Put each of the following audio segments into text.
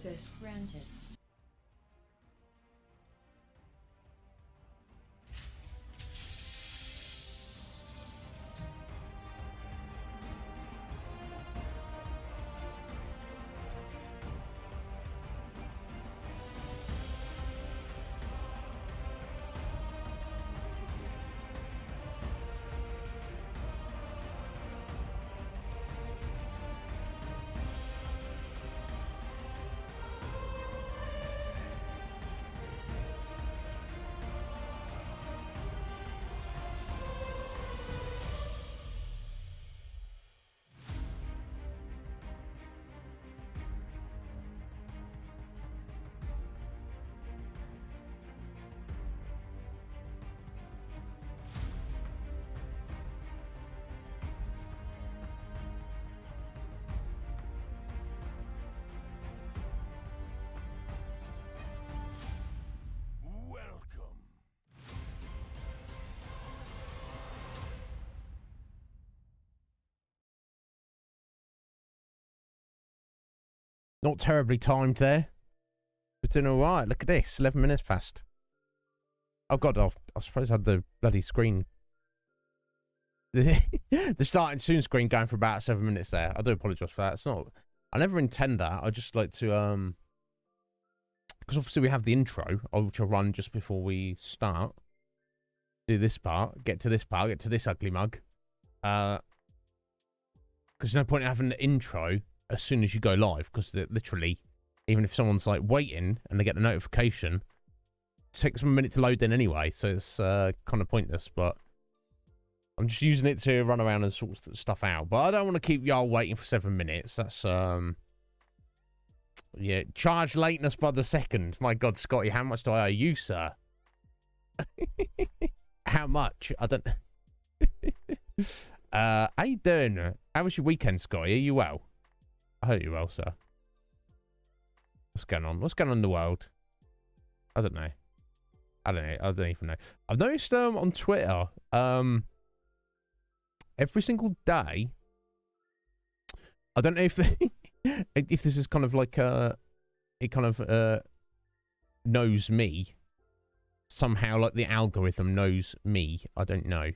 Access granted. Not terribly timed there. We're doing all right. Look at this. 11 minutes past. Oh, God. I suppose I had the bloody screen. The starting soon screen going for about 7 minutes there. I do apologise for that. It's not... I never intend that. I just like to... Because obviously we have the intro, which I'll run just before we start. Do this part. Get to this part. Get to this ugly mug. Because there's no point in having the intro as soon as you go live, because literally, even if someone's like waiting and they get the notification, it takes them a minute to load in anyway, so it's kind of pointless. But I'm just using it to run around and sort stuff out. But I don't want to keep y'all waiting for 7 minutes. That's yeah, charge lateness by the second. My God, Scotty, how much do I owe you, sir? How much? I don't. How you doing? How was your weekend, Scotty? Are you well? I hope you're well, sir. What's going on? What's going on in the world? I don't know. I don't even know. I've noticed on Twitter, every single day, I don't know if if this is kind of like it kind of knows me somehow, like the algorithm knows me. I don't know.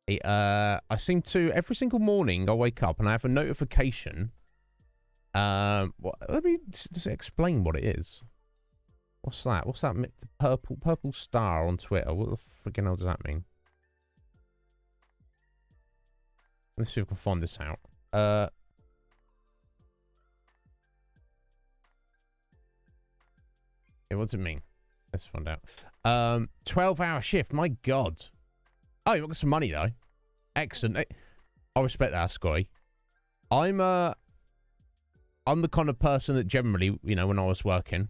I seem to every single morning I wake up and I have a notification. Let me just explain what it is. What's that? What's that? Purple star on Twitter. What the freaking hell does that mean? Let's see if I can find this out. Yeah, what does it mean? Let's find out. 12-hour shift. My God. Oh, you got some money though. Excellent. I respect that, Sky. I'm the kind of person that generally, you know, when I was working,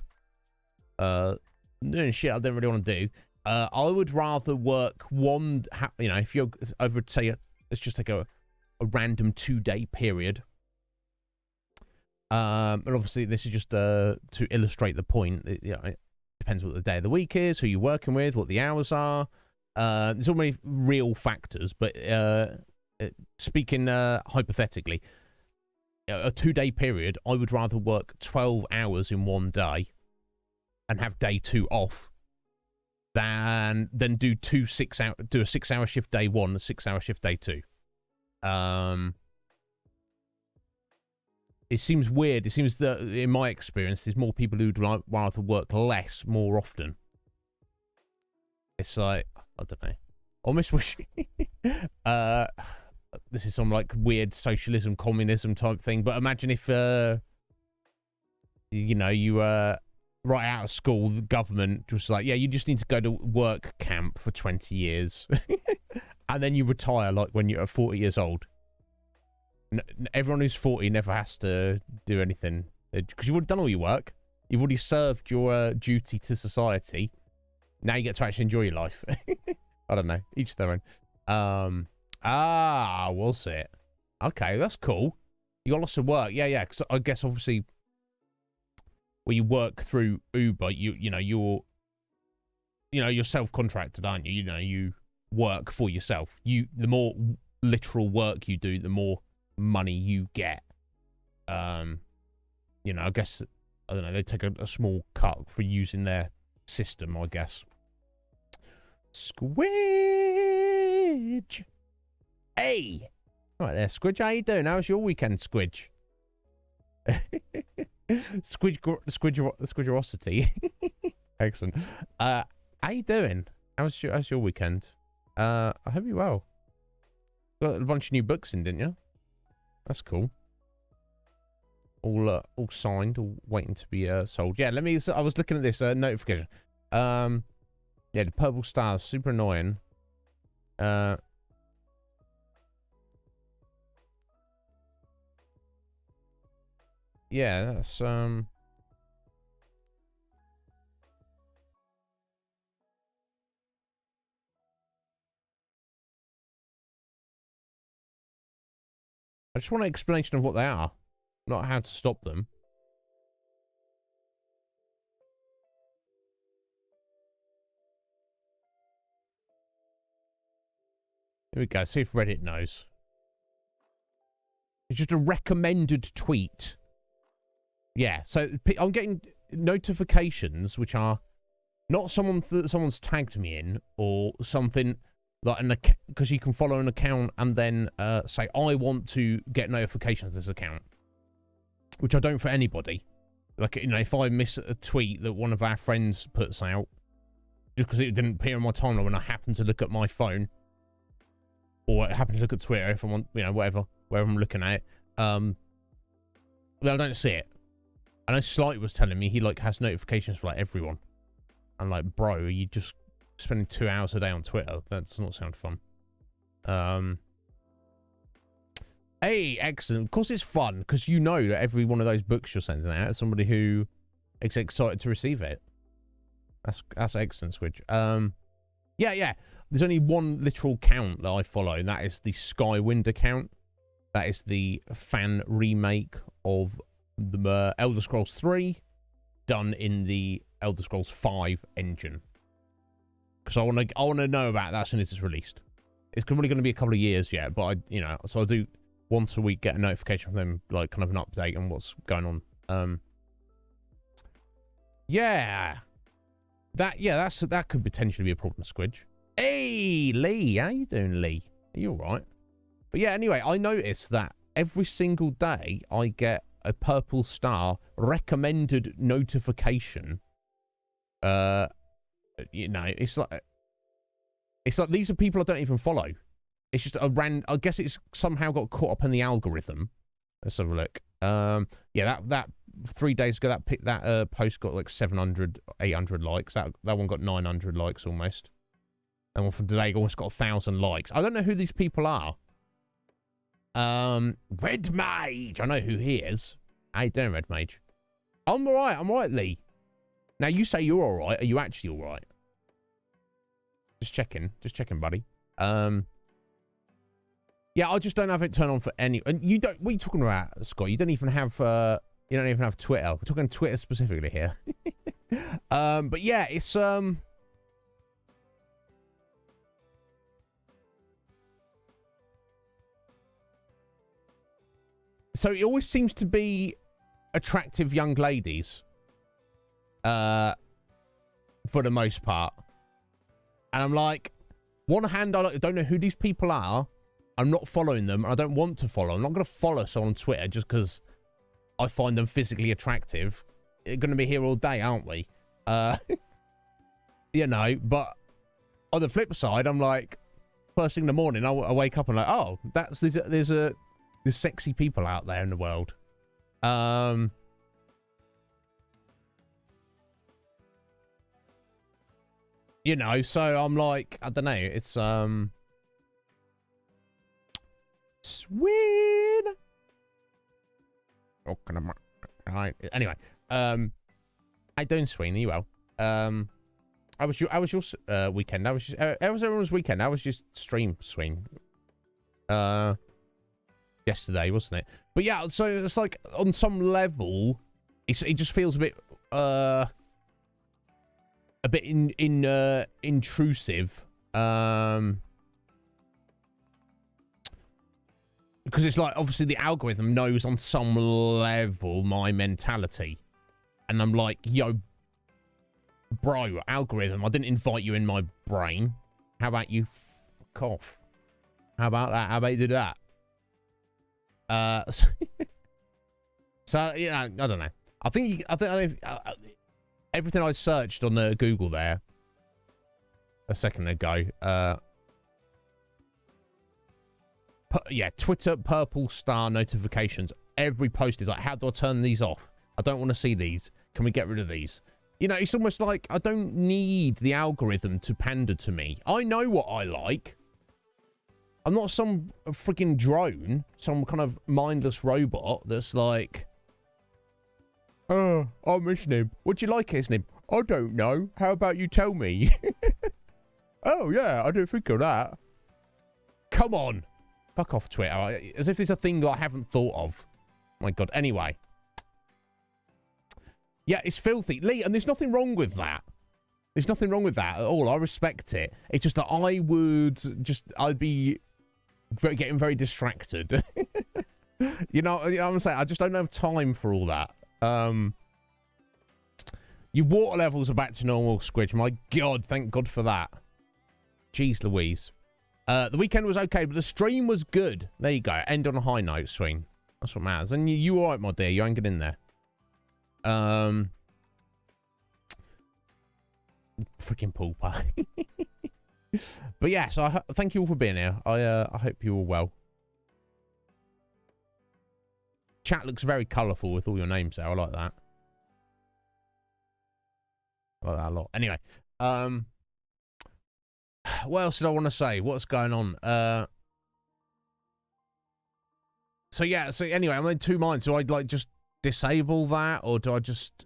doing shit I didn't really want to do, I would rather work one, you know, if you're over, say, let's just take a random 2-day period. And obviously this is just to illustrate the point. You know, it depends what the day of the week is, who you're working with, what the hours are. There's all many real factors, but speaking hypothetically, a 2-day period, I would rather work 12 hours in one day and have day 2 off than do a 6-hour shift day 1, a 6-hour shift day 2. It seems weird. It seems that in my experience, there's more people who'd rather work less more often. It's like, I don't know. Almost wish this is some like weird socialism, communism type thing. But imagine if, you know, you right out of school, the government was like, yeah, you just need to go to work camp for 20 years. And then you retire like when you're 40 years old. Everyone who's 40 never has to do anything. Because you've already done all your work. You've already served your duty to society. Now you get to actually enjoy your life. I don't know. Each their own. We'll see it. Okay, that's cool. You got lots of work. Yeah. Because I guess obviously, when you work through Uber, you're self-contracted, aren't you? You know, you work for yourself. The more literal work you do, the more money you get. You know, I guess I don't know, they take a small cut for using their system, I guess. Squidge! Hey! Right there, Squidge, how you doing? How was your weekend, Squidge? Squidgerosity. Excellent. How you doing? How's your weekend? I hope you're well. Got a bunch of new books in, didn't you? That's cool. All signed, all waiting to be sold. Yeah, I was looking at this notification. Yeah, the purple stars, super annoying. Yeah, that's I just want an explanation of what they are, not how to stop them. Here we go. See if Reddit knows. It's just a recommended tweet. Yeah, so I'm getting notifications which are not someone's tagged me in or something like because you can follow an account and then say I want to get notifications of this account, which I don't for anybody. Like, you know, if I miss a tweet that one of our friends puts out just because it didn't appear on my timeline when I happen to look at my phone, or I happen to look at Twitter if I want, you know, wherever I'm looking at it, then I don't see it. I know Slight was telling me he like has notifications for like everyone. I'm like, bro, you just spending 2 hours a day on Twitter. That does not sound fun. Hey, excellent. Of course it's fun because you know that every one of those books you're sending out is somebody who is excited to receive it. That's excellent, Switch. Yeah. There's only one literal account that I follow, and that is the Skywind account. That is the fan remake of the Elder Scrolls 3 done in the Elder Scrolls 5 engine. Because I want to know about that as soon as it's released. It's probably going to be a couple of years yet, but so I do once a week get a notification from them, like kind of an update on what's going on. Yeah. That could potentially be a problem, Squidge. Hey, Lee, how you doing, Lee? Are you all right? But yeah, anyway, I noticed that every single day I get a purple star recommended notification. You know, it's like these are people I don't even follow. It's just I guess it's somehow got caught up in the algorithm. Let's have a look. Yeah, that 3 days ago that post got like 700, 800 likes. That one got 900 likes almost. And one from today almost got 1,000 likes. I don't know who these people are. Red Mage. I know who he is. How you doing, Red Mage? I'm alright, Lee. Now you say you're alright. Are you actually alright? Just checking, buddy. Yeah, I just don't have it turned on for any. And you don't. What are you talking about, Scott? You don't even have. You don't even have Twitter. We're talking Twitter specifically here. But yeah, it's So it always seems to be attractive young ladies. For the most part. And I'm like, one hand, I don't know who these people are. I'm not following them. I don't want to follow. I'm not going to follow someone on Twitter just because I find them physically attractive. They're going to be here all day, aren't we? You know, but on the flip side, I'm like, first thing in the morning, I wake up and like, oh, there's sexy people out there in the world. You know, so I'm like, I don't know, it's sweet. Right. Anyway, how you doing, Sweeney? Well, how was your weekend? How was everyone's weekend? How was your stream, Sween? Yesterday, wasn't it? But yeah, so it's like on some level, it just feels a bit intrusive, because it's like obviously the algorithm knows on some level my mentality, And I'm like, yo, bro, algorithm, I didn't invite you in my brain. How about you fuck off? How about that? How about you do that? So you know, I don't know. I think everything I searched on the Google there a second ago. Yeah, Twitter purple star notifications. Every post is like, how do I turn these off? I don't want to see these. Can we get rid of these? You know, it's almost like I don't need the algorithm to pander to me. I know what I like. I'm not some freaking drone, some kind of mindless robot that's like, oh, I'm Iznib. What do you like, Iznib? I don't know. How about you tell me? Oh, yeah, I didn't think of that. Come on. Fuck off, Twitter. As if it's a thing that I haven't thought of. My God. Anyway. Yeah, it's filthy. Lee, and there's nothing wrong with that. There's nothing wrong with that at all. I respect it. It's just that I'd be getting very distracted. You know what I'm saying? I just don't have time for all that. Your water levels are back to normal, Squidge. My God, thank God for that. Jeez Louise. The weekend was okay, but the stream was good. There you go. End on a high note, Swing. That's what matters. And you all right, my dear? You ain't get in there. Freaking pooper. But yeah, so thank you all for being here. I hope you're all well. Chat looks very colourful with all your names there. I like that. I like that a lot. Anyway, what else did I want to say? What's going on? So yeah, so anyway, I'm in two minds. Do I like just disable that, or do I just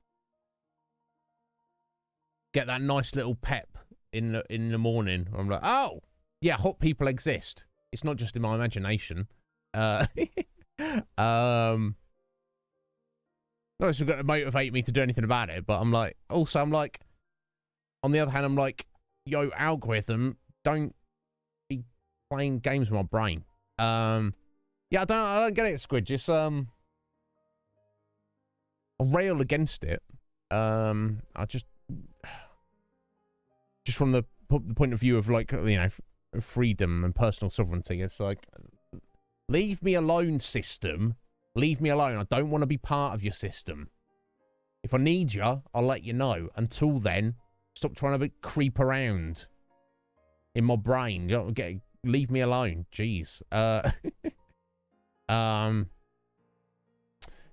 get that nice little pep in the morning? I'm like, oh yeah, hot people exist. It's not just in my imagination. No, it's going to motivate me to do anything about it. But I'm like, also, I'm like, on the other hand, I'm like, yo, algorithm, don't be playing games with my brain. Yeah, I don't get it, Squidge. It's I rail against it. I just from the point of view of, like, you know, freedom and personal sovereignty. It's like, leave me alone, system. Leave me alone. I don't want to be part of your system. If I need you, I'll let you know. Until then, stop trying to creep around in my brain. You know, leave me alone. Jeez.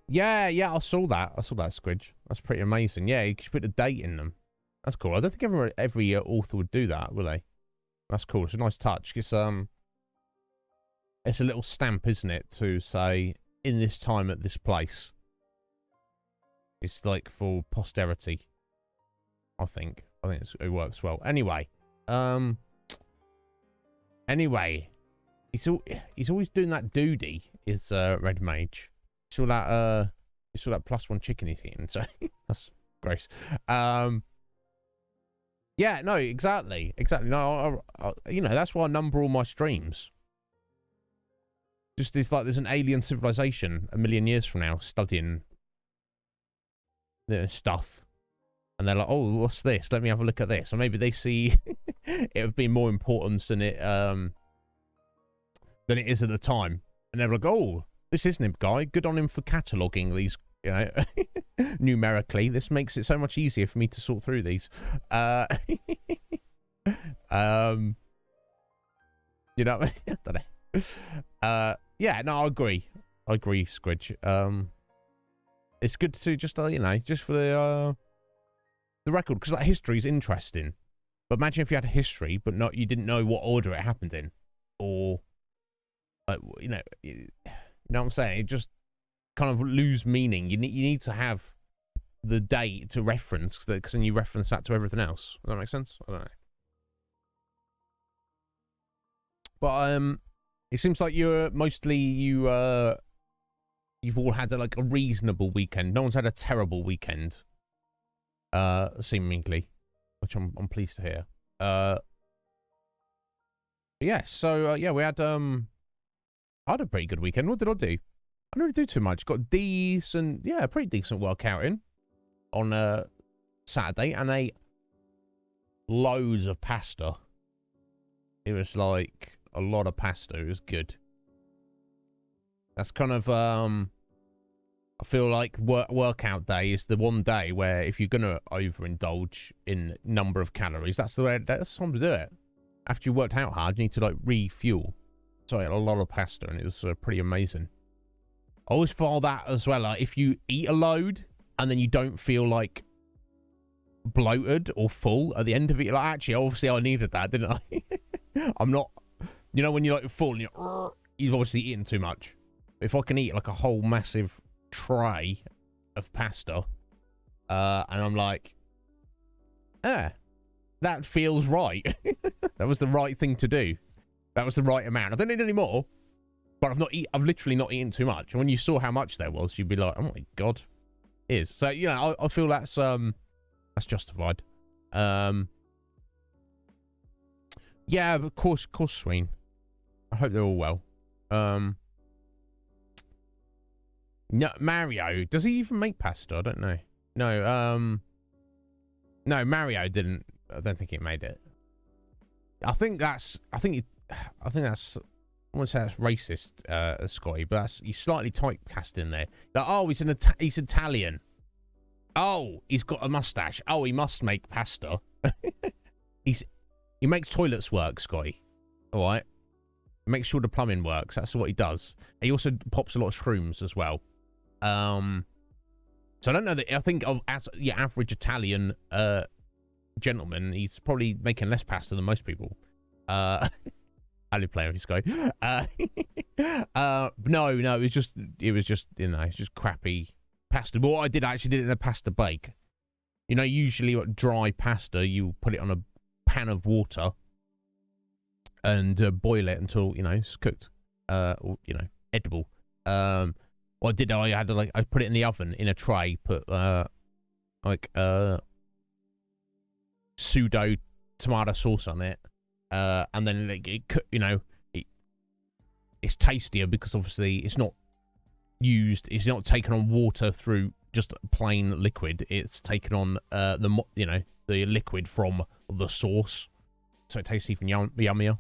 Yeah, I saw that. Squidge. That's pretty amazing. Yeah, you could put a date in them. That's cool. I don't think every author would do that, will they? That's cool. It's a nice touch. It's a little stamp, isn't it, to say, in this time at this place. It's like for posterity. I think it works well. Anyway, he's always doing that duty. Is Red Mage? You saw that +1 chicken he's eating. So that's gross. Yeah, no, exactly. No, you know, that's why I number all my streams. Just if, like, there's an alien civilization a million years from now studying stuff, and they're like, oh, what's this? Let me have a look at this. Or maybe they see it have been more importance than it is at the time, and they're like, oh, this Iznib guy, good on him for cataloguing these, you know, numerically. This makes it so much easier for me to sort through these. You know, I don't know. Yeah, no, I agree, Squidge. It's good to just, you know, just for the record, because, like, history is interesting. But imagine if you had a history, but you didn't know what order it happened in, or, you know what I'm saying? It just kind of lose meaning. You need to have the date to reference, because then you reference that to everything else. Does that make sense? I don't know. But it seems like you've all had like a reasonable weekend. No one's had a terrible weekend, seemingly, which I'm pleased to hear. Yeah. So yeah, I had a pretty good weekend. What did I do? I didn't really do too much. Got a pretty decent workout in. on a Saturday and ate loads of pasta. It was like a lot of pasta. It was good. That's kind of I feel like workout day is the one day where if you're gonna overindulge in number of calories, that's the time to do it. After you worked out hard, you need to like refuel. So I ate a lot of pasta and it was pretty amazing. I always feel that as well. Like if you eat a load and then you don't feel like bloated or full at the end of it, like actually, obviously I needed that, didn't I? I'm not, you know, when you're like full and you've obviously eaten too much. If I can eat like a whole massive tray of pasta, and I'm like, that feels right. That was the right thing to do. That was the right amount. I don't need any more, but I've literally not eaten too much. And when you saw how much there was, you'd be like, oh my God, is. So, you know, I feel that's justified. Yeah, of course, Sween. I hope they're all well. No, Mario, does he even make pasta? I don't know. No, Mario didn't. I don't think he made it. I think that's, I won't say that's racist, Scotty, but he's slightly typecast in there. Like, oh, he's Italian. Oh, he's got a mustache. Oh, he must make pasta. He makes toilets work, Scotty. All right. Makes sure the plumbing works. That's what he does. He also pops a lot of shrooms as well. So I don't know that. I think as your average Italian gentleman, he's probably making less pasta than most people. I didn't play with this guy. No, it was just you know, it's just crappy pasta. But what I did, I actually did it in a pasta bake. You know, usually dry pasta, you put it on a pan of water and boil it until, you know, it's cooked, or, you know, edible. What I did, I put it in the oven in a tray, put pseudo tomato sauce on it, and then you know, it's tastier because obviously it's not taken on water through just plain liquid. It's taken on the liquid from the sauce, so it tastes even yummier.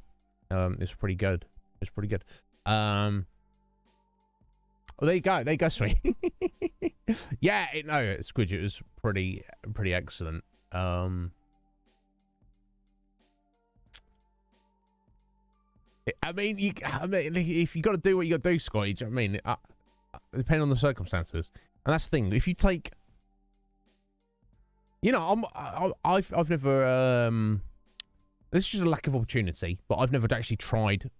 It's pretty good. It's pretty good. Well, there you go, sweet. Yeah, Squidget, it was pretty excellent. I mean, if you got to do what you got to do, Scotty, do you know what I mean? Depending on the circumstances, and that's the thing. If you take, you know, I've never this is just a lack of opportunity, but I've never actually tried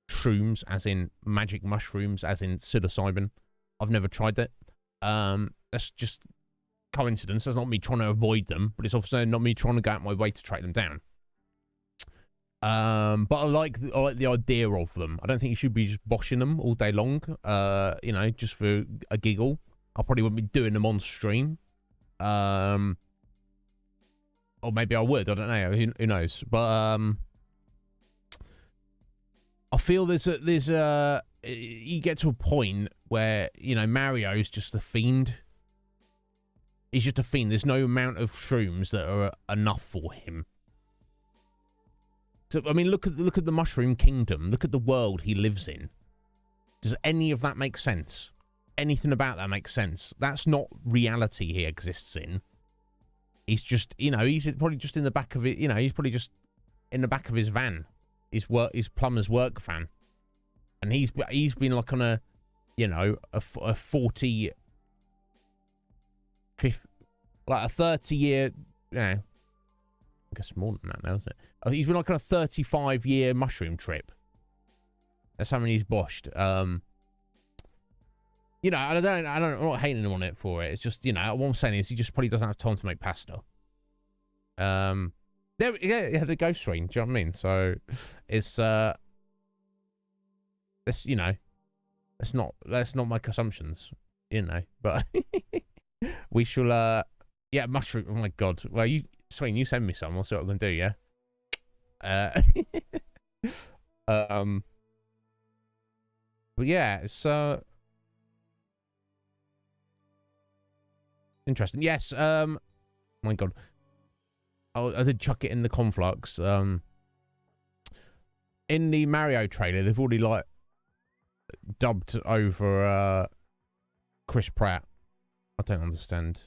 shrooms, as in magic mushrooms, as in psilocybin. I've never tried it. That's just coincidence. That's not me trying to avoid them, but it's also not me trying to go out my way to track them down. But I like the idea of them. I don't think you should be just boshing them all day long. You know, just for a giggle. I probably wouldn't be doing them on stream. Or maybe I would. I don't know. Who knows? But I feel there's you get to a point where, you know, Mario's just a fiend. He's just a fiend. There's no amount of shrooms that are enough for him. So I mean, look at the Mushroom Kingdom. Look at the world he lives in. Does any of that make sense? Anything about that makes sense? That's not reality he exists in. He's just, you know, he's probably just in the back of it. You know, he's probably just in the back of his van, his plumber's work van, and he's been like on a, you know, a 30 year, you know, I guess more than that now, isn't it? He's been like on a 35-year mushroom trip. That's how many he's boshed. You know, I'm not hating him on it for it. It's just, you know, what I'm saying is he just probably doesn't have time to make pasta. The ghost screen. Do you know what I mean? So it's let's, you know, let's not make assumptions, you know. But we shall. Yeah, mushroom. Oh my God. Well, Swain, you send me some. I'll see what I'm gonna do. Yeah. But yeah, it's Interesting. Yes. My God. I did chuck it in the conflux. In the Mario trailer, they've already like dubbed over Chris Pratt. I don't understand.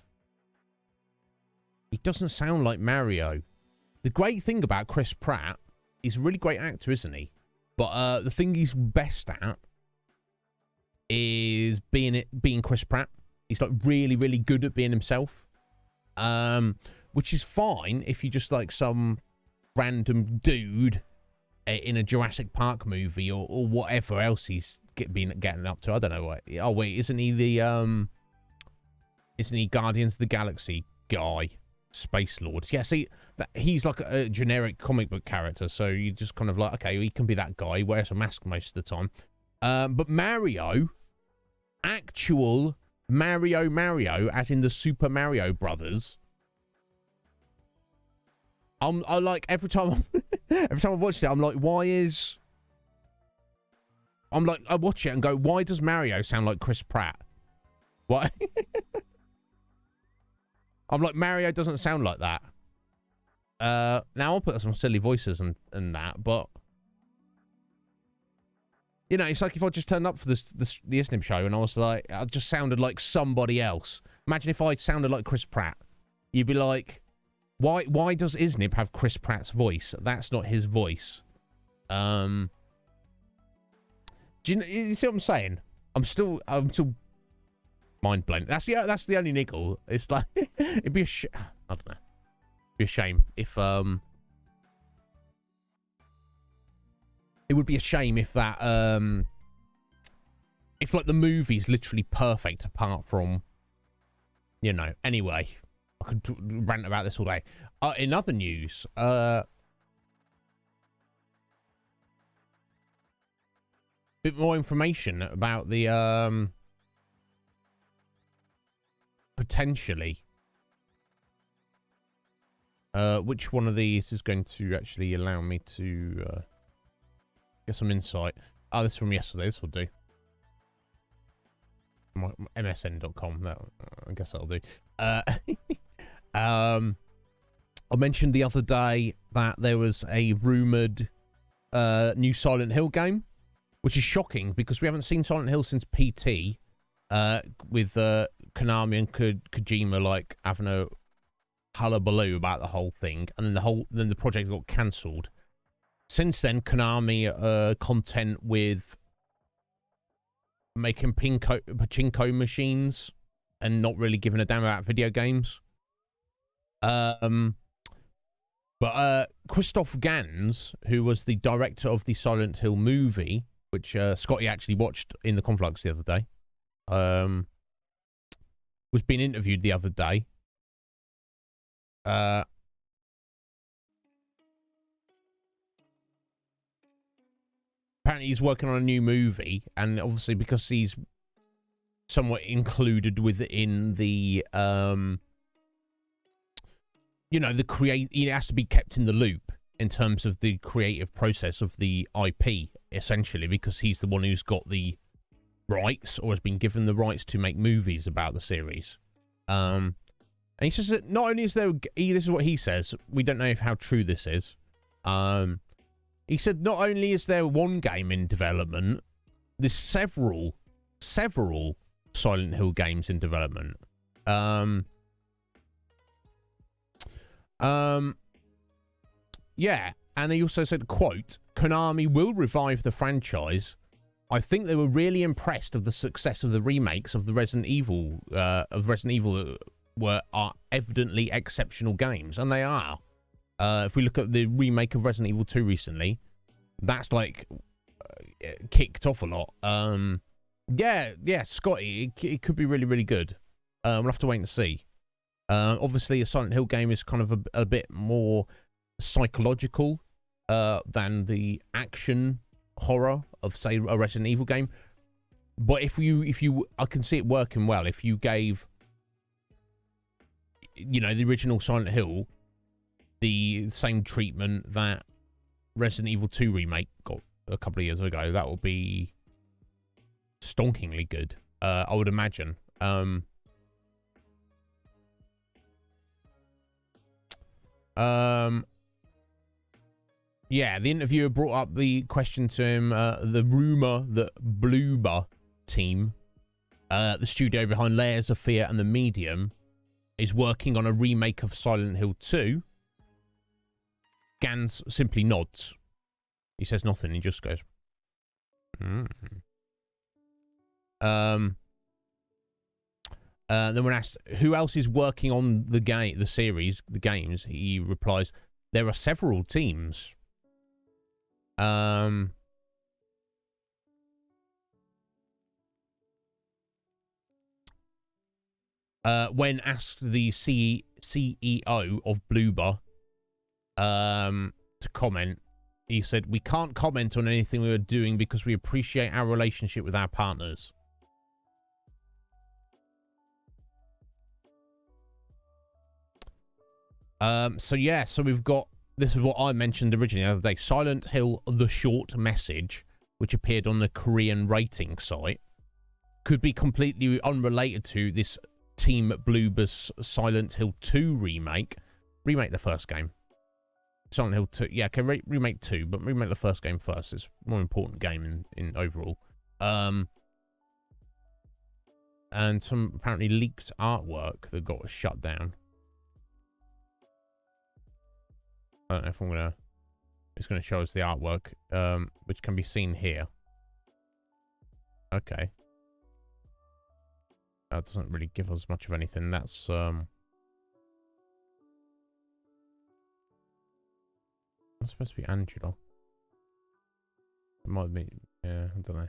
He doesn't sound like Mario. The great thing about Chris Pratt, he's a really great actor, isn't he? But the thing he's best at is being Chris Pratt. He's like really, really good at being himself. Which is fine if you're just like some random dude in a Jurassic Park movie or whatever else he's getting up to. I don't know what. Oh wait, isn't he Guardians of the Galaxy guy? Space Lords. Yeah, see, he's like a generic comic book character, so you just kind of like, okay, he can be that guy. He wears a mask most of the time. But Mario, actual Mario, as in the Super Mario Brothers. I like every time I watched it, I'm like, I watch it and go, why does Mario sound like Chris Pratt? What? I'm like, Mario doesn't sound like that. Now I'll put some silly voices and that, but you know, it's like if I just turned up for the Iznib Show and I was like, I just sounded like somebody else. Imagine if I sounded like Chris Pratt. You'd be like, why does Iznib have Chris Pratt's voice? That's not his voice. Do you see what I'm saying? I'm still mind blown. That's the only niggle. It's like it'd be I don't know. It'd be a shame if it would be a shame if that if like the movie's literally perfect apart from, you know. Anyway, I could rant about this all day. In other news, bit more information about the potentially which one of these is going to actually allow me to get some insight. Oh, this is from yesterday. This will do. MSN.com. I guess that'll do. I mentioned the other day that there was a rumoured new Silent Hill game, which is shocking because we haven't seen Silent Hill since PT, with Konami and Kojima like having a hullabaloo about the whole thing, and then the project got cancelled. Since then, Konami are content with making pachinko machines and not really giving a damn about video games. But Christoph Gans, who was the director of the Silent Hill movie, which Scotty actually watched in the Conflux the other day, was being interviewed the other day. Apparently he's working on a new movie, and obviously because he's somewhat included within the you know, he has to be kept in the loop in terms of the creative process of the IP, essentially, because he's the one who's got the rights or has been given the rights to make movies about the series. And he says that not only is there, this is what he says, we don't know how true this is. He said not only is there one game in development, there's several Silent Hill games in development. Yeah, and he also said, quote, Konami will revive the franchise. I think they were really impressed of the success of the remakes of the Resident Evil, are evidently exceptional games, and they are. If we look at the remake of Resident Evil 2 recently, that's like kicked off a lot. Yeah, Scotty, it could be really, really good. We'll have to wait and see. Obviously, a Silent Hill game is kind of a bit more psychological than the action horror of, say, a Resident Evil game. But if you, I can see it working well if you gave, you know, the original Silent Hill the same treatment that Resident Evil 2 remake got a couple of years ago. That would be stonkingly good, I would imagine. Yeah, the interviewer brought up the question to him, the rumor that Bloober team, the studio behind Layers of Fear and The Medium, is working on a remake of Silent Hill 2. Gans simply nods. He says nothing. He just goes, then when asked who else is working on the games, he replies, there are several teams. When asked the CEO of Bloober to comment, he said, we can't comment on anything we are doing because we appreciate our relationship with our partners. So yeah, so we've got, this is what I mentioned originally the other day, Silent Hill The Short Message, which appeared on the Korean rating site, could be completely unrelated to this Team Bloober's Silent Hill 2 remake. Remake the first game. Silent Hill 2, yeah, okay, remake 2, but remake the first game first. It's a more important game in overall. And some apparently leaked artwork that got shut down. I don't know if I'm gonna. It's gonna show us the artwork, which can be seen here. Okay. That doesn't really give us much of anything. That's It's supposed to be Angela. It might be. Yeah, I don't know.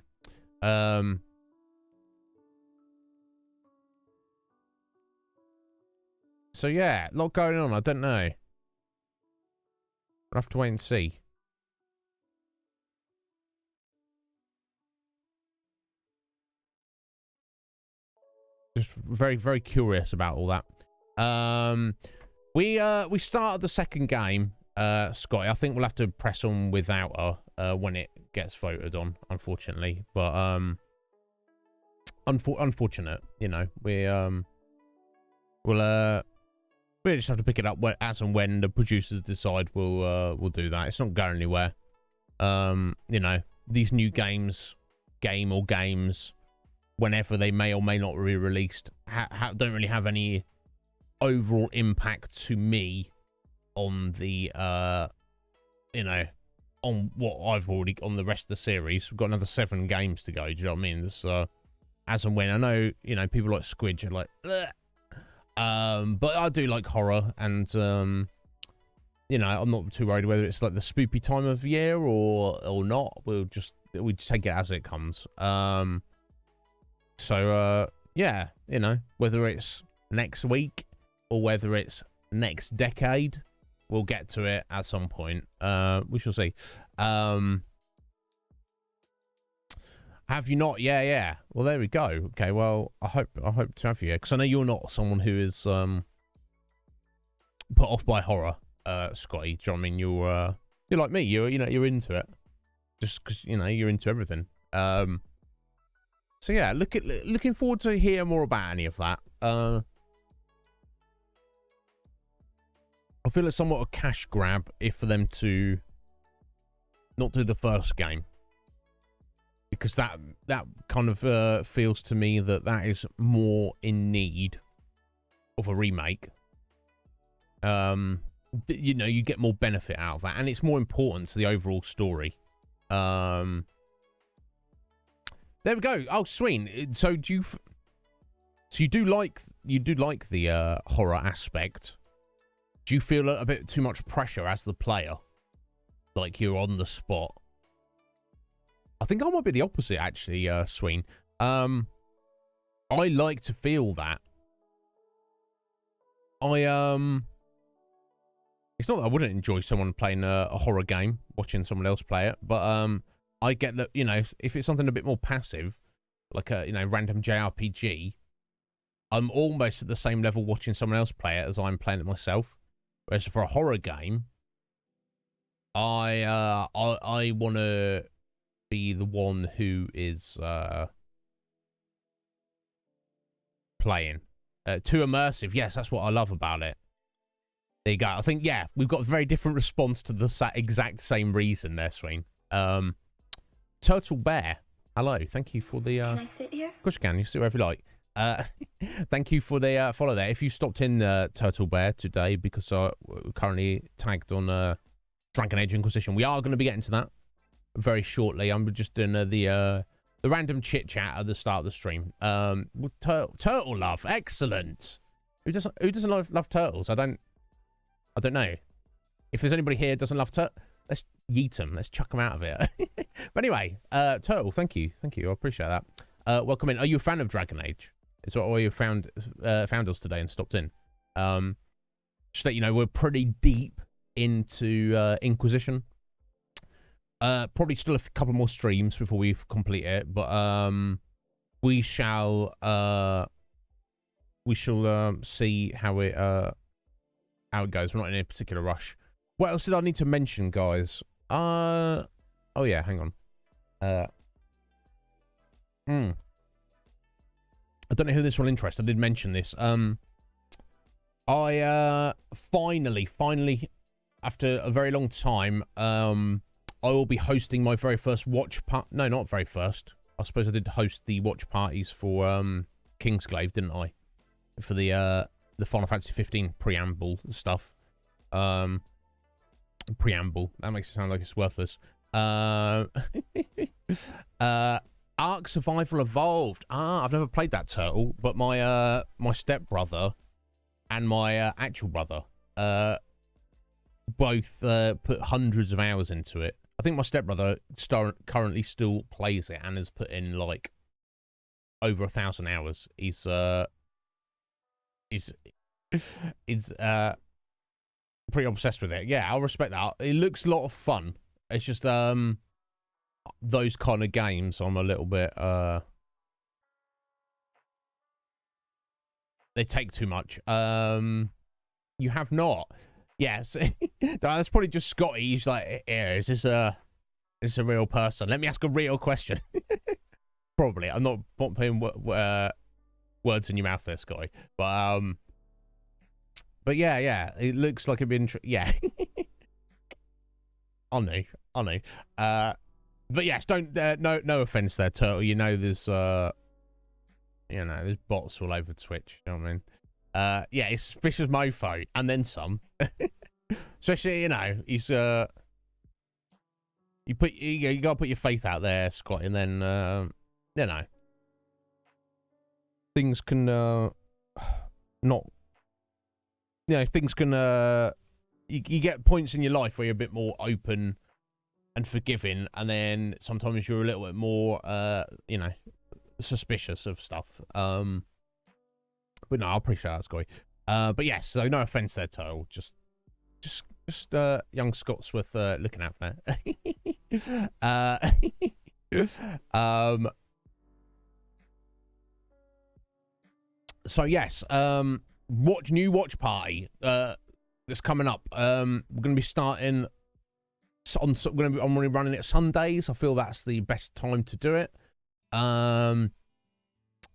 So yeah, a lot going on. I don't know. We'll have to wait and see. Just very, very curious about all that. We started the second game, Scotty. I think we'll have to press on without her when it gets voted on, unfortunately. But unfortunate, you know. We'll just have to pick it up as and when the producers decide we'll do that. It's not going anywhere. You know, these new games, whenever they may or may not be released, don't really have any overall impact to me on the, you know, on what I've already, on the rest of the series. We've got another 7 games to go, do you know what I mean? This, as and when. I know, you know, people like Squidge are like, ugh. But I do like horror, and you know, I'm not too worried whether it's like the spoopy time of year or not. We just take it as it comes. So yeah, you know, whether it's next week or whether it's next decade, we'll get to it at some point. We shall see. Have you not? Yeah. Well, there we go. Okay. Well, I hope to have you, because I know you're not someone who is put off by horror, Scotty. Do you know what I mean? You're like me. You're into it, just because you know you're into everything. So yeah, looking forward to hear more about any of that. I feel it's somewhat a cash grab if for them to not do the first game. Because that kind of feels to me that is more in need of a remake. You know, you get more benefit out of that, and it's more important to the overall story. There we go. Oh, sweet. So you do like the horror aspect? Do you feel a bit too much pressure as the player, like you're on the spot? I think I might be the opposite, actually, Sween. I like to feel that. It's not that I wouldn't enjoy someone playing a horror game, watching someone else play it, but I get that, you know, if it's something a bit more passive, like a, you know, random JRPG, I'm almost at the same level watching someone else play it as I'm playing it myself. Whereas for a horror game, I want to be the one who is playing. Too immersive. Yes, that's what I love about it. There you go. I think, yeah, we've got a very different response to the exact same reason there, Sween. Turtle Bear, hello. Thank you for the... Can I sit here? Of course you can. You sit wherever you like. Thank you for the follow there. If you stopped in Turtle Bear today, because we're currently tagged on Dragon Age Inquisition, we are going to be getting to that very shortly. I'm just doing the random chit-chat at the start of the stream. Turtle love. Excellent. Who doesn't love turtles? I don't know. If there's anybody here who doesn't love turtles, let's yeet them. Let's chuck them out of it. But anyway, Turtle, thank you. I appreciate that. Welcome in. Are you a fan of Dragon Age? Is what you found us today and stopped in. Just let you know, we're pretty deep into Inquisition. Probably still a couple more streams before we complete it, but we shall see how it goes. We're not in a particular rush. What else did I need to mention, guys? Oh yeah, hang on. I don't know who this will interest. I did mention this. I finally, after a very long time, I will be hosting my very first watch part. No, not very first. I suppose I did host the watch parties for Kingsglaive, didn't I? For the Final Fantasy 15 preamble stuff. Preamble. That makes it sound like it's worthless. Ark Survival Evolved. I've never played that, Turtle, but my my stepbrother and my actual brother both put hundreds of hours into it. I think my stepbrother currently still plays it and has put in like over 1,000 hours. He's pretty obsessed with it. Yeah, I'll respect that. It looks a lot of fun. It's just those kind of games I'm a little bit they take too much. You have not. Yes. That's probably just Scotty. He's like, yeah, is this a real person? Let me ask a real question. Probably. I'm not putting words in your mouth there, Scotty. But yeah. It looks like it'd be yeah. I know. But yes, don't no offense there, Turtle. You know there's there's bots all over Twitch, you know what I mean? Yeah, it's vicious mofo and then some. Especially, he's you gotta put your faith out there, Scott, and then things can things can you get points in your life where you're a bit more open and forgiving, and then sometimes you're a little bit more suspicious of stuff. But no, I appreciate that, Scotty. But yes, so no offense there, Turtle. Just young Scott's worth looking out for. So yes, new watch party that's coming up. We're gonna be starting I'm gonna be running it Sundays. I feel that's the best time to do it.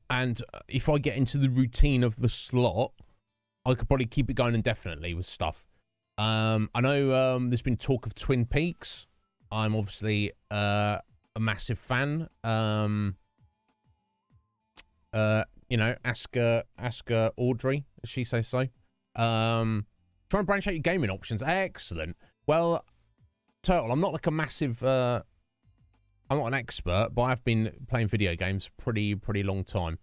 And if I get into the routine of the slot, I could probably keep it going indefinitely with stuff. I know there's been talk of Twin Peaks. I'm obviously a massive fan. Ask Audrey, as she says so. Try and branch out your gaming options. Excellent. Well, Turtle, I'm not like a massive I'm not an expert, but I've been playing video games pretty long time.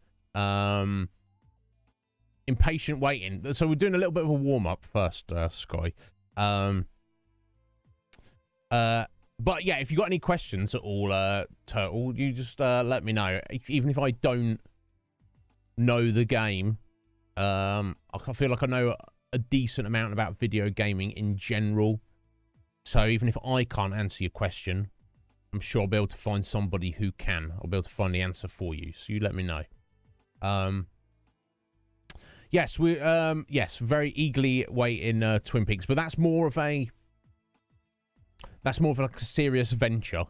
Impatient waiting. So we're doing a little bit of a warm-up first, Sky. But yeah, if you got any questions at all, Turtle, you just let me know. Even if I don't know the game, I feel like I know a decent amount about video gaming in general. So even if I can't answer your question, I'm sure I'll be able to find somebody who can. I'll be able to find the answer for you. So you let me know. Yes, we very eagerly waiting Twin Peaks, but that's more of like a serious venture,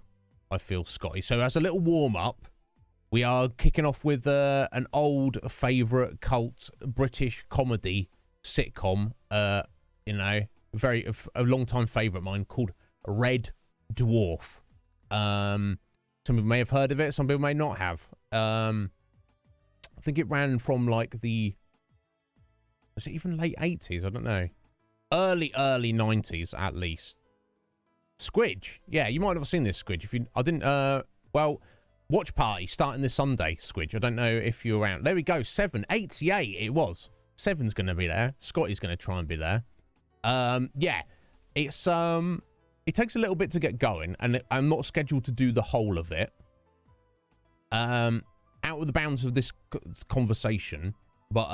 I feel, Scotty. So as a little warm up, we are kicking off with an old favourite cult British comedy sitcom you know, a long time favorite of mine called Red Dwarf. Some people may have heard of it, some people may not have. I think it ran from like was it even late 80s? I don't know. Early 90s at least. Squidge. Yeah, you might have seen this, Squidge. I didn't, well, watch party starting this Sunday, Squidge. I don't know if you're around. There we go. 788 it was. 7's going to be there. Scotty's going to try and be there. Yeah, it's, it takes a little bit to get going, and I'm not scheduled to do the whole of it. Out of the bounds of this conversation, but,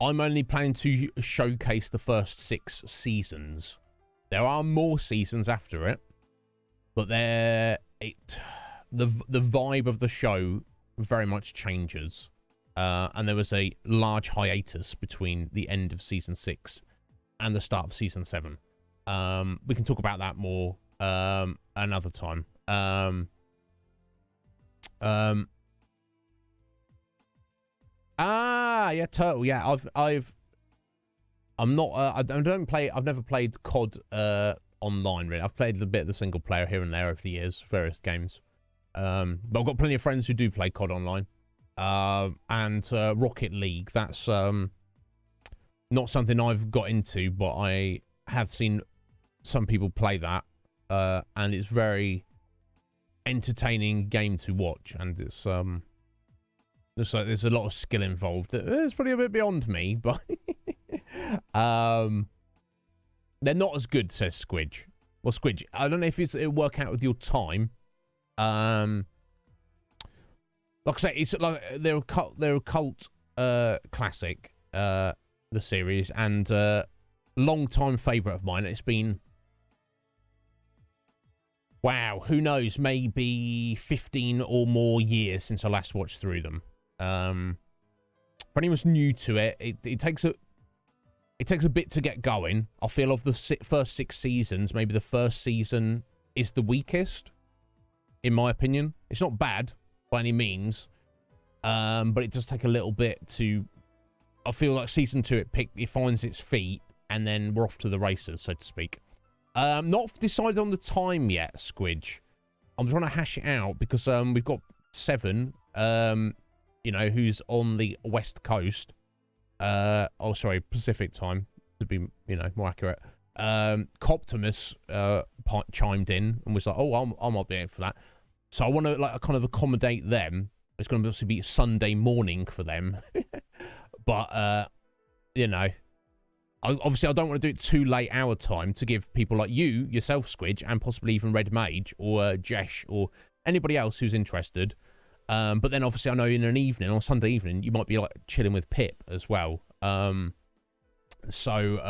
I'm only planning to showcase the first 6 seasons. There are more seasons after it, but the vibe of the show very much changes. And there was a large hiatus between the end of season 6 and the start of season 7. We can talk about that more another time. Yeah, Turtle. Yeah, I've never played COD online really. I've played a bit of the single player here and there over the years, various games. But I've got plenty of friends who do play COD online. And Rocket League, that's not something I've got into, but I have seen some people play that. And it's very entertaining game to watch, and it's looks like there's a lot of skill involved. It's probably a bit beyond me, but they're not as good, says Squidge. Well, Squidge, I don't know if it'll work out with your time. Like I say, it's like they're a cult classic, the series, and long time favorite of mine. It's been, wow, who knows, maybe 15 or more years since I last watched through them. For anyone's new to it, it takes a bit to get going. I feel of the first 6 seasons, maybe the first season is the weakest, in my opinion. It's not bad by any means, but it does take a little bit to. I feel like season 2 it finds its feet, and then we're off to the races, so to speak. Not decided on the time yet, Squidge. I'm trying to hash it out because we've got 7, you know, who's on the West Coast. Oh, sorry, Pacific time to be, you know, more accurate. Coptimus chimed in and was like, "Oh, I might be in for that." So I want to like kind of accommodate them. It's going to obviously be Sunday morning for them, but you know. Obviously, I don't want to do it too late our time to give people like you, yourself, Squidge, and possibly even Red Mage or Jesh or anybody else who's interested. But then obviously I know in an evening, on Sunday evening, you might be like chilling with Pip as well. So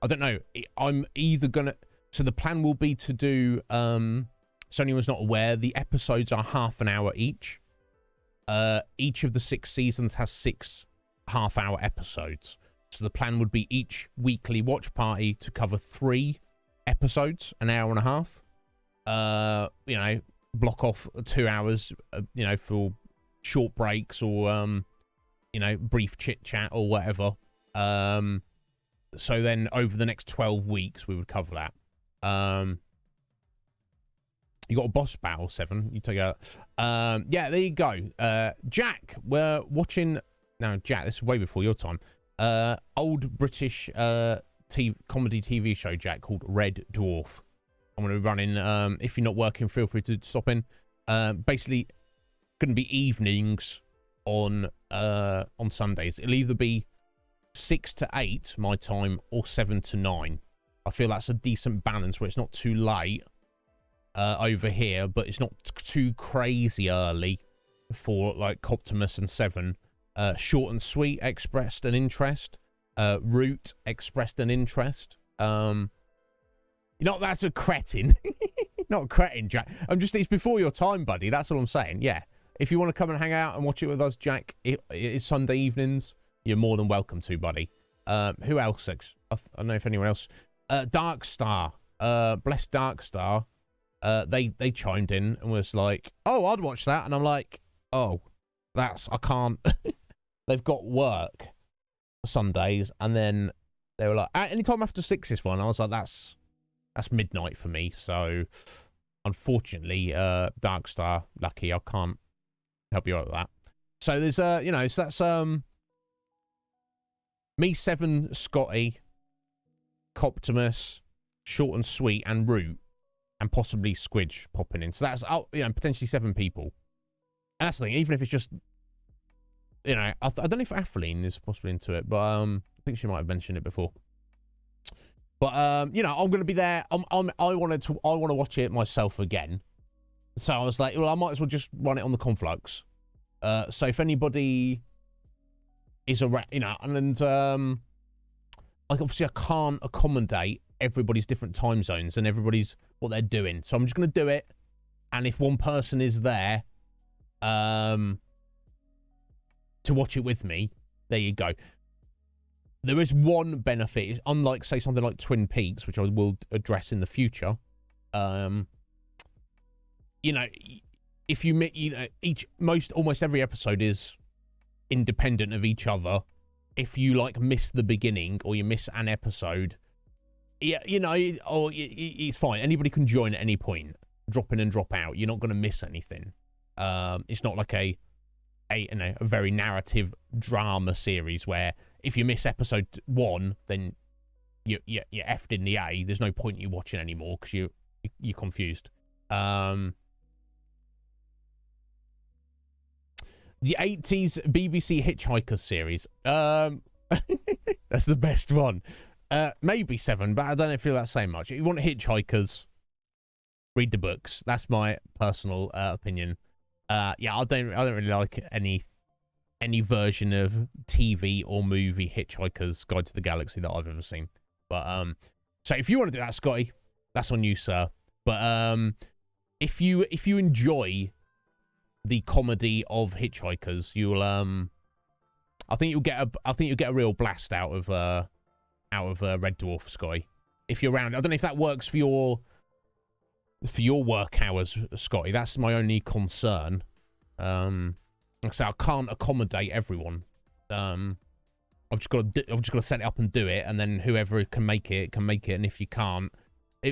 I don't know. I'm either going to... So the plan will be to do... so anyone's not aware, the episodes are half an hour each. Each of the 6 seasons has 6 half-hour episodes. So the plan would be each weekly watch party to cover 3 episodes, an hour and a half. You know, block off 2 hours, you know, for short breaks or, you know, brief chit-chat or whatever. So then over the next 12 weeks, we would cover that. You got a boss battle, 7. You take out. Yeah, there you go. Jack, we're watching... Now, Jack, this is way before your time. Old British comedy TV show, Jack, called Red Dwarf. I'm going to be running. If you're not working, feel free to stop in. Basically, going to be evenings on Sundays. It'll either be 6 to 8 my time or 7 to 9. I feel that's a decent balance where it's not too late over here, but it's not too crazy early for like Coptimus and 7. Short and sweet, expressed an interest. Root, expressed an interest. You know, that's a cretin. Not a cretin, Jack. It's before your time, buddy. That's all I'm saying. Yeah. If you want to come and hang out and watch it with us, Jack, it is Sunday evenings. You're more than welcome to, buddy. Who else? I don't know if anyone else. Darkstar. Blessed Darkstar. They chimed in and was like, "Oh, I'd watch that." And I'm like, "Oh, I can't." They've got work. Sundays, and then they were like, anytime after 6 is fine. I was like, that's midnight for me. So unfortunately, Darkstar, lucky, I can't help you out with that. So there's you know, so that's me, Seven, Scotty, Coptimus, Short and Sweet, and Root, and possibly Squidge popping in. So that's, you know, potentially 7 people. And that's the thing, even if it's just, you know, I don't know if Atheline is possibly into it, but I think she might have mentioned it before. But you know, I'm gonna be there. I want to watch it myself again. So I was like, well, I might as well just run it on the Conflux. So if anybody is around, you know, and like obviously I can't accommodate everybody's different time zones and everybody's what they're doing. So I'm just gonna do it, and if one person is there, to watch it with me, there you go. There is one benefit, unlike, say, something like Twin Peaks, which I will address in the future. You know, if you know, almost every episode is independent of each other. If you like miss the beginning or you miss an episode, yeah, you know, or it's fine. Anybody can join at any point, drop in and drop out. You're not going to miss anything. It's not like a very narrative drama series where if you miss episode 1, then you're effed in the A. There's no point in you watching anymore because you're confused. The 80s BBC Hitchhikers series. That's the best one. Maybe 7, but I don't feel that same much. If you want Hitchhikers, read the books. That's my personal opinion. Yeah, I don't really like any version of TV or movie Hitchhiker's Guide to the Galaxy that I've ever seen. But so if you want to do that, Scotty, that's on you, sir. But if you enjoy the comedy of Hitchhikers, you'll I think you'll get a real blast out of Red Dwarf, Scotty. If you're around, I don't know if that works for your work hours, Scotty. That's my only concern. So I can't accommodate everyone. I've just got to set it up and do it, and then whoever can make it can make it. And if you can't,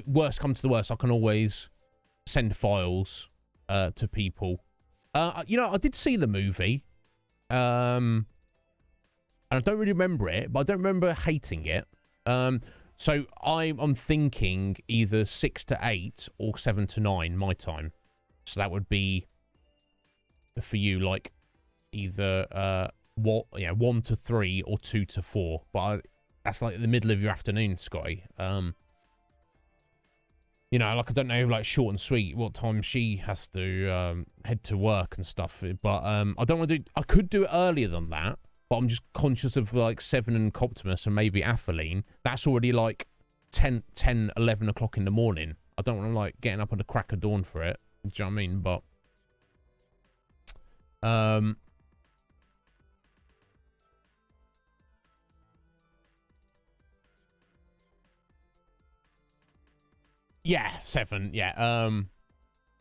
worst comes to the worst, I can always send files to people. You know, I did see the movie, and I don't really remember it, but I don't remember hating it. So I'm thinking either 6 to 8 or 7 to 9 my time. So that would be for you like either 1 to 3 or 2 to 4. But that's like the middle of your afternoon, Scotty. You know, like I don't know, like Short and Sweet, what time she has to head to work and stuff. But I don't want to do. I could do it earlier than that. But I'm just conscious of like 7 and Coptimus and maybe Atheline. That's already like 10, 11 o'clock in the morning. I don't want to like getting up at the crack of dawn for it. Do you know what I mean? But yeah, 7. Yeah.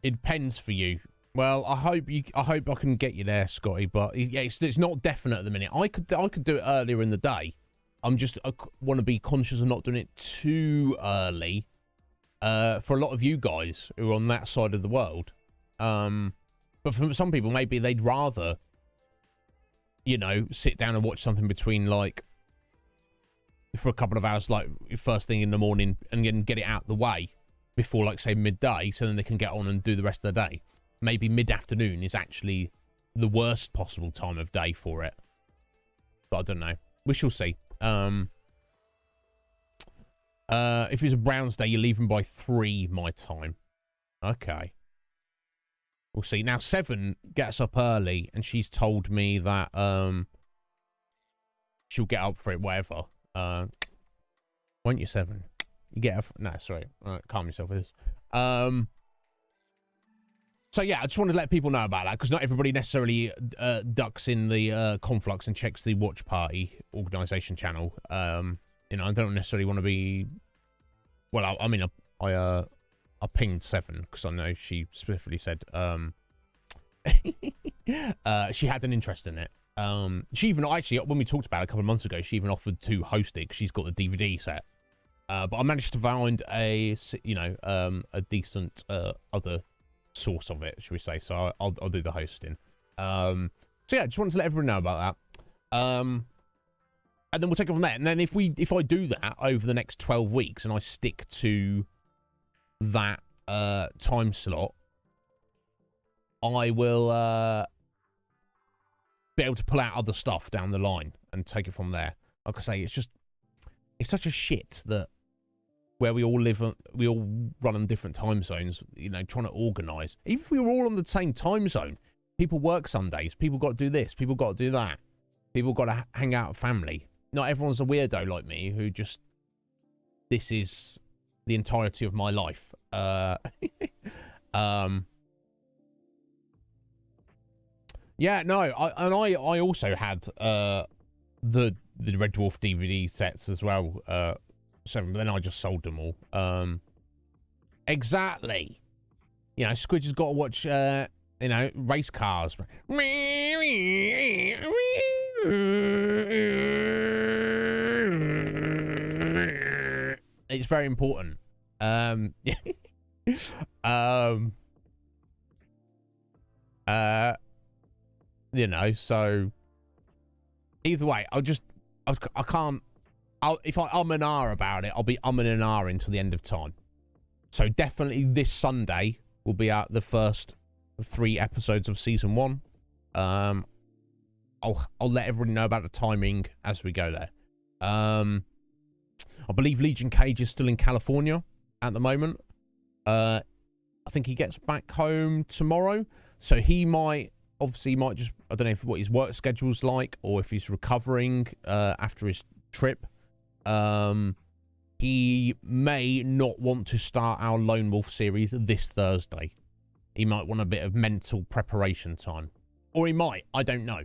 It depends for you. Well, I hope I can get you there, Scotty. But yeah, it's not definite at the minute. I could do it earlier in the day. I want to be conscious of not doing it too early. For a lot of you guys who are on that side of the world. But for some people, maybe they'd rather, you know, sit down and watch something between like for a couple of hours, like first thing in the morning, and then get it out the way before, like, say, midday, so then they can get on and do the rest of the day. Maybe mid-afternoon is actually the worst possible time of day for it. But I don't know. We shall see. If it's a Browns day, you're leaving by 3 my time. Okay. We'll see. Now, 7 gets up early, and she's told me that she'll get up for it, whatever. Won't you, 7? You get up... No, sorry. Calm yourself with this. So, yeah, I just wanted to let people know about that, because not everybody necessarily ducks in the Conflux and checks the Watch Party organisation channel. You know, I don't necessarily want to be... Well, I mean, I pinged 7, because I know she specifically said she had an interest in it. She even, actually, when we talked about it a couple of months ago, she even offered to host it 'cause she's got the DVD set. But I managed to find a decent other source of it, should we say? So I'll do the hosting. So yeah, just wanted to let everyone know about that. And then we'll take it from there. And then if I do that over the next 12 weeks and I stick to that time slot, I will be able to pull out other stuff down the line and take it from there. Like I say, it's such a shit that where we all live, we all run on different time zones, you know, trying to organise. Even if we were all on the same time zone, people work Sundays, people got to do this, people got to do that, people got to hang out with family. Not everyone's a weirdo like me who just, this is the entirety of my life. Yeah, no, I also had the Red Dwarf DVD sets as well, 7, but then I just sold them all. Exactly. You know, Squidge has got to watch, you know, race cars. It's very important. You know, so either way, I can't. If I and ah about it, I'll be and ah until the end of time. So definitely this Sunday will be out the first 3 episodes of season 1. I'll let everybody know about the timing as we go there. I believe Legion Cage is still in California at the moment. I think he gets back home tomorrow, so he might just, I don't know what his work schedule's like or if he's recovering after his trip. He may not want to start our Lone Wolf series this Thursday. He might want a bit of mental preparation time. Or he might. I don't know.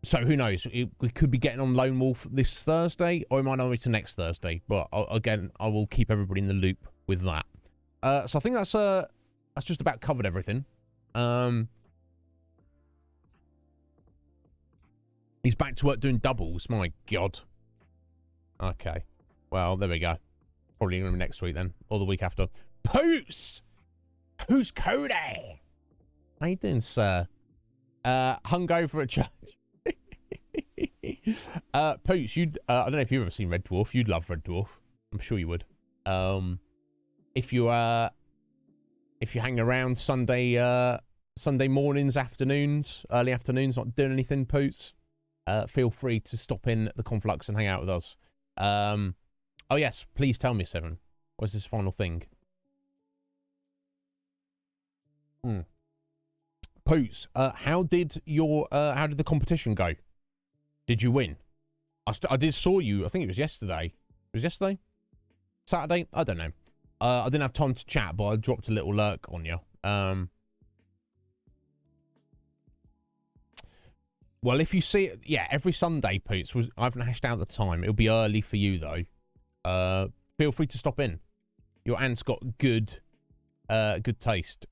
So who knows? We could be getting on Lone Wolf this Thursday, or it might not be to next Thursday. But again, I will keep everybody in the loop with that. So I think that's just about covered everything. He's back to work doing doubles. My God. Okay. Well, there we go. Probably going to be next week then, or the week after. Poos! Who's Cody? How you doing, sir? Hungover at church. Poots, you'd I don't know if you've ever seen Red Dwarf. You'd love Red Dwarf. I'm sure you would. If you hang around Sunday mornings, afternoons, early afternoons, not doing anything, Poots, feel free to stop in at the Conflux and hang out with us. Oh yes, please tell me, Seven. What's this final thing? Poots, how did the competition go? Did you win? I did saw you. I think it was yesterday. It was yesterday? Saturday? I don't know. I didn't have time to chat, but I dropped a little lurk on you. Well, if you see it, yeah, every Sunday, Poots. I haven't hashed out the time. It'll be early for you, though. Feel free to stop in. Your aunt's got good taste.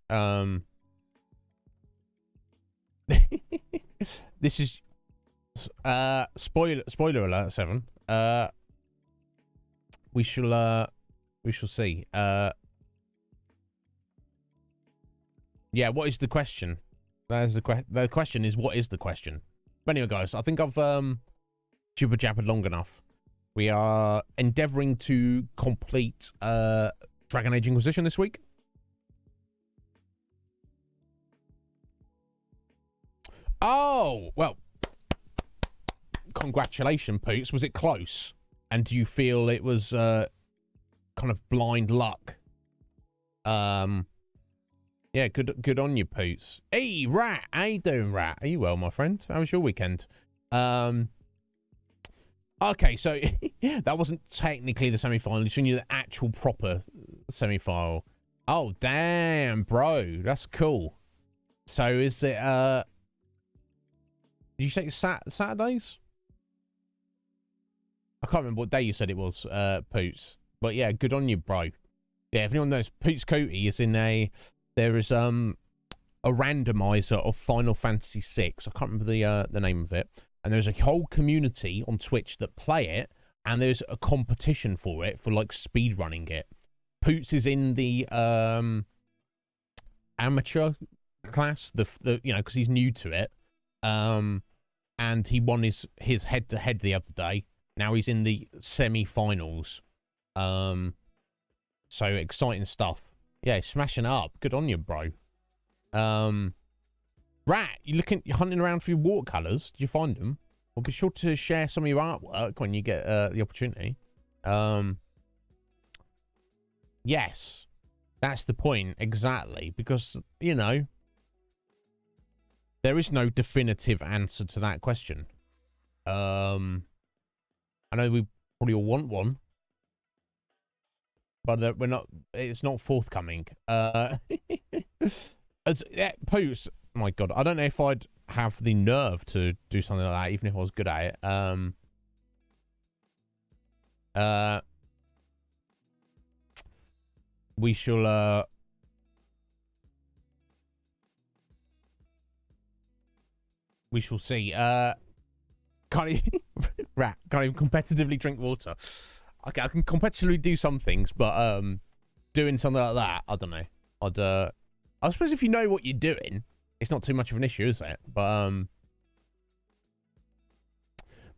This is spoiler alert, Seven. We shall see. Yeah, what is the question? The question is, what is the question? But anyway, guys, I think I've jibber jabbered long enough. We are endeavouring to complete Dragon Age Inquisition this week. Oh, well, congratulations, Poots. Was it close? And do you feel it was kind of blind luck? Yeah, good on you, Poots. Hey, Rat, how you doing, Rat? Are you well, my friend? How was your weekend? Okay, so that wasn't technically the semi-final. It's showing you the actual proper semi-final. Oh, damn, bro. That's cool. So is it, did you say Saturdays? I can't remember what day you said it was, Poots. But yeah, good on you, bro. Yeah, if anyone knows, Poots Coty is in a... There is a randomizer of Final Fantasy VI. I can't remember the name of it. And there's a whole community on Twitch that play it, and there's a competition for it, for like speed running it. Poots is in the amateur class, the you know, because he's new to it. And he won his head to head the other day. Now he's in the semi-finals. So exciting stuff. Yeah, smashing it up. Good on you, bro. Rat, you're hunting around for your watercolors. Did you find them? Well, be sure to share some of your artwork when you get the opportunity. Yes, that's the point exactly, because you know there is no definitive answer to that question. I know we probably all want one, but we're not. It's not forthcoming. Poots. My God, I don't know if I'd have the nerve to do something like that, even if I was good at it. We shall. We shall see. Can't even, rat. Can't even competitively drink water. Okay, I can competitively do some things, but doing something like that, I don't know. I suppose if you know what you're doing, it's not too much of an issue, is it? But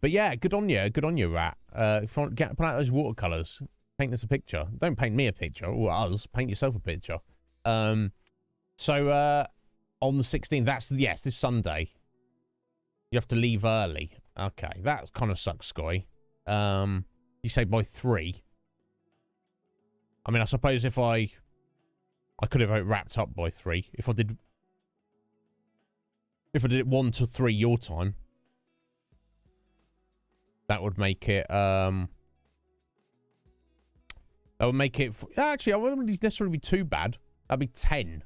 yeah, good on you, rat. If you want to put out those watercolors, paint us a picture. Don't paint me a picture, or us. Paint yourself a picture. So on the 16th, yes, this Sunday. You have to leave early. Okay, that kind of sucks, Sky. You say by 3. I mean, I suppose if I could have wrapped up by 3 if I did it 1 to 3 your time. That would make it actually, I wouldn't necessarily be too bad. That'd be 10.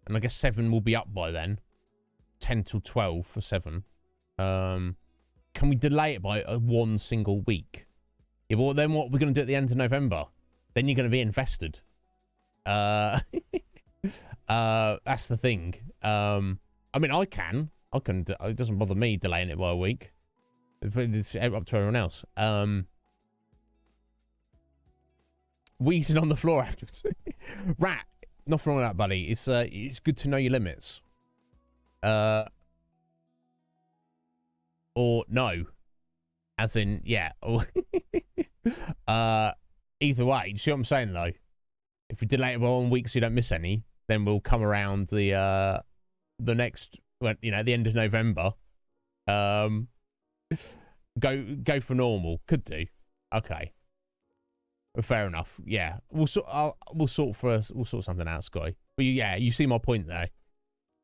And I guess 7 will be up by then. 10 till 12 for 7. Can we delay it by 1 single week? Yeah, but then what we're going to do at the end of November? Then you're going to be invested. That's the thing. I mean, I can. It doesn't bother me delaying it by a week. It's up to everyone else. Wheezing on the floor afterwards. Rat, nothing wrong with that, buddy. It's good to know your limits. Or no. As in, yeah. Either way, you see what I'm saying, though? If we delay it by 1 week so you don't miss any, then we'll come around the next, well, you know, the end of November. Go for normal. Could do. Okay. Fair enough. Yeah. We'll sort something out, Sky. But yeah, you see my point there.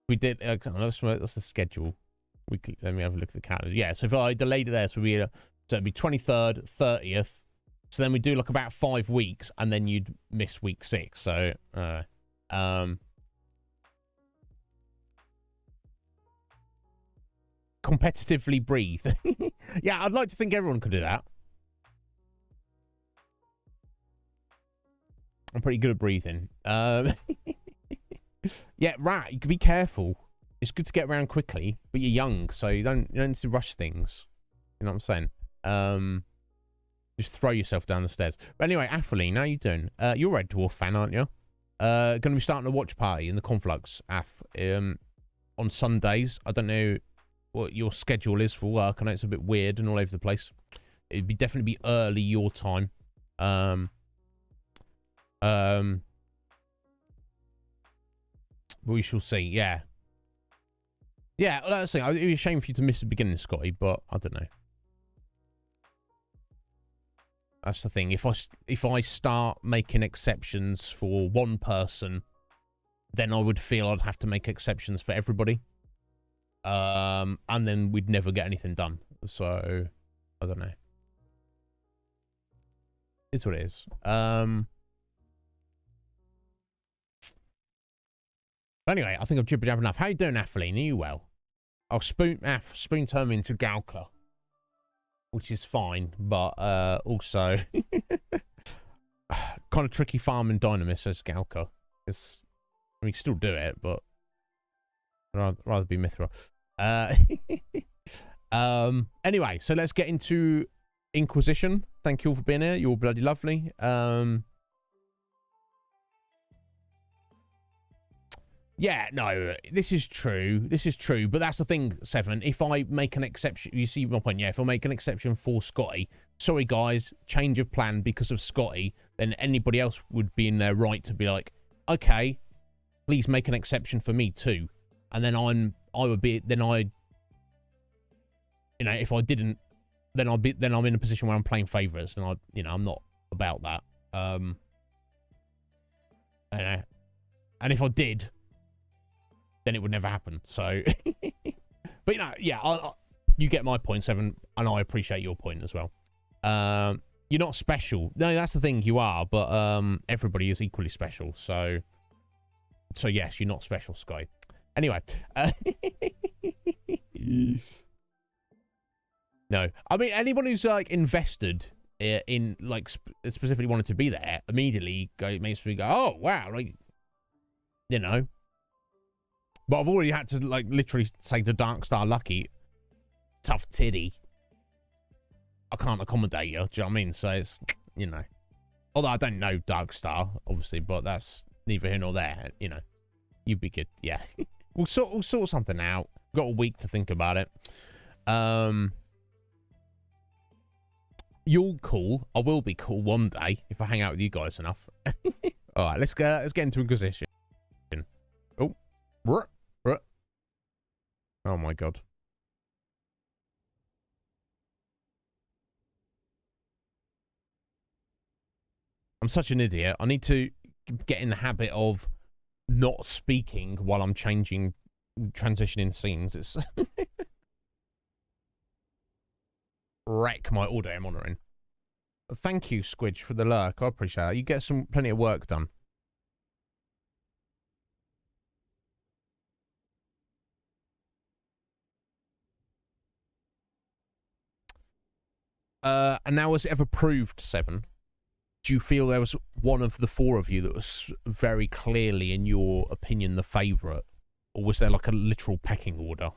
We did. That's the schedule. Let me have a look at the calendar. Yeah. So if I delayed it there, so it'd be 23rd, 30th. So then we do like about 5 weeks, and then you'd miss week 6. So, competitively breathe. Yeah, I'd like to think everyone could do that. I'm pretty good at breathing. Yeah, rat, you can be careful. It's good to get around quickly, but you're young, so you don't need to rush things. You know what I'm saying? Just throw yourself down the stairs. But anyway, Atheline, how you doing? You're a Red Dwarf fan, aren't you? Going to be starting a watch party in the Conflux, on Sundays. I don't know what your schedule is for work. I know it's a bit weird and all over the place. It'd definitely be early your time. We shall see. Yeah. Yeah, well, that's the thing. It'd be a shame for you to miss the beginning, Scotty, but I don't know. That's the thing. If I start making exceptions for one person, then I would feel I'd have to make exceptions for everybody. And then we'd never get anything done. So, I don't know. It's what it is. Anyway, I think I've jibbered enough. How you doing, Atheline? Are you well? I'll spoon turn me into Galka, which is fine, but also kind of tricky farming dynamis as Galka. I mean, you can still do it, but I'd rather be Mithra. Anyway, so let's get into Inquisition. Thank you all for being here. You're all bloody lovely. Yeah, no, this is true. This is true. But that's the thing, Seven. If I make an exception, you see my point, yeah? If I make an exception for Scotty, sorry, guys, change of plan because of Scotty, then anybody else would be in their right to be like, okay, please make an exception for me too. And then if I didn't, then I'm in a position where I'm playing favorites, and I'm not about that. And if I did, then it would never happen. So, but yeah, you get my point, Seven, and I appreciate your point as well. You're not special. No, that's the thing. You are, but everybody is equally special. So yes, you're not special, Sky. Anyway, no, I mean anyone who's like invested in like specifically wanted to be there immediately makes me go, oh wow, like But I've already had to like literally say to Darkstar Lucky, tough titty, I can't accommodate you. Do you know what I mean? So it's although I don't know Darkstar obviously, but that's neither here nor there. You'd be good. Yeah, we'll sort something out. Got a week to think about it. You're cool. I will be cool one day if I hang out with you guys enough. All right, let's get into Inquisition. Oh, oh my god. I'm such an idiot. I need to get in the habit of not speaking while I'm transitioning scenes. It's wreck my audio monitoring. Thank you, Squidge, for the lurk. I appreciate it. You get plenty of work done. And now, was it ever proved, Seven? Do you feel there was one of the four of you that was very clearly, in your opinion, the favourite? Or was there like a literal pecking order?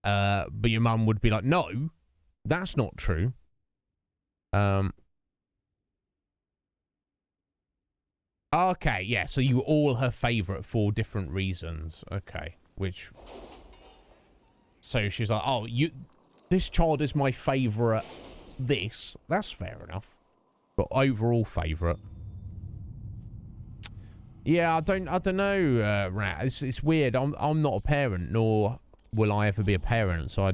But your mum would be like, no, that's not true. Okay, yeah, so you were all her favourite for different reasons. Okay, so she's like, oh, this child is my favourite that's fair enough. But overall favourite. Yeah, I don't know, Rat. It's weird. I'm not a parent, nor will I ever be a parent, so I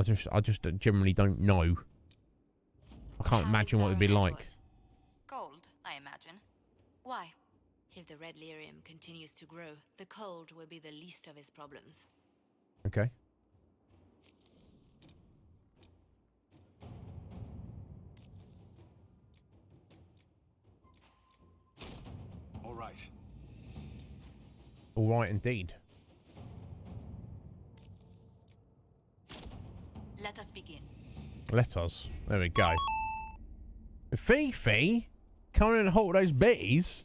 just generally don't know. I can't imagine what it'd be like. Cold, I imagine. Why? If the red lyrium continues to grow, the cold will be the least of his problems. Okay. All right. All right, indeed. Let us begin. Let us. There we go. Fifi, coming in and hold those bees.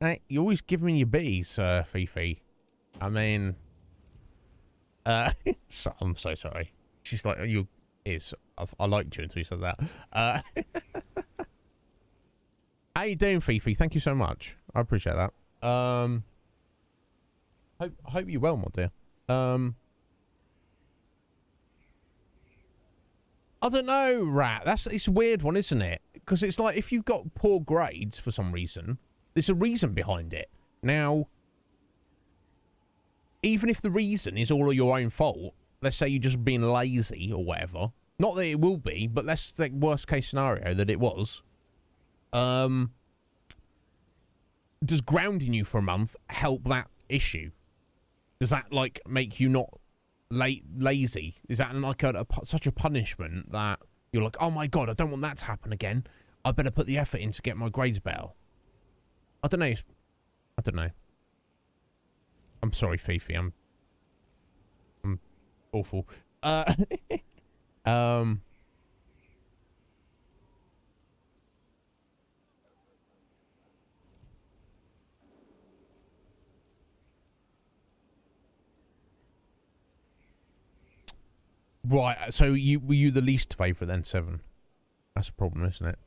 Hey, you always give me your bees, Fifi. I mean, so, I'm so sorry. She's like, I liked you until you said that. How you doing, Fifi? Thank you so much. I appreciate that. Hope you're well, my dear. I don't know, Rat. It's a weird one, isn't it? Because it's like if you've got poor grades for some reason, there's a reason behind it. Now, even if the reason is all of your own fault, let's say you're just being lazy or whatever. Not that it will be, but let's think worst case scenario that it was. Does grounding you for a month help that issue? Does that like make you not lazy? Is that like such a punishment that you're like, oh my god, I don't want that to happen again. I better put the effort in to get my grades better. I don't know. I'm sorry, Fifi. I'm awful. Right, so were you the least favourite then, 7? That's a problem, isn't it?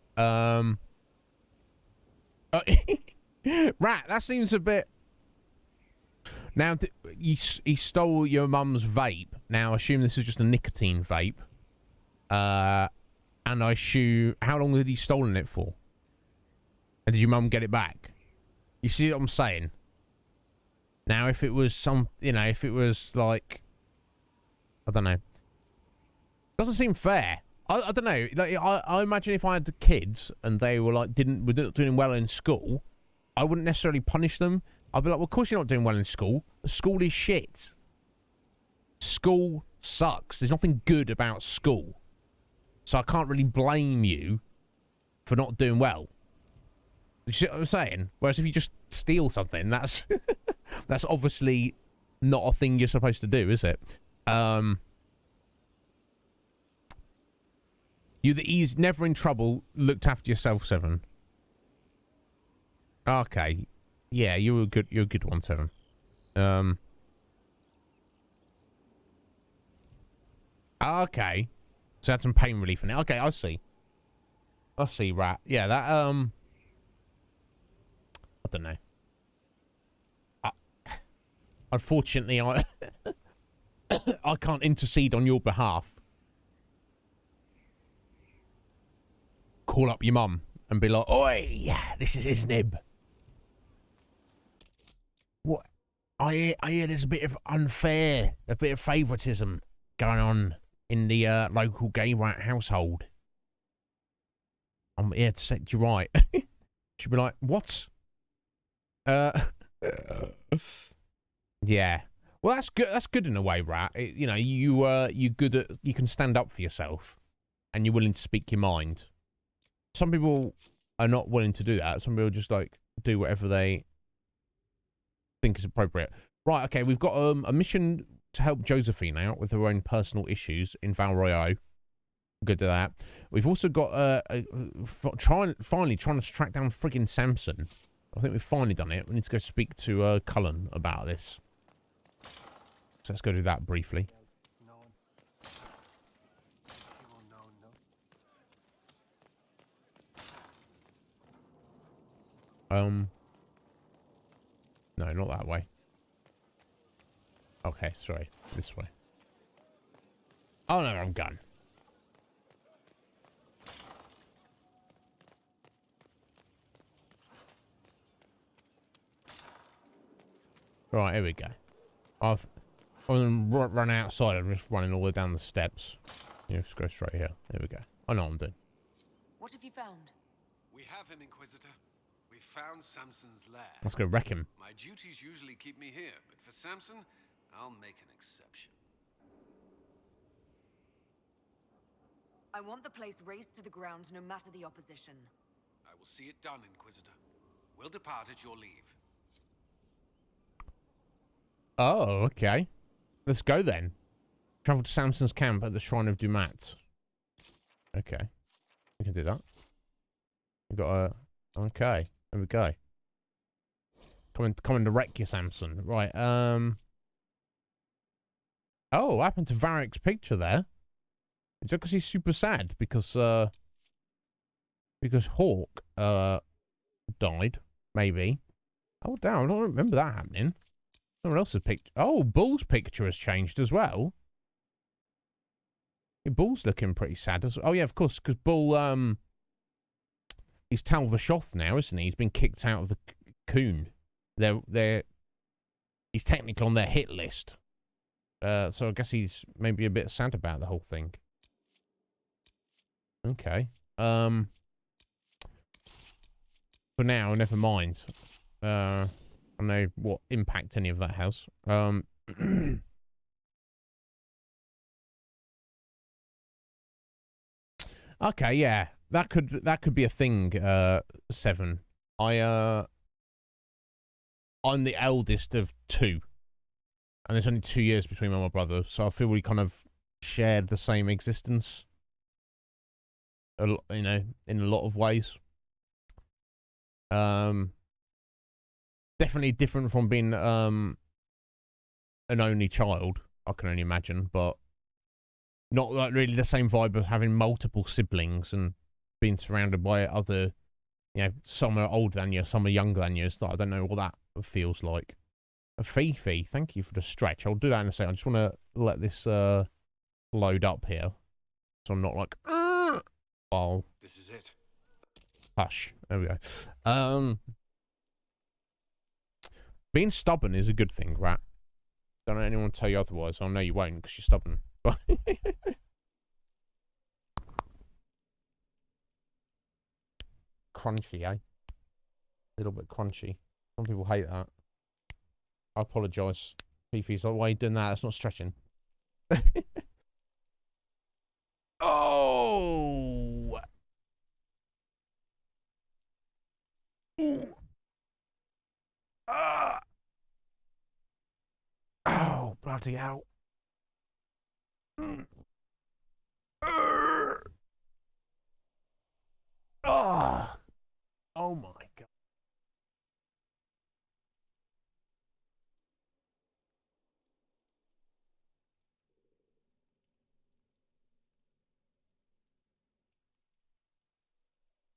Rat, that seems a bit... Now, he stole your mum's vape. Now, I assume this is just a nicotine vape. And I assume... How long had he stolen it for? And did your mum get it back? You see what I'm saying? Now, if it was some... You know, if it was like... I don't know. Doesn't seem fair. I don't know. Like, I imagine if I had the kids and they were like were not doing well in school, I wouldn't necessarily punish them. I'd be like, well, of course you're not doing well in school. School is shit. School sucks. There's nothing good about school. So I can't really blame you for not doing well. You see what I'm saying? Whereas if you just steal something, that's that's obviously not a thing you're supposed to do, is it? You the ease, never in trouble, looked after yourself, 7. Okay. Yeah, you're a good one, 7. Okay. So had some pain relief in it. Okay, I see. Rat. Yeah, that, I don't know. Unfortunately, I I can't intercede on your behalf. Call up your mum and be like, oi, this is Iznib. What? I hear there's a bit of favouritism going on in the local gay rat household. I'm here to set you right. She'd be like, what? Yeah. Well, that's good. That's good in a way, Rat. You know, you good at, you can stand up for yourself, and you're willing to speak your mind. Some people are not willing to do that. Some people just like do whatever they think is appropriate. Right. Okay. We've got a mission to help Josephine out with her own personal issues in Val Royale. Good at that. We've also got finally trying to track down friggin' Samson. I think we've finally done it. We need to go speak to Cullen about this. So let's go do that briefly. No, not that way. Okay, sorry. This way. Oh no, I'm gone. Right, here we go. I've run outside. I'm just running all the way down the steps. You just go straight here. There we go. I know what I'm doing. What have you found? We have him, Inquisitor. We found Samson's lair. Let's go wreck him. My duties usually keep me here, but for Samson, I'll make an exception. I want the place razed to the ground, no matter the opposition. I will see it done, Inquisitor. We'll depart at your leave. Oh, okay. Let's go then. Travel to Samson's camp at the Shrine of Dumat. Okay. We can do that. We've got a... Okay. There we go. Coming to wreck you, Samson. Right, Oh, what happened to Varric's picture there? Is that because he's super sad? Because Hawk, died? Maybe. Oh, damn. I don't remember that happening. Someone else's picture. Oh, Bull's picture has changed as well. Yeah, Bull's looking pretty sad as well. Oh, yeah, of course, because Bull, he's Tal Vashoth now, isn't he? He's been kicked out of the Coon. He's technically on their hit list. So I guess he's maybe a bit sad about the whole thing. Okay. For now, never mind. I don't know what impact any of that has. Okay, yeah. That could be a thing, 7. I'm the eldest of 2. And there's only 2 years between me and my brother, so I feel we kind of shared the same existence. You know, in a lot of ways. Definitely different from being an only child, I can only imagine, but not like really the same vibe of having multiple siblings and being surrounded by other, you know, some are older than you, some are younger than you. So I don't know what that feels like. A Fifi, thank you for the stretch. I'll do that in a second. I just want to let this load up here, so I'm not like, oh, This is it. hush. There we go. Being stubborn is a good thing, Rat. Don't let anyone tell you otherwise. I know you won't because you're stubborn. Crunchy, eh? A little bit crunchy. Some people hate that. I apologise. Fifi's like, why are you doing that? That's not stretching. Oh! Ooh. Ah! Oh, bloody hell. Ah! Oh my god.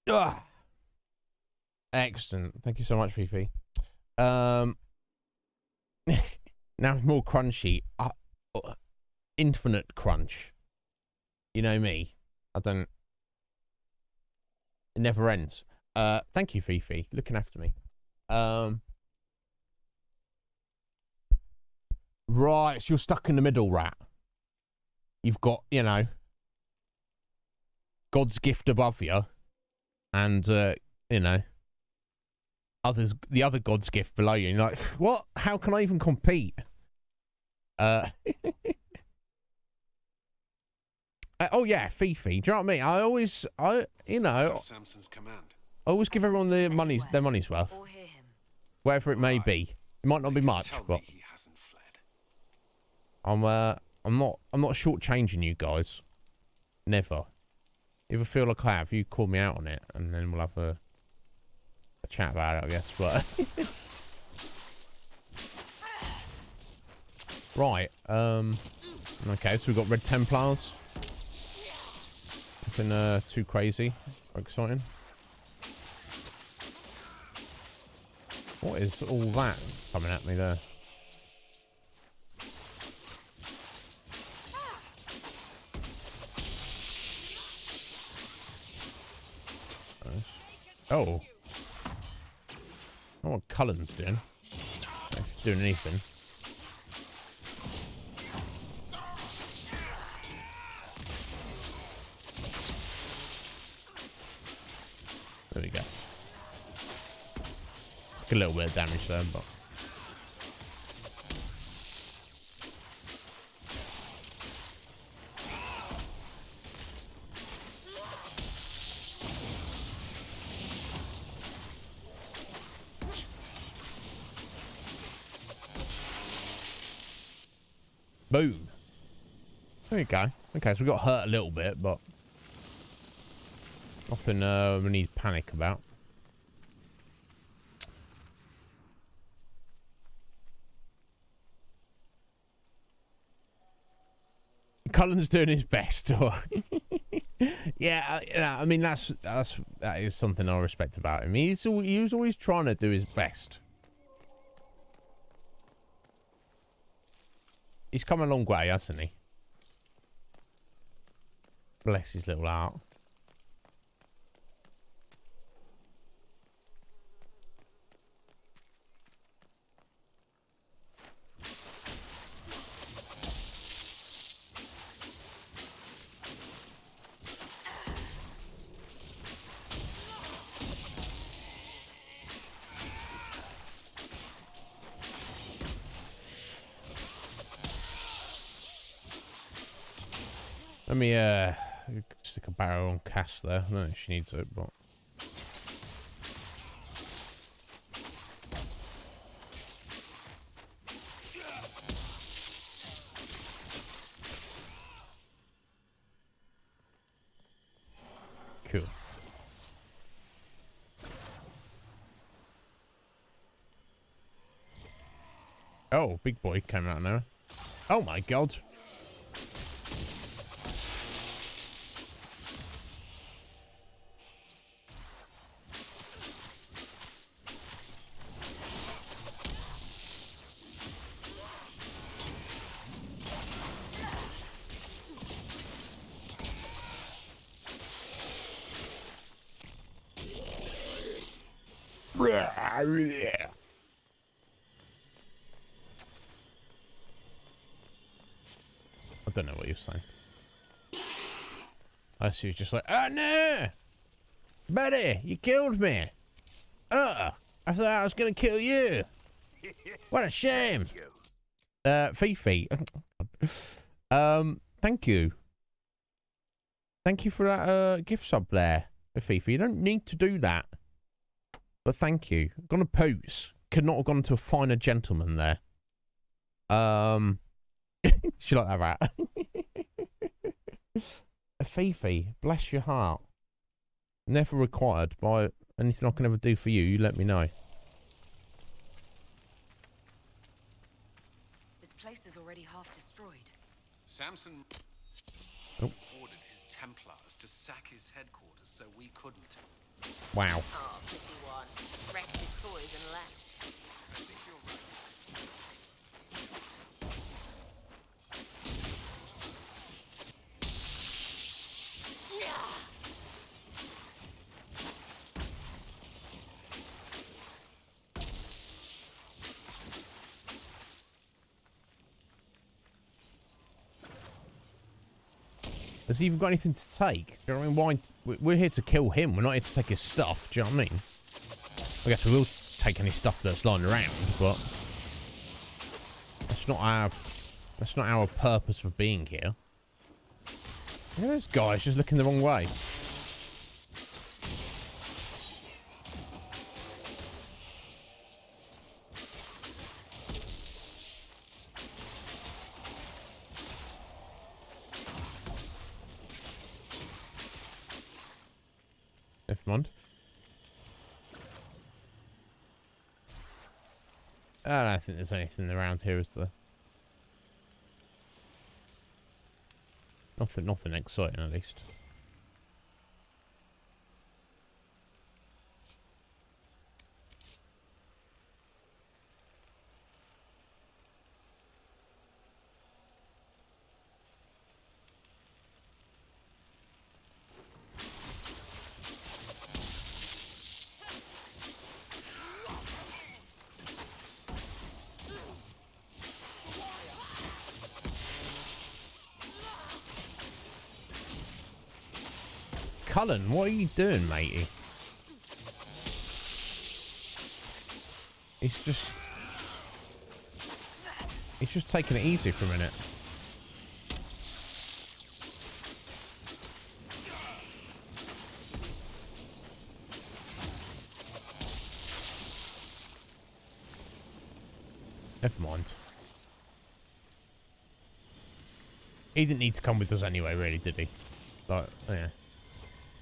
Ah! Excellent. Thank you so much, Fifi. Now it's more crunchy. Infinite crunch. You know me. I don't... It never ends. Thank you, Fifi. Looking after me. Right, so you're stuck in the middle, Rat. You've got, you know, God's gift above you. And, you know, the other God's gift below you. And you're like, what? How can I even compete? Oh yeah, Fifi. Do you know what I mean? You know, Samson's command. I always give everyone their money's worth, Or hear him. whatever it may Right. be. It might not be They can much, tell but me he hasn't fled. I'm not shortchanging you guys. Never. If I feel like I have, you call me out on it, and then we'll have a chat about it, I guess. But right. Okay, so we've got Red Templars. Nothing too crazy or exciting. What is all that coming at me there? Oh. I don't know what Cullen's doing. If he's doing anything. There we go. Took a little bit of damage there, but... Boom. There you go. Okay, so we got hurt a little bit, but... Nothing we need to panic about. Cullen's doing his best. Yeah, you know, I mean that is something I respect about him. He was always trying to do his best. He's come a long way, hasn't he? Bless his little heart. Let me stick a barrel on Cass there. I don't know if she needs it, but cool. Oh, big boy came out now. Oh my god. I don't know what you're saying. She was just like, oh no! Buddy, you killed me! I thought I was gonna kill you! What a shame! Fifi. Thank you. Thank you for that gift sub there, Fifi. You don't need to do that. But thank you. Gonna pose. Could not have gone to a finer gentleman there. She like that rat. Fifi, bless your heart. Never required by anything I can ever do for you. You let me know. This place is already half destroyed. Samson ordered his Templars to sack his headquarters so we couldn't. Wow. Oh, pity one. Wrecked his toys and left. I think you're right. Has he even got anything to take? Do you know what I mean? Why? We're here to kill him. We're not here to take his stuff. Do you know what I mean? I guess we will take any stuff that's lying around, but that's not our purpose for being here. Yeah, this guy's just looking the wrong way. Never mind. I don't think there's anything around here, is there? Nothing exciting, at least. Cullen, what are you doing, matey? He's just taking it easy for a minute. Never mind. He didn't need to come with us anyway, really, did he? Like, yeah.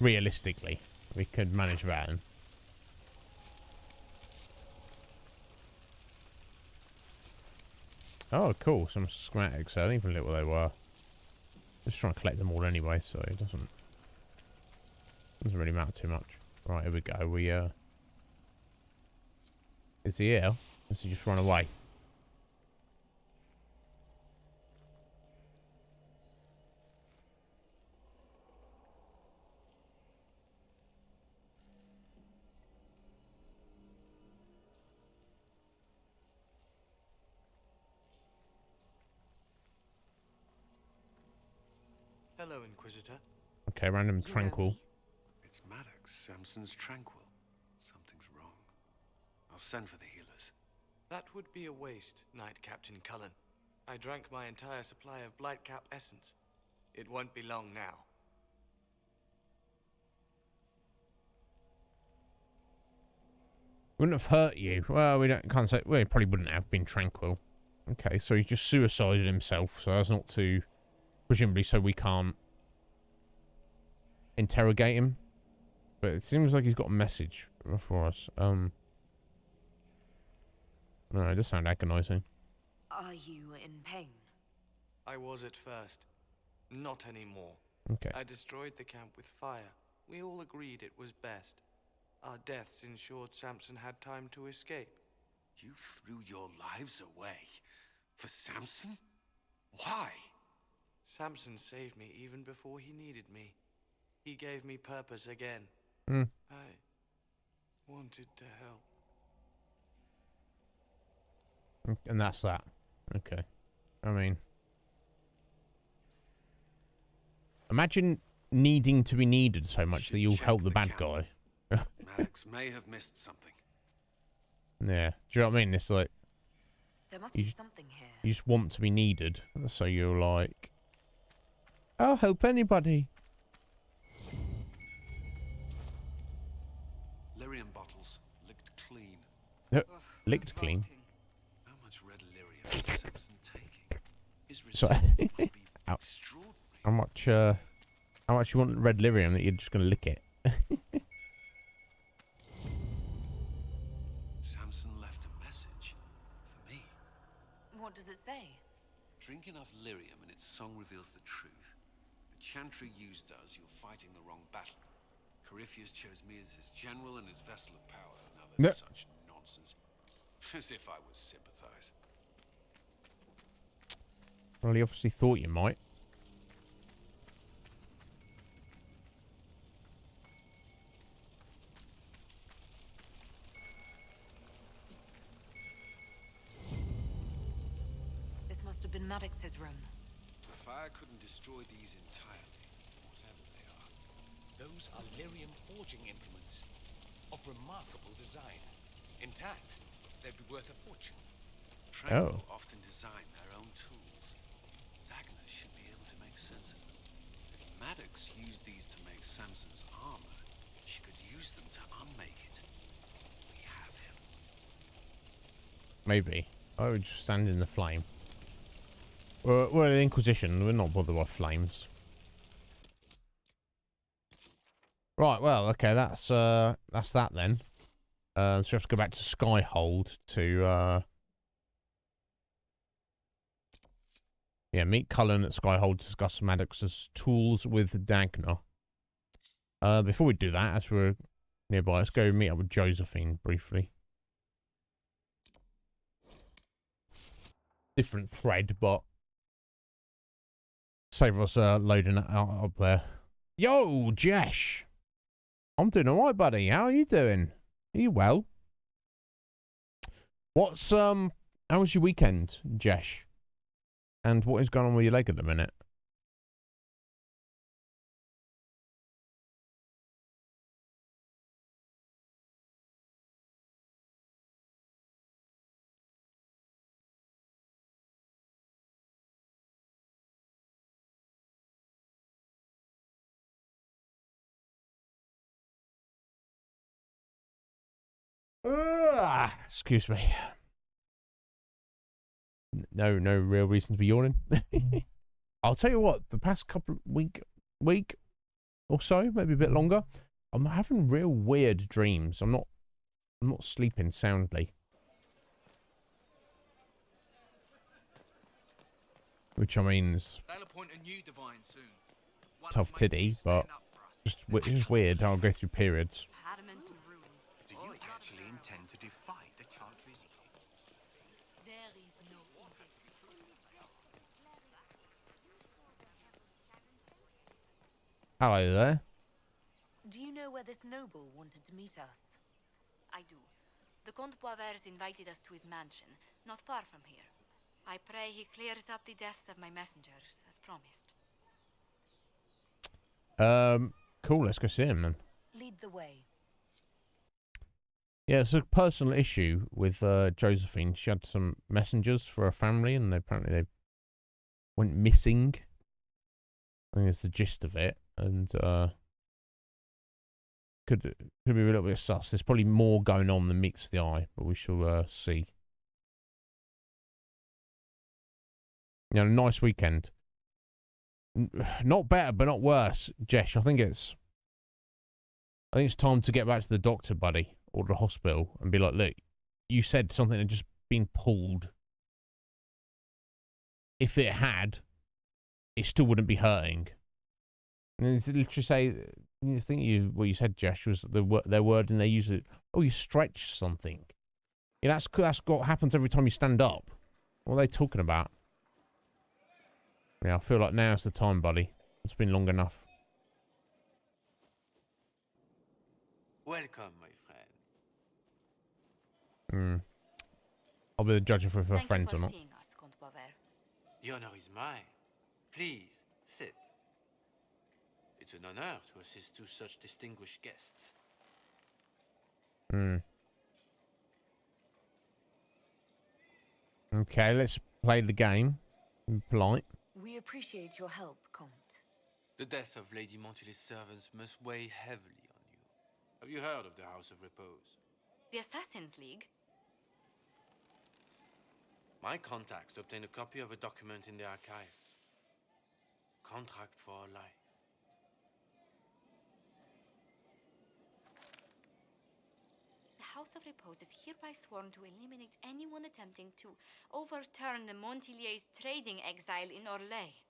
Realistically, we could manage that. Oh, cool. Some schematics. I didn't even look what they were. Just trying to collect them all anyway, so it doesn't really matter too much. Right, here we go. Is he here? Does he just run away? Hello, Inquisitor. Okay, random tranquil. It's Maddox, Samson's tranquil. Something's wrong. I'll send for the healers. That would be a waste, Knight Captain Cullen. I drank my entire supply of Blightcap essence. It won't be long now. Wouldn't have hurt you. Well, can't say. Well, he probably wouldn't have been tranquil. Okay, so he just suicided himself, so as not to, presumably, so we can't interrogate him. But it seems like he's got a message for us. No, it does sound agonizing. Are you in pain? I was at first. Not anymore. Okay. I destroyed the camp with fire. We all agreed it was best. Our deaths ensured Samson had time to escape. You threw your lives away for Samson? Why? Samson saved me even before he needed me. He gave me purpose again. Hmm. I wanted to help. And that's that. Okay. I mean, imagine needing to be needed so much that you'll help the bad guy. Maddox may have missed something. Yeah. Do you know what I mean? It's like, There must You be j- something here. you just want to be needed. So you're like, I'll help anybody. Lyrium bottles, licked clean. No, licked clean. How much red lyrium is Samson taking? His So- resistance must be Ow. extraordinary. How much you want red lyrium that you're just going to lick it? Samson left a message for me. What does it say? Drink enough lyrium and its song reveals the truth. The chantry used does, you're fighting the wrong battle. Corypheus chose me as his general and his vessel of power. Now that's such nonsense. As if I would sympathize. Well, he obviously thought you might. This must have been Maddox's room. The fire couldn't destroy these entirely, whatever they are. Those are lyrium forging implements of remarkable design. Intact, they'd be worth a fortune. Tranquil often design their own tools. Dagna should be able to make sense of them. If Maddox used these to make Samson's armor, she could use them to unmake it. We have him. Maybe. I would just stand in the flame. We're the Inquisition. We're not bothered by flames. Right. Well. Okay. That's that then. So we have to go back to Skyhold to meet Cullen at Skyhold to discuss Maddox's tools with Dagna. Before we do that, as we're nearby, let's go meet up with Josephine briefly. Different thread, but save us loading it out up there. Yo, Jesh! I'm doing alright, buddy. How are you doing? Are you well? What's how was your weekend, Jesh? And what is going on with your leg at the minute? Excuse me. No real reason to be yawning. I'll tell you what, the past couple week or so, maybe a bit longer, I'm having real weird dreams. I'm not sleeping soundly. Which I mean is They'll appoint a new divine soon. One tough who may tiddy, stand but up for us. it's just weird how I go through periods. Adamant and ruins. Do you actually intend to defy the Chantry's edict? There is no edict. Hello there. Do you know where this noble wanted to meet us? I do. The Comte Poivers invited us to his mansion, not far from here. I pray he clears up the deaths of my messengers, as promised. Cool, let's go see him then. Lead the way. Yeah, it's a personal issue with Josephine. She had some messengers for her family, and apparently they went missing. I think that's the gist of it, and could be a little bit sus. There's probably more going on than meets the eye, but we shall see. You know, nice weekend. Not better, but not worse, Jesh. I think it's time to get back to the doctor, buddy, or the hospital, and be like, look, you said something had just been pulled. If it had, it still wouldn't be hurting. And it's literally say, I think what you said, Jesh, was their word, and they use it. Oh, you stretch something. Yeah, that's what happens every time you stand up. What are they talking about? Yeah, I feel like now's the time, buddy. It's been long enough. Welcome, my friend. I'll be the judge if we're Thank you friends for or not. seeing us, Comte Boisvert. The honor is mine. Please, sit. It's an honor to assist two such distinguished guests. Hmm. Okay, let's play the game. Be polite. We appreciate your help, Comte. The death of Lady Montily's servants must weigh heavily on you. Have you heard of the House of Repose? The Assassin's League? My contacts obtained a copy of a document in the archives. Contract for a life. The House of Repose is hereby sworn to eliminate anyone attempting to overturn the Montiliers' trading exile in Orlais.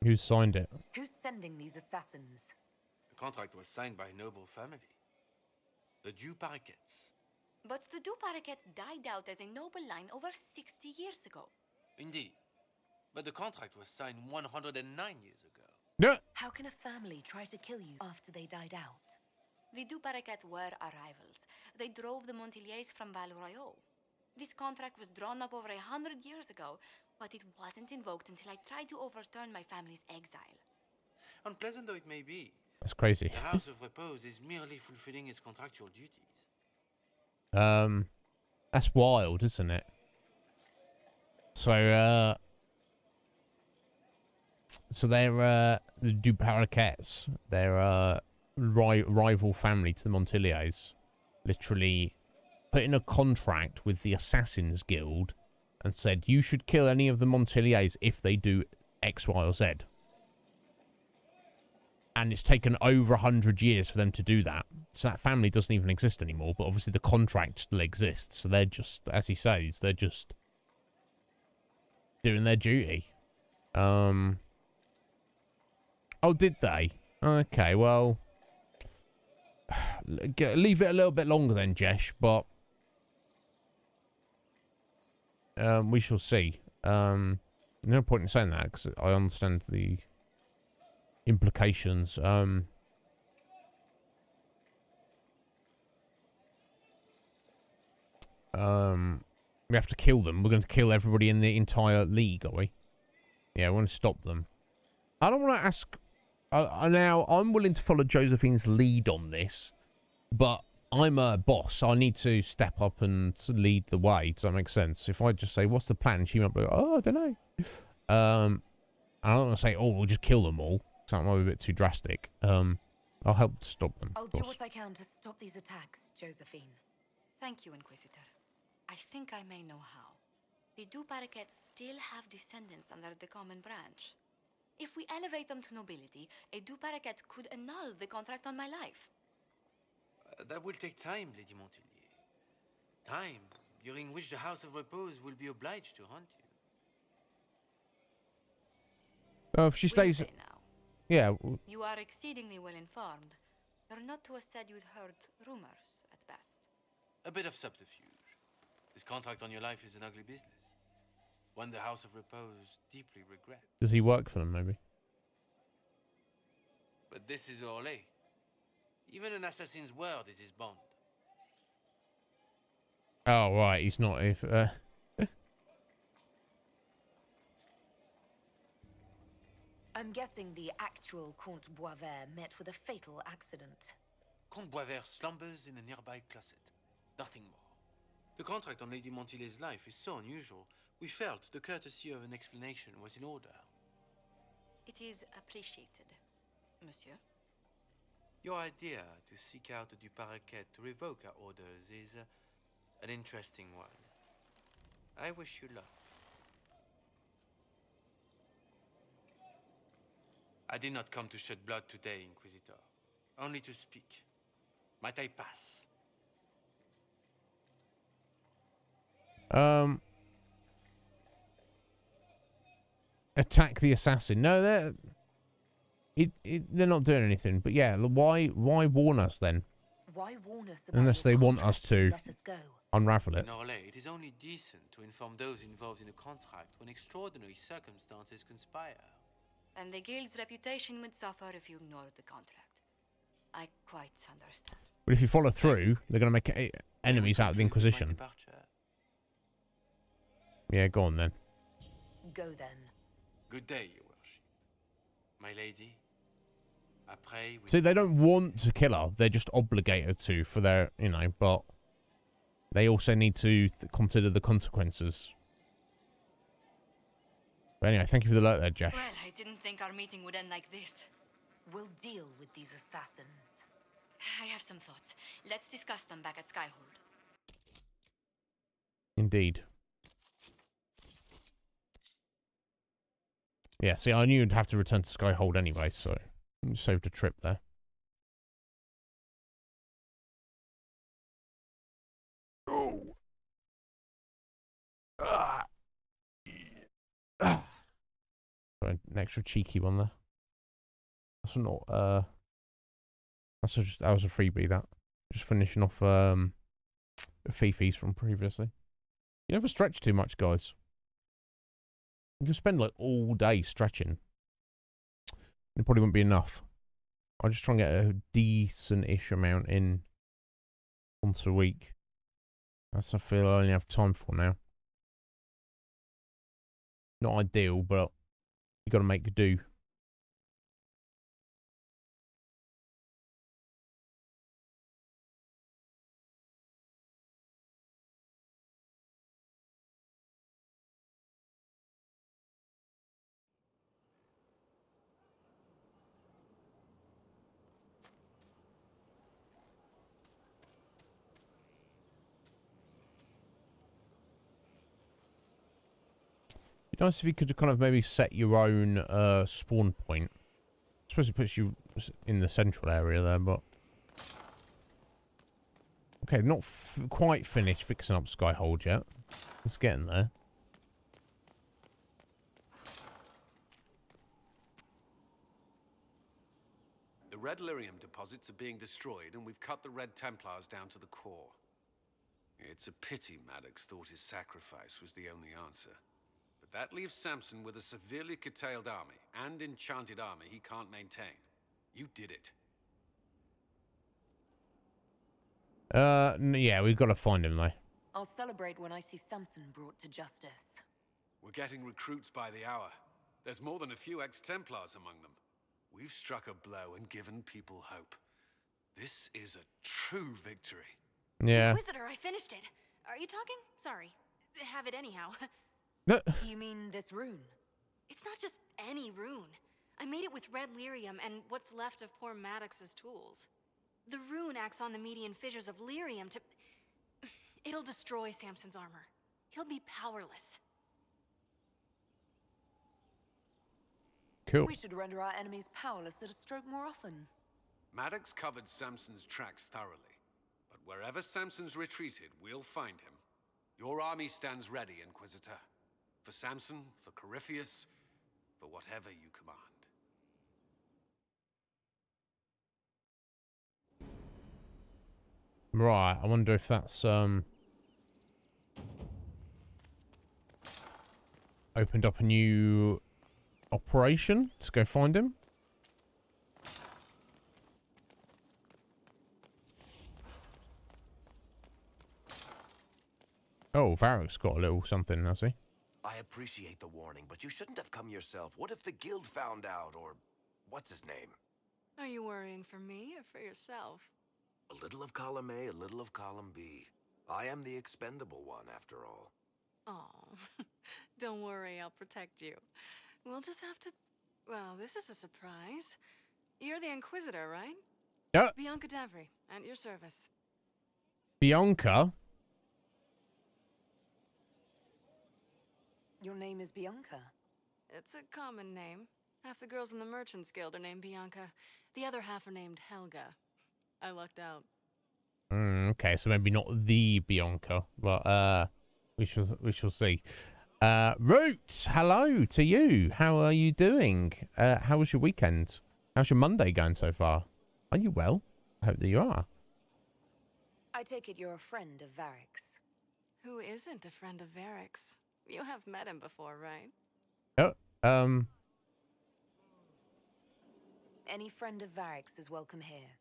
Who signed it? Who's sending these assassins? The contract was signed by a noble family. The Du Paraquets. But the Du Paraquets died out as a noble line over 60 years ago. Indeed. But the contract was signed 109 years ago. No. How can a family try to kill you after they died out? The Du Paraquets were our rivals. They drove the Montiliers from Val Royaux. This contract was drawn up over 100 years ago, but it wasn't invoked until I tried to overturn my family's exile. Unpleasant though it may be, That's crazy. the House of Repose is merely fulfilling its contractual duties. That's wild, isn't it? So, they're the Du Paraquets. They're rival family to the Montiliers. Literally put in a contract with the Assassins Guild and said you should kill any of the Montiliers if they do X, Y, or Z. And it's taken over 100 years for them to do that. So that family doesn't even exist anymore, but obviously the contract still exists. So they're just, as he says, they're just doing their duty. Oh, did they? Okay, well, leave it a little bit longer then, Jesh, but we shall see. No point in saying that, because I understand the implications. We have to kill them. We're going to kill everybody in the entire league, are we? Yeah, we want to stop them. I don't want to ask... now, I'm willing to follow Josephine's lead on this, but I'm a boss. I need to step up and lead the way. Does that make sense? If I just say, what's the plan? She might be like, oh, I don't know. I don't want to say, oh, we'll just kill them all. So that might be a bit too drastic. I'll help to stop them. I'll do what I can to stop these attacks, Josephine. Thank you, Inquisitor. I think I may know how. The Du Paraquets still have descendants under the common branch. If we elevate them to nobility, a Du Paraquet could annul the contract on my life. That will take time, Lady Montilier. Time during which the House of Repose will be obliged to hunt you. Oh, if she stays... Will they now? Yeah. You are exceedingly well informed. You're not to have said you'd heard rumors, at best. A bit of subterfuge. This contract on your life is an ugly business. One the House of Repose deeply regrets. Does he work for them, maybe? But this is Orlais. Even an assassin's word is his bond. Oh, right. He's not... If I'm guessing the actual Comte Boisvert met with a fatal accident. Comte Boisvert slumbers in a nearby closet. Nothing more. The contract on Lady Montilier's life is so unusual, we felt the courtesy of an explanation was in order. It is appreciated, monsieur. Your idea to seek out the Du Paraquet to revoke our orders is an interesting one. I wish you luck. I did not come to shed blood today, Inquisitor. Only to speak. Might I pass? Attack the assassin. No, they're not doing anything. But yeah, why warn us then? Why warn us about Unless your they want us contract to and let us go? unravel it. In Orlais, it is only decent to inform those involved in a contract when extraordinary circumstances conspire. And the guild's reputation would suffer if you ignored the contract. I quite understand. But if you follow through, they're going to make enemies out of the Inquisition. Departure. Yeah, go on then. Go then. Good day, your worship. My lady, I pray with See, they don't want to kill her. They're just obligated to for their, you know, but they also need to consider the consequences. But anyway, thank you for the alert there, Jesh. Well, I didn't think our meeting would end like this. We'll deal with these assassins. I have some thoughts. Let's discuss them back at Skyhold. Indeed. Yeah, see, I knew you'd have to return to Skyhold anyway, so you saved a trip there. Oh. Sorry, an extra cheeky one there. That's not, that was a freebie, that. Just finishing off, Fifi's from previously. You never stretch too much, guys. You can spend, like, all day stretching. It probably wouldn't be enough. I'll just try and get a decent-ish amount in once a week. That's what I feel I only have time for now. Not ideal, but you got to make do. It'd be nice if you could kind of maybe set your own spawn point. I suppose it puts you in the central area there, but... Okay, not quite finished fixing up Skyhold yet. It's getting there. The red lyrium deposits are being destroyed, and we've cut the red Templars down to the core. It's a pity Maddox thought his sacrifice was the only answer. But that leaves Samson with a severely curtailed army, and enchanted army he can't maintain. You did it. Yeah, we've got to find him, though. I'll celebrate when I see Samson brought to justice. We're getting recruits by the hour. There's more than a few ex-Templars among them. We've struck a blow and given people hope. This is a true victory. Yeah. Inquisitor, I finished it. Are you talking? Sorry. Have it anyhow. You mean this rune? It's not just any rune. I made it with red lyrium and what's left of poor Maddox's tools. The rune acts on the median fissures of lyrium to... It'll destroy Samson's armor. He'll be powerless. Cool. We should render our enemies powerless at a stroke more often. Maddox covered Samson's tracks thoroughly. But wherever Samson's retreated, we'll find him. Your army stands ready, Inquisitor. For Samson, for Corypheus, for whatever you command. Right, I wonder if that's, opened up a new operation. Let's go find him. Oh, Varric's got a little something, has he? I appreciate the warning, but you shouldn't have come yourself. What if the guild found out, or what's his name? Are you worrying for me or for yourself? A little of column A, a little of column B. I am the expendable one, after all. Oh, don't worry, I'll protect you. We'll just have to... Well, this is a surprise. You're the Inquisitor, right? Yeah. Bianca Davry, at your service. Bianca? Your name is Bianca. It's a common name. Half the girls in the Merchants Guild are named Bianca. The other half are named Helga. I lucked out. Okay, so maybe not the Bianca, but we shall see. Roots, hello to you. How are you doing? How was your weekend? How's your Monday going so far? Are you well? I hope that you are. I take it you're a friend of Varric's. Who isn't a friend of Varric's? You have met him before, right? Oh, Any friend of Varric's is welcome here.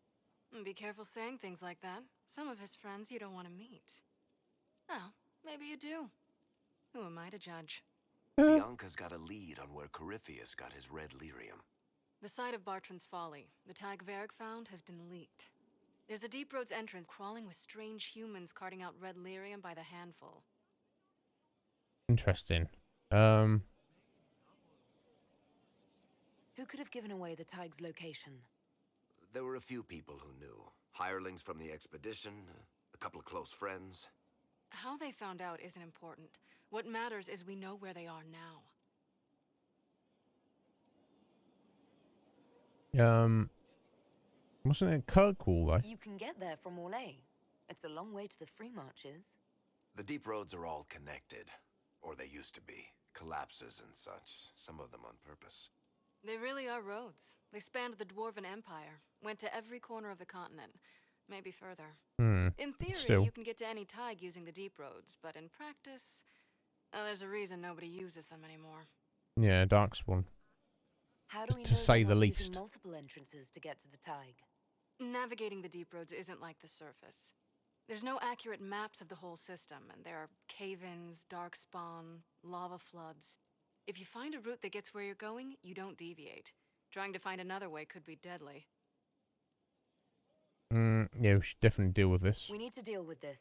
Be careful saying things like that. Some of his friends you don't want to meet. Oh, maybe you do. Who am I to judge? Bianca's got a lead on where Corypheus got his red lyrium. The site of Bartran's Folly, the tag Varric found, has been leaked. There's a Deep Roads entrance crawling with strange humans carting out red lyrium by the handful. Interesting. Who could have given away the Tig's location? There were a few people who knew. Hirelings from the expedition, a couple of close friends. How they found out isn't important. What matters is we know where they are now. Wasn't it Kirkwall, though? You can get there from Orlais. It's a long way to the Free Marches. The deep roads are all connected. Or they used to be. Collapses and such. Some of them on purpose. They really are roads. They spanned the Dwarven Empire, went to every corner of the continent, maybe further. In theory, you can get to any Tig using the deep roads, but in practice, there's a reason nobody uses them anymore. Yeah, Darkspawn. How do we To know say they're the not using least. multiple entrances to get to the Tig? Navigating the deep roads isn't like the surface. There's no accurate maps of the whole system, and there are cave-ins, darkspawn, lava floods. If you find a route that gets where you're going, you don't deviate. Trying to find another way could be deadly. Yeah, we should definitely deal with this. We need to deal with this.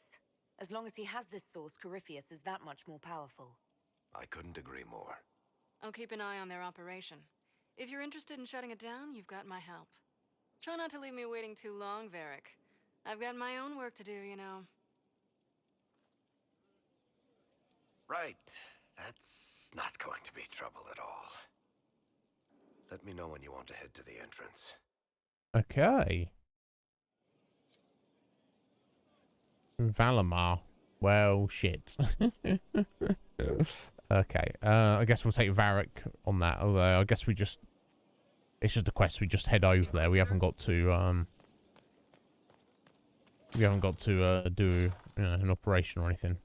As long as he has this source, Corypheus is that much more powerful. I couldn't agree more. I'll keep an eye on their operation. If you're interested in shutting it down, you've got my help. Try not to leave me waiting too long, Varric. I've got my own work to do, you know. Right. That's not going to be trouble at all. Let me know when you want to head to the entrance. Okay. Valamar. Well, shit. Okay. I guess we'll take Varric on that. Although I guess we just... It's just a quest. We just head over there. We haven't got to... We haven't got to do an operation or anything.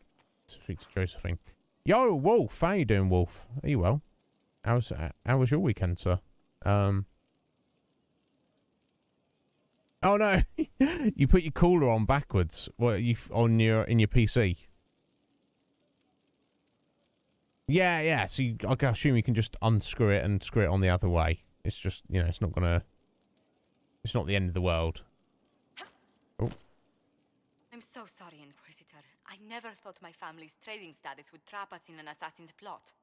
Speak to Josephine. Yo, Wolf. How you doing, Wolf? Are you well? How was your weekend, sir? Oh no, you put your cooler on backwards. What you in your PC? Yeah. So I assume you can just unscrew it and screw it on the other way. It's just it's not gonna. It's not the end of the world. Oh. I'm so sorry, Inquisitor. I never thought my family's trading status would trap us in an assassin's plot.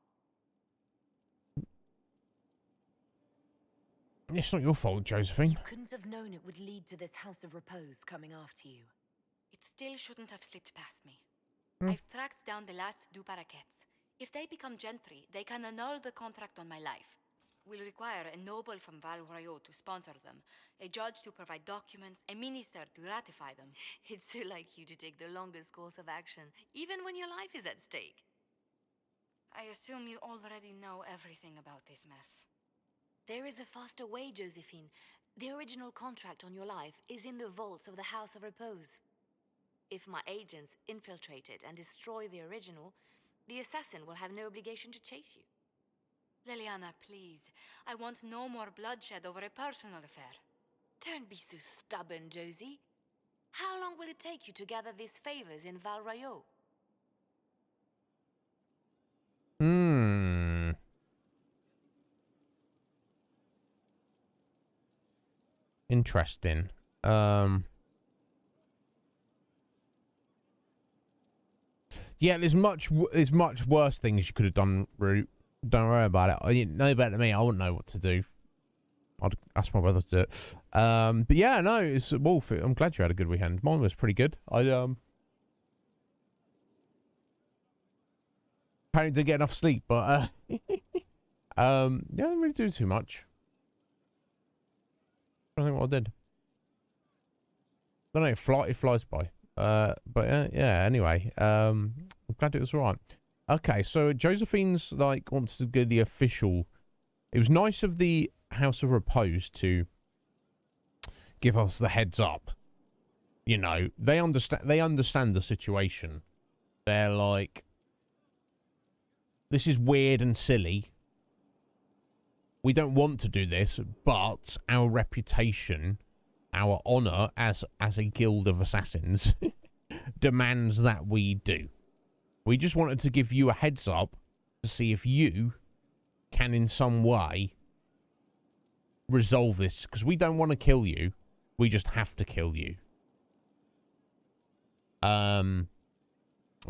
It's not your fault, Josephine. You couldn't have known it would lead to this House of Repose coming after you. It still shouldn't have slipped past me. I've tracked down the last two parakeets. If they become gentry, they can annul the contract on my life. We'll require a noble from Val Royaux to sponsor them, a judge to provide documents, a minister to ratify them. It's so like you to take the longest course of action, even when your life is at stake. I assume you already know everything about this mess. There is a faster way, Josephine. The original contract on your life is in the vaults of the House of Repose. If my agents infiltrate it and destroy the original, the assassin will have no obligation to chase you. Leliana, please. I want no more bloodshed over a personal affair. Don't be so stubborn, Josie. How long will it take you to gather these favors in Val Royaux? Interesting. Yeah, there's much worse things you could have done, Root. Don't worry about it. You know better than me. I wouldn't know what to do. I'd ask my brother to do it. But yeah, no, it's Wolf. I'm glad you had a good weekend. Mine was pretty good. Apparently didn't get enough sleep, but yeah, I didn't really do too much. I don't think what I did. I don't know, it flies by. But yeah, anyway, I'm glad it was alright. Okay, so Josephine's wants to get the official. It was nice of the House of Repose to give us the heads up. You know, they understand the situation. They're like, this is weird and silly. We don't want to do this, but our reputation our honor as a guild of assassins demands that we do. We just wanted to give you a heads up to see if you can in some way resolve this, because we don't want to kill you. We just have to kill you.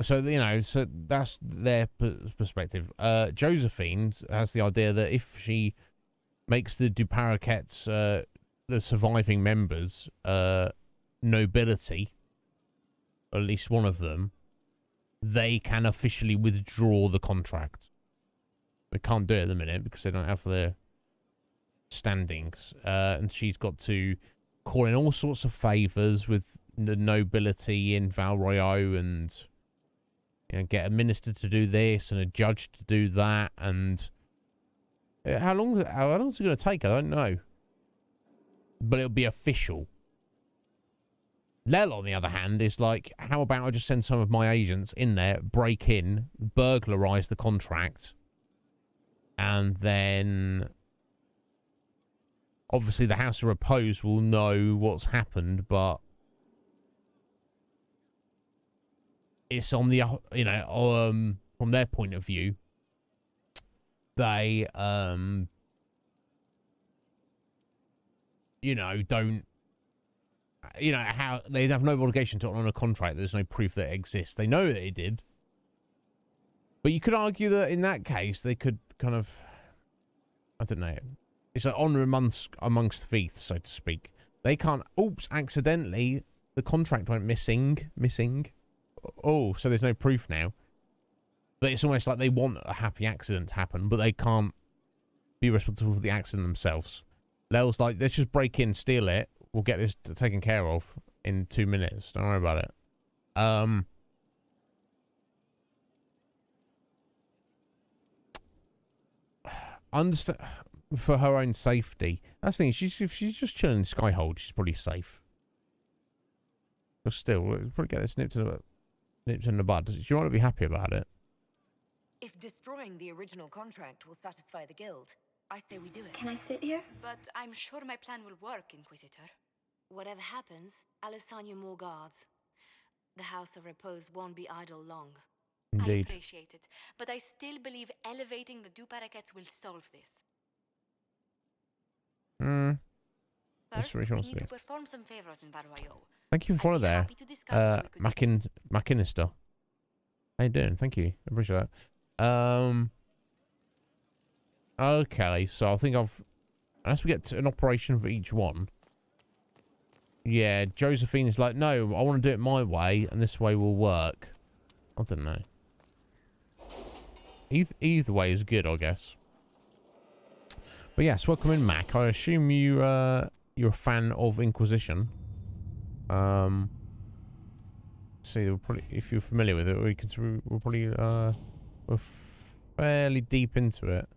So, you know, so that's their perspective. Josephine has the idea that if she makes the Duparakets, the surviving members, nobility, or at least one of them, they can officially withdraw the contract. They can't do it at the minute because they don't have their standings. And she's got to call in all sorts of favours with the nobility in Val Royale and, you know, get a minister to do this and a judge to do that. And how long is it going to take? I don't know. But it'll be official. Lel, on the other hand, is like, how about I just send some of my agents in there, break in, burglarise the contract, and then obviously the House of Repose will know what's happened, but it's on the, you know, from their point of view, they, you know, don't, you know, how they have no obligation to honor a contract. There's no proof that it exists. They know that it did. But you could argue that in that case, they could kind of, I don't know, it's like honor amongst thieves, so to speak. They can't, oops, accidentally, the contract went missing. Oh, so there's no proof now. But it's almost like they want a happy accident to happen, but they can't be responsible for the accident themselves. Lel's like, let's just break in, steal it. We'll get this taken care of in 2 minutes. Don't worry about it. Understand for her own safety. That's the thing. If she's just chilling in Skyhold, she's probably safe. But still, we'll probably get this nipped in the bud. She might not be happy about it. If destroying the original contract will satisfy the guild, I say we do it. Can I sit here? But I'm sure my plan will work, Inquisitor. Whatever happens, I'll assign you more guards. The House of Repose won't be idle long. Indeed. I appreciate it, but I still believe elevating the Duparakets will solve this. First, we need to perform some favors in Barwayo. Thank you for following there. McInnister. How you doing? Thank you. I appreciate that. Okay, so I think unless we get to an operation for each one. Yeah, Josephine is like, no, I want to do it my way, and this way will work. I don't know. Either way is good, I guess. But yes, welcome in, Mac. I assume you're a fan of Inquisition. See, if you're familiar with it, we're probably we're fairly deep into it.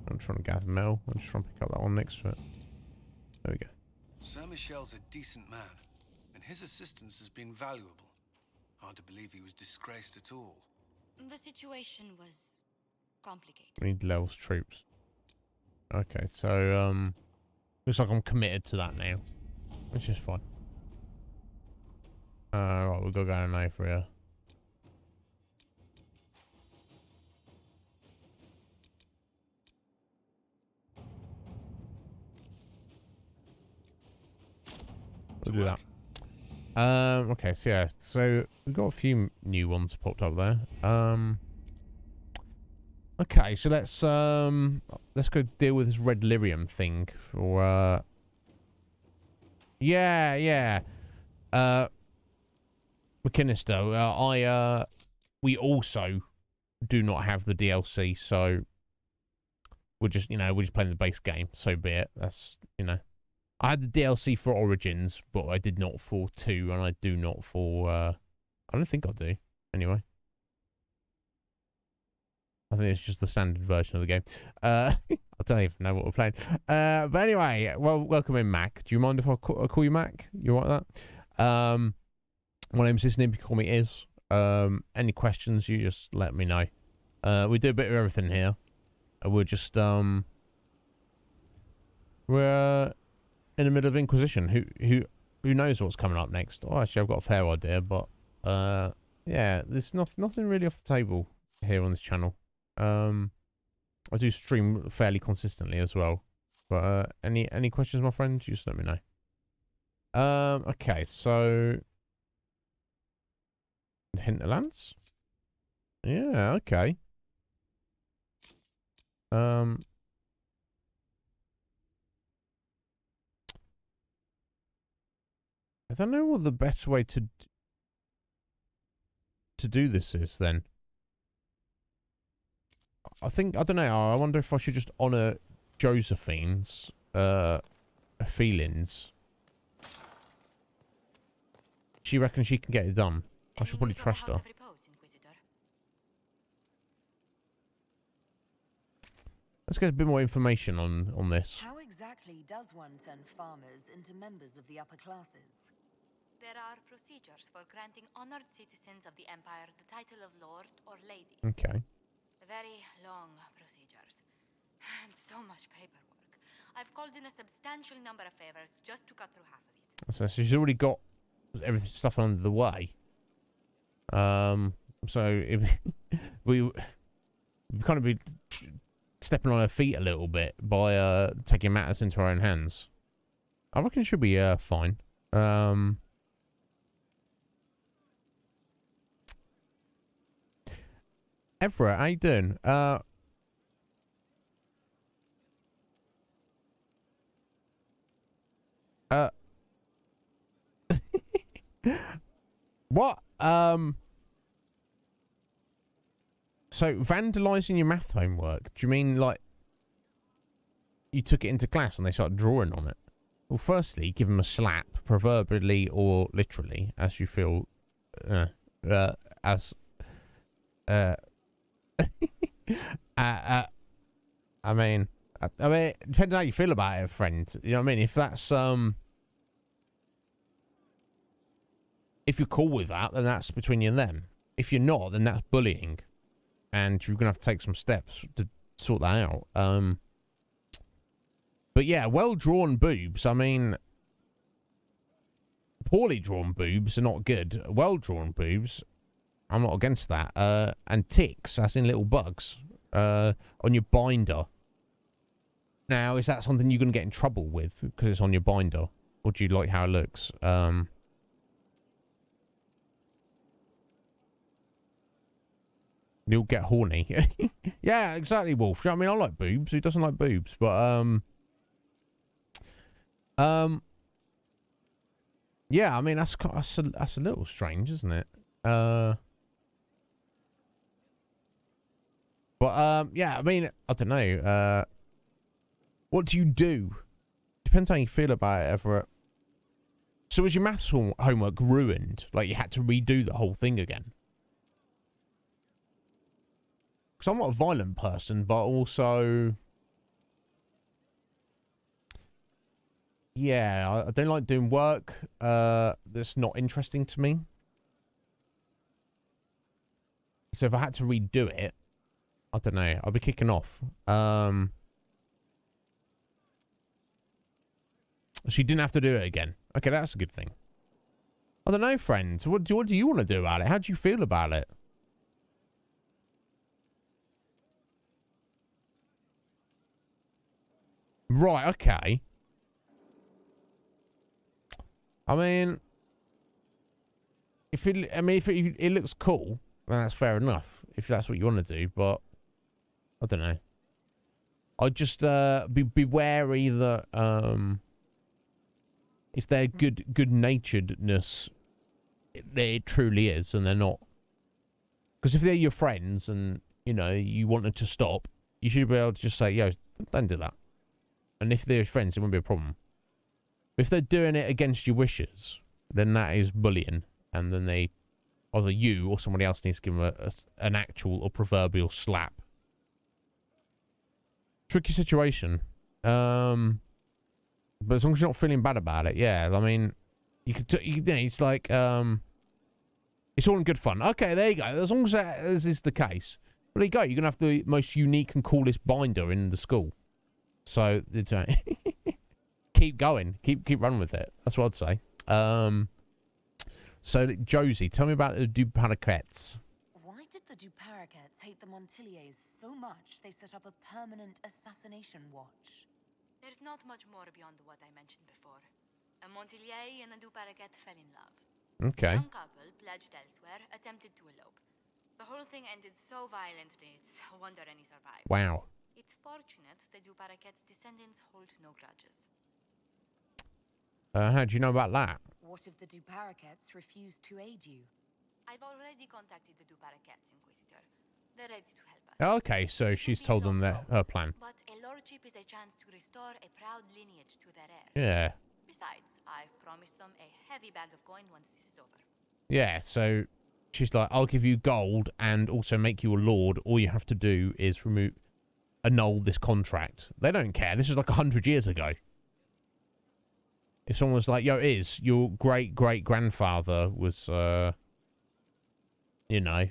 I'm trying to gather metal. I'm just trying to pick up that one next to it. There we go. Sir Michel's a decent man, and his assistance has been valuable. Hard to believe he was disgraced at all. The situation was complicated. We need Lel's troops. Okay, so looks like I'm committed to that now, which is fine. Right, we've got to go down there for here. We'll do that. Okay, so yeah, so we've got a few new ones popped up there. Okay, so let's go deal with this red lyrium thing for yeah. McInnister, we also do not have the DLC, so we're just playing the base game, so be it. That's, I had the DLC for Origins, but I did not for 2, and I do not for, I don't think I do, anyway. I think it's just the standard version of the game. I don't even know what we're playing. But anyway, well, welcome in, Mac. Do you mind if I call you Mac? You like that? My name's Iznib. You call me Iz. Any questions, you just let me know. We do a bit of everything here. We're just, we're in the middle of Inquisition. Who knows what's coming up next? Oh, actually, I've got a fair idea, but yeah, there's nothing really off the table here on this channel. I do stream fairly consistently as well. But any questions, my friend? Just let me know. Okay, so Hinterlands. Yeah, okay. I don't know what the best way to do this is then. I don't know. I wonder if I should just honor Josephine's feelings. She reckons she can get it done. I should probably trust her. Let's get a bit more information on this. How exactly does one turn farmers into members of the upper classes? There are procedures for granting honored citizens of the Empire the title of Lord or Lady. Okay. Very long procedures. And so much paperwork. I've called in a substantial number of favors just to cut through half of it. So she's already got everything stuff under the way. So we kind of be stepping on her feet a little bit by taking matters into our own hands. I reckon it should be fine. Everett, how you doing? What? So vandalizing your math homework? Do you mean like you took it into class and they started drawing on it? Well, firstly, give them a slap, proverbially or literally, as you feel, I mean, it depends on how you feel about it, friend. You know what I mean? If that's if you're cool with that, then that's between you and them. If you're not, then that's bullying, and you're gonna have to take some steps to sort that out. But yeah, well drawn boobs. I mean, poorly drawn boobs are not good. Well drawn boobs, I'm not against that. And ticks, as in little bugs, on your binder. Now, is that something you're going to get in trouble with because it's on your binder? Or do you like how it looks? You'll get horny. Yeah, exactly, Wolf. I mean, I like boobs. Who doesn't like boobs? But, yeah, I mean, that's a little strange, isn't it? But, yeah, I mean, I don't know. What do you do? Depends how you feel about it, Everett. So was your maths homework ruined? Like, you had to redo the whole thing again? Because I'm not a violent person, but also... Yeah, I don't like doing work that's not interesting to me. So if I had to redo it, I don't know, I'd be kicking off. She didn't have to do it again. Okay, that's a good thing. I don't know, friends. What do you want to do about it? How do you feel about it? Right, okay. I mean, if it looks cool, then that's fair enough. If that's what you want to do, but I don't know. I'd just be wary that if they're good-naturedness, it truly is, and they're not. Because if they're your friends and you know you want them to stop, you should be able to just say, "Yo, don't do that." And if they're friends, it won't be a problem. If they're doing it against your wishes, then that is bullying, and then either you or somebody else needs to give them an actual or proverbial slap. Tricky situation. But as long as you're not feeling bad about it, yeah. I mean, it's like, it's all in good fun. Okay, there you go. As long as that is the case. Well, there you go. You're going to have the most unique and coolest binder in the school. So, it's keep going. Keep running with it. That's what I'd say. So, Josie, tell me about the Duparaquets. Why did the Duparaquets hate the Montiliers so much they set up a permanent assassination watch? There's not much more beyond what I mentioned before. A Montilier and a Duparaquet fell in love. Okay. The young couple, pledged elsewhere, attempted to elope. The whole thing ended so violently, it's a wonder any survived. Wow. It's fortunate the Duparaquet's descendants hold no grudges. How do you know about that? What if the Duparaquets refuse to aid you? I've already contacted the Duparaquets, Inquisitor. They're ready to help us. Okay, so she's told them her plan. But a lordship is a chance to restore a proud lineage to their heir. Yeah. Besides, I've promised them a heavy bag of coin once this is over. Yeah, so she's like, I'll give you gold and also make you a lord. All you have to do is annul this contract. They don't care. This is like 100 years ago. If someone was like, yo, your great-great-grandfather was, you know,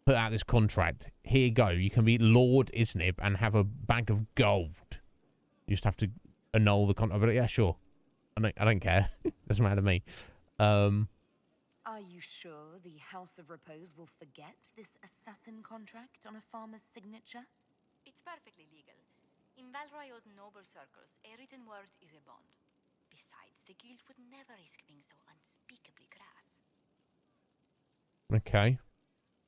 put out this contract. Here you go. You can be Lord Iznib and have a bag of gold. You just have to annul the contract. But yeah, sure. I don't care. Doesn't matter to me. Are you sure the House of Repose will forget this assassin contract on a farmer's signature? It's perfectly legal. In Valroyo's noble circles, a written word is a bond. Besides, the guild would never risk being so unspeakably crass. Okay.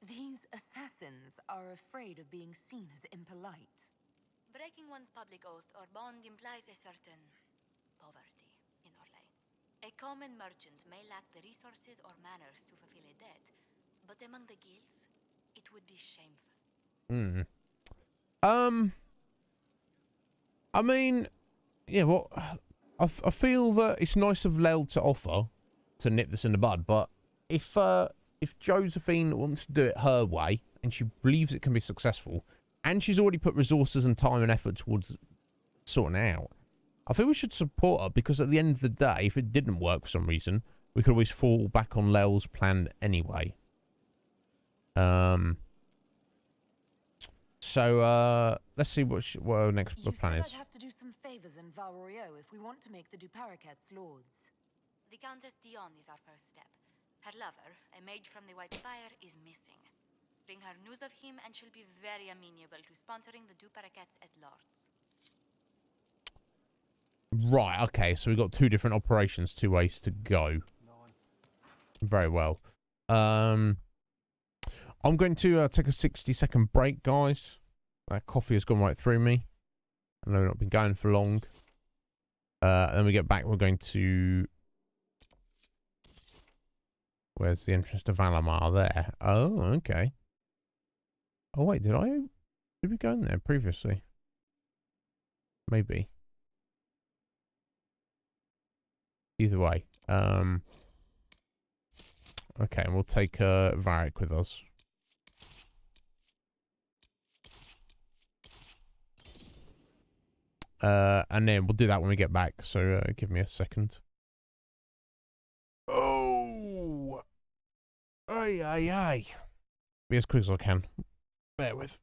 These assassins are afraid of being seen as impolite. Breaking one's public oath or bond implies a certain poverty in Orlais. A common merchant may lack the resources or manners to fulfill a debt, but among the guilds, it would be shameful. I mean, yeah, well, I feel that it's nice of Lel to offer to nip this in the bud, but if Josephine wants to do it her way and she believes it can be successful, and she's already put resources and time and effort towards sorting it out, I think we should support her, because at the end of the day, if it didn't work for some reason, we could always fall back on Lel's plan anyway. So, let's see what our next plan is. I'd have to do some favors in Valroyo if we want to make the Duparaquets lords. The Countess Dion is our first step. Her lover, a mage from the White Spire, is missing. Bring her news of him and she'll be very amenable to sponsoring the Duparaquets as lords. Right, okay, so we've got two different operations, two ways to go. Very well. I'm going to take a 60-second break, guys. That coffee has gone right through me. I know I've not been going for long. And then we get back, we're going to... Where's the entrance to Valamar? There. Oh, okay. Oh, wait, did we go in there previously? Maybe. Either way. Okay, and we'll take Varric with us. And then we'll do that when we get back, so give me a second. Oh! Ay, ay, ay. Be as quick as I can. Bear with.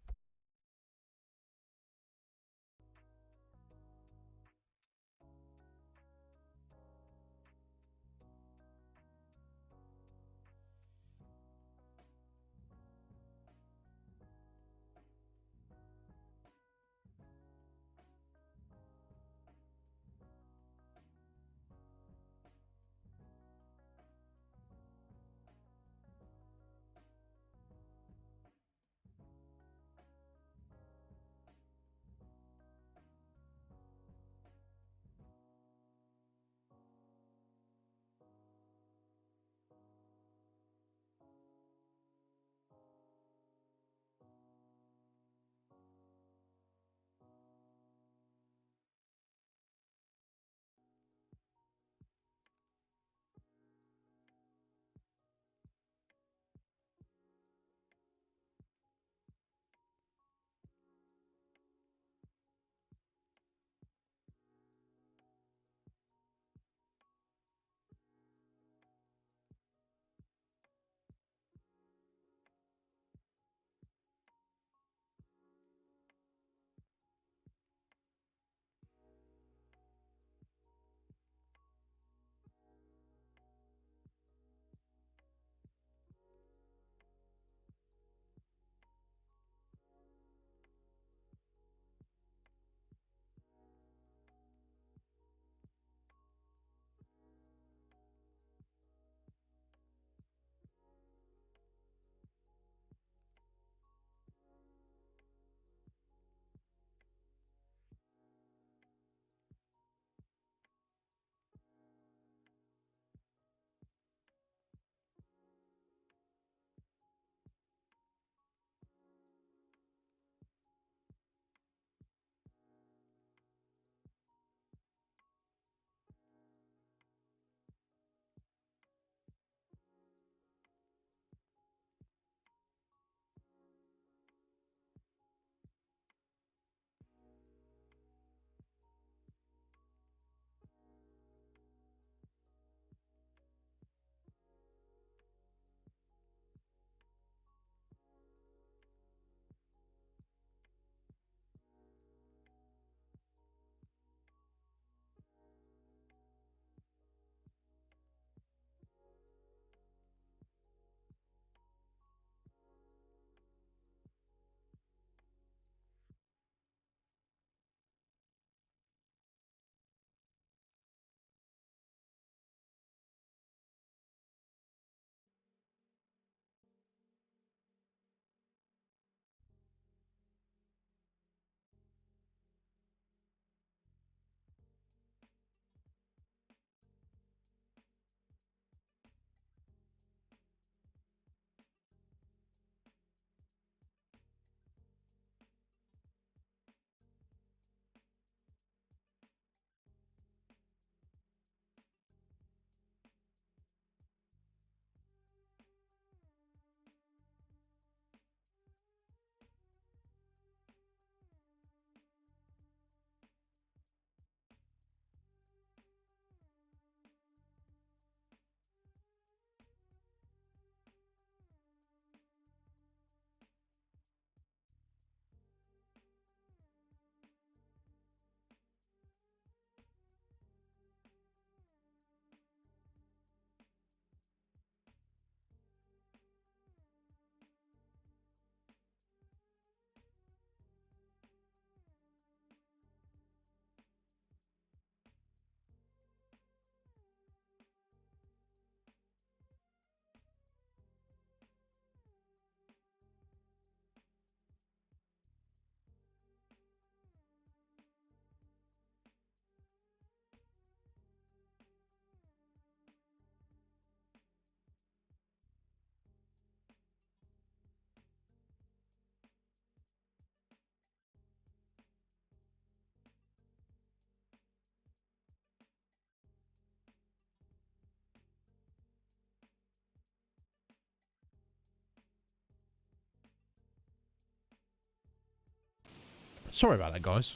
Sorry about that, guys.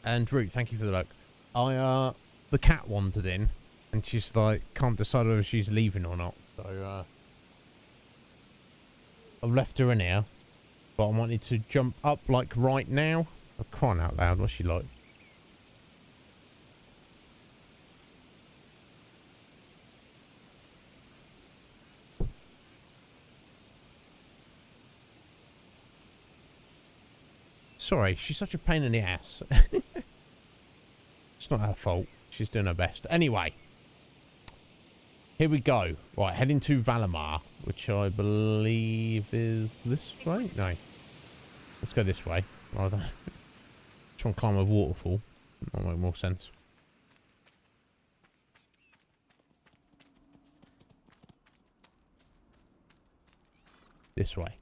And Root, thank you for the like. The cat wandered in, and she's like, can't decide whether she's leaving or not. So, I've left her in here, but I wanted to jump up like right now. I'm crying out loud. What's she like? Sorry, she's such a pain in the ass. It's not her fault. She's doing her best. Anyway. Here we go. Right, heading to Valimar, which I believe is this way? No. Let's go this way. Rather try and climb a waterfall. That'll make more sense. This way.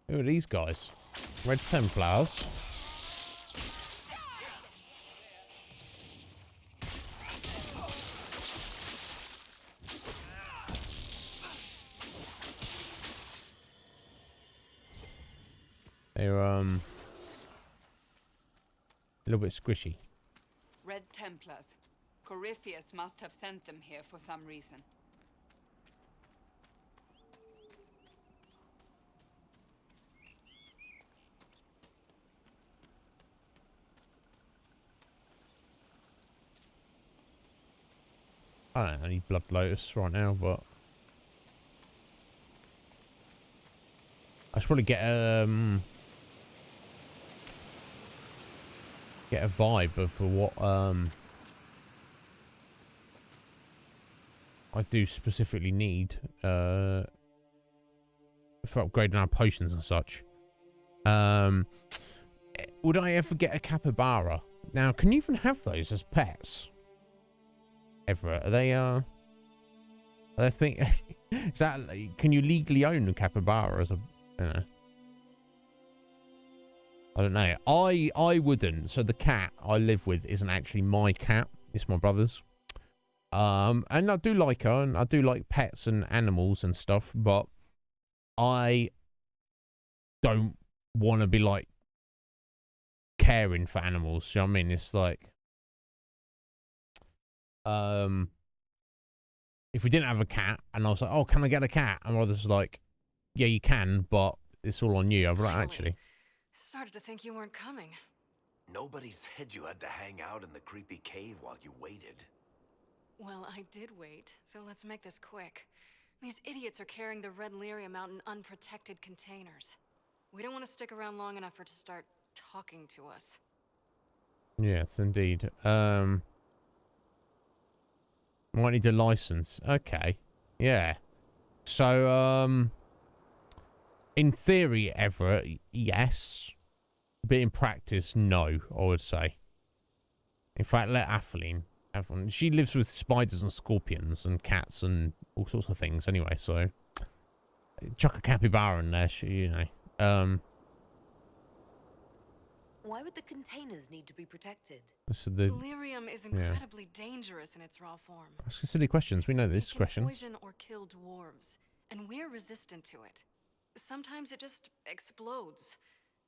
Who are these guys? Red Templars. They're a little bit squishy. Red Templars. Corypheus must have sent them here for some reason. I don't need Blood Lotus right now, but I should probably get a vibe of what I do specifically need for upgrading our potions and such. Would I ever get a capybara? Now, can you even have those as pets? Everett, are they think exactly? Can you legally own a capybara as a, you know? I don't know. I wouldn't. So the cat I live with isn't actually my cat. It's my brother's. And I do like her, and I do like pets and animals and stuff, but I don't want to be like caring for animals. You know what I mean? It's like, if we didn't have a cat and I was like, oh, can I get a cat? And my brother's like, yeah, you can, but it's all on you. I'm like, actually. I started to think you weren't coming. Nobody said you had to hang out in the creepy cave while you waited. Well, I did wait, so let's make this quick. These idiots are carrying the red lyrium out in unprotected containers. We don't want to stick around long enough for it to start talking to us. Yes, indeed. Might need a license. Okay. Yeah. So, in theory, Everett, yes. But in practice, no, I would say. In fact, let Atheline. She lives with spiders and scorpions and cats and all sorts of things anyway, so chuck a capybara in there, you know. Why would the containers need to be protected? So the Lyrium is incredibly dangerous in its raw form. Ask silly questions. We know these questions. It can poison or kill dwarves, and we're resistant to it. Sometimes it just explodes.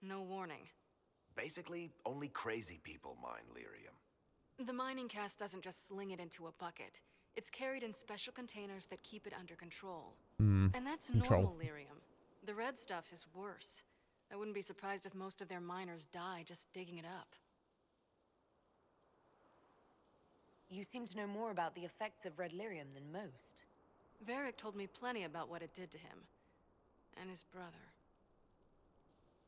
No warning. Basically, only crazy people mine lyrium. The mining cast doesn't just sling it into a bucket. It's carried in special containers that keep it under control. And that's normal lyrium. The red stuff is worse. I wouldn't be surprised if most of their miners die just digging it up. You seem to know more about the effects of red lyrium than most. Varric told me plenty about what it did to him. And his brother.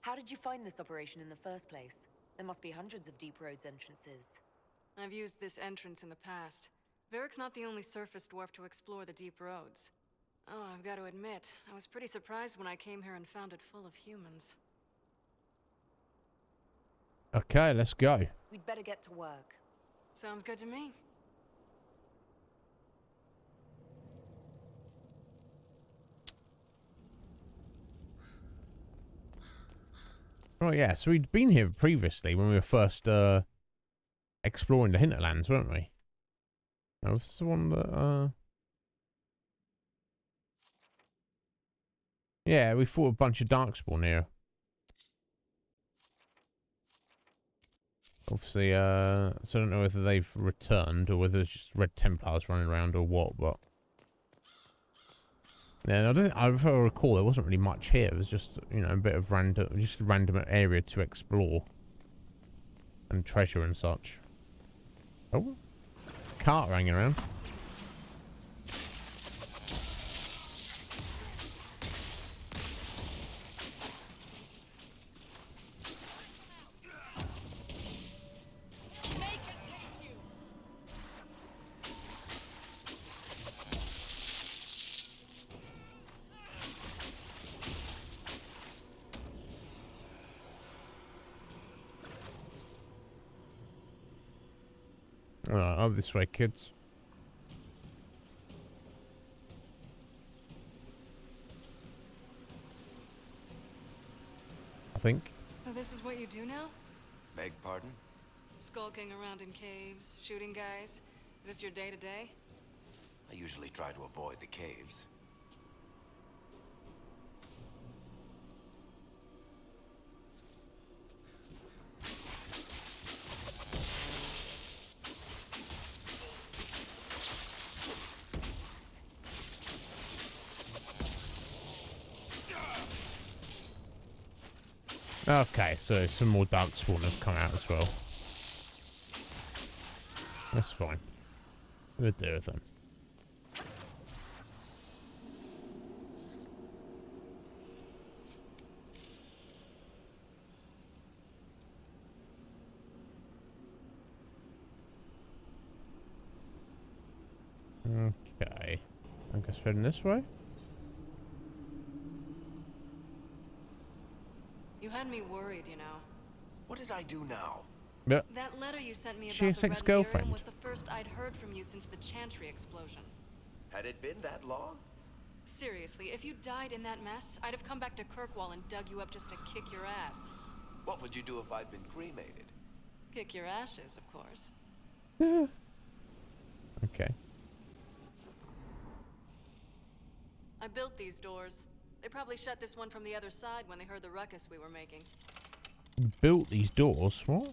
How did you find this operation in the first place? There must be hundreds of deep roads entrances. I've used this entrance in the past. Varric's not the only surface dwarf to explore the deep roads. Oh, I've got to admit, I was pretty surprised when I came here and found it full of humans. Okay, let's go. We'd better get to work. Sounds good to me. Oh yeah, so we'd been here previously when we were first exploring the hinterlands, weren't we? No, this is the one that, yeah, we fought a bunch of Darkspawn here. Obviously, so I don't know whether they've returned or whether it's just Red Templars running around or what, but... Yeah, if I recall, there wasn't really much here. It was just, you know, a bit of random, just a random area to explore. And treasure and such. Oh. Cart hanging around. Alright, over this way, kids. I think. So this is what you do now? Beg pardon? Skulking around in caves, shooting guys. Is this your day-to-day? I usually try to avoid the caves. Okay, so some more Darkspawn have come out as well. That's fine. We'll deal with them. Okay. I guess heading this way. You had me worried, you know. What did I do now? Yeah. That letter you sent me She about a the Red ex-girlfriend? Lyrium was the first I'd heard from you since the Chantry explosion. Had it been that long? Seriously, if you died in that mess, I'd have come back to Kirkwall and dug you up just to kick your ass. What would you do if I'd been cremated? Kick your ashes, of course. Okay. I built these doors. They probably shut this one from the other side when they heard the ruckus we were making. Built these doors? What?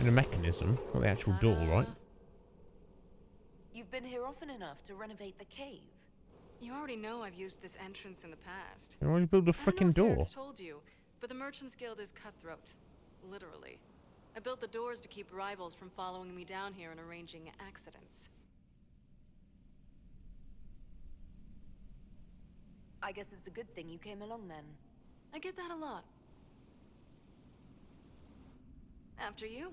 In a mechanism, not the actual door, right? You've been here often enough to renovate the cave. You already know I've used this entrance in the past. Why would you build a frickin' I don't know if door? Eric's told you, but the Merchants Guild is cutthroat. Literally. I built the doors to keep rivals from following me down here and arranging accidents. I guess it's a good thing you came along then. I get that a lot. After you.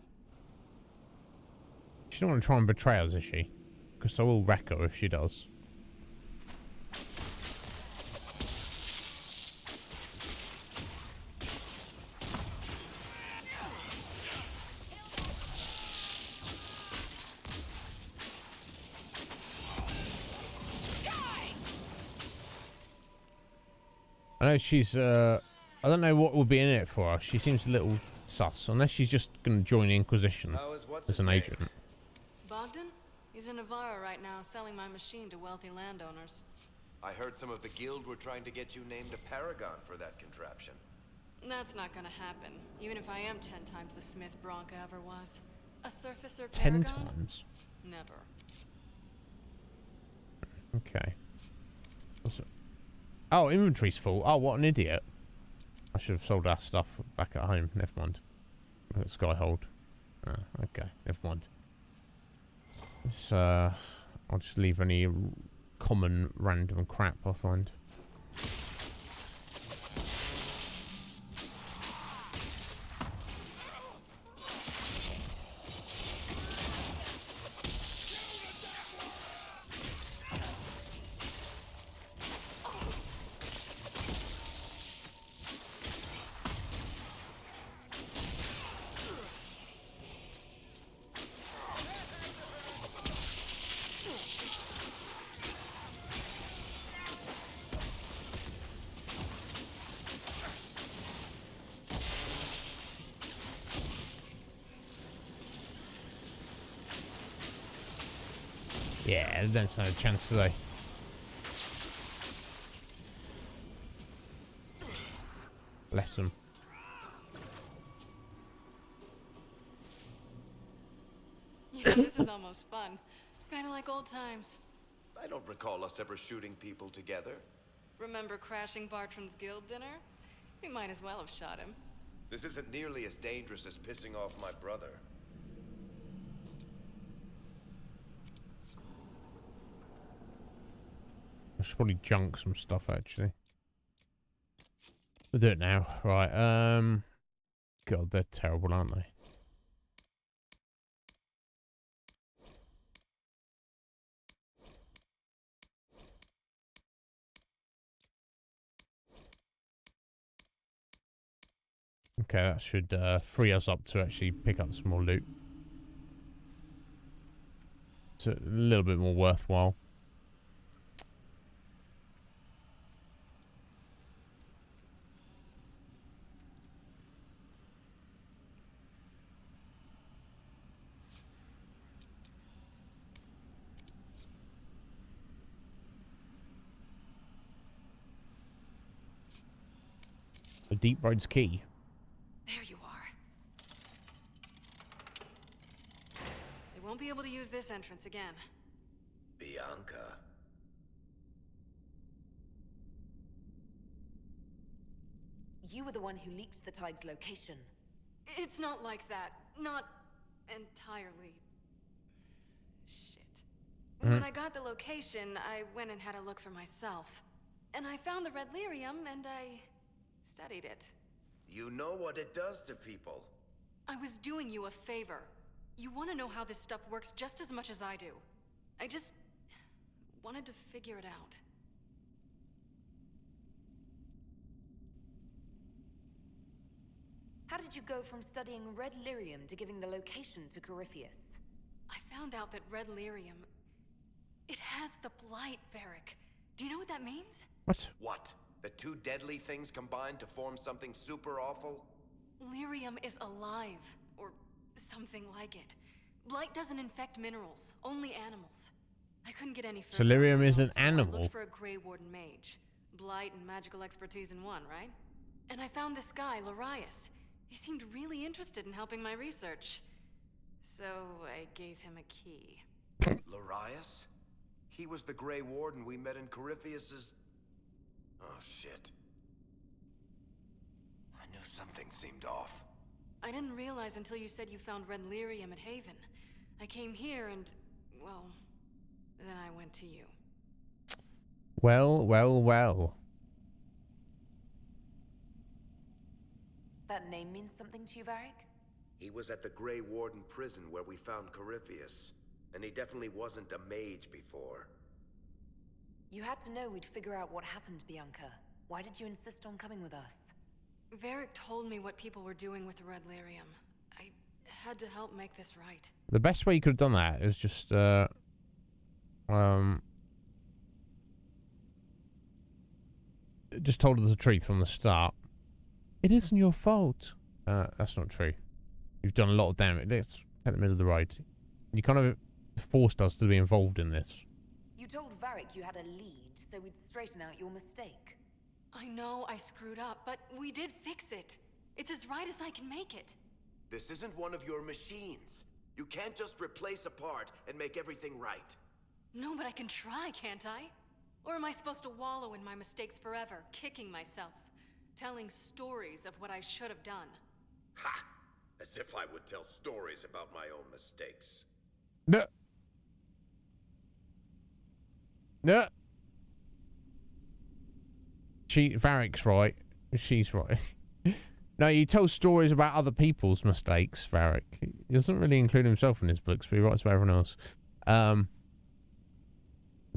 She don't want to try and betray us, is she? Because I will wreck her if she does. I know she's, I don't know what will be in it for her. She seems a little sus, unless she's just going to join the Inquisition as an agent. Bogdan? He's in Navarra right now, selling my machine to wealthy landowners. I heard some of the guild were trying to get you named a paragon for that contraption. That's not gonna happen, even if I am 10 times the Smith Bronca ever was. A surfacer 10 paragon? times? Never. Okay. What's it? Oh, inventory's full. Oh, what an idiot. I should have sold our stuff back at home. Never mind. Skyhold. Okay, never mind. This, I'll just leave any common random crap I find. Yeah, they don't stand a chance, do they? Bless them. You know, this is almost fun. Kind of like old times. I don't recall us ever shooting people together. Remember crashing Bartran's guild dinner? We might as well have shot him. This isn't nearly as dangerous as pissing off my brother. I should probably junk some stuff, actually. We'll do it now. Right, God, they're terrible, aren't they? Okay, that should free us up to actually pick up some more loot. It's a little bit more worthwhile. The Deep Road's key. There you are. They won't be able to use this entrance again. Bianca. You were the one who leaked the Tig's location. It's not like that. Not entirely. Shit. When I got the location, I went and had a look for myself. And I found the red lyrium, and I studied it. You know what it does to people. I was doing you a favor. You want to know how this stuff works just as much as I do. I just wanted to figure it out. How did you go from studying red lyrium to giving the location to Corypheus? I found out that red lyrium... it has the blight, Varric. Do you know what that means? What? What? The two deadly things combined to form something super awful? Lyrium is alive, or something like it. Blight doesn't infect minerals, only animals. I couldn't get any further. So lyrium is an so I animal? looked for a Grey Warden mage. Blight and magical expertise in one, right? And I found this guy, Larius. He seemed really interested in helping my research. So I gave him a key. Larius? He was the Grey Warden we met in Corypheus's... Oh, shit. I knew something seemed off. I didn't realize until you said you found red lyrium at Haven. I came here and, well, then I went to you. Well, well, well. That name means something to you, Varric? He was at the Grey Warden prison where we found Corypheus. And he definitely wasn't a mage before. You had to know we'd figure out what happened, Bianca. Why did you insist on coming with us? Varric told me what people were doing with the red lyrium. I had to help make this right. The best way you could have done that is just, just told us the truth from the start. It isn't your fault. That's not true. You've done a lot of damage. Let's take the middle of the road. You kind of forced us to be involved in this. You told Varric you had a lead, so we'd straighten out your mistake. I know I screwed up, but we did fix it. It's as right as I can make it. This isn't one of your machines. You can't just replace a part and make everything right. No, but I can try, can't I? Or am I supposed to wallow in my mistakes forever, kicking myself, telling stories of what I should have done? Ha! As if I would tell stories about my own mistakes. No. No. Varric's right. She's right. No, you tell stories about other people's mistakes, Varric. He doesn't really include himself in his books, but he writes about everyone else.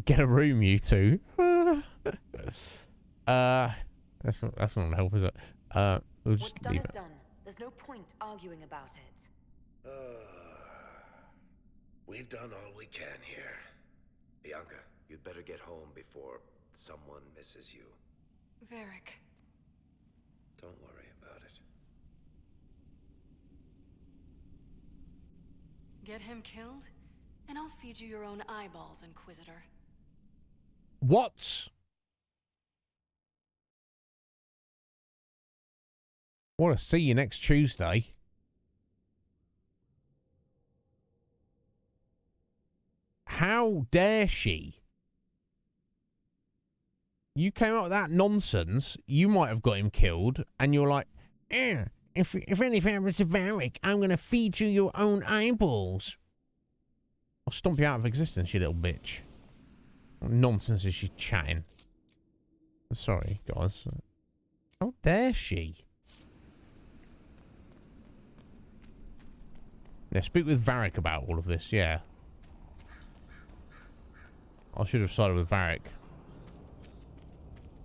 Get a room, you two. That's not gonna help, is it? We'll just What's done leave is it. done. There's no point arguing about it. We've done all we can here. Bianca, you'd better get home before someone misses you. Varric. Don't worry about it. Get him killed? And I'll feed you your own eyeballs, Inquisitor. What? Want to see you next Tuesday. How dare she? You came up with that nonsense. You might have got him killed, and you're like, if anything happens to Varric, I'm going to feed you your own eyeballs. I'll stomp you out of existence, you little bitch. What nonsense is she chatting? Sorry, guys. How dare she? Yeah, speak with Varric about all of this, yeah. I should have sided with Varric.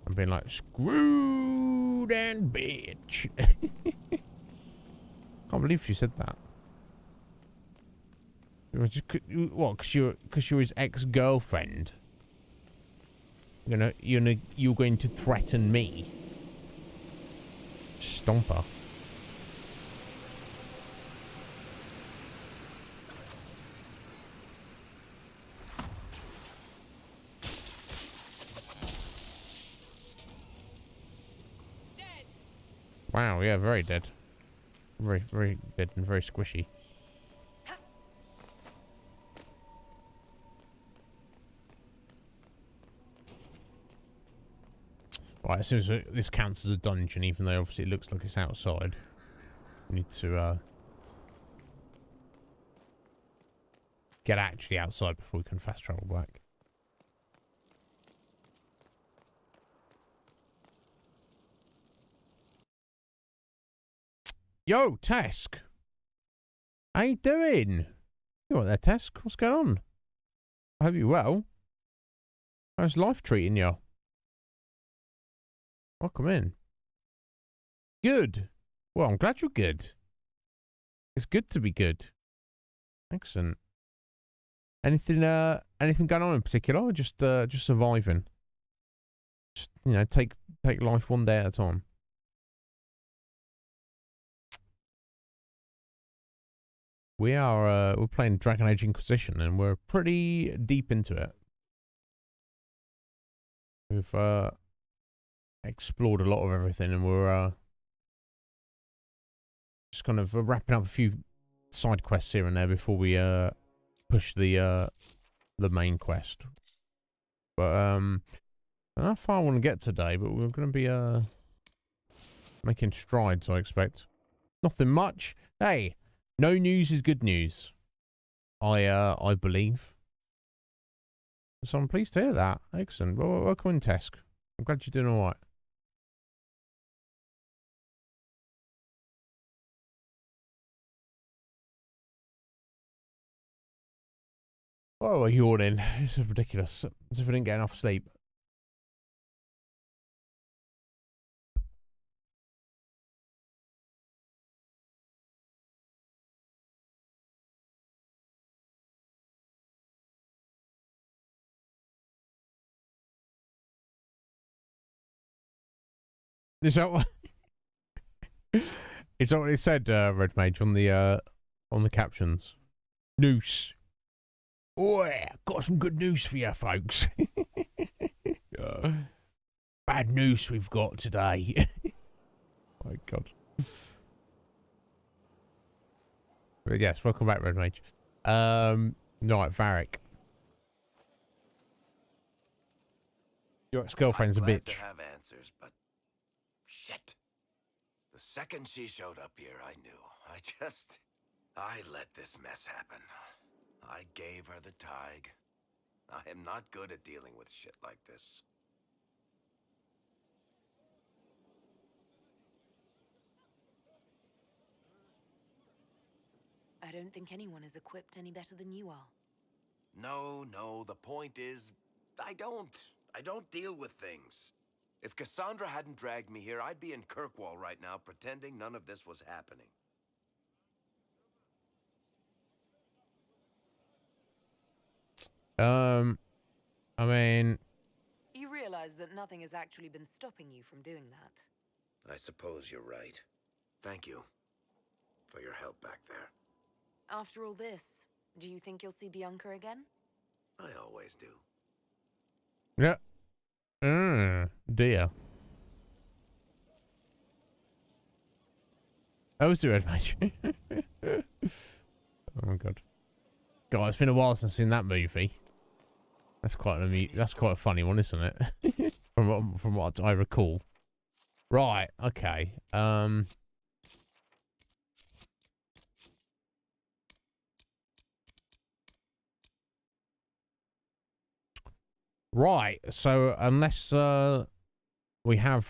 And been like, screwed and bitch. Can't believe she said that. What, because you're his ex-girlfriend? You're going to threaten me? Stomper. Wow, yeah, very dead. Very, very dead and very squishy. Right, as soon as this counts as a dungeon, even though obviously it looks like it's outside. We need to get actually outside before we can fast travel back. Yo, Tesk. How you doing? You right there, Tesk? What's going on? I hope you're well. How's life treating you? Welcome in. Good. Well, I'm glad you're good. It's good to be good. Excellent. Anything going on in particular, or just surviving? Just, take life one day at a time. We're playing Dragon Age Inquisition, and we're pretty deep into it. We've explored a lot of everything, and we're just kind of wrapping up a few side quests here and there before we push the main quest. But I don't know how far I want to get today, but we're going to be making strides, I expect. Nothing much. Hey. No news is good news. I believe. So I'm pleased to hear that. Excellent. Well, welcome in, Tesk. I'm glad you're doing all right. Oh, we're yawning. This is ridiculous. As if I didn't get enough sleep. Is that what? Is that what it said, Red Mage, on the captions? Noose. Oh yeah, got some good news for you, folks. Bad news we've got today. My God. But yes, welcome back, Red Mage. Right, Varric. Your ex-girlfriend's a bitch. To have answers, but shit. The second she showed up here, I knew. I let this mess happen. I gave her the tig. I am not good at dealing with shit like this. I don't think anyone is equipped any better than you are. No, the point is, I don't deal with things. If Cassandra hadn't dragged me here, I'd be in Kirkwall right now pretending none of this was happening. I mean... You realize that nothing has actually been stopping you from doing that. I suppose you're right. Thank you for your help back there. After all this, Do you think you'll see Bianca again? I always do. Yeah. Dear. I was the red mage. Oh my god. God, it's been a while since I've seen that movie. That's quite a funny one, isn't it? from what I recall. Right, okay. Right, so unless we have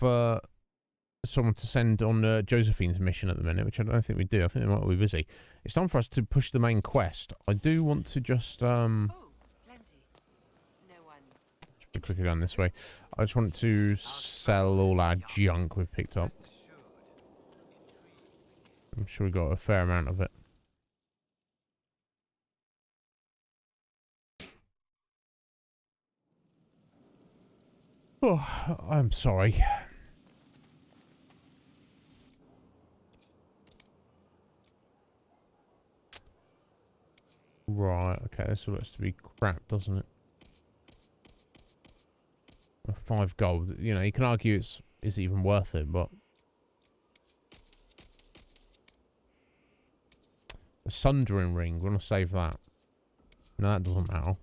someone to send on Josephine's mission at the minute, which I don't think we do. I think they might be busy. It's time for us to push the main quest. I do want to just Oh, plenty. No one. quickly down this way. I just want to sell all our junk we've picked up. I'm sure we got a fair amount of it. Oh, I'm sorry. Right, okay, this looks to be crap, doesn't it? 5 gold. You know, you can argue is it even worth it, but the Sundering Ring, we're gonna save that. No, that doesn't matter.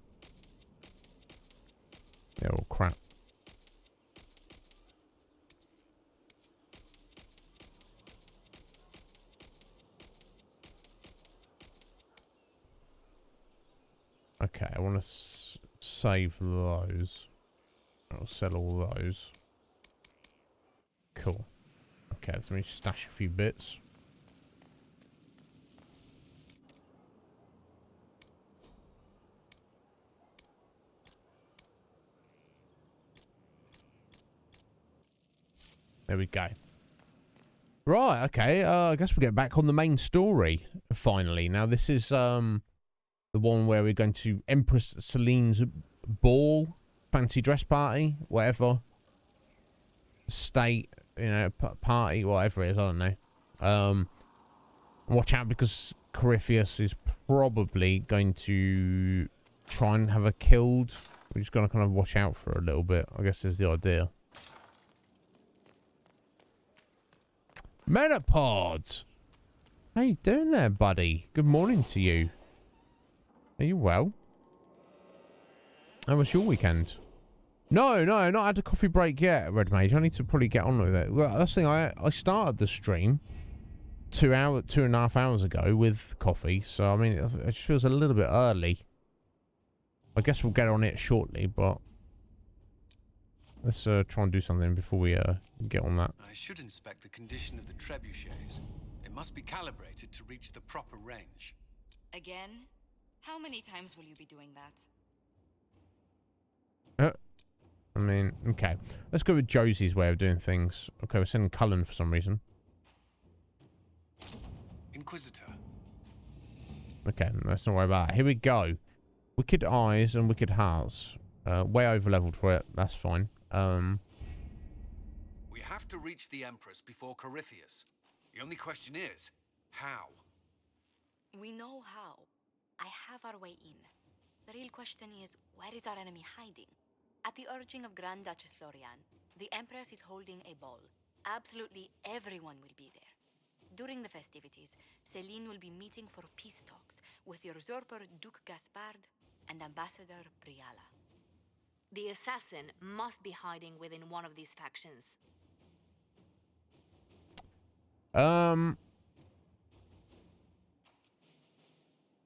Yeah, well, crap. Okay, I want to save those. I'll sell all those. Cool. Okay, let me stash a few bits. There we go. Right, okay, I guess we get back on the main story, finally. Now, this is, the one where we're going to Empress Celine's ball, fancy dress party, whatever. State, you know, party, whatever it is, I don't know. Watch out because Corypheus is probably going to try and have her killed. We're just going to kind of watch out for a little bit, I guess is the idea. Metapods! How you doing there, buddy? Good morning to you. Are you well? How was your weekend? No, not had a coffee break yet, Red Mage. I need to probably get on with it. Well, that's the thing. I started the stream 2.5 hours ago with coffee, so I mean, it just feels a little bit early. I guess we'll get on it shortly, but let's try and do something before we get on that. I should inspect the condition of the trebuchets. They must be calibrated to reach the proper range. Again? How many times will you be doing that? I mean, okay. Let's go with Josie's way of doing things. Okay, we're sending Cullen for some reason. Inquisitor. Okay, let's not worry about that. Here we go. Wicked Eyes and Wicked Hearts. Way over leveled for it. That's fine. We have to reach the Empress before Corypheus. The only question is, how? We know how. I have our way in. The real question is, where is our enemy hiding? At the urging of Grand Duchess Florian, the Empress is holding a ball. Absolutely everyone will be there. During the festivities, Celine will be meeting for peace talks with the usurper Duke Gaspard and Ambassador Briala. The assassin must be hiding within one of these factions.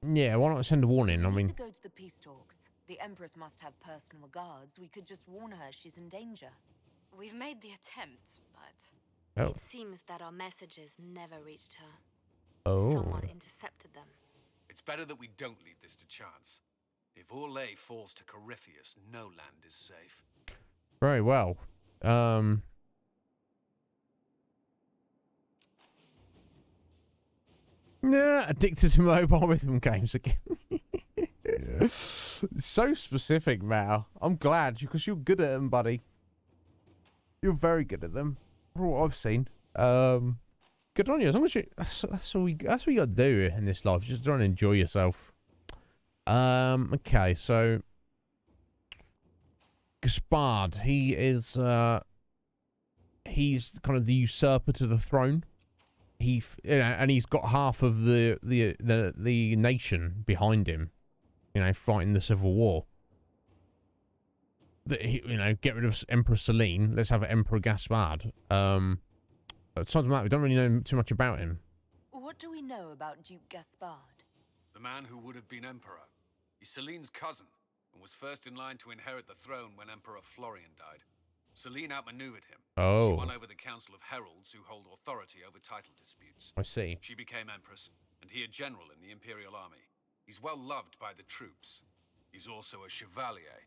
Yeah, why not send a warning? I mean, to go to the peace talks. The Empress must have personal guards. We could just warn her she's in danger. We've made the attempt, but... oh. It seems that our messages never reached her. Oh. Someone intercepted them. It's better that we don't leave this to chance. If Orlais falls to Corypheus, no land is safe. Very well. Nah, addicted to mobile rhythm games again. So specific, Mal. I'm glad because you're good at them, buddy. You're very good at them. From what I've seen. Good on you. As long as you, that's what you gotta do in this life. Just try and enjoy yourself. Okay, so Gaspard, he's kind of the usurper to the throne. And he's got half of the nation behind him, fighting the civil war. Get rid of Emperor Celine. Let's have Emperor Gaspard. Aside from that, we don't really know too much about him. What do we know about Duke Gaspard? The man who would have been emperor. He's Celine's cousin, and was first in line to inherit the throne when Emperor Florian died. Celine outmaneuvered him. Oh. She won over the Council of Heralds, who hold authority over title disputes. I see. She became empress, and he a general in the Imperial Army. He's well loved by the troops. He's also a chevalier.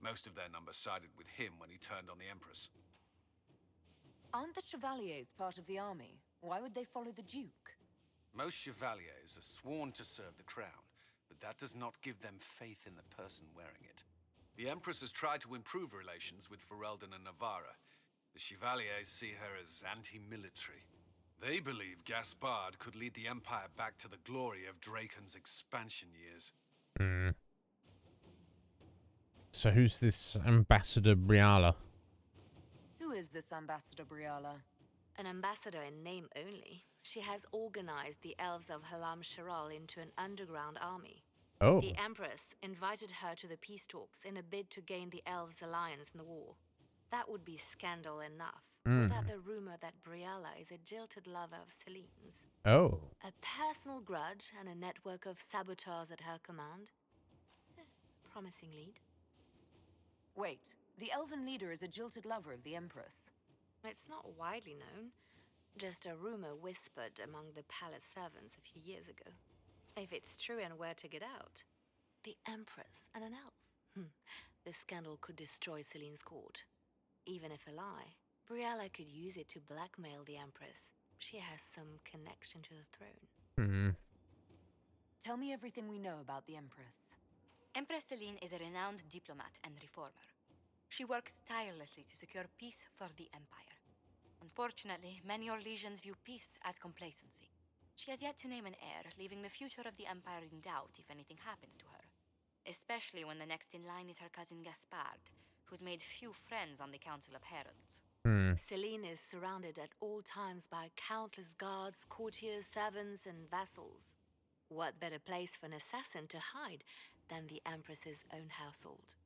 Most of their number sided with him when he turned on the Empress. Aren't the Chevaliers part of the army? Why would they follow the Duke? Most chevaliers are sworn to serve the crown, but that does not give them faith in the person wearing it. The Empress has tried to improve relations with Ferelden and Navarra. The Chevaliers see her as anti-military. They believe Gaspard could lead the Empire back to the glory of Draken's expansion years. Hmm. So who's this Ambassador Briala? Who is this Ambassador Briala? An ambassador in name only. She has organized the elves of Halam Sharal into an underground army. Oh. The Empress invited her to the peace talks in a bid to gain the elves' alliance in the war. That would be scandal enough, without the rumor that Briala is a jilted lover of Celine's. Oh. A personal grudge and a network of saboteurs at her command. Promising lead. Wait, the elven leader is a jilted lover of the Empress. It's not widely known. Just a rumor whispered among the palace servants a few years ago. If it's true and were to get out, the Empress and an elf. The scandal could destroy Celine's court. Even if a lie, Briala could use it to blackmail the Empress. She has some connection to the throne. Tell me everything we know about the Empress. Empress Celine is a renowned diplomat and reformer. She works tirelessly to secure peace for the Empire. Unfortunately, many Orlesians view peace as complacency. She has yet to name an heir, leaving the future of the Empire in doubt if anything happens to her. Especially when the next in line is her cousin Gaspard, who's made few friends on the Council of Heralds. Celine is surrounded at all times by countless guards, courtiers, servants, and vassals. What better place for an assassin to hide than the Empress's own household?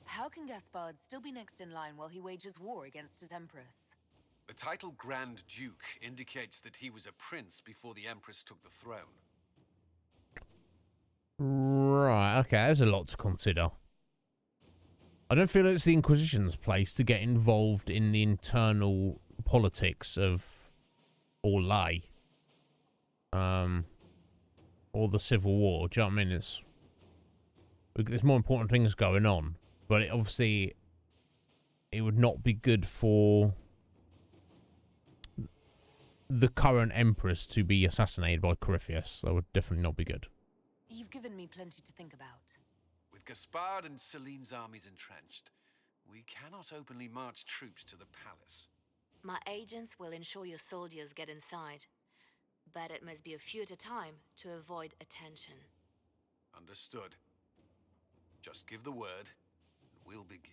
How can Gaspard still be next in line while he wages war against his Empress? The title Grand Duke indicates that he was a prince before the Empress took the throne. Right, okay, there's a lot to consider. I don't feel it's the Inquisition's place to get involved in the internal politics of Orlais. Or the Civil War. Do you know what I mean? There's more important things going on. But obviously, it would not be good for the current Empress to be assassinated by Corypheus. That would definitely not be good. You've given me plenty to think about. With Gaspard and Celine's armies entrenched, we cannot openly march troops to the palace. My agents will ensure your soldiers get inside. But it must be a few at a time to avoid attention. Understood. Just give the word, and we'll begin.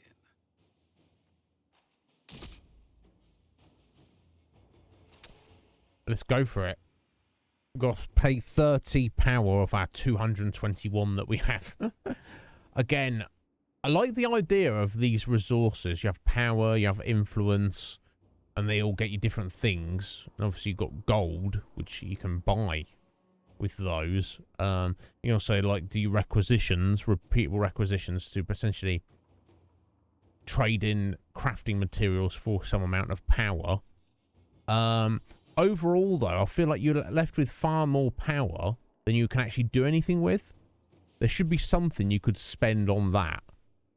Let's go for it. We've got to pay 30 power of our 221 that we have. Again, I like the idea of these resources. You have power, you have influence, and they all get you different things. And obviously, you've got gold, which you can buy with those. You can also do requisitions, repeatable requisitions to potentially trade in crafting materials for some amount of power. Overall, though, I feel like you're left with far more power than you can actually do anything with. There should be something you could spend on that.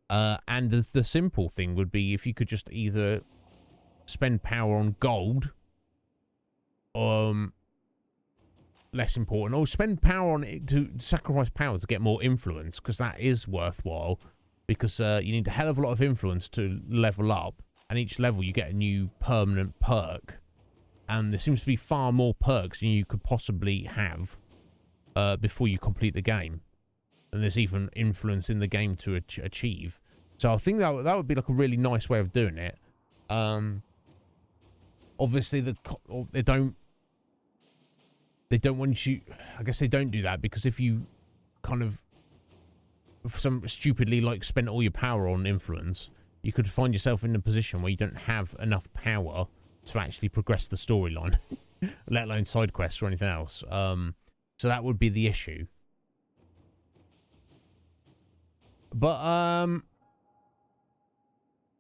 And the simple thing would be if you could just either spend power on gold, less important, or spend power on it to sacrifice power to get more influence, because that is worthwhile, because you need a hell of a lot of influence to level up, and each level you get a new permanent perk, and there seems to be far more perks than you could possibly have before you complete the game. And there's even influence in the game to achieve. So I think that would be like a really nice way of doing it. Obviously, they don't want you. I guess they don't do that because if you kind of stupidly like spent all your power on influence, you could find yourself in a position where you don't have enough power to actually progress the storyline, let alone side quests or anything else. So that would be the issue. But I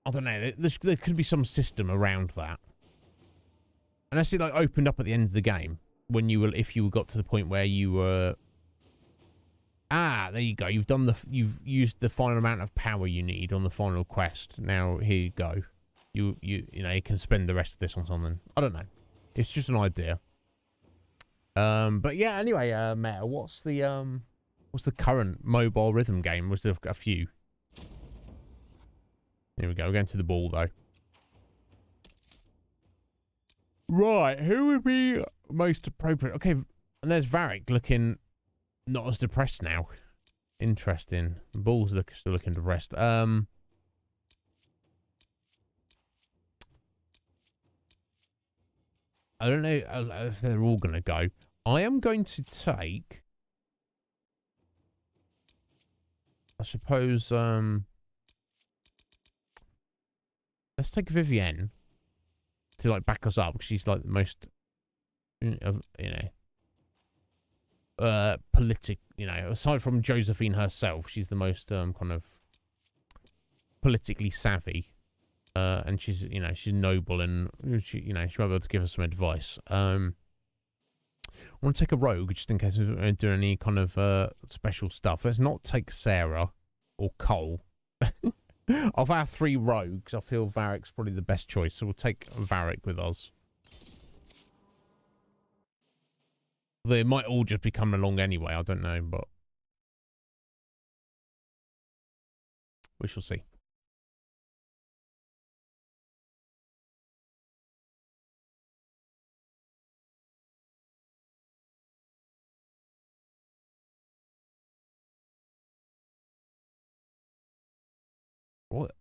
don't know. There could be some system around that. Unless it like opened up at the end of the game when if you got to the point where you were. There you go. You've used the final amount of power you need on the final quest. Now here you go. You can spend the rest of this on something. I don't know. It's just an idea. But yeah. Anyway, Meta, what's the current mobile rhythm game? Was there a few? Here we go. We're going to the ball though. Right, who would be most appropriate? Okay, and there's Varric looking not as depressed now. Interesting. Ball's still looking depressed. I don't know if they're all going to go. I am going to take... I suppose... let's take Vivienne to like back us up because she's like the most, aside from Josephine herself, she's the most kind of politically savvy, and she's noble and she might be able to give us some advice. I want to take a rogue just in case we do any kind of special stuff. Let's not take Sarah or Cole. Of our 3 rogues, I feel Varric's probably the best choice, so we'll take Varric with us. They might all just be coming along anyway, I don't know, but we shall see. What?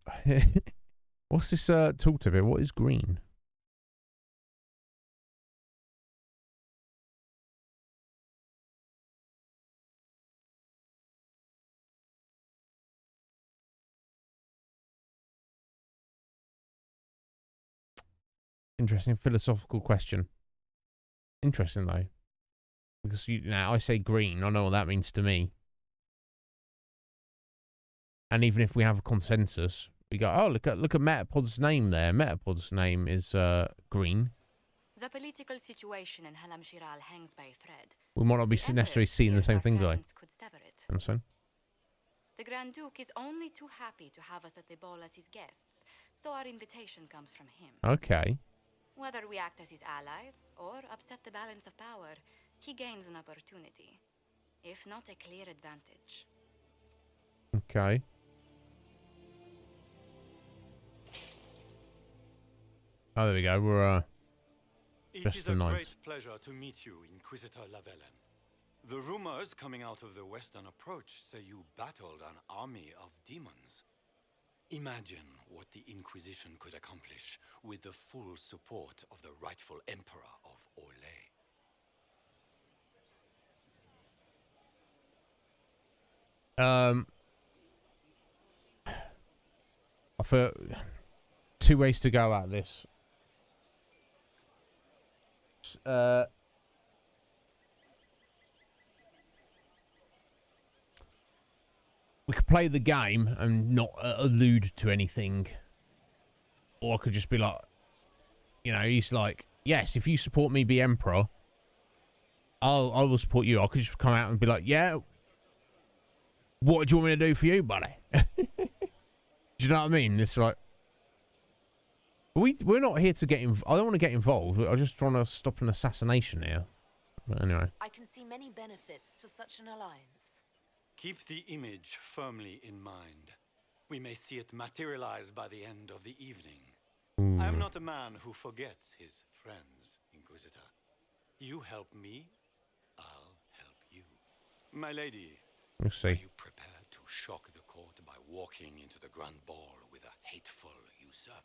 What's this tooltip here? What is green? Interesting philosophical question. Interesting though, because I say green, I know what that means to me. And even if we have a consensus, we go, oh, look at Metapod's name there. Metapod's name is green. The political situation in Halam Shiral hangs by a thread. We might not be necessarily seeing the same thing, though. The Grand Duke is only too happy to have us at the ball as his guests, so our invitation comes from him. Okay. Whether we act as his allies or upset the balance of power, he gains an opportunity, if not a clear advantage. Okay. Oh, there we go. We're It just is the a night. great pleasure to meet you, Inquisitor Lavellen. The rumors coming out of the Western Approach say you battled an army of demons. Imagine what the Inquisition could accomplish with the full support of the rightful Emperor of Orlais. I feel 2 ways to go at this. We could play the game and not allude to anything, or I could just be like, he's like, yes, if you support me, be Emperor, I will support you. I could just come out and be like, yeah, what do you want me to do for you, buddy? Do you know what I mean? It's like, we're not here to get involved. I don't want to get involved. I just want to stop an assassination here. But anyway. I can see many benefits to such an alliance. Keep the image firmly in mind. We may see it materialize by the end of the evening. I am not a man who forgets his friends, Inquisitor. You help me, I'll help you. My lady, We'll see. are you prepared to shock the court by walking into the Grand Ball with a hateful usurper?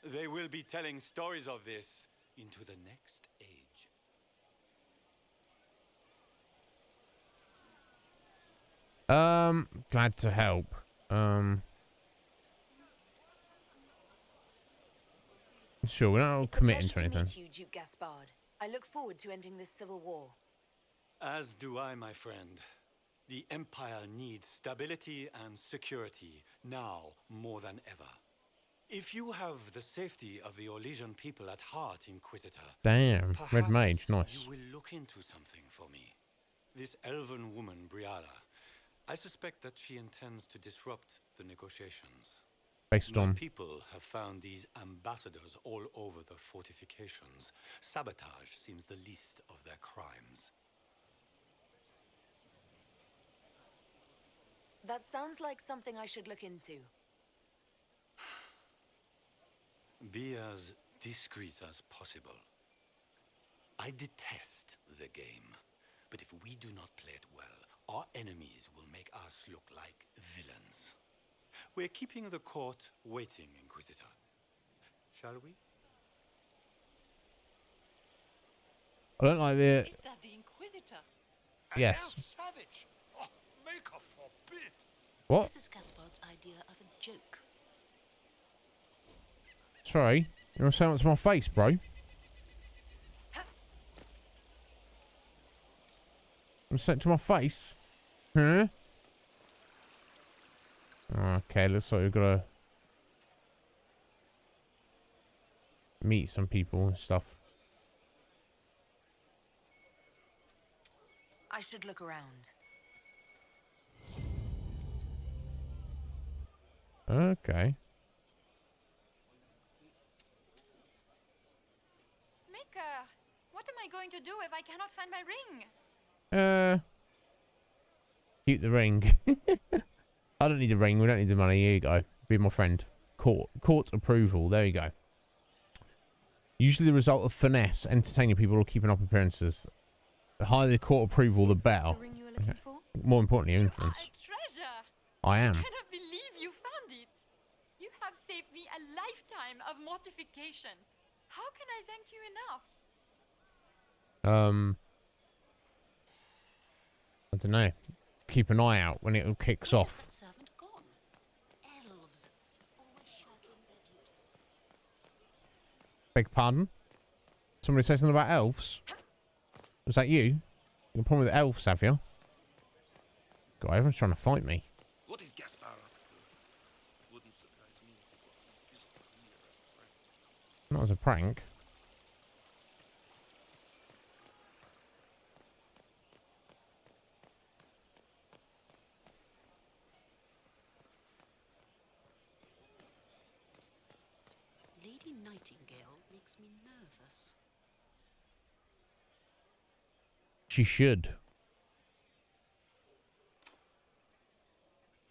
They will be telling stories of this into the next age. Glad to help. Sure, we're not committing to anything. Meet you, Duke Gaspard. I look forward to ending this civil war. As do I, my friend. The Empire needs stability and security, now more than ever. If you have the safety of the Orlesian people at heart, Inquisitor... Damn, Red Mage, nice. You will look into something for me. This elven woman, Briala, I suspect that she intends to disrupt the negotiations. Based My on... people have found these ambassadors all over the fortifications. Sabotage seems the least of their crimes. That sounds like something I should look into. Be as discreet as possible. I detest the game, but if we do not play it well, our enemies will make us look like villains. We're keeping the court waiting, Inquisitor. Shall we? I don't like the... Is that the Inquisitor? Yes. Savage. Oh, make her forbid. What? This is Gaspard's idea of a joke. Sorry. You want to say what's my face, bro? I'm saying to my face? Huh? Okay, looks like we've got to meet some people and stuff. I should look around. Okay. Maker, what am I going to do if I cannot find my ring? Keep the ring. I don't need the ring. We don't need the money. Here you go. Be my friend. Court approval. There you go. Usually the result of finesse, entertaining people, or keeping up appearances. The higher the court approval, the better. The ring you were looking for? More importantly, influence. A treasure! I am. I cannot believe you found it. You have saved me a lifetime of mortification. How can I thank you enough? I don't know. Keep an eye out when it all kicks off. Servant gone. Elves. Always shirking their duties. Beg pardon? Somebody say something about elves? Was that you? You got a problem with elves, have you? God, everyone's trying to fight me. What is Gaspard up to? Wouldn't surprise me if it were Inquisitor here as a friend. Not as a prank. Lady Nightingale makes me nervous. She should.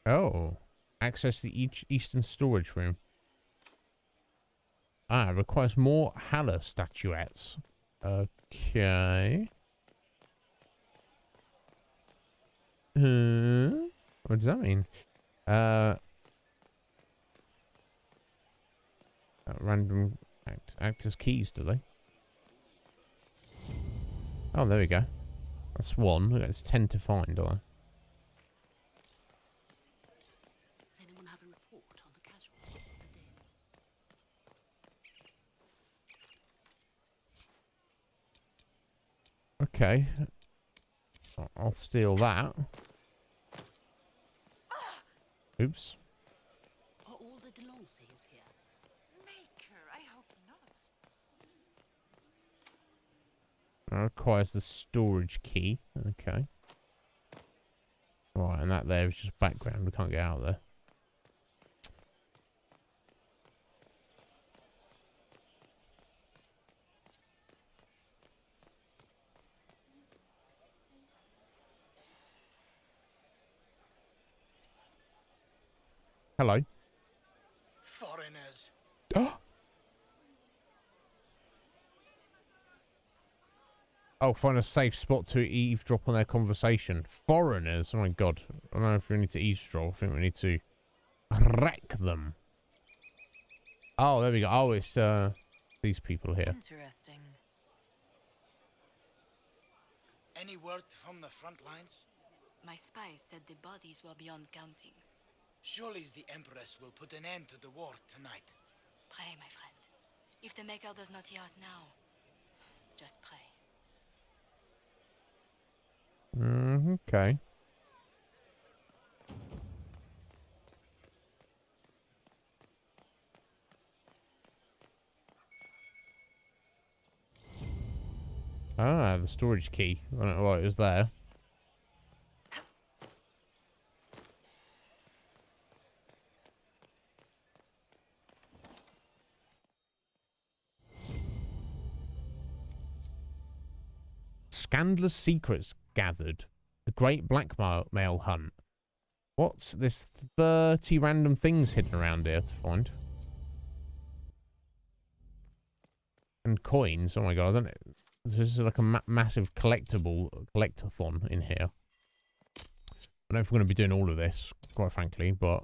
Oh. Access the eastern storage room. Ah, requires more Haller statuettes. Okay. What does that mean? Random act as keys, do they? Oh, there we go. That's one. It's 10 to find, are Does anyone have a report on the casualties of the Danes? Okay. I'll steal that. Oops. Are all the Delancey's here? Maker, I hope not. That requires the storage key. Okay. Right, and that there is just background. We can't get out there. Hello. Foreigners. Oh, find a safe spot to eavesdrop on their conversation. Foreigners? Oh my god. I don't know if we need to eavesdrop. I think we need to wreck them. Oh, there we go. Oh, it's these people here. Interesting. Any word from the front lines? My spies said the bodies were beyond counting. Surely the Empress will put an end to the war tonight. Pray, my friend. If the Maker does not hear us now, just pray. Okay. Ah, the storage key. I don't know why it was there. Scandalous secrets gathered. The great blackmail hunt. What's this 30 random things hidden around here to find? And coins. Oh my god, I don't know. This is like a massive collectathon in here. I don't know if we're going to be doing all of this, quite frankly, but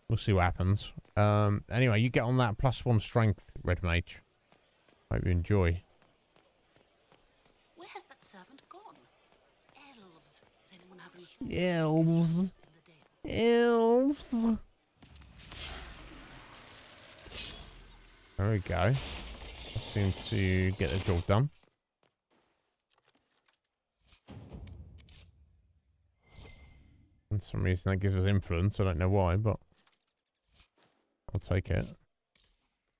we'll see what happens. Anyway, you get on that +1 strength, Red Mage. Hope you enjoy. Where has that servant gone? Elves. Does anyone have any Elves. Elves. There we go. That seemed to get the job done. For some reason that gives us influence. I don't know why, but I'll take it.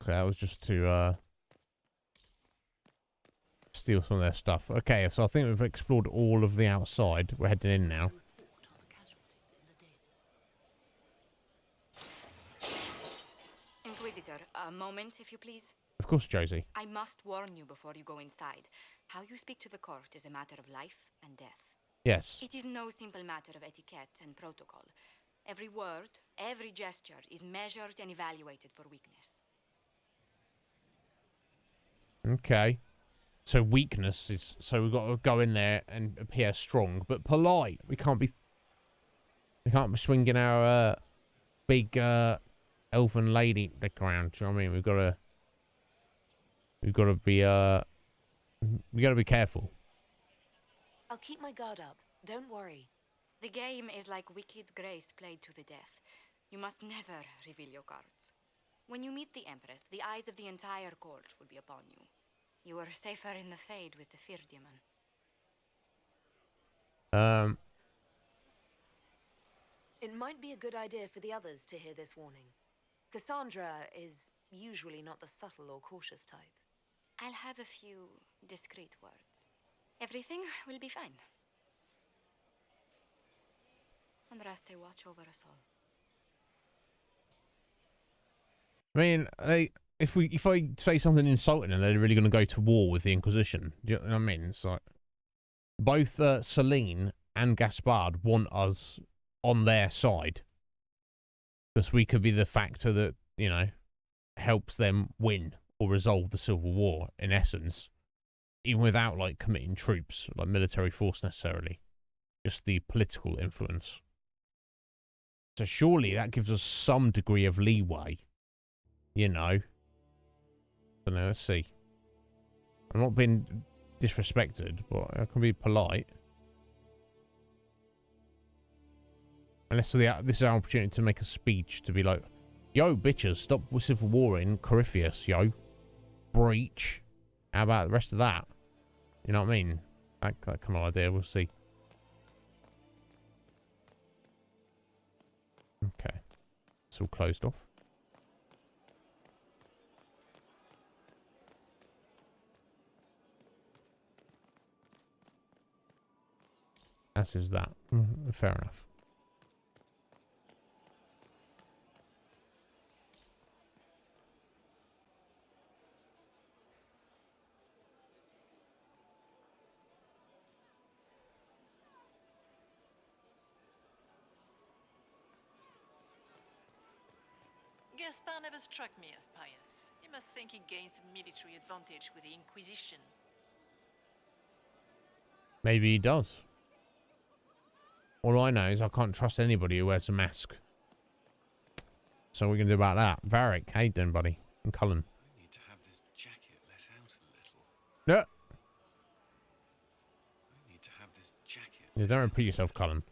Okay, that was just to steal some of their stuff. Okay, so I think we've explored all of the outside. We're heading in now. Inquisitor, a moment, if you please. Of course, Josie. I must warn you before you go inside. How you speak to the court is a matter of life and death. Yes. It is no simple matter of etiquette and protocol. Every word, every gesture is measured and evaluated for weakness. Okay. So weakness is... So we've got to go in there and appear strong, but polite. We can't be swinging our big elven lady dick around. Do you know what I mean? We've got to be we got to be careful. I'll keep my guard up. Don't worry. The game is like Wicked Grace played to the death. You must never reveal your cards. When you meet the Empress, the eyes of the entire court will be upon you. You are safer in the Fade with the Fear Demon. It might be a good idea for the others to hear this warning. Cassandra is usually not the subtle or cautious type. I'll have a few discreet words. Everything will be fine. Andraste, watch over us all. I mean, if I say something insulting and they're really going to go to war with the Inquisition, do you know what I mean? It's like both Celine and Gaspard want us on their side because we could be the factor that, you know, helps them win or resolve the Civil War in essence, even without like committing troops, like military force necessarily, just the political influence. So surely that gives us some degree of leeway, you know. So now let's see. I'm not being disrespected, but I can be polite. Unless this is our opportunity to make a speech to be like, yo, bitches, stop civil war in Corypheus, yo. Breach. How about the rest of that? You know what I mean? That kind of idea, we'll see. Okay. It's all closed off. As is that. Fair enough. Gaspard never struck me as pious. He must think he gained some military advantage with the Inquisition. Maybe he does. All I know is I can't trust anybody who wears a mask. So what are we going to do about that? Varric, how you doing, buddy? And Cullen. I need to have this jacket let out a little. No. I need to have this jacket. You don't repeat yourself, Cullen.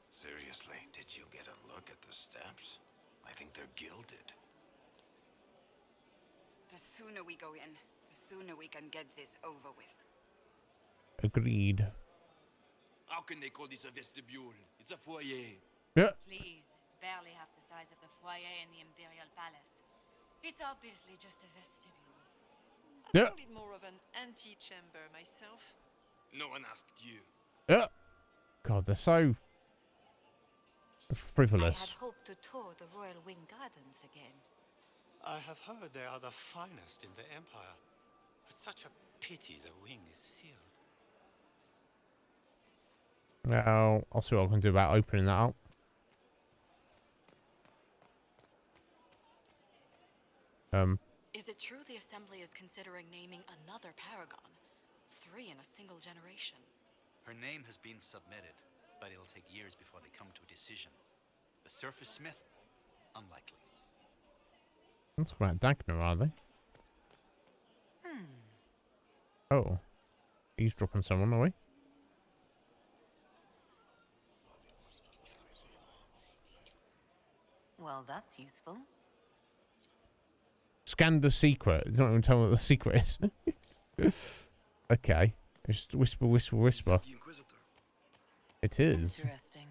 Seriously, did you get a look at the steps? I think they're gilded. The sooner we go in, the sooner we can get this over with. Agreed. How can they call this a vestibule? It's a foyer. Yeah. Please, it's barely half the size of the foyer in the Imperial Palace. It's obviously just a vestibule. I call it more of an antechamber myself. No one asked you. Yeah. God, they're so frivolous. I had hoped to tour the Royal Wing Gardens again. I have heard they are the finest in the Empire. It's such a pity the wing is sealed. Now, I'll see what I can do about opening that up. Is it true the Assembly is considering naming another paragon? 3 in a single generation. Her name has been submitted, but it'll take years before they come to a decision. The surface smith? Unlikely. That's about Dagner, are they? Oh. He's dropping someone, are we? Well, that's useful. Scan the secret. It's not even telling me what the secret is. Okay. Just whisper, whisper, whisper. It is. Interesting.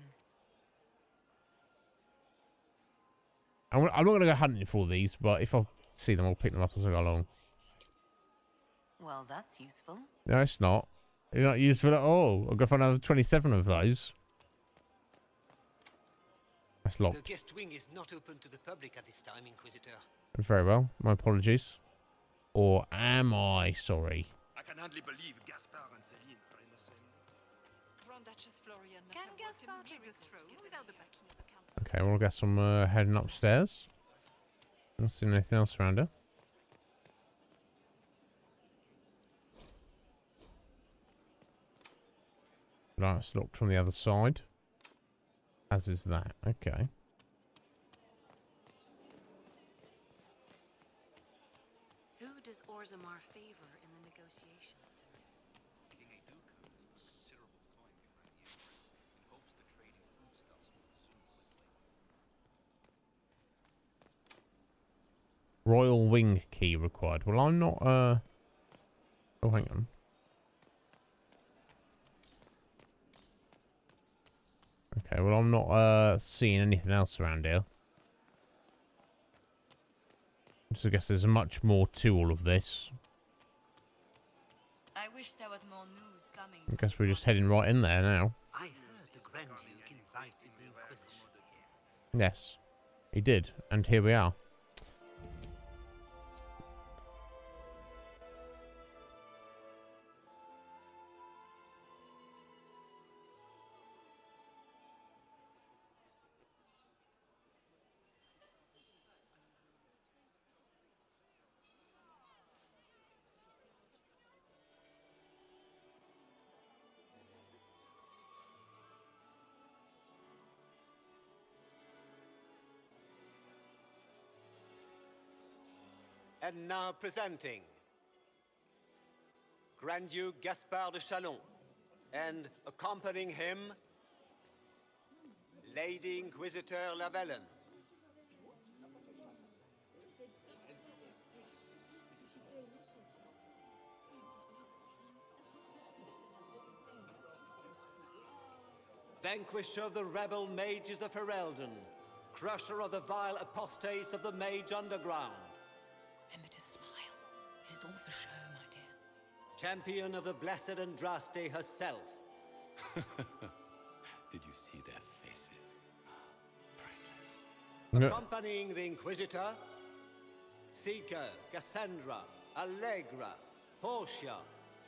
I'm not going to go hunting for all these, but if I see them, I'll pick them up as I go along. Well, that's useful. No, it's not. It's not useful at all. I'll go for another 27 of those. That's locked. The guest wing is not open to the public at this time, Inquisitor. Very well. My apologies. Or am I sorry? I can hardly believe Gaspard and Celine are in the same. Grand Duchess Florian must have Gaspard take the throne without the backing of the council? Okay, well, I guess I'm heading upstairs. Not seeing anything else around here. Right, it's locked from the other side. As is that. Okay. Who does Orzammar favor in the negotiations tonight? King Aduka has put considerable coin behind the Empress in hopes the trading foodstuffs will resume quickly. Royal wing key required. Well, I'm not, Oh, hang on. Okay, well, I'm not, seeing anything else around here. So I guess there's much more to all of this. I wish there was more news coming. I guess we're just heading right in there now. I heard the Grand Duke invited the Inquisition. Yes, he did. And here we are. And now presenting Grand Duke Gaspard de Chalon, and accompanying him, Lady Inquisitor Lavellen. Vanquisher of the rebel mages of Ferelden, crusher of the vile apostates of the mage underground. Remember to smile. This is all for show, my dear. Champion of the blessed Andraste herself. Did you see their faces? Priceless. No. Accompanying the Inquisitor, Seeker, Cassandra, Allegra, Portia,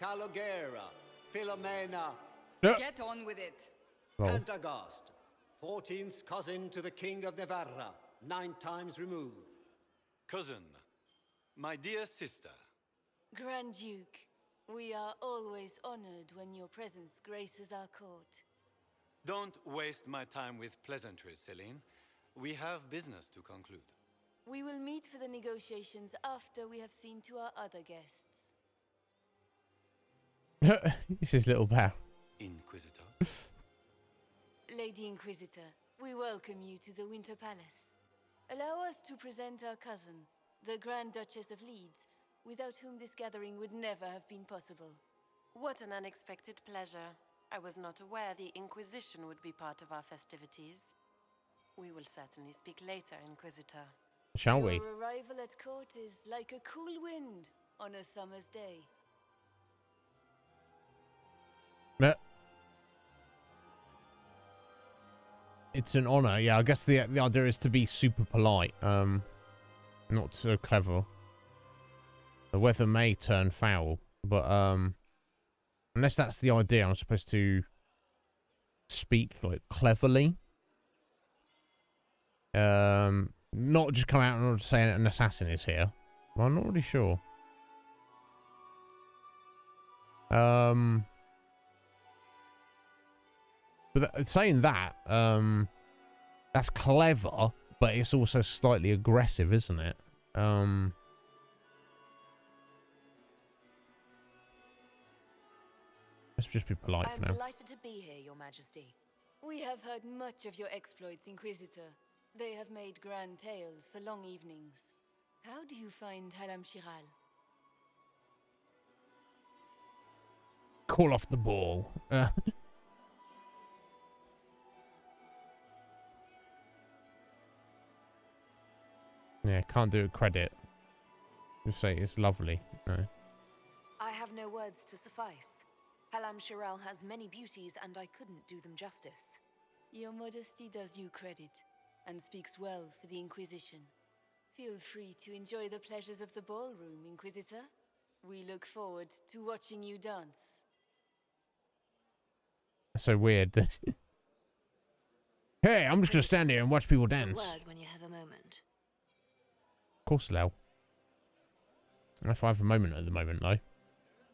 Calogera, Philomena. No. Get on with it. Oh. Pentagast, 14th cousin to the King of Navarra, 9 times removed. Cousin, my dear sister. Grand Duke, we are always honored when your presence graces our court. Don't waste my time with pleasantries, Celine. We have business to conclude. We will meet for the negotiations after we have seen to our other guests. It's his little pal. Inquisitor. Lady Inquisitor, we welcome you to the Winter Palace. Allow us to present our cousin, the Grand Duchess of Leeds, without whom this gathering would never have been possible. What an unexpected pleasure. I was not aware the Inquisition would be part of our festivities. We will certainly speak later, Inquisitor. Shall we? Your arrival at court is like a cool wind on a summer's day. It's an honor. Yeah, I guess the idea is to be super polite. Not so clever. The weather may turn foul, but unless that's the idea, I'm supposed to speak like cleverly. Not just come out and say an assassin is here. Well, I'm not really sure. But saying that, that's clever, but it's also slightly aggressive, isn't it? Let's just be polite for now. I'm delighted to be here, Your Majesty. We have heard much of your exploits, Inquisitor. They have made grand tales for long evenings. How do you find Halam Shiral? Call off the ball. Yeah, can't do it credit. Just say it's lovely. No. I have no words to suffice. Halam Shiral has many beauties, and I couldn't do them justice. Your modesty does you credit, and speaks well for the Inquisition. Feel free to enjoy the pleasures of the ballroom, Inquisitor. We look forward to watching you dance. That's so weird. Hey, I'm just gonna stand here and watch people dance. Word when you have a moment. Of course, Lel. If I have a moment at the moment, though.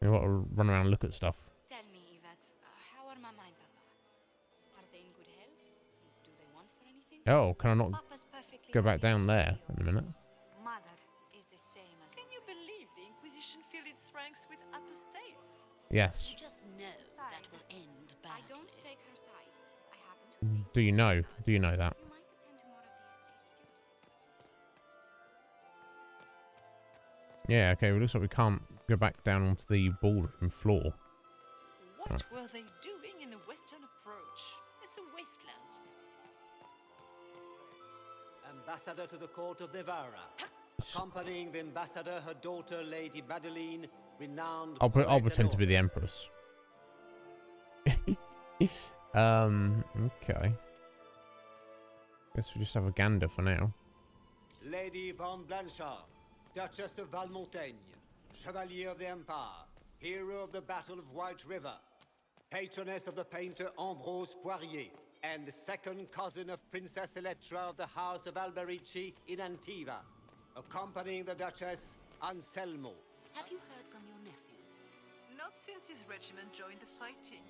I've got to run around and look at stuff. Tell me, Yvette, how are Mama and Papa? Are they in good health? Do they want for anything? Oh, can I not go back down there in a minute? Mother is the same as. Can you believe the Inquisition filled its ranks with apostates? Yes. You just know that will end badly. I don't take her side. I happen to Do you know? Do you know that? you might attend to more of the estate's duties. Yeah, okay, well, looks like we can't go back down onto the ballroom floor. What were they doing in the western approach? It's a wasteland. Ambassador to the court of Navarra. Accompanying the ambassador, her daughter, Lady Madeline, renowned... I'll pretend to be the Empress. Okay. Guess we just have a gander for now. Lady Van Blanchard, Duchess of Valmontaigne, Chevalier of the Empire, hero of the Battle of White River, patroness of the painter Ambrose Poirier, and second cousin of Princess Elettra of the House of Alberici in Antiva, accompanying the Duchess, Anselmo. Have you heard from your nephew? Not since his regiment joined the fighting.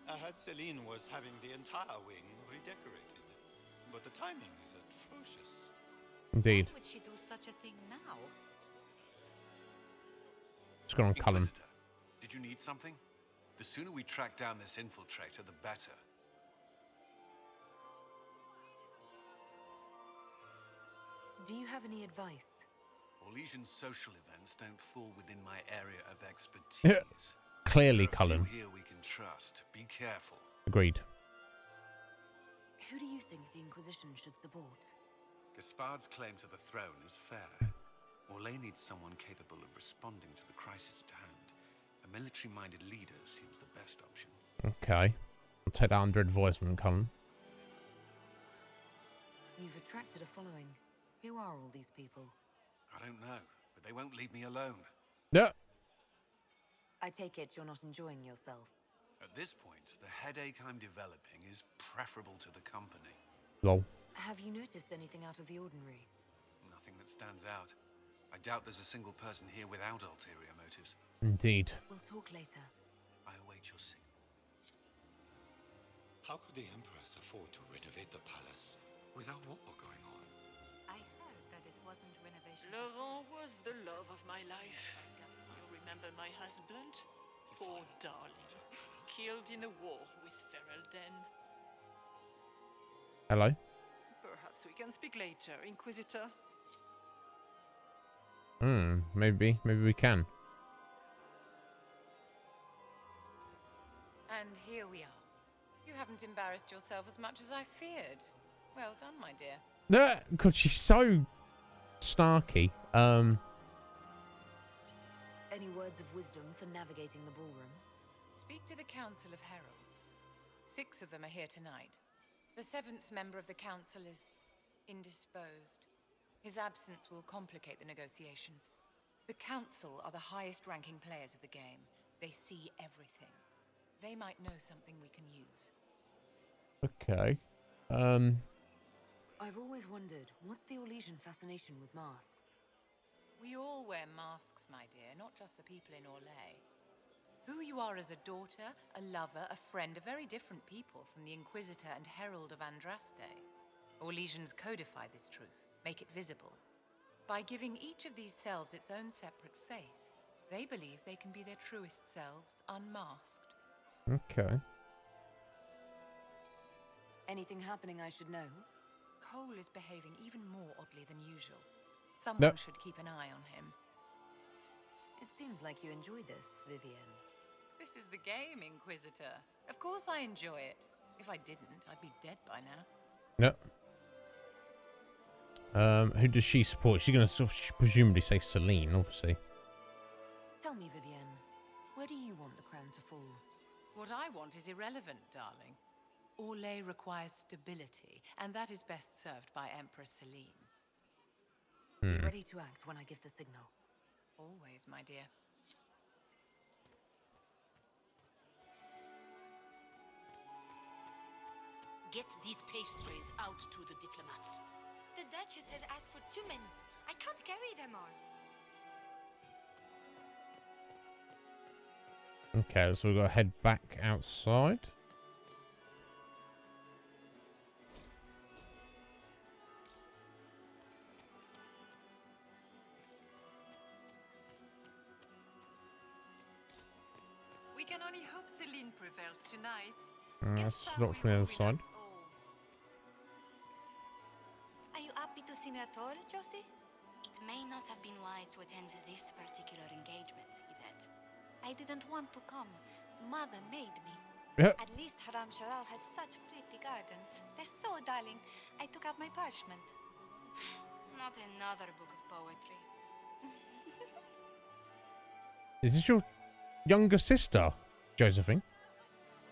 I heard Celine was having the entire wing redecorated, but the timing is atrocious. Indeed. Why would she do such a thing now? What's going on, Cullen? Inquisitor, did you need something? The sooner we track down this infiltrator, the better. Do you have any advice? Orlesian social events don't fall within my area of expertise. Clearly, There are few Cullen. here we can trust. Be careful. Agreed. Who do you think the Inquisition should support? Gaspard's claim to the throne is fair. Orlais needs someone capable of responding to the crisis at hand. A military-minded leader seems the best option. Okay. I'll take that under advisement, Cullen. You've attracted a following. Who are all these people? I don't know, but they won't leave me alone. Yeah. I take it you're not enjoying yourself. At this point, the headache I'm developing is preferable to the company. Lol. Have you noticed anything out of the ordinary? Nothing that stands out. I doubt there's a single person here without ulterior motives. Indeed. We'll talk later. I await your signal. How could the Empress afford to renovate the palace without war going on? I heard that it wasn't renovation. Laurent was the love of my life. You remember my husband? Poor darling. Killed in the war with Ferelden. Hello. Perhaps we can speak later, Inquisitor. Maybe we can. And here we are. You haven't embarrassed yourself as much as I feared. Well done, my dear. God, she's so snarky. Any words of wisdom for navigating the ballroom? Speak to the Council of Heralds. 6 of them are here tonight. The 7th member of the council is indisposed. His absence will complicate the negotiations. The council are the highest-ranking players of the game. They see everything. They might know something we can use. Okay. I've always wondered, what's the Orlesian fascination with masks? We all wear masks, my dear, not just the people in Orlais. Who you are as a daughter, a lover, a friend, are very different people from the Inquisitor and Herald of Andraste. Orlesians codify this truth, make it visible. By giving each of these selves its own separate face, they believe they can be their truest selves, unmasked. Okay. Anything happening I should know? Cole is behaving even more oddly than usual. Someone should keep an eye on him. It seems like you enjoy this, Vivienne. This is the game, Inquisitor. Of course I enjoy it. If I didn't, I'd be dead by now. Yep. Who does she support? She's going to presumably say Celine, obviously. Tell me, Vivienne, where do you want the crown to fall? What I want is irrelevant, darling. Orlais requires stability, and that is best served by Empress Celine. Be ready to act when I give the signal. Always, my dear. Get these pastries out to the diplomats. The Duchess has asked for too many. I can't carry them all. Okay, so we've got to head back outside. We can only hope Celine prevails tonight. That's locked from the other side. Are you happy to see me at all, Josie? It may not have been wise to attend this particular engagement, Yvette. I didn't want to come. Mother made me. Yep. At least Haram Sharal has such pretty gardens. They're so darling. I took out my parchment. Not another book of poetry. Is this your younger sister, Josephine?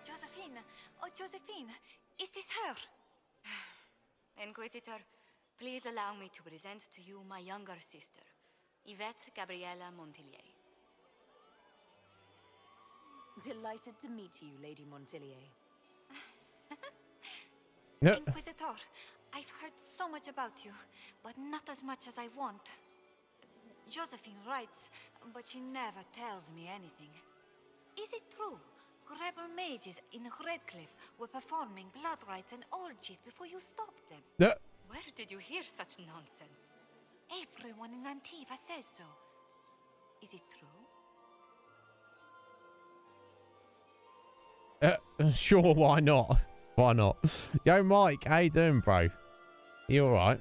Josephine! Oh, Josephine! Is this her? Inquisitor, please allow me to present to you my younger sister, Yvette Gabriella Montillier. Delighted to meet you, Lady Montillier. Inquisitor, I've heard so much about you, but not as much as I want. Josephine writes, but she never tells me anything. Is it true? Rebel mages in Redcliffe were performing blood rites and orgies before you stopped them. Where did you hear such nonsense? Everyone in Antiva says so. Is it true? Sure, why not? Why not? Yo, Mike, how you doing, bro? You alright?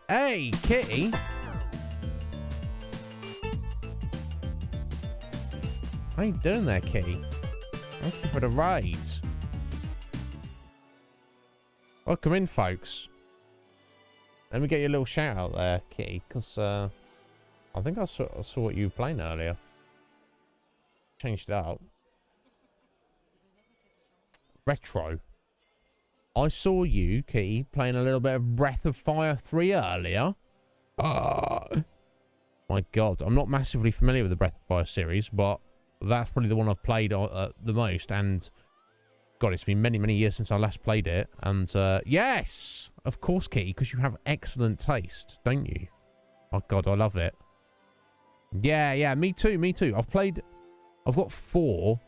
Hey, Kitty. How you doing there, Kitty? Thank you for the raids. Welcome in, folks. Let me get you a little shout out there, Kitty, because I think I saw what you were playing earlier. Changed it up. Retro. I saw you, Kitty, playing a little bit of Breath of Fire 3 earlier. My God, I'm not massively familiar with the Breath of Fire series, but that's probably the one I've played the most, and God, it's been many, many years since I last played it. And yes, of course, Kitty, because you have excellent taste, don't you? Oh, God, I love it. Yeah, me too, me too. I've got 4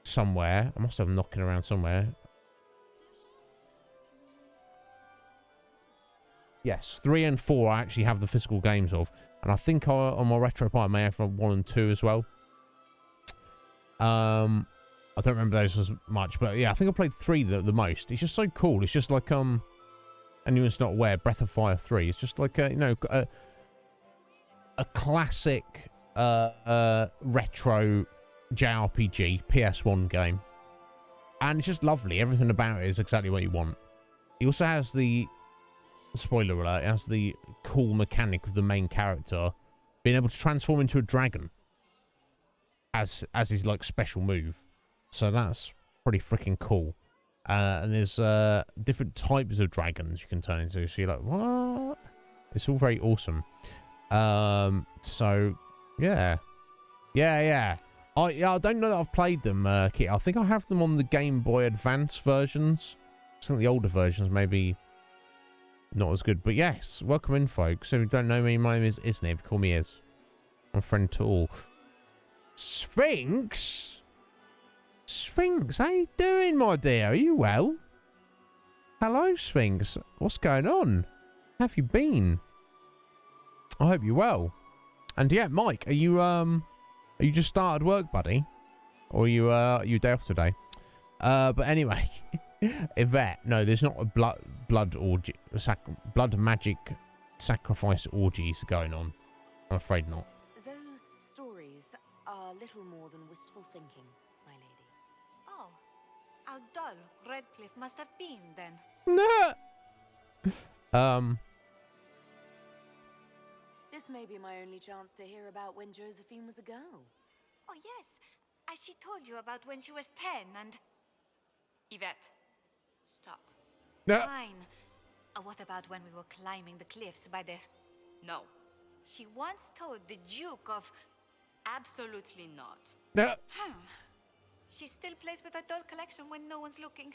somewhere. I must have them knocking around somewhere. Yes, 3 and 4 I actually have the physical games of. And I think on my RetroPie I may have 1 and 2 as well. I don't remember those as much, but yeah, I think I played 3 the most. It's just so cool. It's just like, anyone's not aware, Breath of Fire 3. It's just like, you know, a classic retro JRPG PS1 game. And it's just lovely. Everything about it is exactly what you want. He also has the, spoiler alert, it has the cool mechanic of the main character being able to transform into a dragon as his like special move. So that's pretty freaking cool. And there's different types of dragons you can turn into. So you're like, what? It's all very awesome. So yeah. I don't know that I've played them, Kit. I think I have them on the Game Boy Advance versions. I think the older versions maybe not as good. But yes, welcome in, folks. If you don't know me, my name is Iznib. Call me Iz. I'm a friend to all. Sphinx? Sphinx, how you doing, my dear? Are you well? Hello, Sphinx. What's going on? How have you been? I hope you're well. And yeah, Mike, are you just started work, buddy? Or are you day off today? But anyway, Yvette, no, there's not a blood orgy, blood magic sacrifice orgies going on. I'm afraid not. Those stories are little more than wistful thinking, my lady. Oh, how dull Redcliffe must have been then. This may be my only chance to hear about when Josephine was a girl. Oh yes, as she told you about when she was 10 and... Yvette, stop. Fine. What about when we were climbing the cliffs by the... No. She once told the Duke of... Absolutely not. She still plays with her doll collection when no one's looking.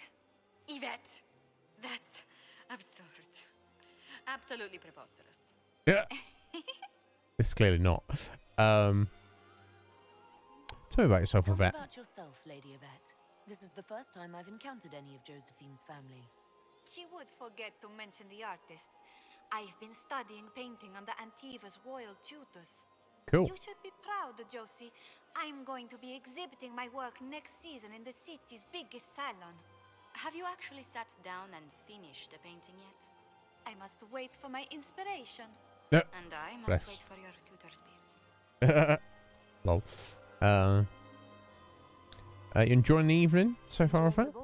Yvette, that's absurd. Absolutely preposterous. Yeah. It's clearly not. Tell me about yourself, Tell me Yvette. about yourself, Lady Yvette. This is the first time I've encountered any of Josephine's family. She would forget to mention the artists. I've been studying painting under Antiva's royal tutors. Cool. You should be proud, Josie. I'm going to be exhibiting my work next season in the city's biggest salon. Have you actually sat down and finished the painting yet? I must wait for my inspiration. And I must wait for your tutor's bills. Lol. You enjoying the evening so far, Yvette?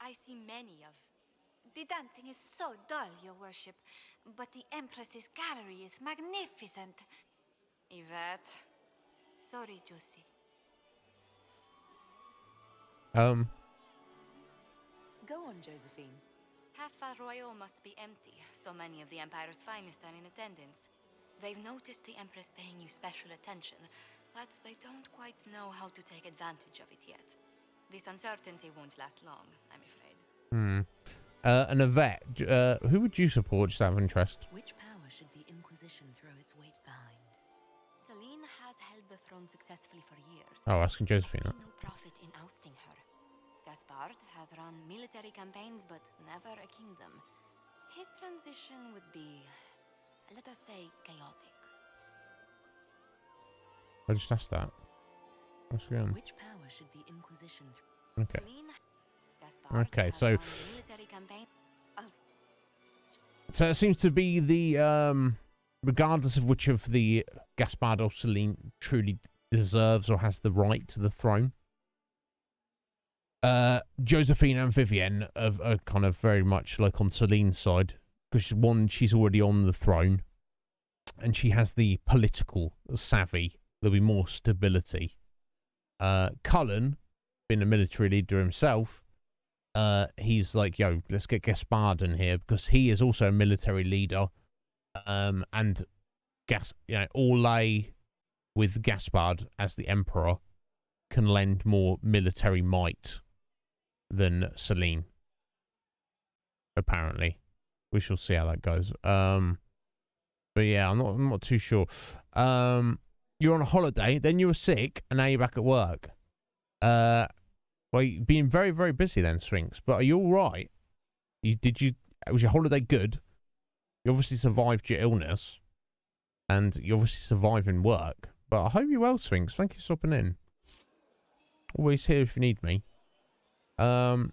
I see many of. The dancing is so dull, Your Worship, but the Empress's gallery is magnificent. Yvette. Sorry, Josie. Go on, Josephine. Half Royal must be empty. So many of the Empire's finest are in attendance. They've noticed the Empress paying you special attention, but they don't quite know how to take advantage of it yet. This uncertainty won't last long, I'm afraid. And Yvette, who would you support, just out of interest? Which power should the Inquisition throw its weight behind? Celine has held the throne successfully for years. Oh, asking Josephine. I see no profit in ousting her. Gaspard has run military campaigns, but never a kingdom. His transition would be, let us say, chaotic. I just asked that. What's going on? Which power should the Inquisition Okay. Celine, Gaspard Okay, has so run military campaign. so it seems to be the regardless of which of the Gaspard or Celine truly deserves or has the right to the throne. Josephine and Vivienne are kind of very much like on Celine's side, because one, she's already on the throne, and she has the political savvy. There'll be more stability. Cullen, being a military leader himself, he's like, yo, let's get Gaspard in here, because he is also a military leader, and Orlais with Gaspard as the emperor can lend more military might than Celine. Apparently. We shall see how that goes. But yeah, I'm not too sure. You're on a holiday, then you were sick, and now you're back at work. Well, you've been very, very busy then, Sphinx. But are you all right? Was your holiday good? You obviously survived your illness, and you obviously surviving work. But I hope you're well, Sphinx. Thank you for stopping in. Always here if you need me. Where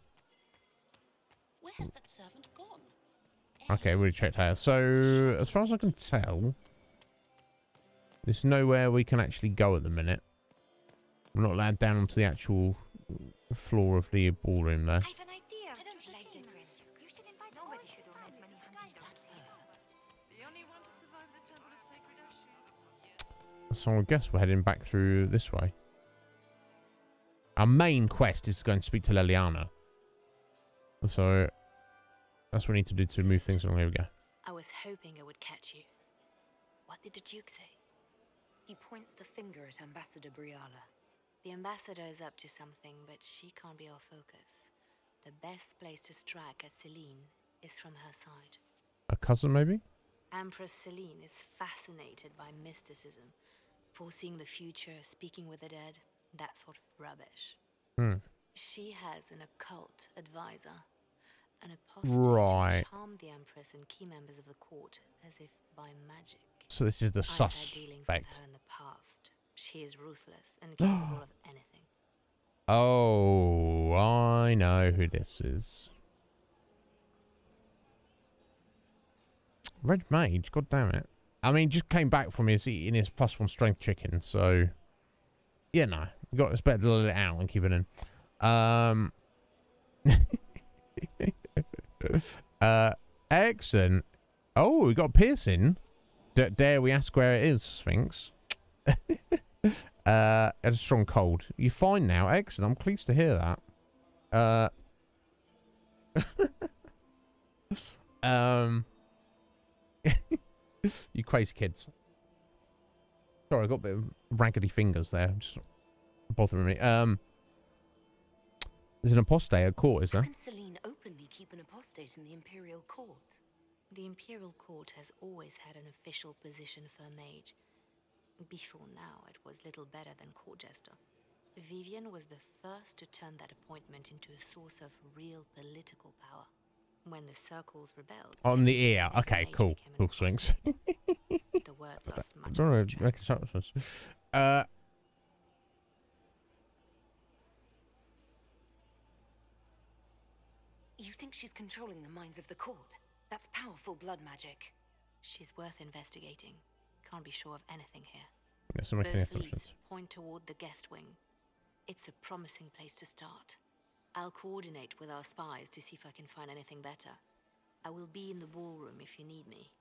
has that servant gone? Okay, we checked out. So, as far as I can tell, there's nowhere we can actually go at the minute. We're not allowed down onto the actual floor of the ballroom there. I have an idea. I don't like the Grand Duke. You should invite nobody should own as many hunting dogs here. The only one to survive the Temple of Sacred Ashes. So I guess we're heading back through this way. Our main quest is to go and speak to Leliana. So that's what we need to do to move things along. Here we go. I was hoping I would catch you. What did the Duke say? He points the finger at Ambassador Briala. The ambassador is up to something, but she can't be our focus. The best place to strike at Celine is from her side. A cousin, maybe? Empress Celine is fascinated by mysticism, foreseeing the future, speaking with the dead, that sort of rubbish. She has an occult advisor, an apostate Right. who charmed the Empress and key members of the court as if by magic. So this is the I've had dealings with suspect. her in the past. She is ruthless and capable of anything. Oh, I know who this is. Red Mage, god damn it. I mean, just came back from his eating his +1 strength chicken, so yeah, no. It's better to let it out and keep it in. Excellent. Oh, we got a piercing. Dare we ask where it is, Sphinx? A strong cold. You're fine now. Excellent. I'm pleased to hear that. You crazy kids. Sorry, I got a bit of raggedy fingers there. Just bothering me. There's an apostate at court, is there? How can Celine openly keep an apostate in the Imperial Court? The Imperial Court has always had an official position for a mage. Before now, it was little better than court jester. Vivian was the first to turn that appointment into a source of real political power. When the circles rebelled... On the ear. Okay, cool. Cool, Sphinx. The word lost much of its track. You think she's controlling the minds of the court? That's powerful blood magic. She's worth investigating. Can't be sure of anything here. Yeah, so making Both assumptions. leads point toward the guest wing. It's a promising place to start. I'll coordinate with our spies to see if I can find anything better. I will be in the ballroom if you need me.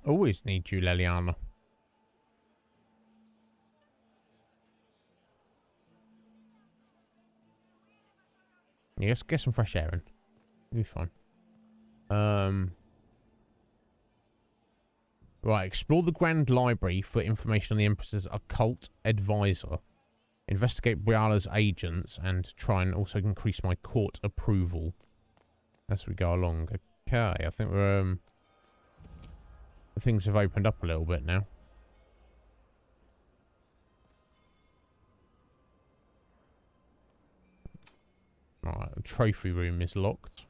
Always need you, Leliana. Yes, get some fresh air in. It'll be fine. Right, explore the Grand Library for information on the Empress's occult advisor. Investigate Briala's agents and try and also increase my court approval as we go along. Okay, I think we're things have opened up a little bit now. Right, the trophy room is locked.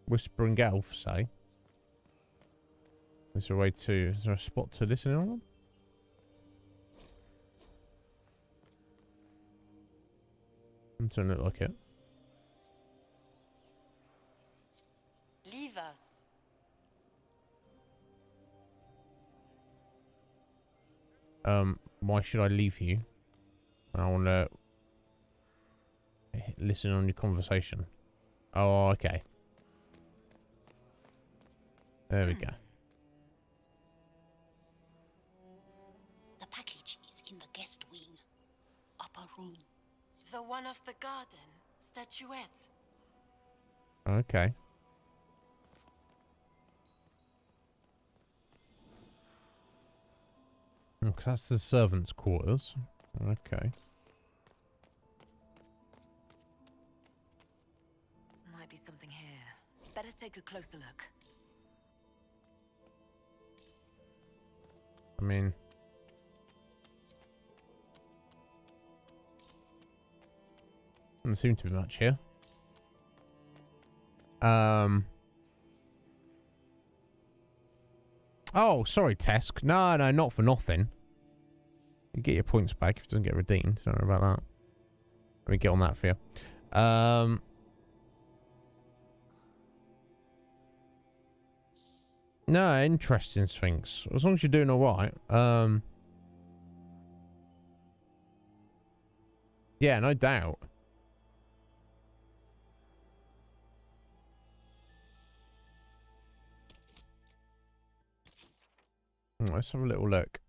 Whispering Elf, say. Is there a way to... Is there a spot to listen on? Doesn't look like it. Leave us. Why should I leave you? I want to listen on your conversation. Oh, okay. There we go. The package is in the guest wing. Upper room. The one of the garden. Statuette. Okay. Because that's the servants' quarters. Okay. Might be something here. Better take a closer look. I mean... doesn't seem to be much here. Oh, sorry, Tesk. No, not for nothing. You get your points back if it doesn't get redeemed. Don't worry about that. Let me get on that for you. No, interesting, Sphinx. As long as you're doing alright. Yeah, no doubt. Let's have a little look.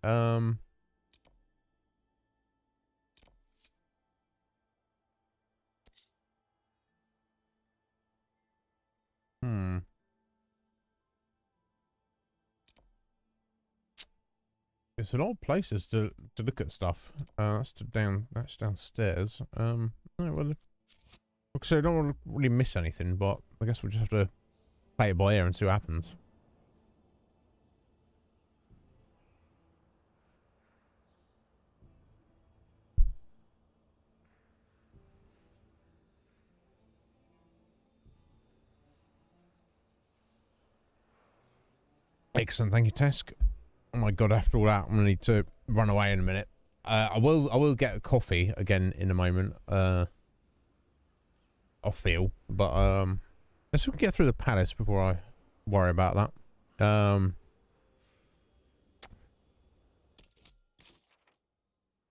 There's a lot of places to look at stuff. That's downstairs. No, well, so I don't want to really miss anything, but I guess we'll just have to play it by ear and see what happens. Excellent, thank you, Tesk. Oh my god, after all that, I'm gonna need to run away in a minute. I will get a coffee again in a moment. I feel, but let's see if we can get through the palace before I worry about that.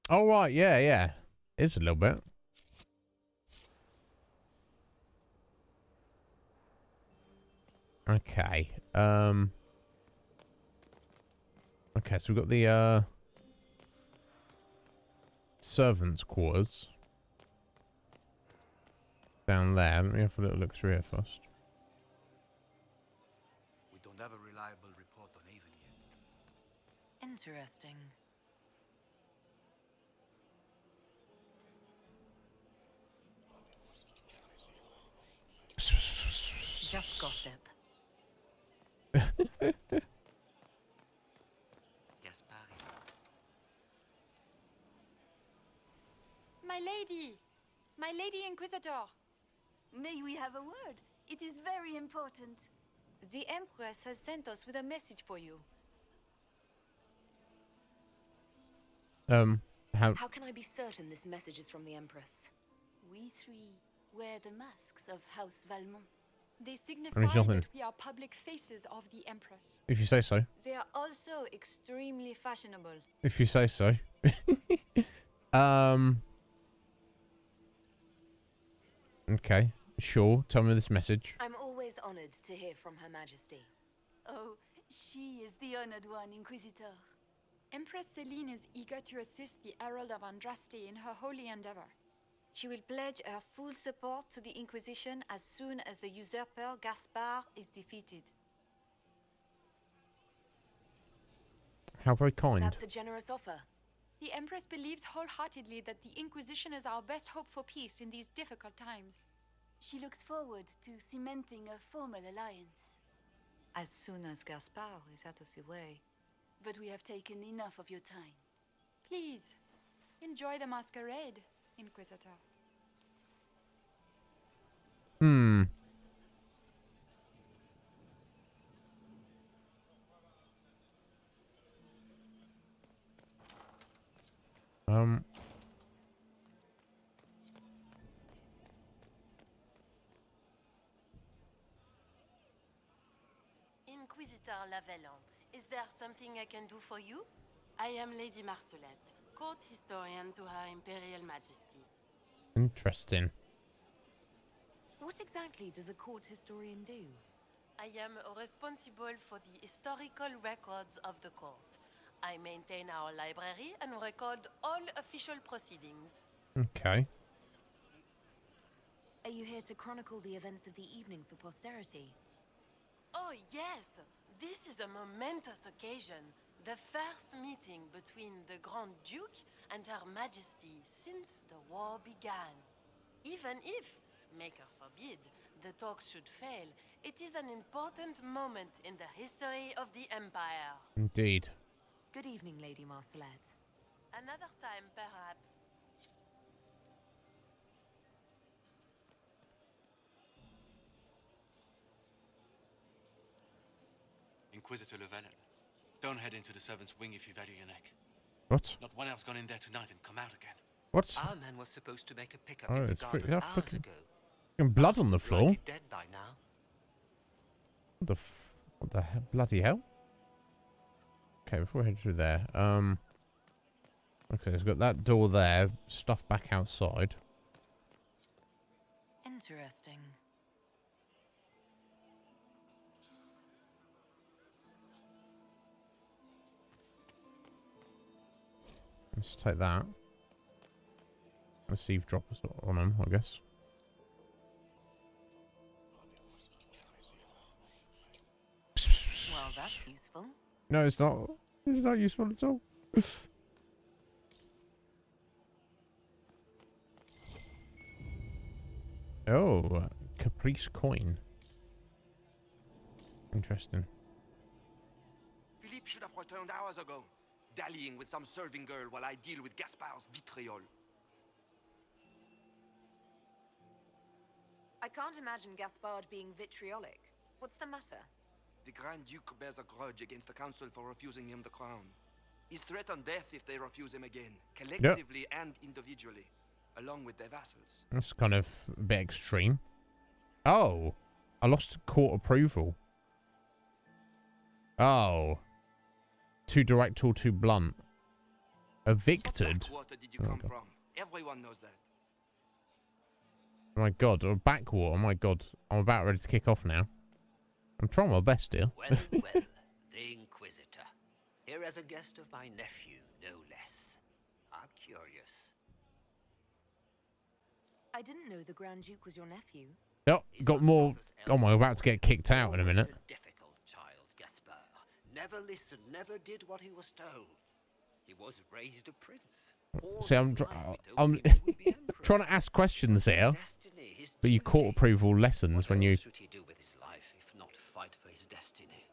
Oh right, yeah, it's a little bit. Okay. Okay, so we've got the servants' quarters down there. Let me have a little look through here first. We don't have a reliable report on Avon yet. Interesting. Just gossip. My lady Inquisitor. May we have a word? It is very important. The Empress has sent us with a message for you. How can I be certain this message is from the Empress? We three wear the masks of House Valmont. They nothing. signify that we are public faces of the Empress. If you say so. They are also extremely fashionable. If you say so. Okay, sure. Tell me this message. I'm always honored to hear from Her Majesty. Oh, she is the honored one, Inquisitor. Empress Celine is eager to assist the Herald of Andraste in her holy endeavor. She will pledge her full support to the Inquisition as soon as the usurper Gaspard is defeated. How very kind. That's a generous offer. The Empress believes wholeheartedly that the Inquisition is our best hope for peace in these difficult times. She looks forward to cementing a formal alliance. As soon as Gaspard is out of the way. But we have taken enough of your time. Please, enjoy the masquerade, Inquisitor. Inquisitor Lavellan, is there something I can do for you? I am Lady Marcelette, court historian to Her Imperial Majesty. Interesting. What exactly does a court historian do? I am responsible for the historical records of the court. I maintain our library and record all official proceedings. Okay. Are you here to chronicle the events of the evening for posterity? Oh, yes! This is a momentous occasion. The first meeting between the Grand Duke and Her Majesty since the war began. Even if, Maker forbid, the talks should fail, it is an important moment in the history of the Empire. Indeed. Good evening, Lady Marcelette. Another time, perhaps. Inquisitor Llewellyn, don't head into the servants' wing if you value your neck. What? Not one else gone in there tonight and come out again. What? Our man was supposed to make a pickup Oh, in the it's garden freaking hours ago. blood on the floor. Likely dead by now. What the bloody hell? Okay, before we head through there, okay, it's got that door there, stuff back outside. Interesting. Let's take that. Let's eavesdrop on him, I guess. Well, that's useful. No, it's not. It's not useful at all. Oh, Caprice coin. Interesting. Philippe should have returned hours ago, dallying with some serving girl while I deal with Gaspard's vitriol. I can't imagine Gaspard being vitriolic. What's the matter? The Grand Duke bears a grudge against the council for refusing him the crown. He's threatened death if they refuse him again, collectively and individually, along with their vassals. That's kind of a bit extreme. Oh, I lost court approval. Oh. Too direct or too blunt. Evicted? What backwater did you come from? Everyone knows that. Oh my god, a backwater. Oh my god. I'm about ready to kick off now. I'm trying my best here. Well, well, the Inquisitor. Here as a guest of my nephew, no less. How curious. I didn't know the Grand Duke was your nephew. Yep, got more. Oh my, I'm about to get kicked out in a minute. Difficult child, Gaspard. Never listened, never did what he was told. He was raised a prince. See, I'm trying to ask questions here, but you court approval lessons when you. What should he do with his life if not fight for his destiny?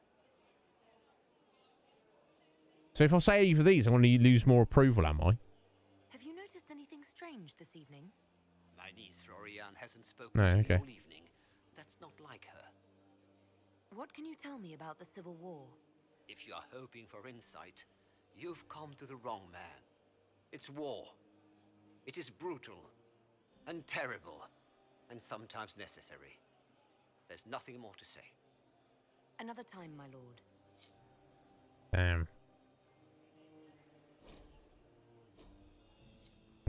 So if I say either of these, I'm going to lose more approval, am I? Have you noticed anything strange this evening? My niece Florian hasn't spoken No, to me okay. all evening. That's not like her. What can you tell me about the Civil War? If you are hoping for insight, you've come to the wrong man. It's war. It is brutal and terrible and sometimes necessary. There's nothing more to say. Another time, my lord. Damn.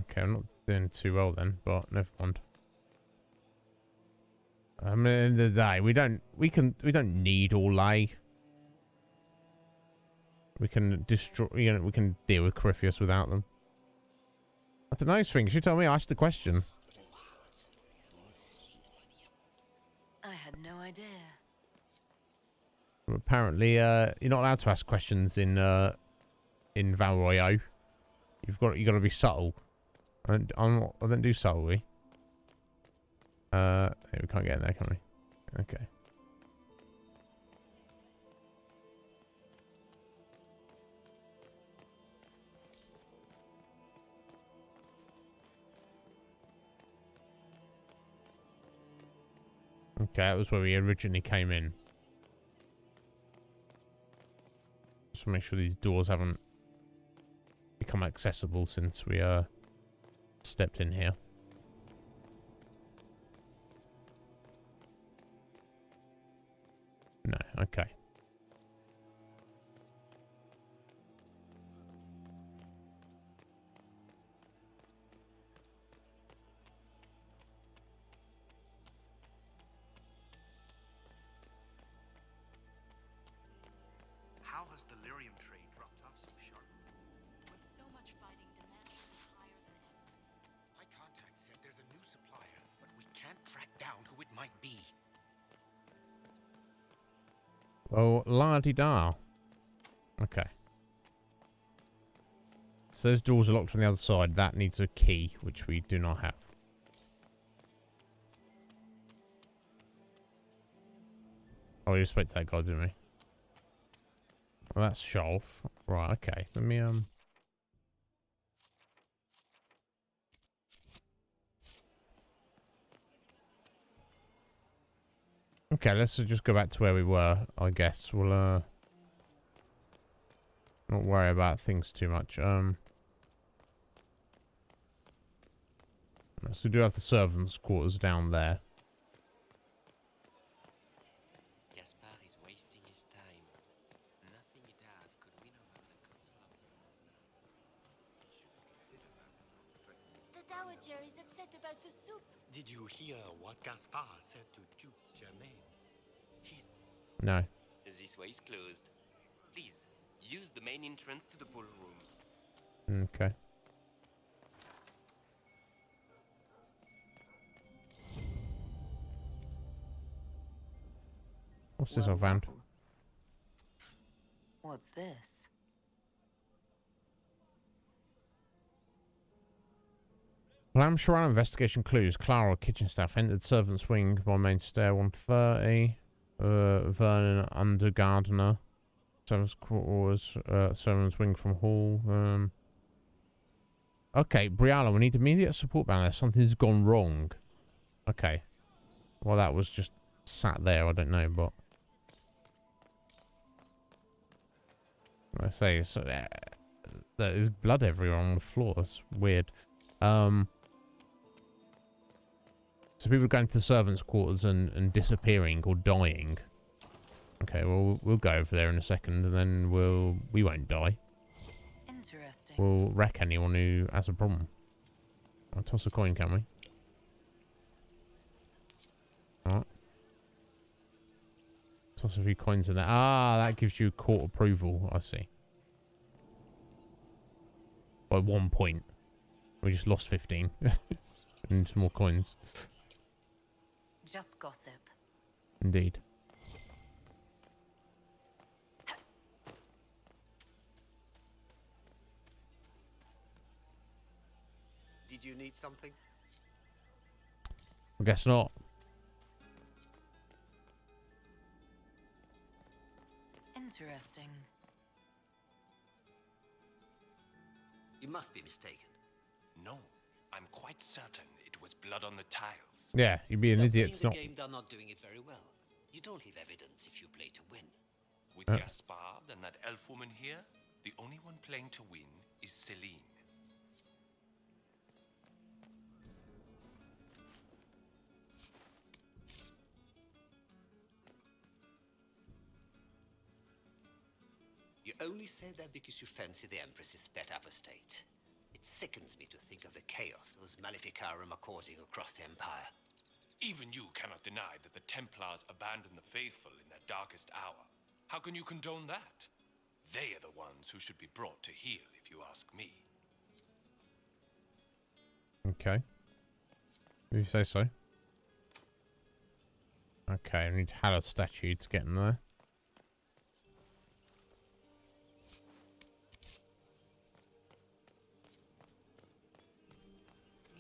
Okay, I'm not doing too well then, but never mind. I mean, at the end of the day, we don't need all lay. We can destroy, we can deal with Corypheus without them. I don't know, Sphinx. You tell me. I asked the question. I had no idea. Apparently, you're not allowed to ask questions in Val Royale. You got to be subtle. I don't do subtlety. We can't get in there, can we? Okay. Okay, that was where we originally came in. Just to make sure these doors haven't become accessible since we stepped in here. No, okay. How has the lyrium trade dropped off so sharp? With so much fighting, demand should be higher than ever. My contact said there's a new supplier, but we can't track down who it might be. Oh, la-di-da. Okay. So those doors are locked on the other side. That needs a key, which we do not have. Oh, we spoke to that guy, didn't we? Well, that's Sholf. Right, okay. Let me, Okay, let's just go back to where we were, I guess. We'll, not worry about things too much. So we do have the servants' quarters down there. Gaspar is wasting his time. Nothing he does could win over the Council of Rulers now. The Dowager is upset about the soup. Did you hear what Gaspar said to Duke Germain? No. This way is closed. Please, use the main entrance to the ballroom. Okay. What's this I found? What's this? Lamb Sharon investigation clues. Clara, kitchen staff, entered servant's wing by main stair 130. Vernon, under gardener. Servant's quarters. Servant's wing from hall. Okay, Briala, we need immediate support down there. Something's gone wrong. Okay. Well, that was just sat there. I don't know, but I say so. There's blood everywhere on the floor. It's weird. So people going to the servants' quarters and disappearing or dying. Okay, well, we'll go over there in a second, and then we won't die. Interesting. We'll wreck anyone who has a problem. I'll toss a coin, can we? Alright. Toss a few coins in there. Ah, that gives you court approval. I see. By 1 point. We just lost 15. And some more coins. Just gossip. Indeed. Did you need something? I guess not. Interesting. You must be mistaken. No, I'm quite certain it was blood on the tiles. Yeah, you'd be an idiot. It's not. The game, they're not doing it very well. You don't leave evidence if you play to win. With Gaspard and that elf woman here, the only one playing to win is Celine. You only say that because you fancy the Empress's pet apostate. It sickens me to think of the chaos those Maleficarum are causing across the Empire. Even you cannot deny that the Templars abandoned the faithful in their darkest hour. How can you condone that? They are the ones who should be brought to heel, if you ask me. Okay. If you say so. Okay, I need Hala's statue to get in there.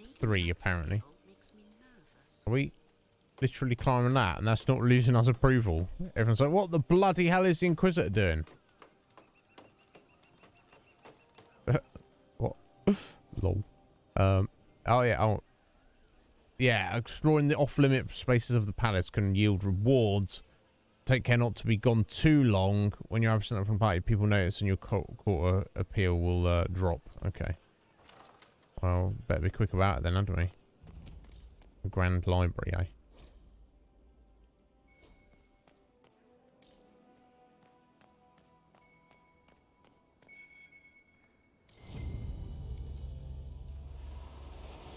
Three, apparently. Are we literally climbing that? And that's not losing us approval. Everyone's like, what the bloody hell is the Inquisitor doing? What? Lol. Oh, yeah. Oh. Yeah, exploring the off-limit spaces of the palace can yield rewards. Take care not to be gone too long. When you're absent from the party, people notice and your court appeal will drop. Okay. Well, better be quick about it then, hadn't we? The Grand Library, eh?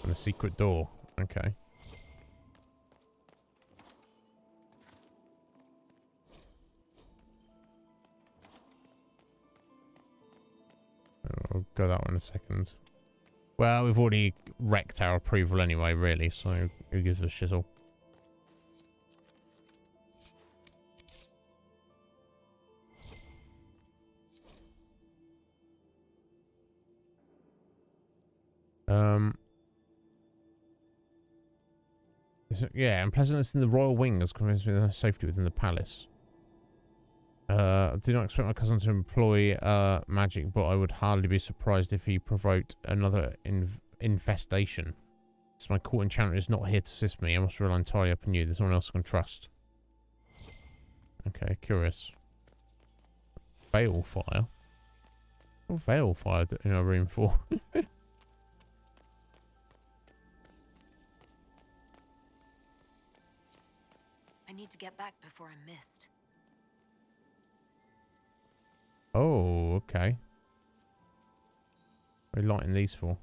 And a secret door. Okay. I'll go that one in a second. Well, we've already wrecked our approval anyway, really, so who gives a shizzle? Yeah, unpleasantness in the royal wing has convinced me of safety within the palace. I do not expect my cousin to employ magic, but I would hardly be surprised if he provoked another infestation. So my court enchanter is not here to assist me. I must rely entirely upon you. There's no one else I can trust. Okay, curious. Balefire? What Balefire in our room for? I need to get back before I'm missed. Oh, okay. What are you lighting these for?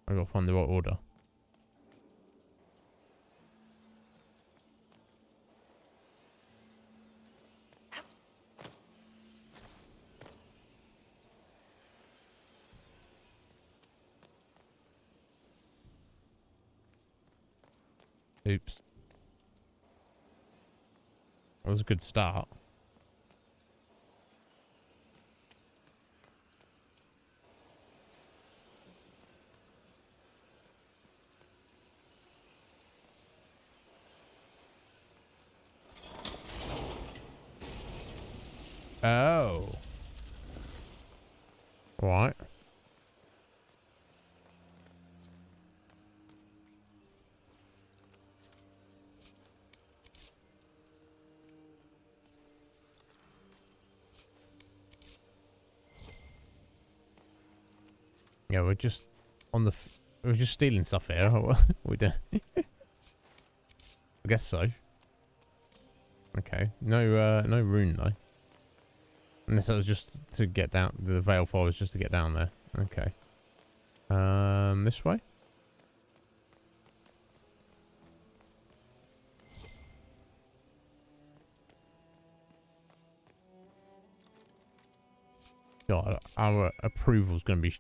I gotta find the right order. Oops. That was a good start. Oh. Right. Yeah, we're just on the... we're just stealing stuff here. We don't... I guess so. Okay. No, no rune though. Unless that was just to get down... the veil file was just to get down there. Okay. This way? God, our approval's going to be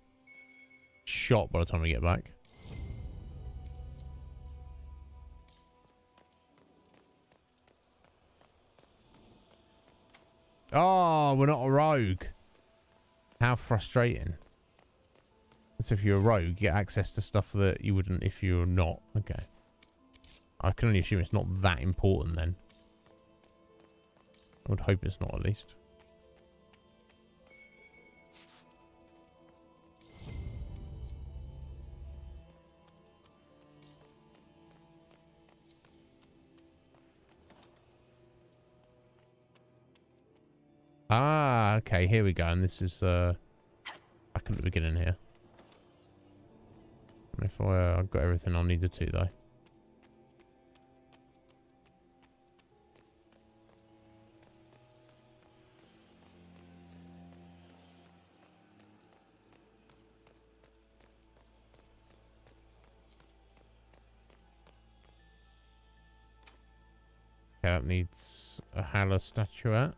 shot by the time we get back. Oh, we're not a rogue. How frustrating. So if you're a rogue, you get access to stuff that you wouldn't if you're not. Okay. I can only assume it's not that important then. I would hope it's not, at least. Ah, okay, here we go. And this is back at the beginning here. If I've got everything I needed to, though. Okay, that needs a Halla statuette.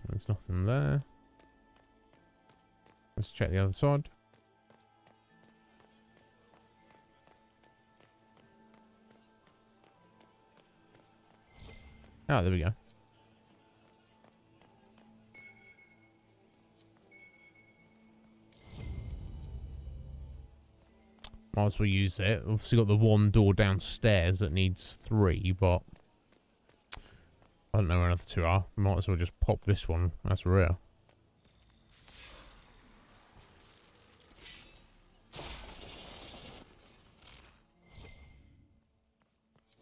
There's nothing there. Let's check the other side. Oh, there we go. Might as well use it. Obviously got the one door downstairs that needs 3, but I don't know where the other 2 are. Might as well just pop this one. That's rare.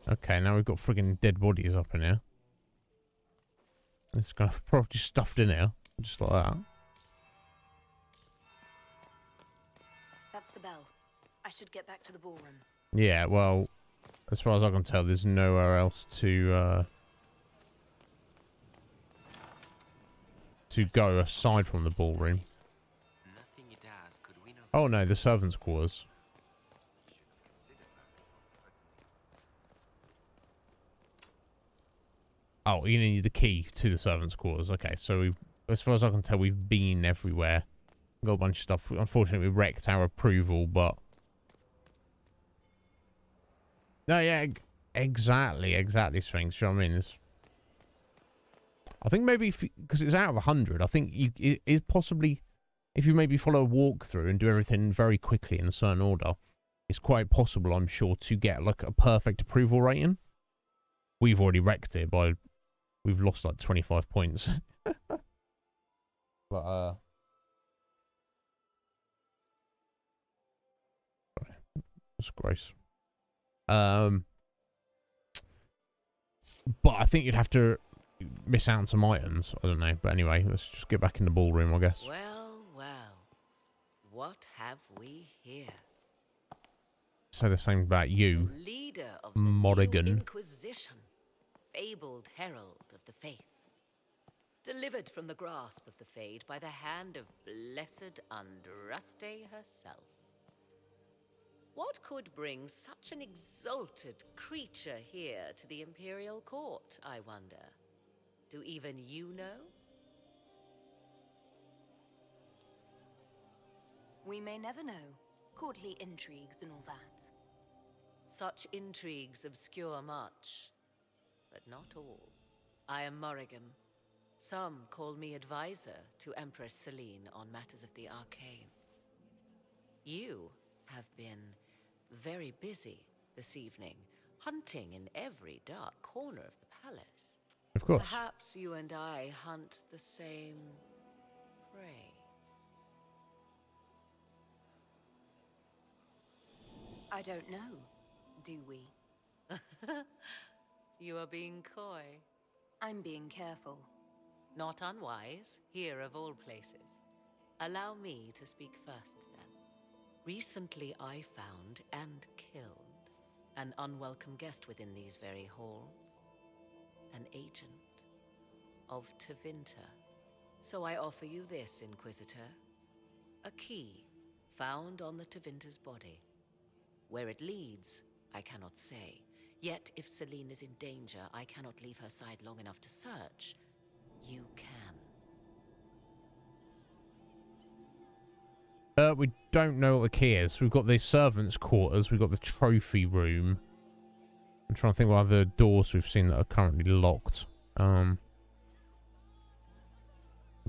Okay, now we've got friggin' dead bodies up in here. It's kind of probably just stuffed in here. Just like that. That's the bell. I should get back to the ballroom. Yeah, well, as far as I can tell, there's nowhere else to go aside from the ballroom. Oh no, the servants' quarters. Oh, you need the key to the servants' quarters. Okay, so as far as I can tell, we've been everywhere. Got a bunch of stuff. Unfortunately, we wrecked our approval, but... No, yeah, exactly, Sphinx. You know what I mean? I think maybe, because it's out of 100, I think it is possibly if you maybe follow a walkthrough and do everything very quickly in a certain order, it's quite possible, I'm sure, to get like a perfect approval rating. We've already wrecked it by, we've lost like 25 points. But that's gross. But I think you'd have to miss out on some items. I don't know. But anyway, let's just get back in the ballroom, I guess. Well, well. What have we here? Say the same about you, The leader of the Morrigan. new Inquisition, fabled herald of the faith. Delivered from the grasp of the Fade by the hand of blessed Andraste herself. What could bring such an exalted creature here to the Imperial Court, I wonder? Do even you know? We may never know. Courtly intrigues and all that. Such intrigues obscure much, but not all. I am Morrigan. Some call me advisor to Empress Celine on matters of the arcane. You have been very busy this evening, hunting in every dark corner of the palace. Of course. Perhaps you and I hunt the same prey. I don't know. Do we? You are being coy. I'm being careful. Not unwise, here of all places. Allow me to speak first, then. Recently I found and killed an unwelcome guest within these very halls. An agent of Tevinter. So I offer you this, Inquisitor. A key found on the Tevinter's body. Where it leads, I cannot say. Yet if Celine is in danger, I cannot leave her side long enough to search. You can. We don't know what the key is. We've got the servants' quarters. We've got the trophy room. I'm trying to think what other doors we've seen that are currently locked. We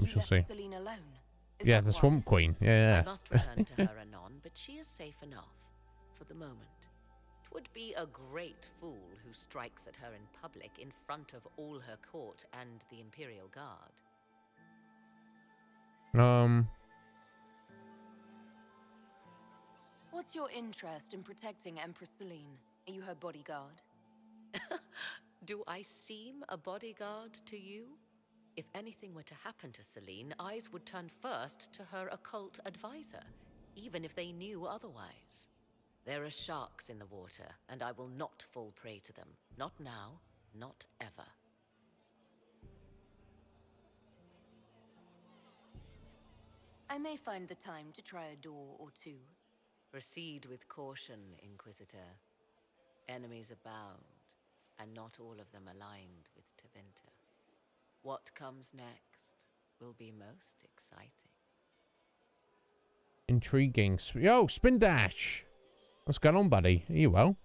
shall see. Celine alone. Yeah, the Swamp Queen. Yeah. I must return to her anon, but she is safe enough for the moment. It would be a great fool who strikes at her in public in front of all her court and the Imperial Guard. What's your interest in protecting Empress Celine? Are you her bodyguard? Do I seem a bodyguard to you? If anything were to happen to Celine, eyes would turn first to her occult advisor, even if they knew otherwise. There are sharks in the water, and I will not fall prey to them. Not now, not ever. I may find the time to try a door or two. Proceed with caution, Inquisitor. Enemies abound, and not all of them aligned with Tevinter. What comes next will be most exciting. Intriguing. Yo, Spin Dash! What's going on, buddy? Are you well?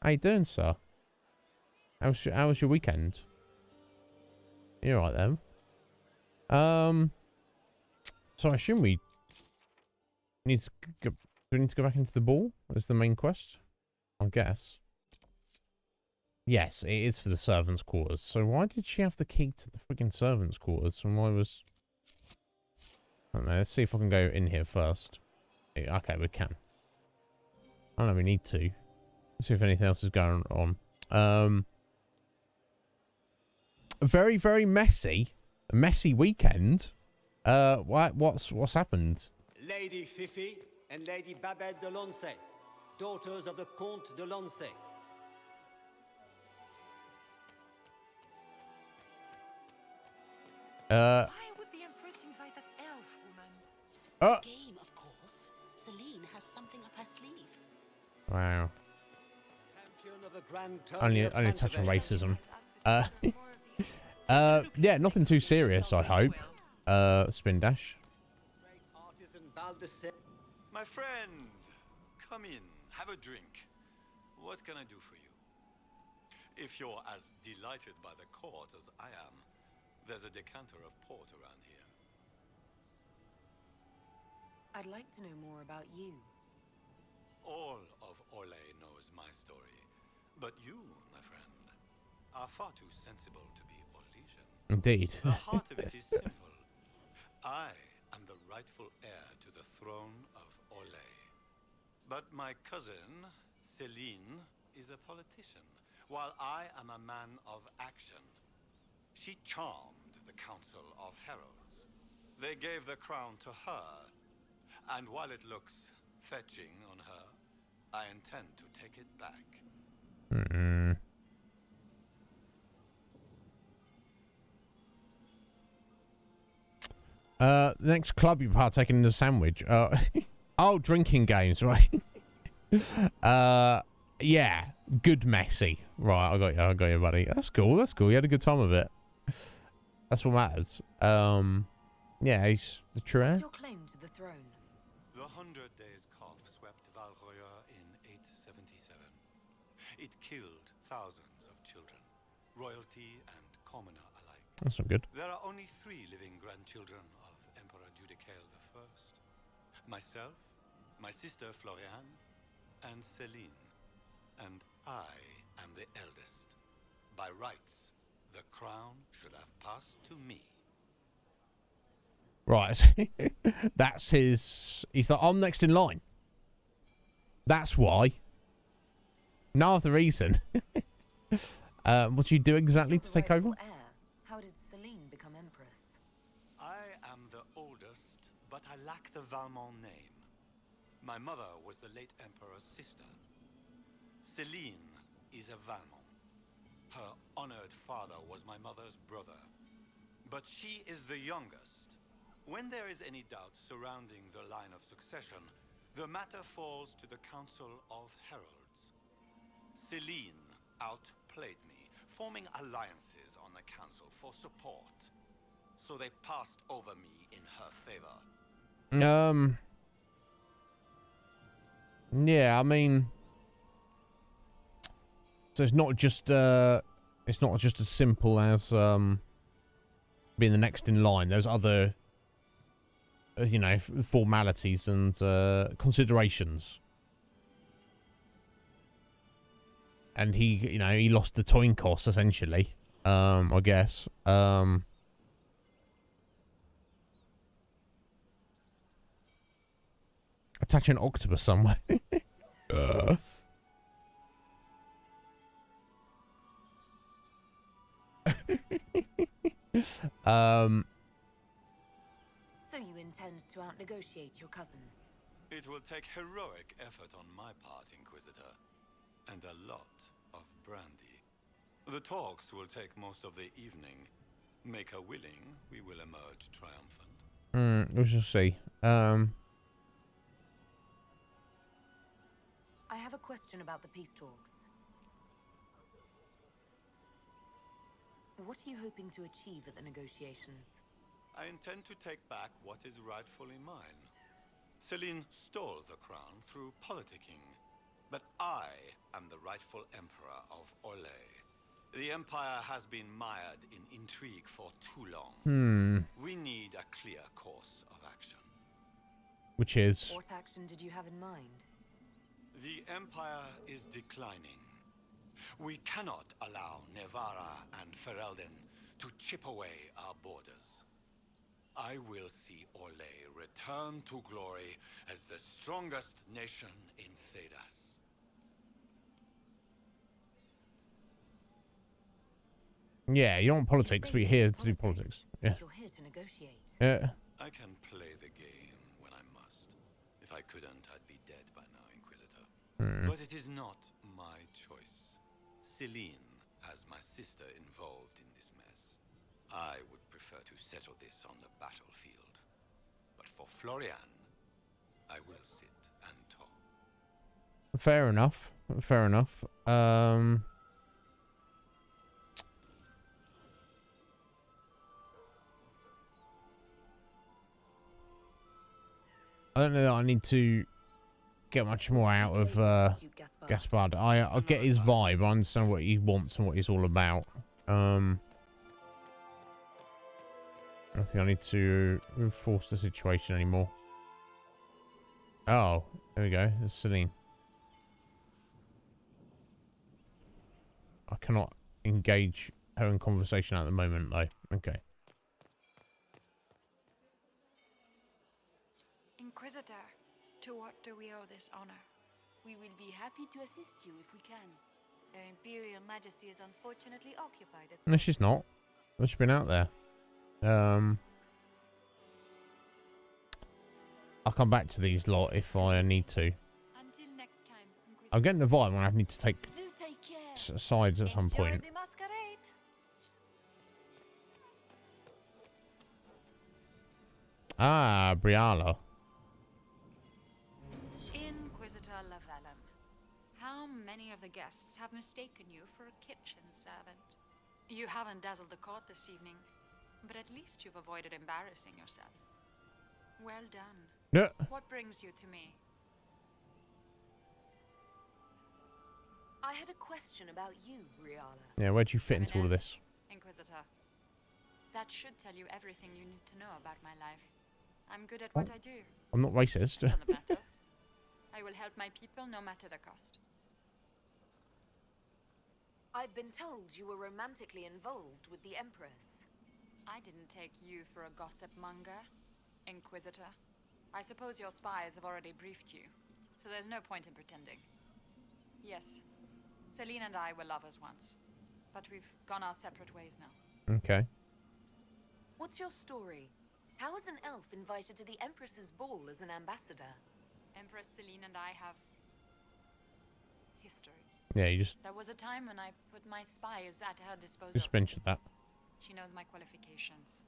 How you doing, sir? How was your weekend? You alright then? So I assume we need to go, do we need to go back into the ball? Is the main quest? I guess. Yes, it is for the servants' quarters. So why did she have the key to the freaking servants' quarters? And why was... I don't know. Let's see if I can go in here first. Okay, we can. I don't know, we need to. Let's see if anything else is going on. Very, very messy. A messy weekend. What's happened? Lady Fifi and Lady Babette de Lancey, daughters of the Comte de Lancey. Why would the Empress invite that elf woman? Game, of course. Celine has something up her sleeve. Wow. Champion of the Grand Only a touch on racism. Yeah, nothing too serious, I hope. Spin Dash. My friend, come in, have a drink. What can I do for you? If you're as delighted by the court as I am, there's a decanter of port around here. I'd like to know more about you. All of Orlais knows my story. But you, my friend, are far too sensible to be Orlesian. Indeed. The heart of it is simple. I am the rightful heir to the throne of Orlais. But my cousin, Celine, is a politician, while I am a man of action. She charmed the Council of Heralds. They gave the crown to her, and while it looks fetching on her, I intend to take it back. The next club you partake in is a sandwich. Oh, drinking games, right? Yeah, good messy. Right, I got you, buddy. That's cool. You had a good time of it. That's what matters. Yeah, he's the true heir. Your claim to the throne. The 100 Days Cough swept Valroya in 877. It killed thousands of children, royalty and commoner alike. That's not good. There are only 3 living grandchildren of Emperor Judicael I. Myself, my sister Floriane, and Celine. And I am the eldest. By rights, the crown should have passed to me. Right. That's his... He's like, I'm next in line. That's why. No other reason. What do you do exactly to take over? How did Celine become empress? I am the oldest, but I lack the Valmont name. My mother was the late emperor's sister. Celine is a Valmont. Her honored father was my mother's brother. But she is the youngest. When there is any doubt surrounding the line of succession, the matter falls to the Council of Heralds. Celine outplayed me, forming alliances on the council for support. So they passed over me in her favor. Yeah, I mean, so it's not just as simple as being the next in line. There's other, you know, formalities and considerations. And he, you know, he lost the toin cost essentially. I guess. Attach an octopus somewhere. So you intend to out-negotiate your cousin? It will take heroic effort on my part, Inquisitor, and a lot of brandy. The talks will take most of the evening. Make her willing, we will emerge triumphant. We shall see. I have a question about the peace talks. What are you hoping to achieve at the negotiations? I intend to take back what is rightfully mine. Celine stole the crown through politicking, but I am the rightful emperor of Orlais. The empire has been mired in intrigue for too long. We need a clear course of action. Which is? What action did you have in mind? The empire is declining. We cannot allow Nevarra and Ferelden to chip away our borders. I will see Orlais return to glory as the strongest nation in Thedas. Yeah, you don't want politics, but you're here to do politics. Yeah. You're here to negotiate. Yeah. I can play the game when I must. If I couldn't, I'd be dead by now, Inquisitor. But it is not my choice. Celine has my sister involved in this mess. I would prefer to settle this on the battlefield. But for Floriane, I will sit and talk. Fair enough. Fair enough. I don't know that I need to get much more out of Gaspard. I get his vibe. I understand what he wants and what he's all about. I don't think I need to force the situation anymore. Oh, there we go. There's Celine. I cannot engage her in conversation at the moment, though. Okay. Inquisitor, to what do we owe this honor? We will be happy to assist you if we can. Their Imperial Majesty is unfortunately occupied at No, she's not. She's been out there. I'll come back to these lot if I need to. Until next time, Inquisitor. I'm getting the vibe when I need to take Do take care. sides at some point. Enjoy the masquerade. Ah, Briala. Inquisitor Lavellum, how many of the guests have mistaken you for a kitchen servant? You haven't dazzled the court this evening, but at least you've avoided embarrassing yourself. Well done. No. What brings you to me? I had a question about you, Briala. Yeah, where'd you fit into all of this? Inquisitor. That should tell you everything you need to know about my life. I'm good at what I do. I'm not racist. None of it matters. I will help my people no matter the cost. I've been told you were romantically involved with the Empress. I didn't take you for a gossip monger, Inquisitor. I suppose your spies have already briefed you, so there's no point in pretending. Yes, Celine and I were lovers once, but we've gone our separate ways now. Okay. What's your story? How is an elf invited to the Empress's ball as an ambassador? Empress Celine and I have history. Yeah, you just There was a time when I put my spies at her disposal. mentioned that. She knows my qualifications.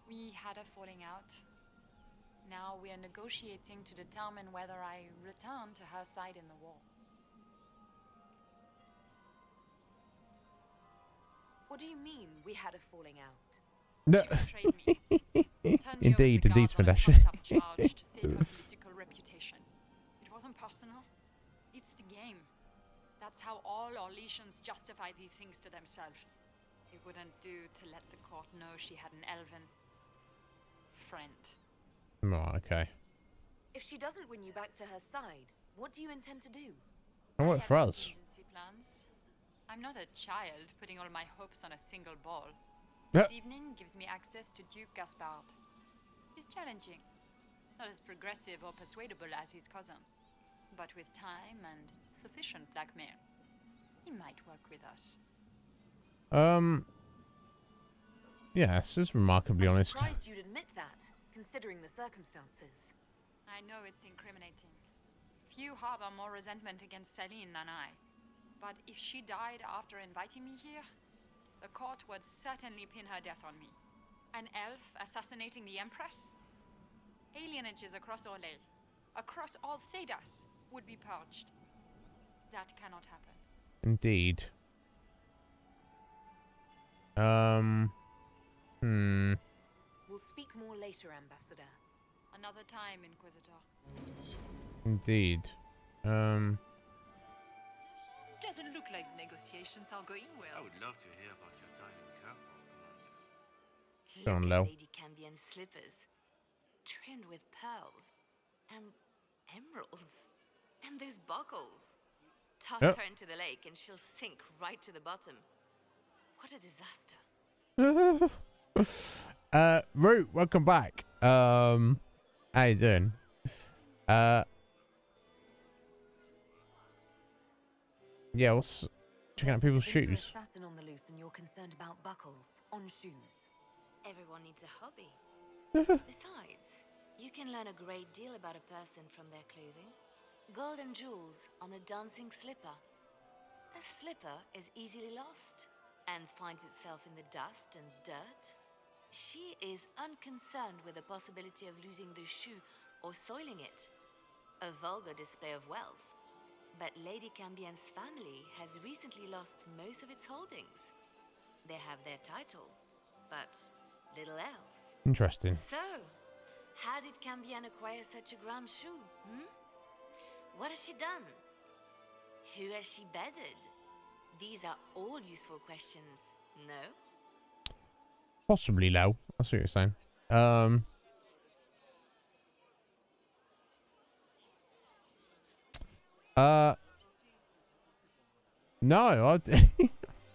We had a falling out. Now we are negotiating to determine whether I return to her side in the war. What do you mean, we had a falling out? No. She betrayed me. Turned me Indeed, over to the indeed, guards on a Smadash. trumped-up charge to save her political reputation. It wasn't personal. It's the game. That's how all Orlesians justify these things to themselves. It wouldn't do to let the court know she had an elven friend. Right, okay. If she doesn't win you back to her side, what do you intend to do? And work for us. Contingency plans. I'm not a child putting all my hopes on a single ball. Yep. This evening gives me access to Duke Gaspard. He's challenging. Not as progressive or persuadable as his cousin. But with time and sufficient blackmail, he might work with us. Yes, it's remarkably I'm honest. surprised you'd admit that, considering the circumstances. I know it's incriminating. Few harbor more resentment against Celine than I. But if she died after inviting me here, the court would certainly pin her death on me. An elf assassinating the Empress? Alienages across Orlais, across all Thedas, would be purged. That cannot happen. Indeed. We'll speak more later, Ambassador. Another time, Inquisitor. Indeed. Doesn't look like negotiations are going well. I would love to hear about your time in Kirkwall, Commander. Go on, Look Lel. at Lady Cambian's slippers, trimmed with pearls and emeralds, and those buckles. Toss Yep. her into the lake and she'll sink right to the bottom. What a disaster. Root, welcome back. How you doing? Yeah, what's checking out people's There's an shoes? assassin on the loose and you're concerned about buckles on shoes. Everyone needs a hobby. Besides, you can learn a great deal about a person from their clothing. Gold and jewels on a dancing slipper. A slipper is easily lost and finds itself in the dust and dirt. She is unconcerned with the possibility of losing the shoe or soiling it. A vulgar display of wealth. But Lady Cambian's family has recently lost most of its holdings. They have their title, but little else. Interesting. So, how did Cambian acquire such a grand shoe? What has she done? Who has she bedded? These are all useful questions, no? Possibly low. That's what you're saying. No,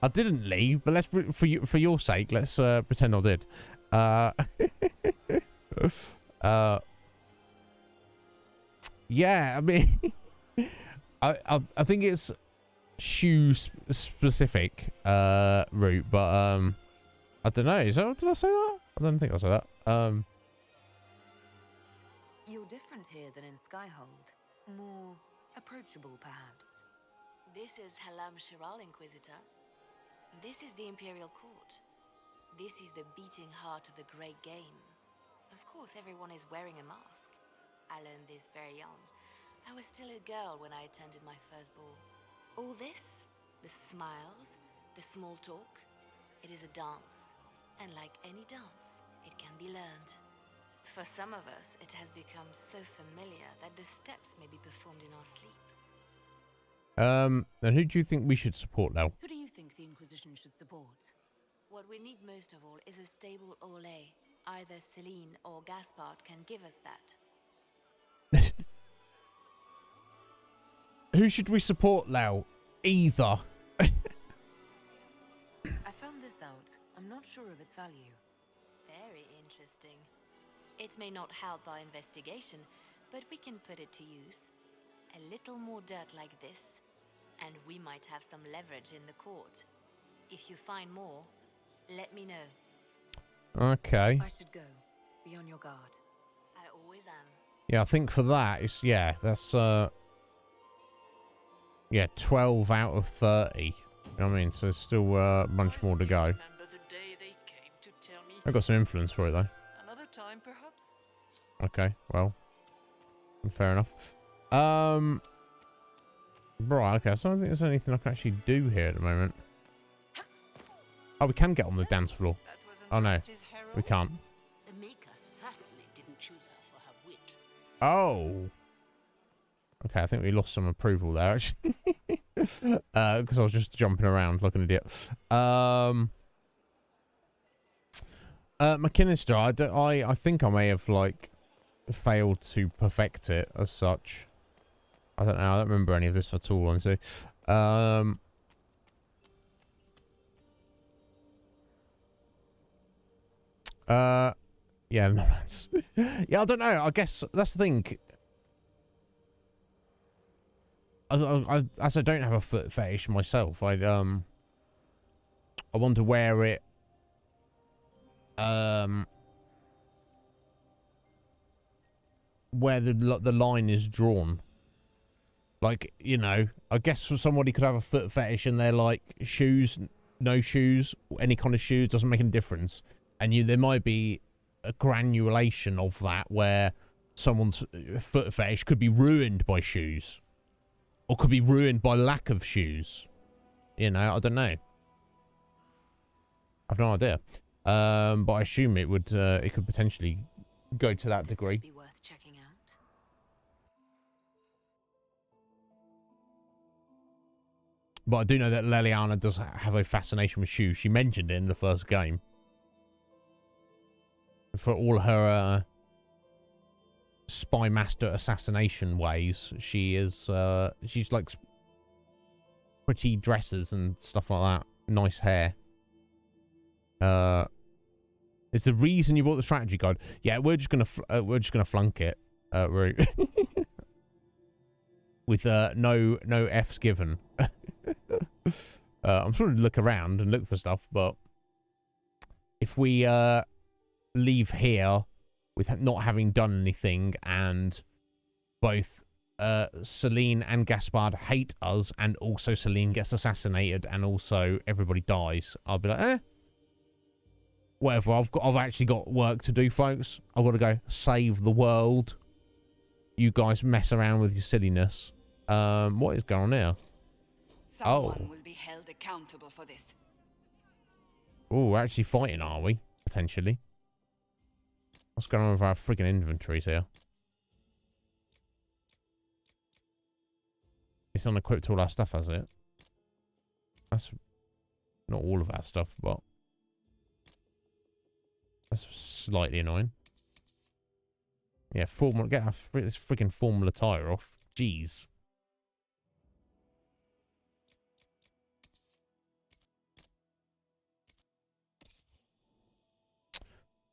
I didn't leave, but let's for your sake, let's pretend I did. Yeah, I mean, I think it's shoe specific route, but I don't know. Did I say that? I don't think I said that. You're different here than in Skyhold. More approachable, perhaps. This is Halam Shiral, Inquisitor. This is the Imperial Court. This is the beating heart of the Great Game. Of course, everyone is wearing a mask. I learned this very young. I was still a girl when I attended my first ball. All this, the smiles, the small talk, it is a dance. And like any dance, it can be learned. For some of us, it has become so familiar that the steps may be performed in our sleep. And who do you think we should support now? Who do you think the Inquisition should support? What we need most of all is a stable Olay. Either Celine or Gaspard can give us that. Who should we support, Lau? Either. I found this out. I'm not sure of its value. Very interesting. It may not help our investigation, but we can put it to use. A little more dirt like this, and we might have some leverage in the court. If you find more, let me know. Okay. I should go. Be on your guard. I always am. Yeah, I think for that, it's, yeah, that's, yeah, 12 out of 30. You know what I mean? So there's still a bunch more to go. I've got some influence for it, though. Another time, perhaps? Okay, well, fair enough. Right, okay, so I don't think there's anything I can actually do here at the moment. Oh, we can get on the dance floor. Oh, no, we can't. The Maker certainly didn't choose her for her wit. Oh. Okay, I think we lost some approval there, actually. Because I was just jumping around like an idiot. McKinnister, I think I may have, like, failed to perfect it as such. I don't know, I don't remember any of this at all, honestly. Yeah, no, yeah, I don't know. I guess that's the thing. As I don't have a foot fetish myself, I wonder where it where the line is drawn. Like, you know, I guess somebody could have a foot fetish and they're like shoes, no shoes, any kind of shoes, doesn't make any difference. And there might be a granulation of that where someone's foot fetish could be ruined by shoes. Or could be ruined by lack of shoes. You know, I don't know. I've no idea. But I assume it would, it could potentially go to that degree. Be worth checking out. But I do know that Leliana does have a fascination with shoes. She mentioned it in the first game. For all her spy master assassination ways, she is she's like pretty dresses and stuff like that. Nice hair. It's the reason you bought the strategy guide. Yeah, we're just gonna flunk it, route. With no F's given. I'm sort of look around and look for stuff, but if we leave here with not having done anything, and both Celine and Gaspard hate us, and also Celine gets assassinated, and also everybody dies, I'll be like, whatever. I've actually got work to do, folks. I've got to go save the world. You guys mess around with your silliness. What is going on here? Someone will be held accountable for this. Oh, we're actually fighting, are we? Potentially. What's going on with our friggin' inventories here? It's unequipped all our stuff, has it? That's not all of our stuff, but that's slightly annoying. Yeah, get this friggin' formula tire off. Jeez.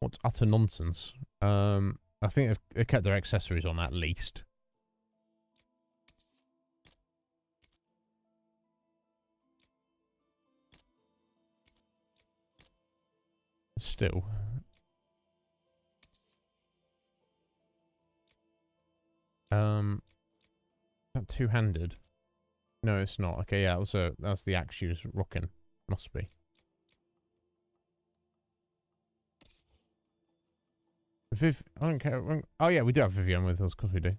What's utter nonsense? I think they've kept their accessories on at least. Still. That two-handed? No, it's not. Okay, yeah, that's the axe she was rocking. Must be. I don't care. Oh yeah, we do have Vivian with us, of course we do.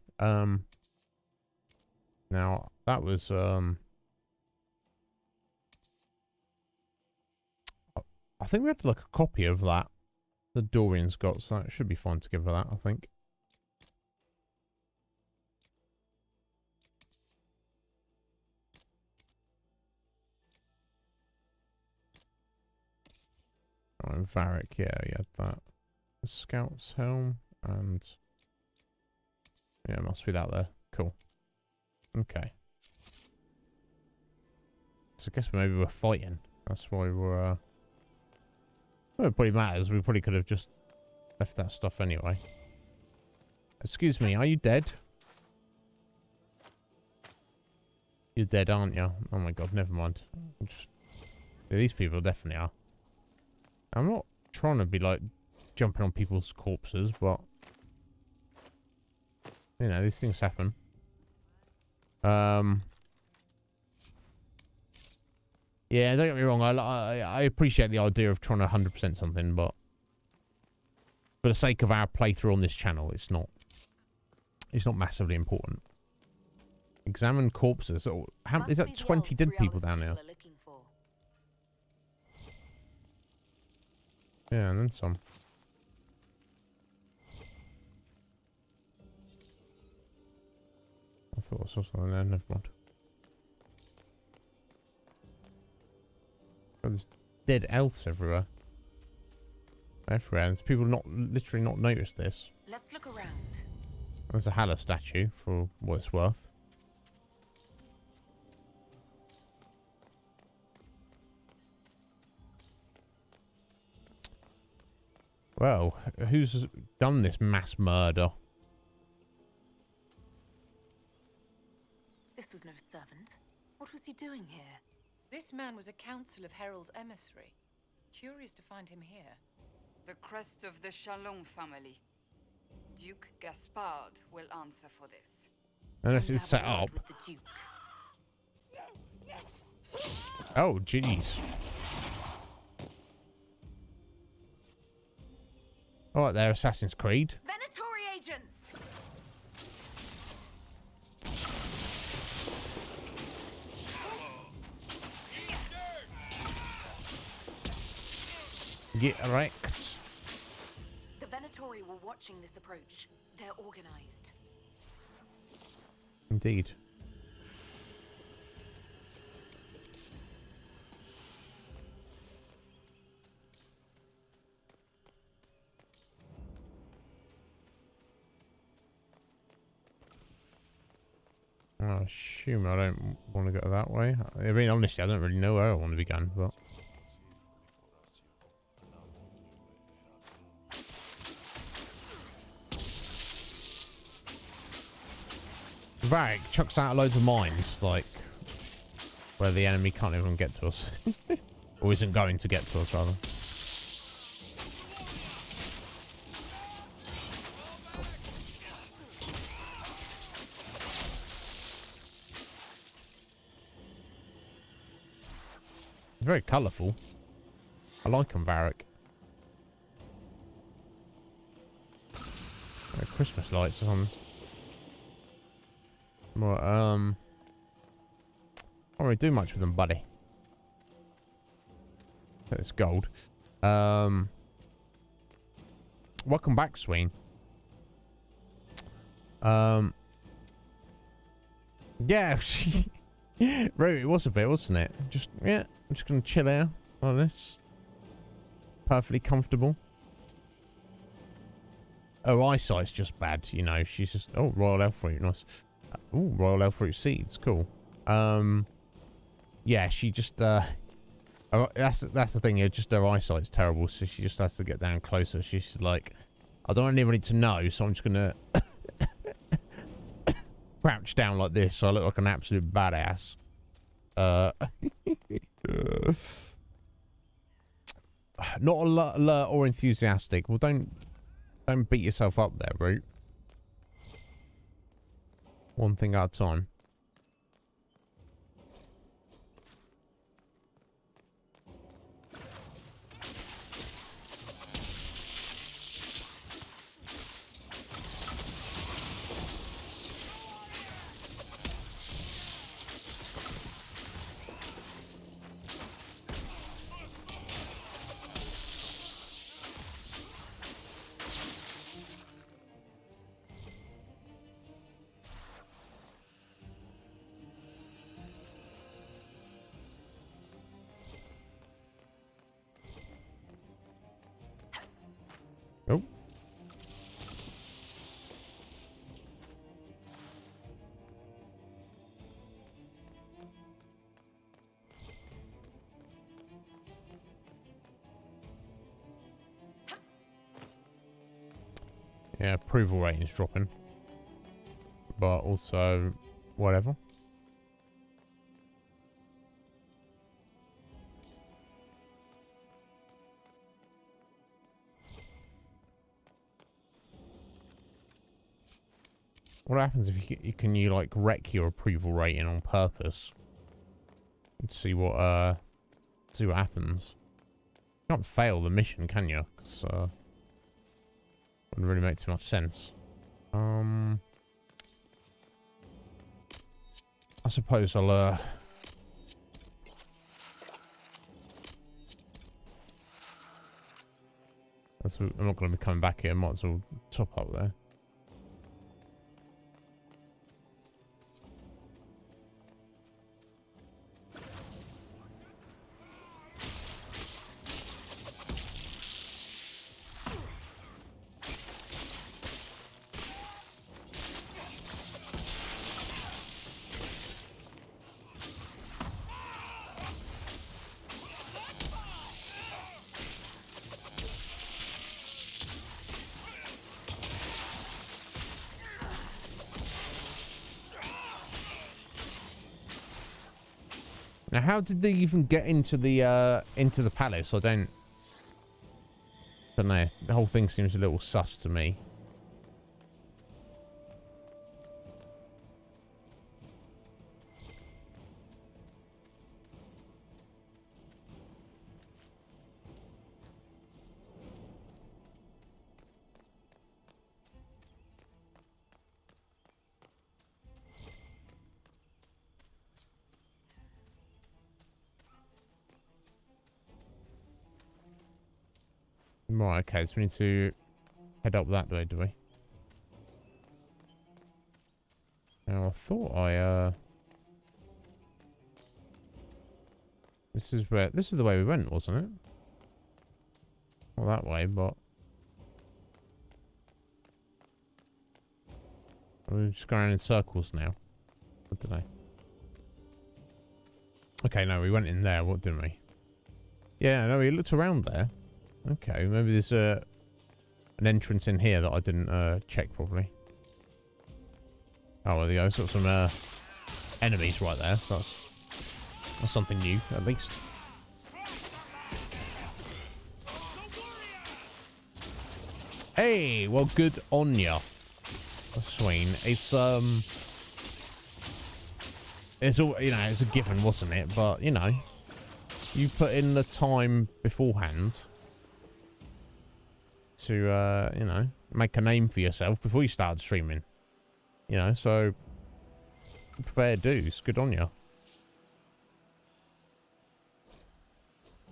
Now that was I think we had like a copy of that. The Dorian's got, so it should be fine to give her that, I think. Oh, Varric, yeah, he had that. Scout's helm, and yeah, it must be that there. Cool. Okay. So I guess maybe we're fighting. That's why we're well, it probably matters. We probably could have just left that stuff anyway. Excuse me, are you dead? You're dead, aren't you? Oh my god, never mind. Yeah, these people definitely are. I'm not trying to be like jumping on people's corpses, but you know, these things happen. Yeah, don't get me wrong. I appreciate the idea of trying to 100% something, but for the sake of our playthrough on this channel, it's not massively important. Examine corpses. Oh, is that 20 dead people down there? Yeah, and then some. I thought I saw something there. Never mind. Oh, there's dead elves everywhere. Everywhere. There's people literally not noticed this. Let's look around. There's a Halla statue for what it's worth. Well, who's done this mass murder? This was no servant. What was he doing here? This man was a council of Herald's emissary. Curious to find him here. The crest of the Chalon family. Duke Gaspard will answer for this. Unless it's set up. Oh, jeez. Alright there, Assassin's Creed. Venatory agents! Get wrecked. The Venatory were watching this approach. They're organized. Indeed. I assume I don't want to go that way. I mean, honestly, I don't really know where I want to begin, but... Varric chucks out loads of mines, like, where the enemy can't even get to us. Or isn't going to get to us, rather. Very colourful. I like them, Varric. Christmas lights on. Well, can't really do much with them, buddy. It's gold. Welcome back, Sween. Yeah, Right, it was a bit, wasn't it? Just, yeah, I'm just gonna chill out on this. Perfectly comfortable. Her eyesight's just bad, you know. She's just, oh, Royal Elf Fruit, nice. Royal Elf Fruit seeds, cool. Yeah, she just, That's the thing. Just her eyesight's terrible, so she just has to get down closer. She's like, I don't want anybody to know, so I'm just gonna crouch down like this, so I look like an absolute badass. Not alert or enthusiastic. Well, don't beat yourself up there, Root. One thing at a time. Oh. Yeah, approval rating is dropping. But also, whatever. What happens if you can like wreck your approval rating on purpose? And see what happens. You can't fail the mission, can you? Because wouldn't really make too much sense. I suppose I'll I'm not going to be coming back here. Might as well top up there. Now, how did they even get into the palace? I don't know. The whole thing seems a little sus to me. Right, okay, so we need to head up that way, do we? Now, I thought this is the way we went, wasn't it? Not that way, but... We're just going around in circles now. I don't know. Okay, no, we went in there, what didn't we? Yeah, no, we looked around there. Okay, maybe there's an entrance in here that I didn't check properly. Oh, well, there you go. It's got some enemies right there, so that's something new, at least. Hey, well, good on ya, Swain. It's all, you know, it's a given, wasn't it? But you know, you put in the time beforehand to you know, make a name for yourself before you started streaming, you know, so fair dues, good on you.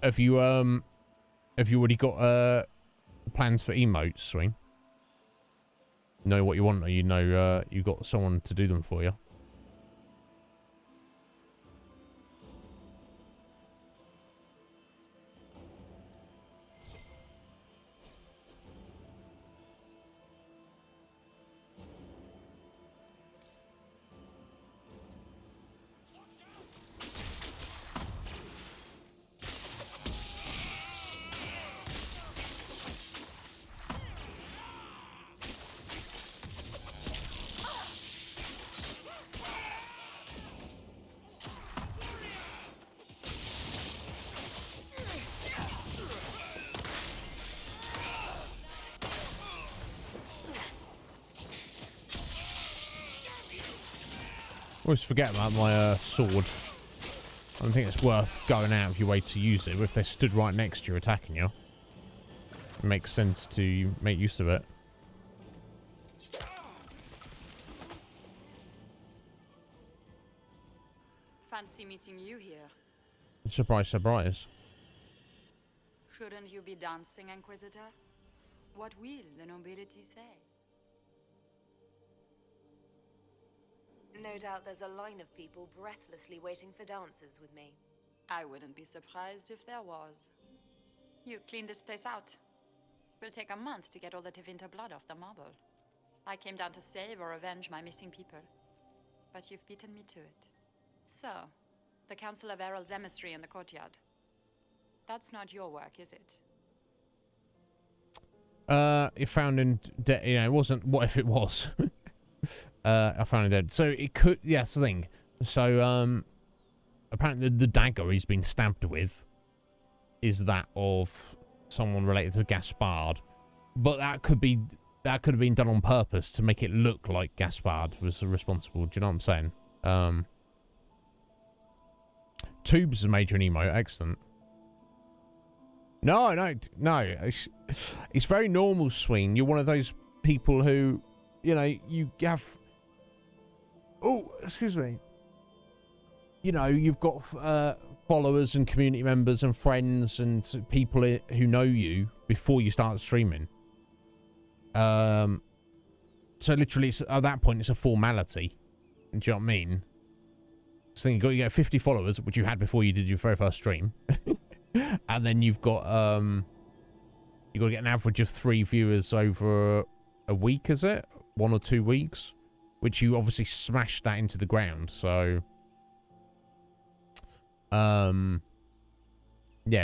Have you already got plans for emotes, Swing? Know what you want, or you know you got someone to do them for you? Always forget about my sword. I don't think it's worth going out of your way to use it. If they stood right next to you attacking you, it makes sense to make use of it. Fancy meeting you here. Surprise, surprise. Shouldn't you be dancing, Inquisitor? What will the nobility say? No doubt there's a line of people breathlessly waiting for dances with me. I wouldn't be surprised if there was. You clean this place out. Will take a month to get all the Tevinter blood off the marble. I came down to save or avenge my missing people. But you've beaten me to it. So, the Council of Herald's emissary in the courtyard. That's not your work, is it? It found in dead. You know, it wasn't. What if it was? I found it dead. So it could. Yeah, that's the thing. So apparently the dagger he's been stabbed with is that of someone related to Gaspard, but that could have been done on purpose to make it look like Gaspard was responsible. Do you know what I'm saying? Tubes is major emo. Excellent. No. It's very normal, Sween. You're one of those people who, you know, you have... Oh, excuse me. You know, you've got followers and community members and friends and people who know you before you start streaming. So literally, at that point, it's a formality. Do you know what I mean? So you get 50 followers, which you had before you did your very first stream. And then you've got to get an average of 3 viewers over a week, is it? 1 or 2 weeks, which you obviously smashed that into the ground. So, yeah,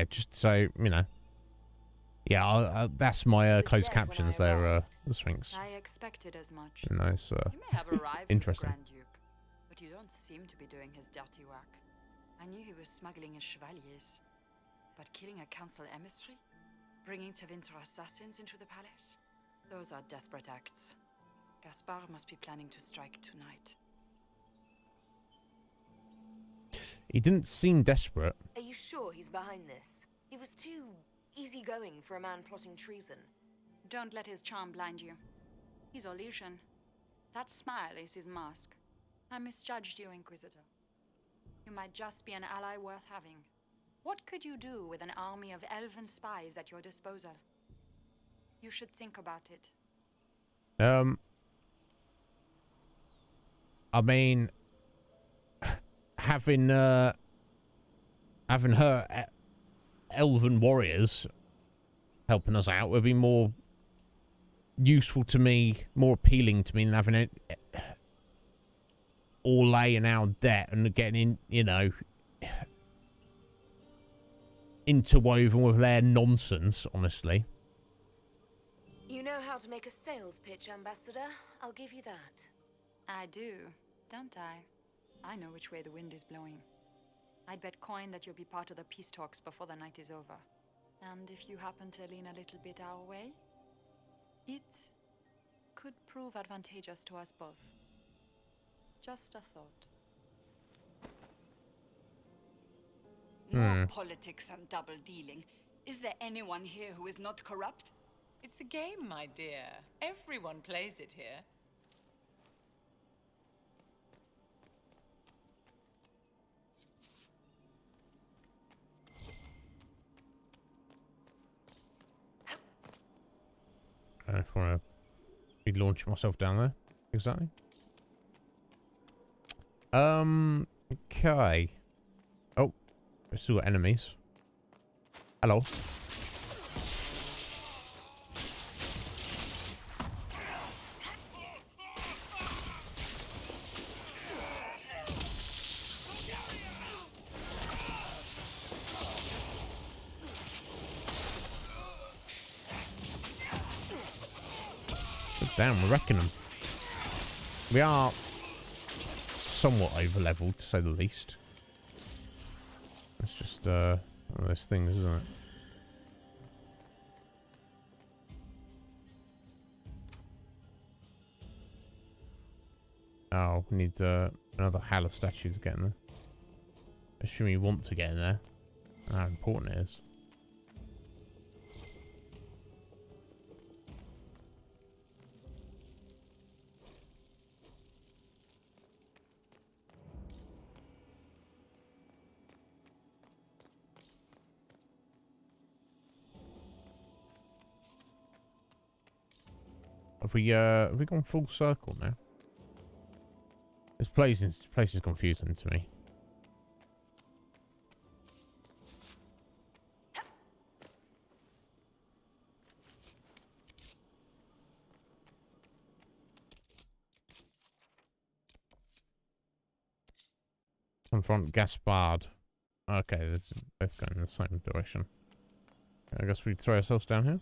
just so you know. Yeah, that's my closed captions there, the Sphinx. I expected as much. Nice. You may have arrived interesting. with the Grand Duke, but you don't seem to be doing his dirty work. I knew he was smuggling his chevaliers. But killing a council emissary? Bringing Tevinter assassins into the palace? Those are desperate acts. Gaspard must be planning to strike tonight. He didn't seem desperate. Are you sure he's behind this? He was too easygoing for a man plotting treason. Don't let his charm blind you. He's Orlesian. That smile is his mask. I misjudged you, Inquisitor. You might just be an ally worth having. What could you do with an army of elven spies at your disposal? You should think about it. I mean, having her elven warriors helping us out would be more useful to me, more appealing to me than having it all laying out debt and getting in, you know, interwoven with their nonsense, honestly. You know how to make a sales pitch, Ambassador. I'll give you that. I do, don't I? I know which way the wind is blowing. I'd bet coin that you'll be part of the peace talks before the night is over. And if you happen to lean a little bit our way, it could prove advantageous to us both. Just a thought. More politics and double dealing. Is there anyone here who is not corrupt? It's the game, my dear. Everyone plays it here. I don't know if I want to be launching myself down there. Exactly. Okay. Oh, we still got enemies. Hello. Damn, we're wrecking them. We are somewhat over-leveled, to say the least. It's just one of those things, isn't it? Oh, we need Another hell of statues getting there. Assuming you want to get in there. How important it is. Have we gone full circle now? This place is confusing to me. Confront Gaspard. Okay, this is both going in the same direction. I guess we throw ourselves down here.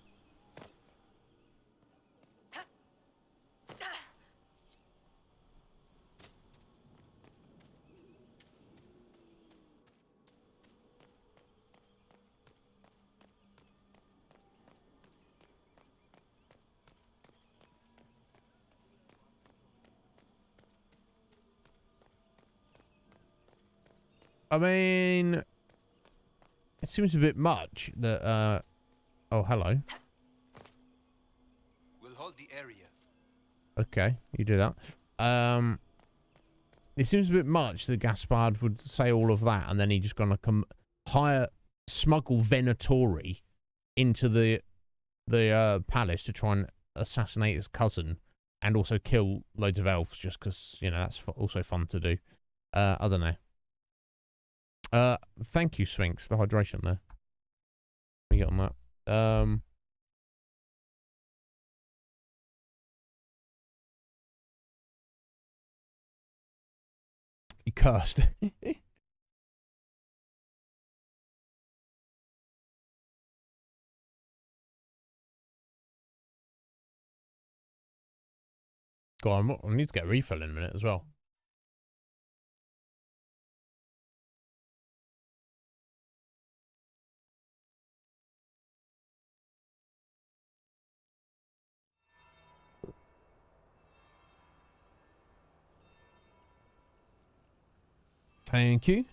I mean, it seems a bit much that, oh, hello. We'll hold the area. Okay, you do that. It seems a bit much that Gaspard would say all of that and then he just gonna smuggle Venatori into the palace to try and assassinate his cousin and also kill loads of elves just because, you know, that's also fun to do. I don't know. Thank you, Sphinx, for the hydration there. We get on that. He cursed. God, I need to get a refill in a minute as well. Thank you.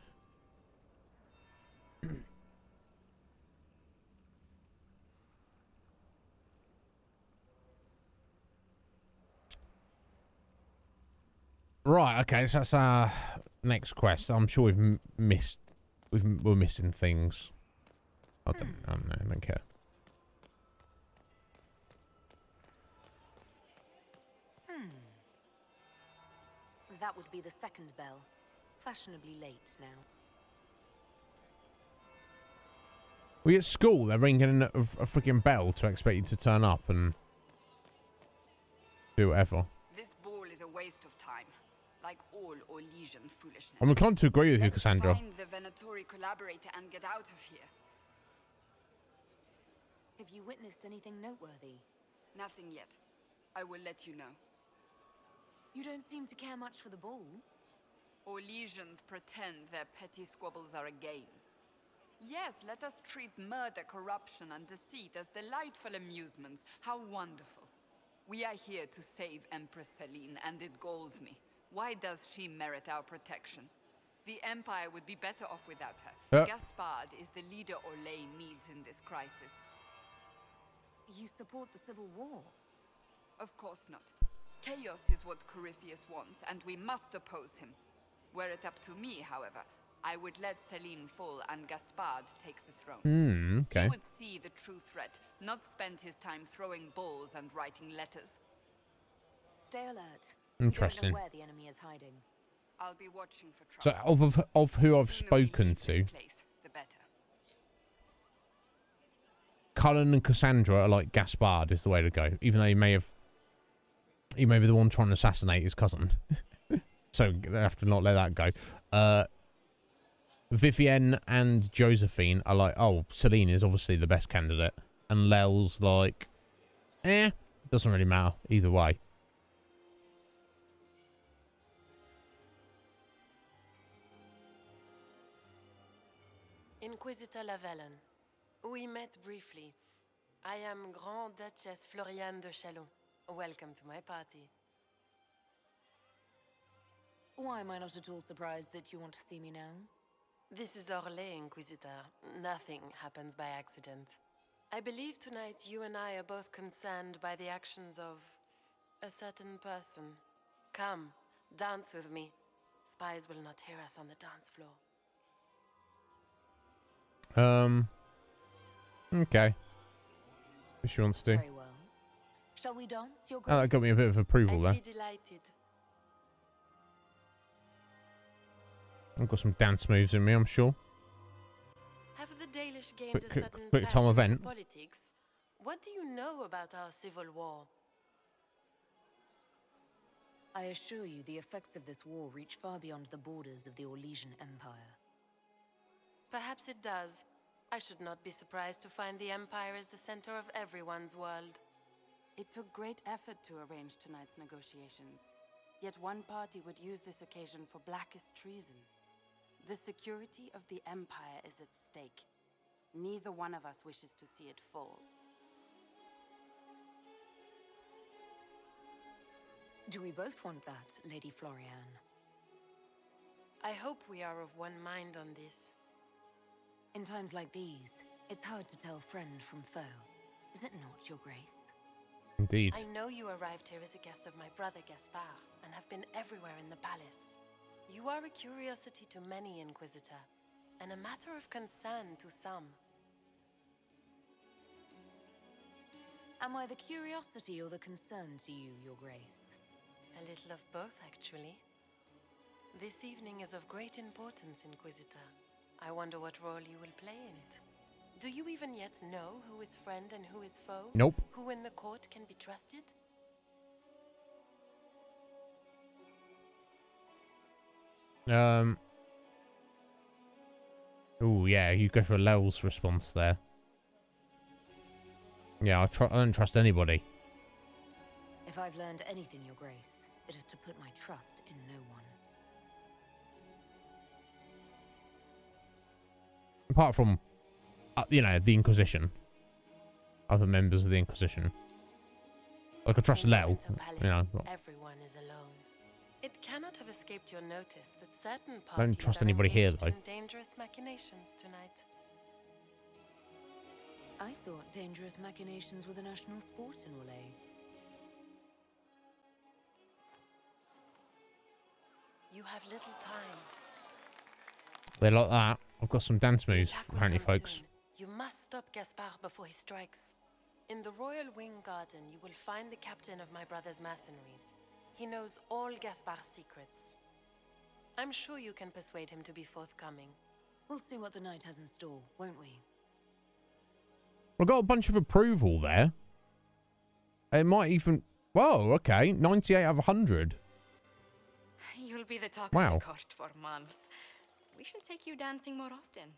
Right, okay, so that's our next quest. I'm sure we're missing things. I don't care. That would be the second bell. Fashionably late now. We at school, they're ringing a freaking bell to expect you to turn up and do whatever. This ball is a waste of time, like all Orlesian foolishness. I'm inclined to agree with you, Cassandra. Find the Venatori collaborator and get out of here. Have you witnessed anything noteworthy? Nothing yet. I will let you know. You don't seem to care much for the ball. Orlesians pretend their petty squabbles are a game. Yes, let us treat murder, corruption, and deceit as delightful amusements. How wonderful. We are here to save Empress Celine, and it galls me. Why does she merit our protection? The Empire would be better off without her. Gaspard is the leader Orlais needs in this crisis. You support the civil war? Of course not. Chaos is what Corypheus wants, and we must oppose him. Were it up to me, however, I would let Celine fall and Gaspard take the throne. Okay. He would see the true threat, not spend his time throwing balls and writing letters. Stay alert. Interesting. You don't know where the enemy is hiding. I'll be watching for trouble. So, of who I've spoken to, The better. Cullen and Cassandra are like Gaspard is the way to go, even though he may be the one trying to assassinate his cousin. So they have to not let that go. Vivienne and Josephine are like, oh, Celine is obviously the best candidate. And Lel's like, doesn't really matter either way. Inquisitor Lavellen. We met briefly. I am Grand Duchess Floriane de Chalon. Welcome to my party. Why am I not at all surprised that you want to see me now? This is Orlais, Inquisitor. Nothing happens by accident. I believe tonight you and I are both concerned by the actions of a certain person. Come, dance with me. Spies will not hear us on the dance floor. Okay. If she wants to. Very well. Shall we dance, Your Oh, Grace? that got me a bit of approval there. I'd be delighted. I've got some dance moves in me, I'm sure. Have the Dalish gained a Quick sudden Tom passion for event. politics? What do you know about our civil war? I assure you the effects of this war reach far beyond the borders of the Orlesian Empire. Perhaps it does. I should not be surprised to find the Empire is the center of everyone's world. It took great effort to arrange tonight's negotiations. Yet one party would use this occasion for blackest treason. The security of the Empire is at stake. Neither one of us wishes to see it fall. Do we both want that, Lady Florian? I hope we are of one mind on this. In times like these, it's hard to tell friend from foe. Is it not, Your Grace? Indeed. I know you arrived here as a guest of my brother Gaspard, and have been everywhere in the palace. You are a curiosity to many, Inquisitor, and a matter of concern to some. Am I the curiosity or the concern to you, Your Grace? A little of both, actually. This evening is of great importance, Inquisitor. I wonder what role you will play in it. Do you even yet know who is friend and who is foe? Nope. Who in the court can be trusted? Oh yeah, you go for Lel's response there. Yeah, I don't trust anybody. If I've learned anything, Your Grace, it is to put my trust in no one. Apart from, you know, the Inquisition. Other members of the Inquisition. I could trust Lel, you know. Everyone is alone. It cannot have escaped your notice that certain parties Don't trust are anybody here, engaged though. in dangerous machinations tonight. I thought dangerous machinations were the national sport in Orlais. You have little time. They're like that. I've got some dance moves, The attack will apparently, come folks. soon. You must stop Gaspard before he strikes. In the Royal Wing Garden, you will find the captain of my brother's mercenaries. He knows all Gaspard's secrets. I'm sure you can persuade him to be forthcoming. We'll see what the night has in store, won't we? I got a bunch of approval there. It might even... Whoa, okay. 98 out of 100. You'll be the talk Wow. of the court for months. We should take you dancing more often.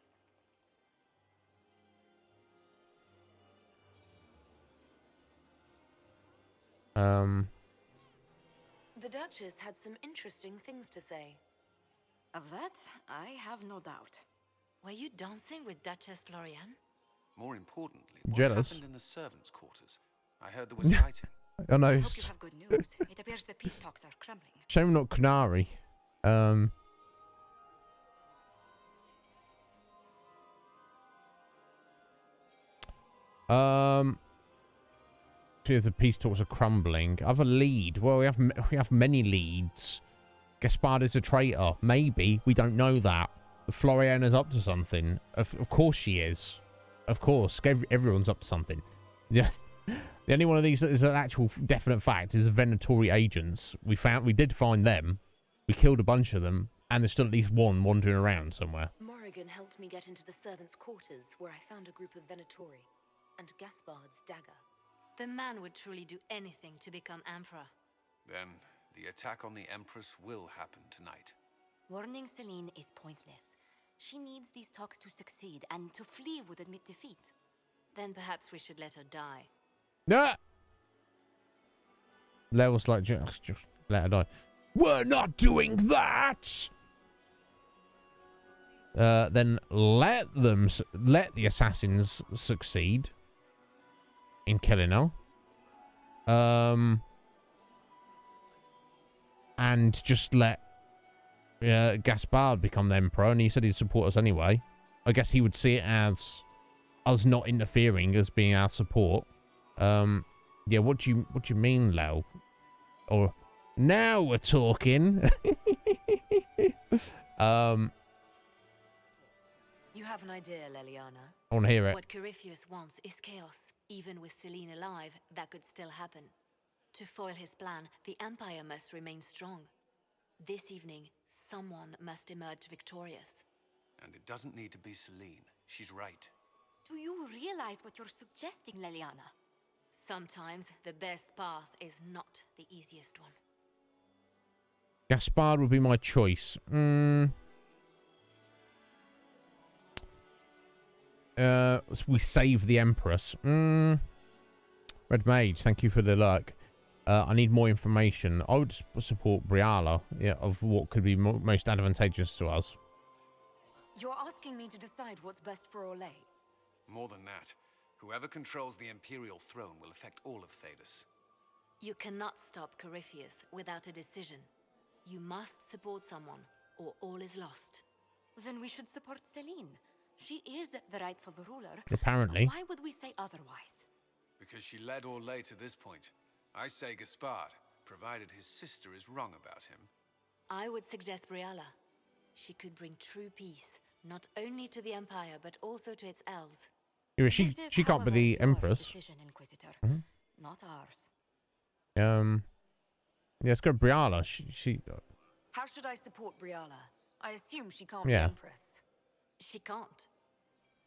The Duchess had some interesting things to say. Of that, I have no doubt. Were you dancing with Duchess Florian? More importantly, what Jealous. happened in the servants' quarters? I heard there was fighting. I know. I hope you have good news. It appears the peace talks are crumbling. Shame I'm not Canary. See if the peace talks are crumbling. Other lead. Well, we have many leads. Gaspard is a traitor. Maybe. We don't know that. Floriana's up to something. Of course she is. Of course. Everyone's up to something. Yeah. The only one of these that is an actual definite fact is Venatori agents. We did find them. We killed a bunch of them. And there's still at least one wandering around somewhere. Morrigan helped me get into the servants' quarters, where I found a group of Venatori and Gaspard's dagger. The man would truly do anything to become emperor. Then the attack on the Empress will happen tonight. Warning Celine is pointless. She needs these talks to succeed, and to flee would admit defeat. Then perhaps we should let her die. Yeah. Leo was like, just let her die. We're not doing that. Then let the assassins succeed in killing her. And just let Gaspard become the emperor, and he said he'd support us anyway. I guess he would see it as us not interfering as being our support. Yeah, what do you mean, Lau? Or now we're talking. You have an idea, Leliana. I want to hear it. What Corypheus wants is chaos. Even with Celine alive, that could still happen. To foil his plan, the Empire must remain strong. This evening, someone must emerge victorious. And it doesn't need to be Celine. She's right. Do you realize what you're suggesting, Leliana? Sometimes the best path is not the easiest one. Gaspard would be my choice. We save the Empress. Red Mage, thank you for the luck. I need more information. I would support Briala, yeah, of what could be most advantageous to us. You're asking me to decide what's best for Orlais? More than that, whoever controls the Imperial throne will affect all of Thedas. You cannot stop Corypheus without a decision. You must support someone, or all is lost. Then we should support Celine. She is the rightful ruler. Apparently. Why would we say otherwise? Because she led Orlais to this point. I say Gaspard, provided his sister is wrong about him. I would suggest Briala. She could bring true peace, not only to the Empire, but also to its elves. Yeah, she can't be the Empress. Decision, Inquisitor, not ours. Yeah, let's go Briala. She How should I support Briala? I assume she can't be Yeah. Empress. She can't.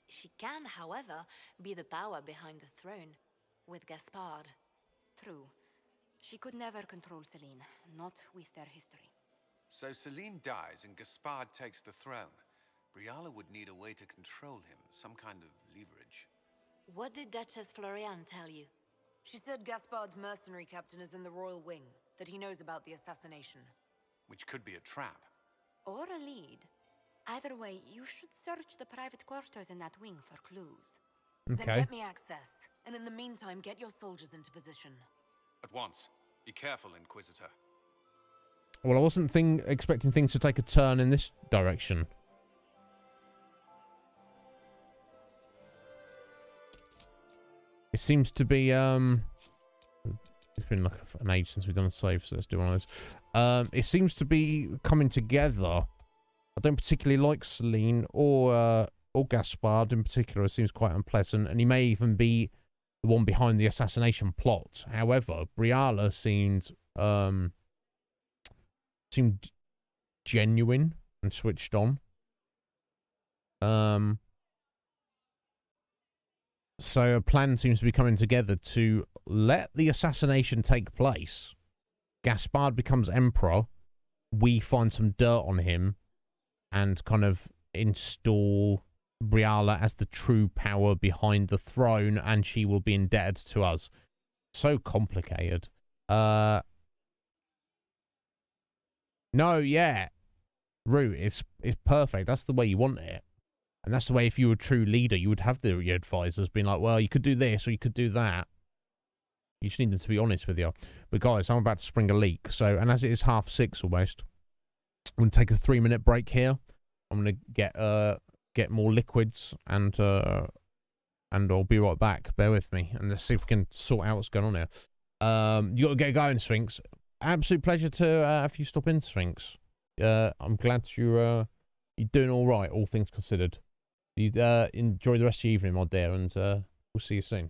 She can, however, be the power behind the throne, with Gaspard. True. She could never control Celine, not with their history. So Celine dies and Gaspard takes the throne. Briala would need a way to control him, some kind of leverage. What did Duchess Floriane tell you? She said Gaspard's mercenary captain is in the royal wing, that he knows about the assassination. Which could be a trap. Or a lead. Either way, you should search the private quarters in that wing for clues. Then get me access, and in the meantime, get your soldiers into position. At once. Be careful, Inquisitor. Well, I wasn't expecting things to take a turn in this direction. It seems to be, it's been like an age since we've done a save, so let's do one of those. It seems to be coming together. I don't particularly like Celine or Gaspard in particular. It seems quite unpleasant, and he may even be the one behind the assassination plot. However, Briala seemed genuine and switched on. So a plan seems to be coming together to let the assassination take place. Gaspard becomes emperor. We find some dirt on him and kind of install Briala as the true power behind the throne, and she will be indebted to us. So complicated. No, yeah. Root, it's perfect. That's the way you want it. And that's the way, if you were a true leader, you would have your advisors being like, well, you could do this or you could do that. You just need them to be honest with you. But guys, I'm about to spring a leak. So, and as it is 6:30 almost, I'm going to take a 3-minute break here. I'm going to get more liquids and I'll be right back. Bear with me. And let's see if we can sort out what's going on here. You got to get going, Sphinx. Absolute pleasure to have you stop in, Sphinx. I'm glad you're doing all right, all things considered. You enjoy the rest of your evening, my dear, and we'll see you soon.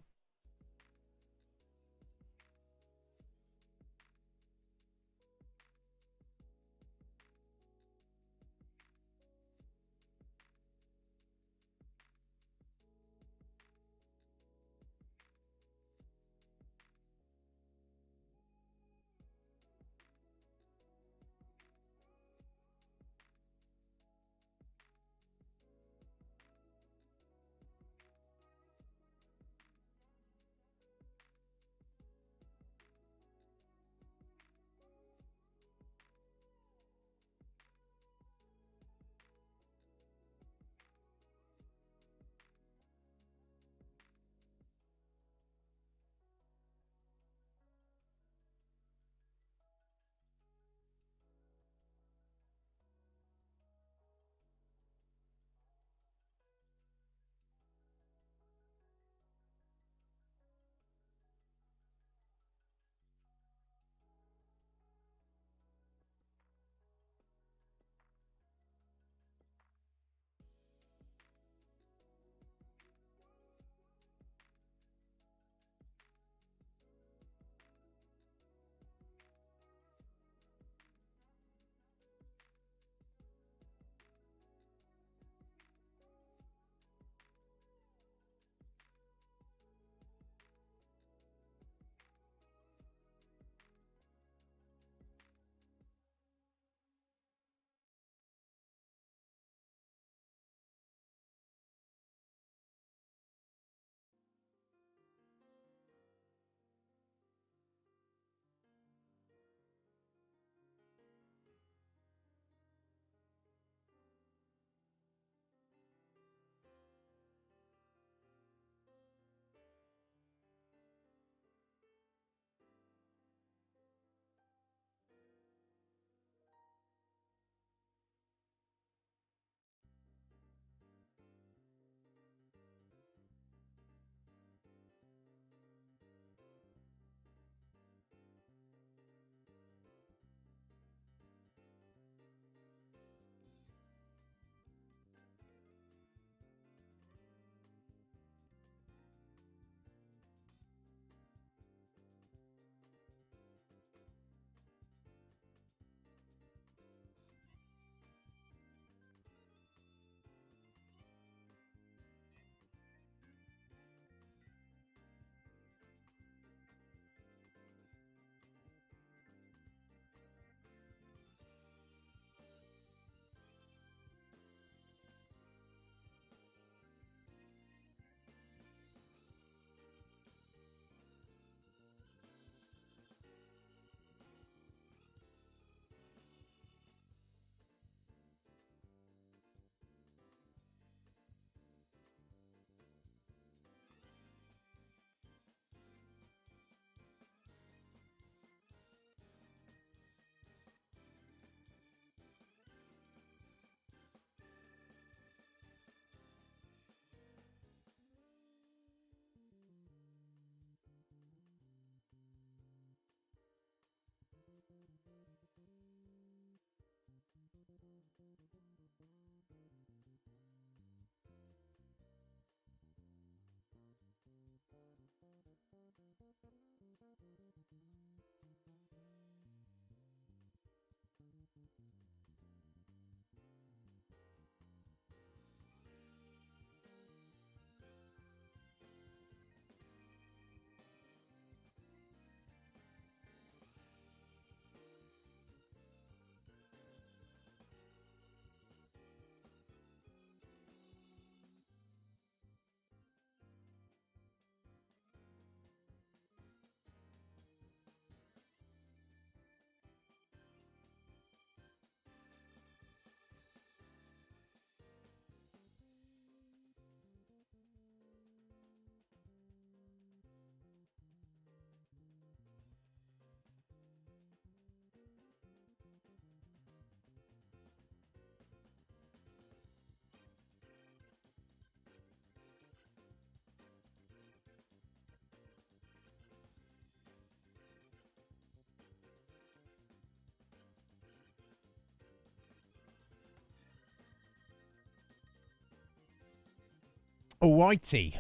Alrighty.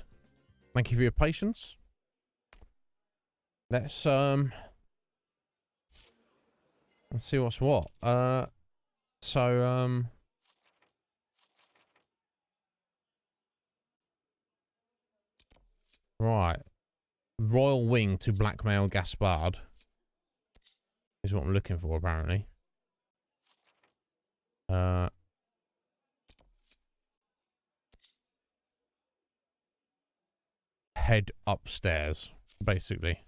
Thank you for your patience. Let's see what's what. Right. Royal Wing to blackmail Gaspard is what I'm looking for, apparently. Head upstairs, basically.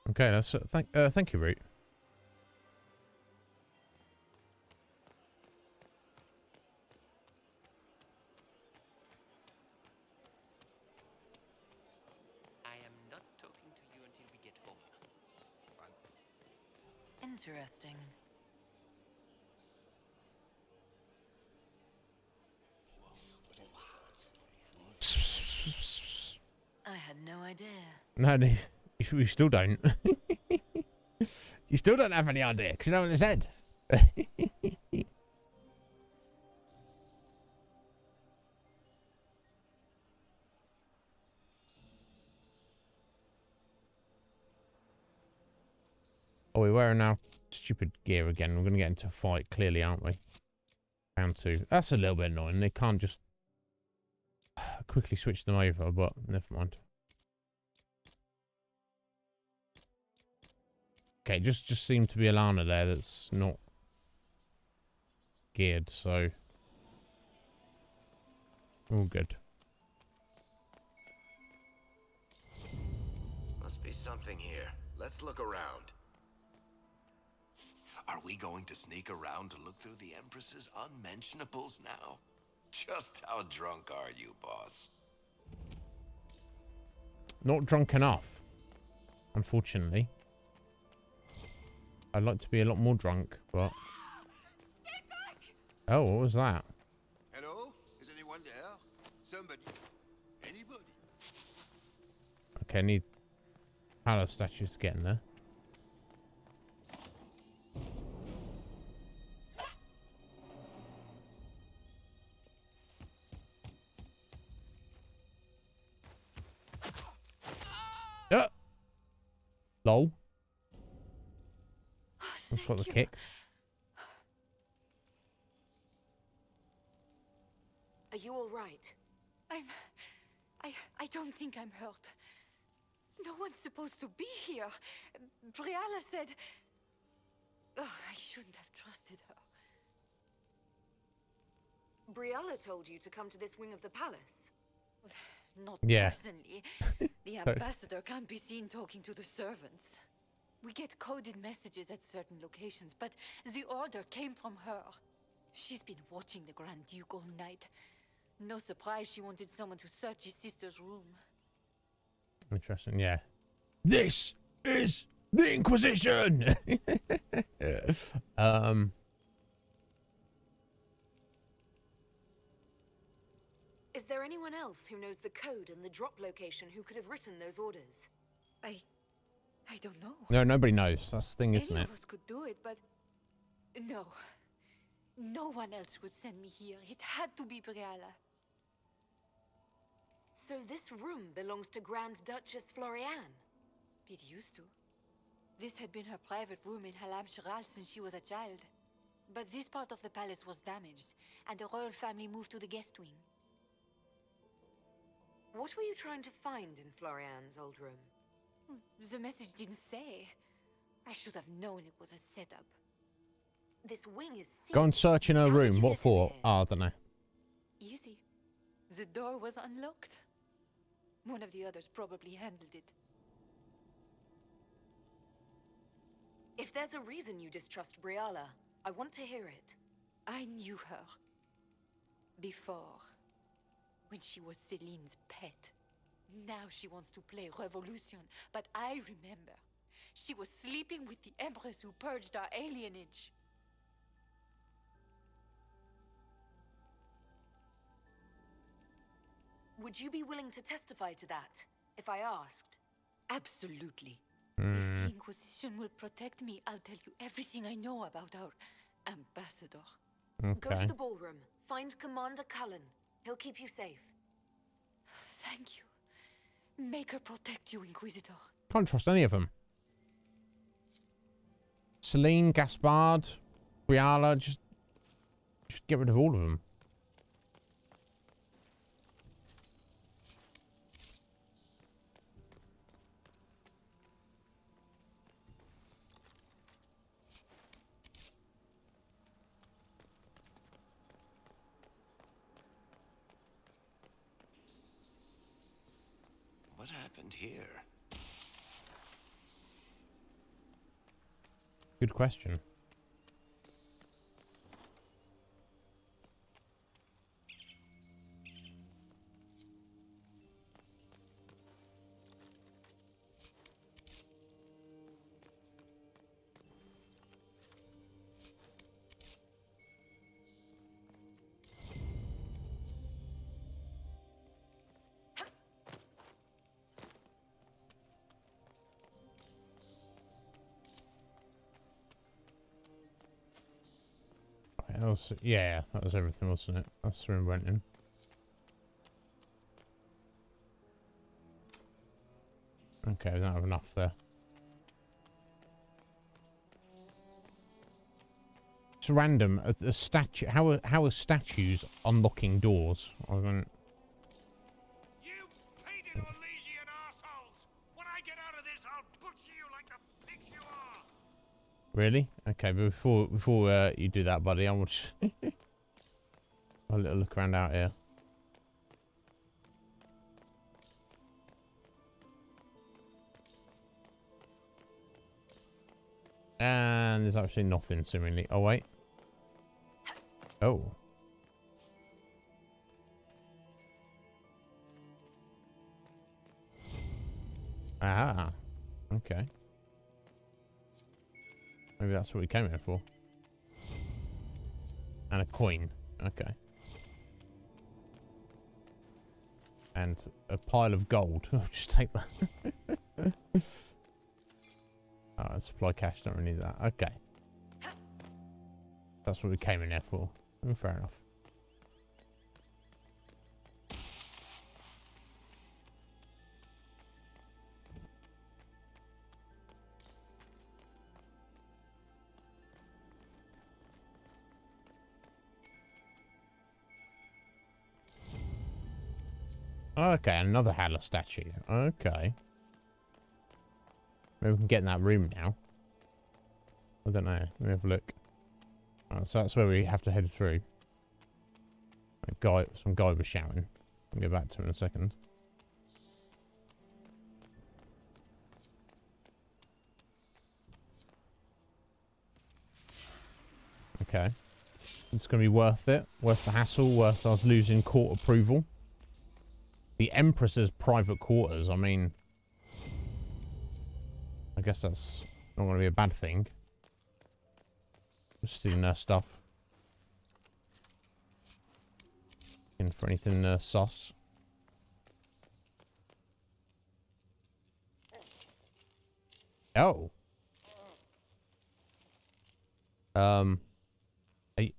Okay, that's thank you, Root. I am not talking to you until we get home. Interesting. I had no idea. No, you still don't. You still don't have any idea, because you know what they said. Oh, we're wearing our stupid gear again. We're going to get into a fight, clearly, aren't we? Round 2. That's a little bit annoying. They can't just quickly switch them over, but never mind. Okay, just seemed to be Alana there that's not geared, so all good. Must be something here. Let's look around. Are we going to sneak around to look through the Empress's unmentionables now? Just how drunk are you, boss? Not drunk enough, unfortunately. I'd like to be a lot more drunk, but... Oh, what was that? Hello? Is anyone there? Somebody? Anybody? Okay, I need palace statues to get in there. Lol. That's what the kick. Are you all right? I don't think I'm hurt. No one's supposed to be here. Briala said... Oh, I shouldn't have trusted her. Briala told you to come to this wing of the palace. Not Yeah. personally. The ambassador can't be seen talking to the servants. We get coded messages at certain locations, but the order came from her. She's been watching the Grand Duke all night. No surprise she wanted someone to search his sister's room. Interesting, yeah. This is the Inquisition! Is there anyone else who knows the code and the drop location who could have written those orders? I don't know. No, nobody knows. That's the thing, isn't Any it? of us could do it, but... No. No one else would send me here. It had to be Briala. So this room belongs to Grand Duchess Floriane? It used to. This had been her private room in Halam Shiral since she was a child. But this part of the palace was damaged, and the royal family moved to the guest wing. What were you trying to find in Floriane's old room? The message didn't say. I should have known it was a setup. This wing is sealed. Go and search in her room. What for? Oh, I don't know. Easy. The door was unlocked. One of the others probably handled it. If there's a reason you distrust Briala, I want to hear it. I knew her. Before. When she was Celine's pet. Now she wants to play revolution, but I remember. She was sleeping with the Empress who purged our alienage. Would you be willing to testify to that, if I asked? Absolutely. If the Inquisition will protect me, I'll tell you everything I know about our ambassador. Go to Okay. the ballroom. Find Commander Cullen. He'll keep you safe. Thank you. Make her protect you, Inquisitor. Can't trust any of them. Celine, Gaspard, Briala, just get rid of all of them. What happened here? Good question. Yeah, that was everything, wasn't it? That's the room we went in. Okay, we don't have enough there. It's random. A statue. How are statues unlocking doors? I mean, You painted Orlesian assholes! When I get out of this, I'll butcher you like the pigs you are! really? Okay, but before you do that, buddy, I want to a little look around out here. And there's actually nothing, seemingly. Oh, wait. Oh. Ah. Okay. Maybe that's what we came here for. And a coin. Okay. And a pile of gold. Just take that. Oh, supply cash, don't really need that. Okay. That's what we came in there for. Fair enough. Okay, another Haller statue. Okay. Maybe we can get in that room now. I don't know. Let me have a look. Oh, so that's where we have to head through. Some guy was shouting. I'll get back to him in a second. Okay. It's going to be worth it. Worth the hassle. Worth us losing court approval. The Empress's private quarters. I mean, I guess that's not going to be a bad thing. Just stealing her stuff. Looking for anything sus. Oh. Are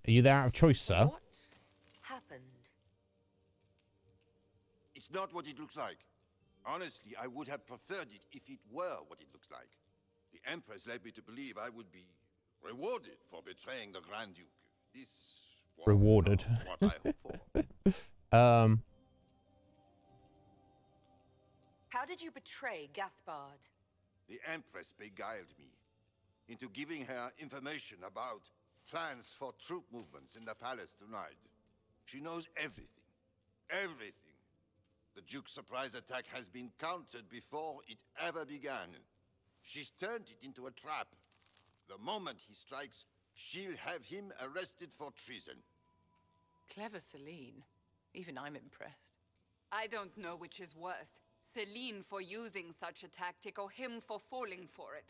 you there out of choice, sir? What happened? It's not what it looks like. Honestly, I would have preferred it if it were what it looks like. The Empress led me to believe I would be rewarded for betraying the Grand Duke. This was Rewarded. not what I hoped for. How did you betray Gaspard? The Empress beguiled me into giving her information about plans for troop movements in the palace tonight. She knows everything. Everything. The Duke's surprise attack has been countered before it ever began. She's turned it into a trap. The moment he strikes, she'll have him arrested for treason. Clever Celine. Even I'm impressed. I don't know which is worse. Celine for using such a tactic or him for falling for it.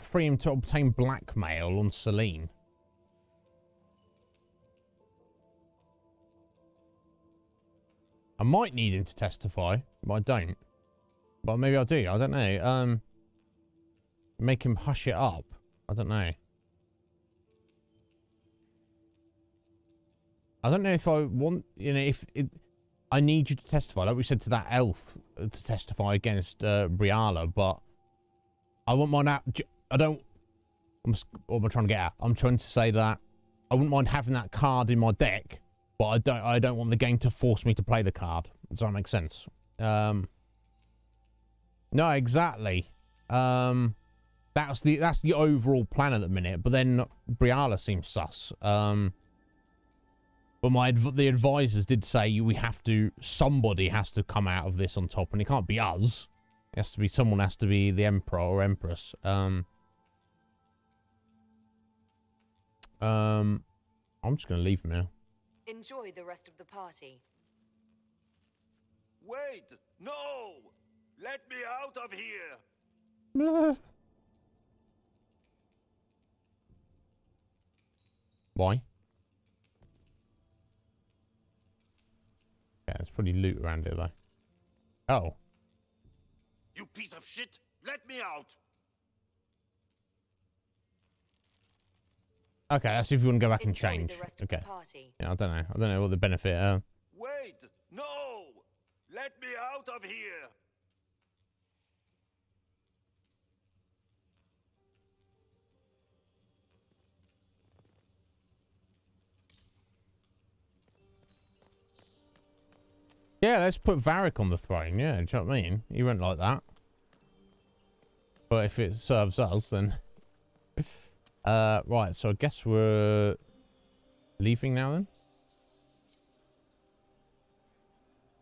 Free him to obtain blackmail on Celine. I might need him to testify, but I don't. Well, maybe I'll do. I don't know. Make him hush it up. I don't know. I don't know if I want, you know, if I need you to testify, like we said to that elf, to testify against Briala, but I want mine out. I don't. What am I trying to get at? I'm trying to say that I wouldn't mind having that card in my deck, but I don't want the game to force me to play the card. Does that make sense? No, exactly. That's the overall plan at the minute. But then Briala seems sus. But the advisors did say somebody has to come out of this on top, and it can't be us. It has to be someone. Has to be the emperor or empress. I'm just gonna leave now. Enjoy the rest of the party. Wait! No! Let me out of here! Why? Yeah, there's probably loot around here, though. Oh. You piece of shit! Let me out! Okay, that's if you want to go back and change. Okay. Yeah, I don't know. I don't know what the benefit. Wait! No! Let me out of here! Yeah, let's put Varric on the throne. Yeah, do you know what I mean? He won't like that. But if it serves us, then... right, so I guess we're... leaving now, then?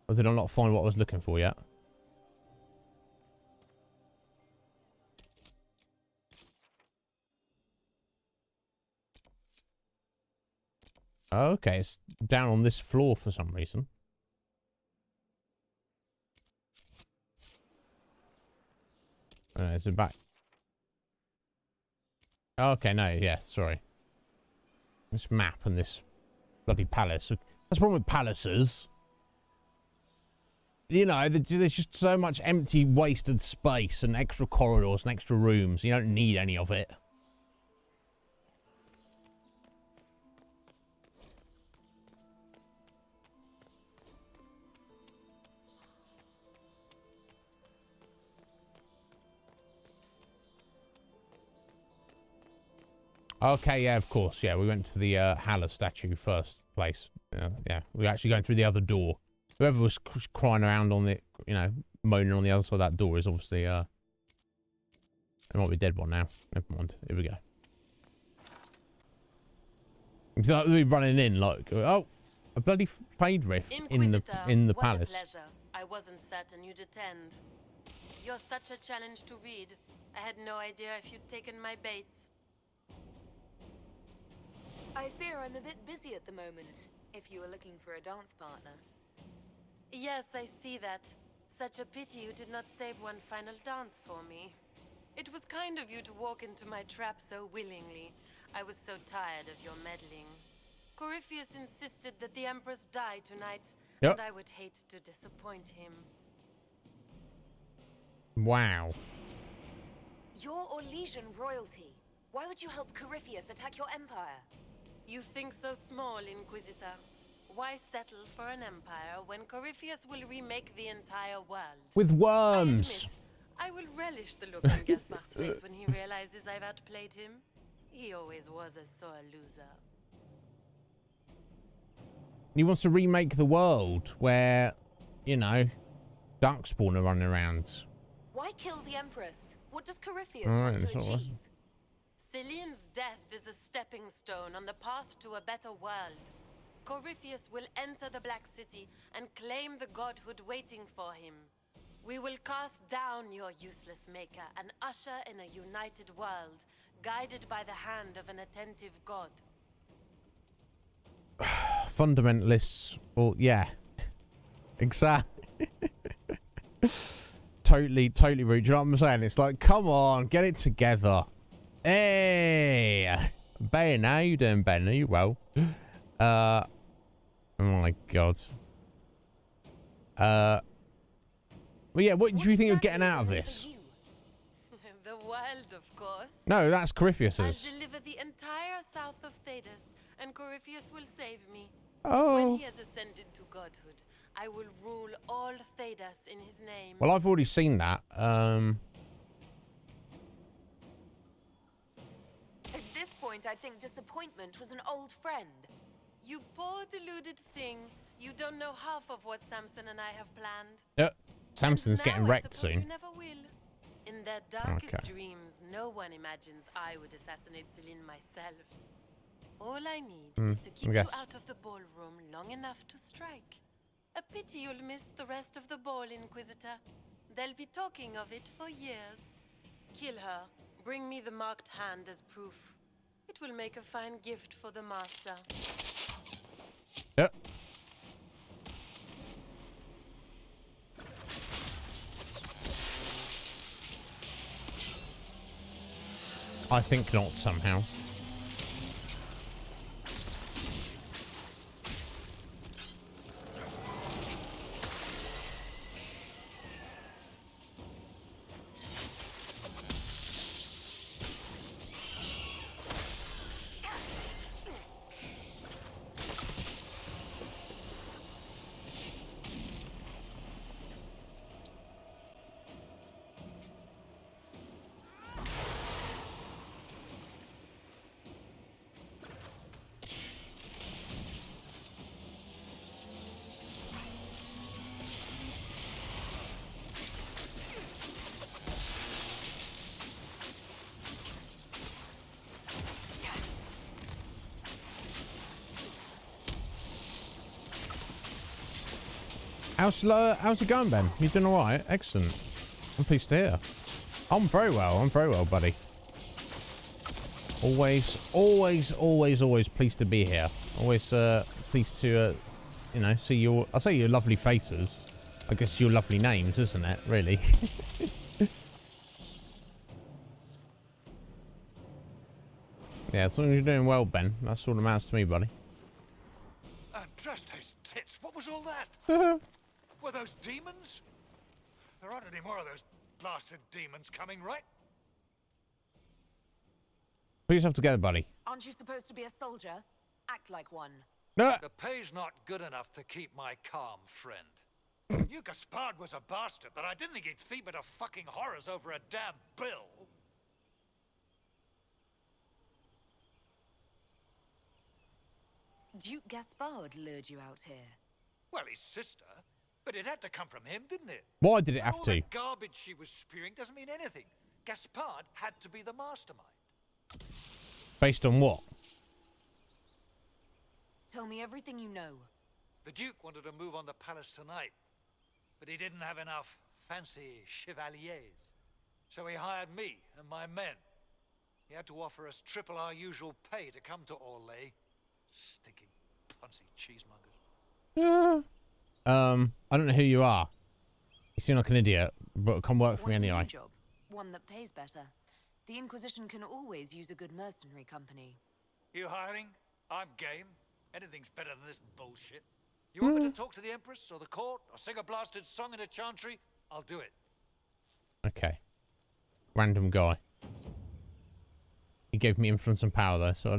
Or did I not find what I was looking for yet? Okay, it's down on this floor for some reason. Is it back? Okay, no, yeah, sorry. This map and this bloody palace. That's the problem with palaces. You know, there's just so much empty, wasted space and extra corridors and extra rooms. You don't need any of it. Okay, yeah, of course. Yeah, we went to the Haller statue first place. Yeah, we were actually going through the other door. Whoever was crying around on the, you know, moaning on the other side of that door is obviously, it might be a dead one now. Never mind. Here we go. It's like we're running in like, oh, a bloody fade rift in the palace. What a pleasure. I wasn't certain you'd attend. You're such a challenge to read. I had no idea if you'd taken my baits. I fear I'm a bit busy at the moment, if you were looking for a dance partner. Yes, I see that. Such a pity you did not save one final dance for me. It was kind of you to walk into my trap so willingly. I was so tired of your meddling. Corypheus insisted that the Empress die tonight, Yep. and I would hate to disappoint him. Wow. You're Orlesian royalty. Why would you help Corypheus attack your empire? You think so small, Inquisitor. Why settle for an empire when Corypheus will remake the entire world? With worms. I will relish the look on Gaspar's face when he realizes I've outplayed him. He always was a sore loser. He wants to remake the world where, you know, Darkspawn are running around. Why kill the Empress? What does Corypheus Alright, want to that's what it was. achieve? Celine's death is a stepping stone on the path to a better world. Corypheus will enter the Black City and claim the godhood waiting for him. We will cast down your useless maker and usher in a united world, guided by the hand of an attentive god. Fundamentalists. Well, yeah. Exactly. Totally rude. Do you know what I'm saying? It's like, come on, get it together. Hey, Ben, how you doing, Ben? Are you well? Oh my god. Well, yeah, what do you think you're getting out of this? The wild, of course. No, that's I'll Corypheus's. deliver the entire south of Thedas, and Corypheus will save me. Oh. When he has ascended to godhood, I will rule all Thedas in his name. Well, I've already seen that. At this point, I think disappointment was an old friend. You poor deluded thing. You don't know half of what Samson and I have planned. Samson's getting wrecked suppose soon. You never will. In their darkest dreams, no one imagines I would assassinate Celine myself. All I need is to keep you out of the ballroom long enough to strike. A pity you'll miss the rest of the ball, Inquisitor. They'll be talking of it for years. Kill her. Bring me the marked hand as proof. It will make a fine gift for the master. Yep. I think not somehow. How's it going, Ben? You doing all right? Excellent. I'm pleased to hear. I'm very well, buddy. Always pleased to be here. Always pleased to, you know, see your. I'll say your lovely faces. I guess your lovely names, isn't it? Really. Yeah, as long as you're doing well, Ben. That's all that matters to me, buddy. Just his tits. What was all that? Were those demons? There aren't any more of those blasted demons coming, right? Put yourself together, buddy. Aren't you supposed to be a soldier? Act like one. No. The pay's not good enough to keep my calm, friend. You Gaspard was a bastard, but I didn't think he'd feed to fucking horrors over a damn bill. Duke Gaspard lured you out here. Well, his sister. But it had to come from him, didn't it? Why did it have to? All the garbage she was spewing doesn't mean anything. Gaspard had to be the mastermind. Based on what? Tell me everything you know. The Duke wanted to move on the palace tonight, but he didn't have enough fancy chevaliers. So he hired me and my men. He had to offer us triple our usual pay to come to Orlais. Stinking punsy cheesemongers. Yeah. I don't know who you are. You seem like an idiot, but come work for me anyway. Job? One that pays better. The Inquisition can always use a good mercenary company. You hiring? I'm game. Anything's better than this bullshit. You want me to talk to the Empress or the court or sing a blasted song in a chantry? I'll do it. Okay. Random guy. He gave me influence and power though, so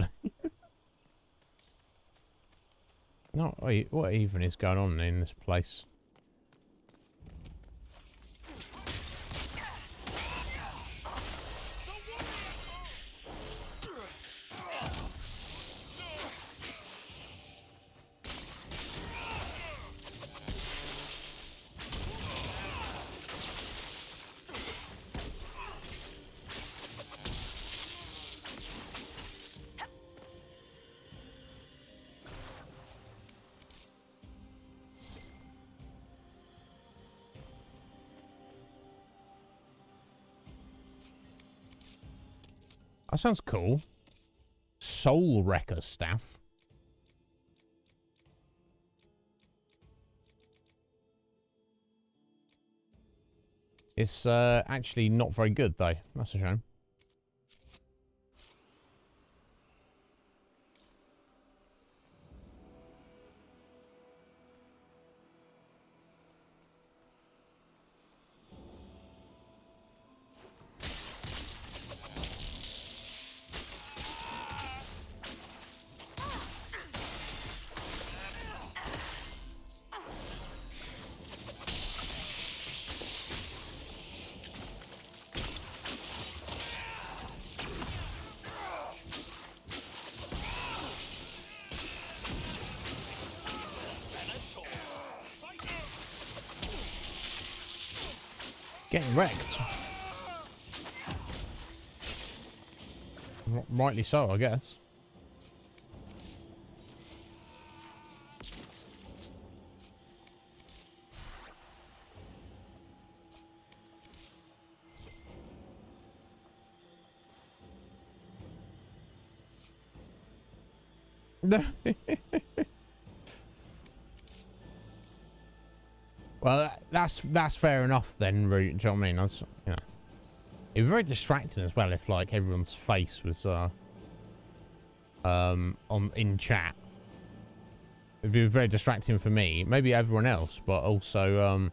no, wait, what even is going on in this place? That sounds cool. Soul Wrecker staff. It's actually not very good though. That's a shame. Getting wrecked. Rightly so, I guess. Well, that's fair enough then, Root. Do you know what I mean? That's, you know, it'd be very distracting as well if like everyone's face was in chat. It'd be very distracting for me, maybe everyone else, but also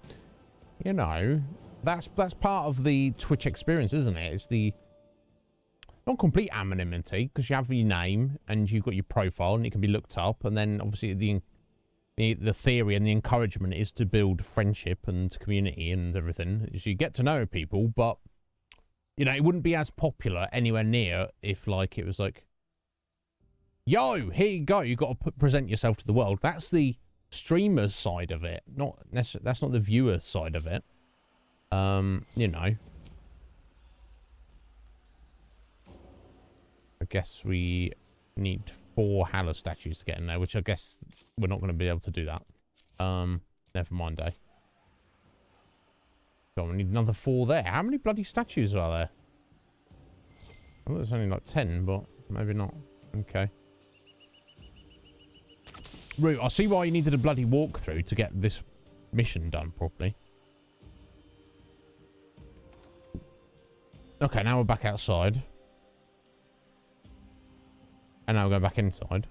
you know, that's part of the Twitch experience, isn't it? It's the not complete anonymity because you have your name and you've got your profile and it can be looked up, and then obviously the theory and the encouragement is to build friendship and community and everything. So you get to know people, but you know, it wouldn't be as popular anywhere near if like it was like, yo, here you go, you got to present yourself to the world. That's the streamer's side of it, not necessarily, that's not the viewer's side of it. You know, I guess we need 4 Halla statues to get in there, which I guess we're not going to be able to do that. Never mind, eh? God, we need another 4 there. How many bloody statues are there? I thought there's only like 10, but maybe not. Okay. Root, I see why you needed a bloody walkthrough to get this mission done properly. Okay, now we're back outside. And now we're going back inside.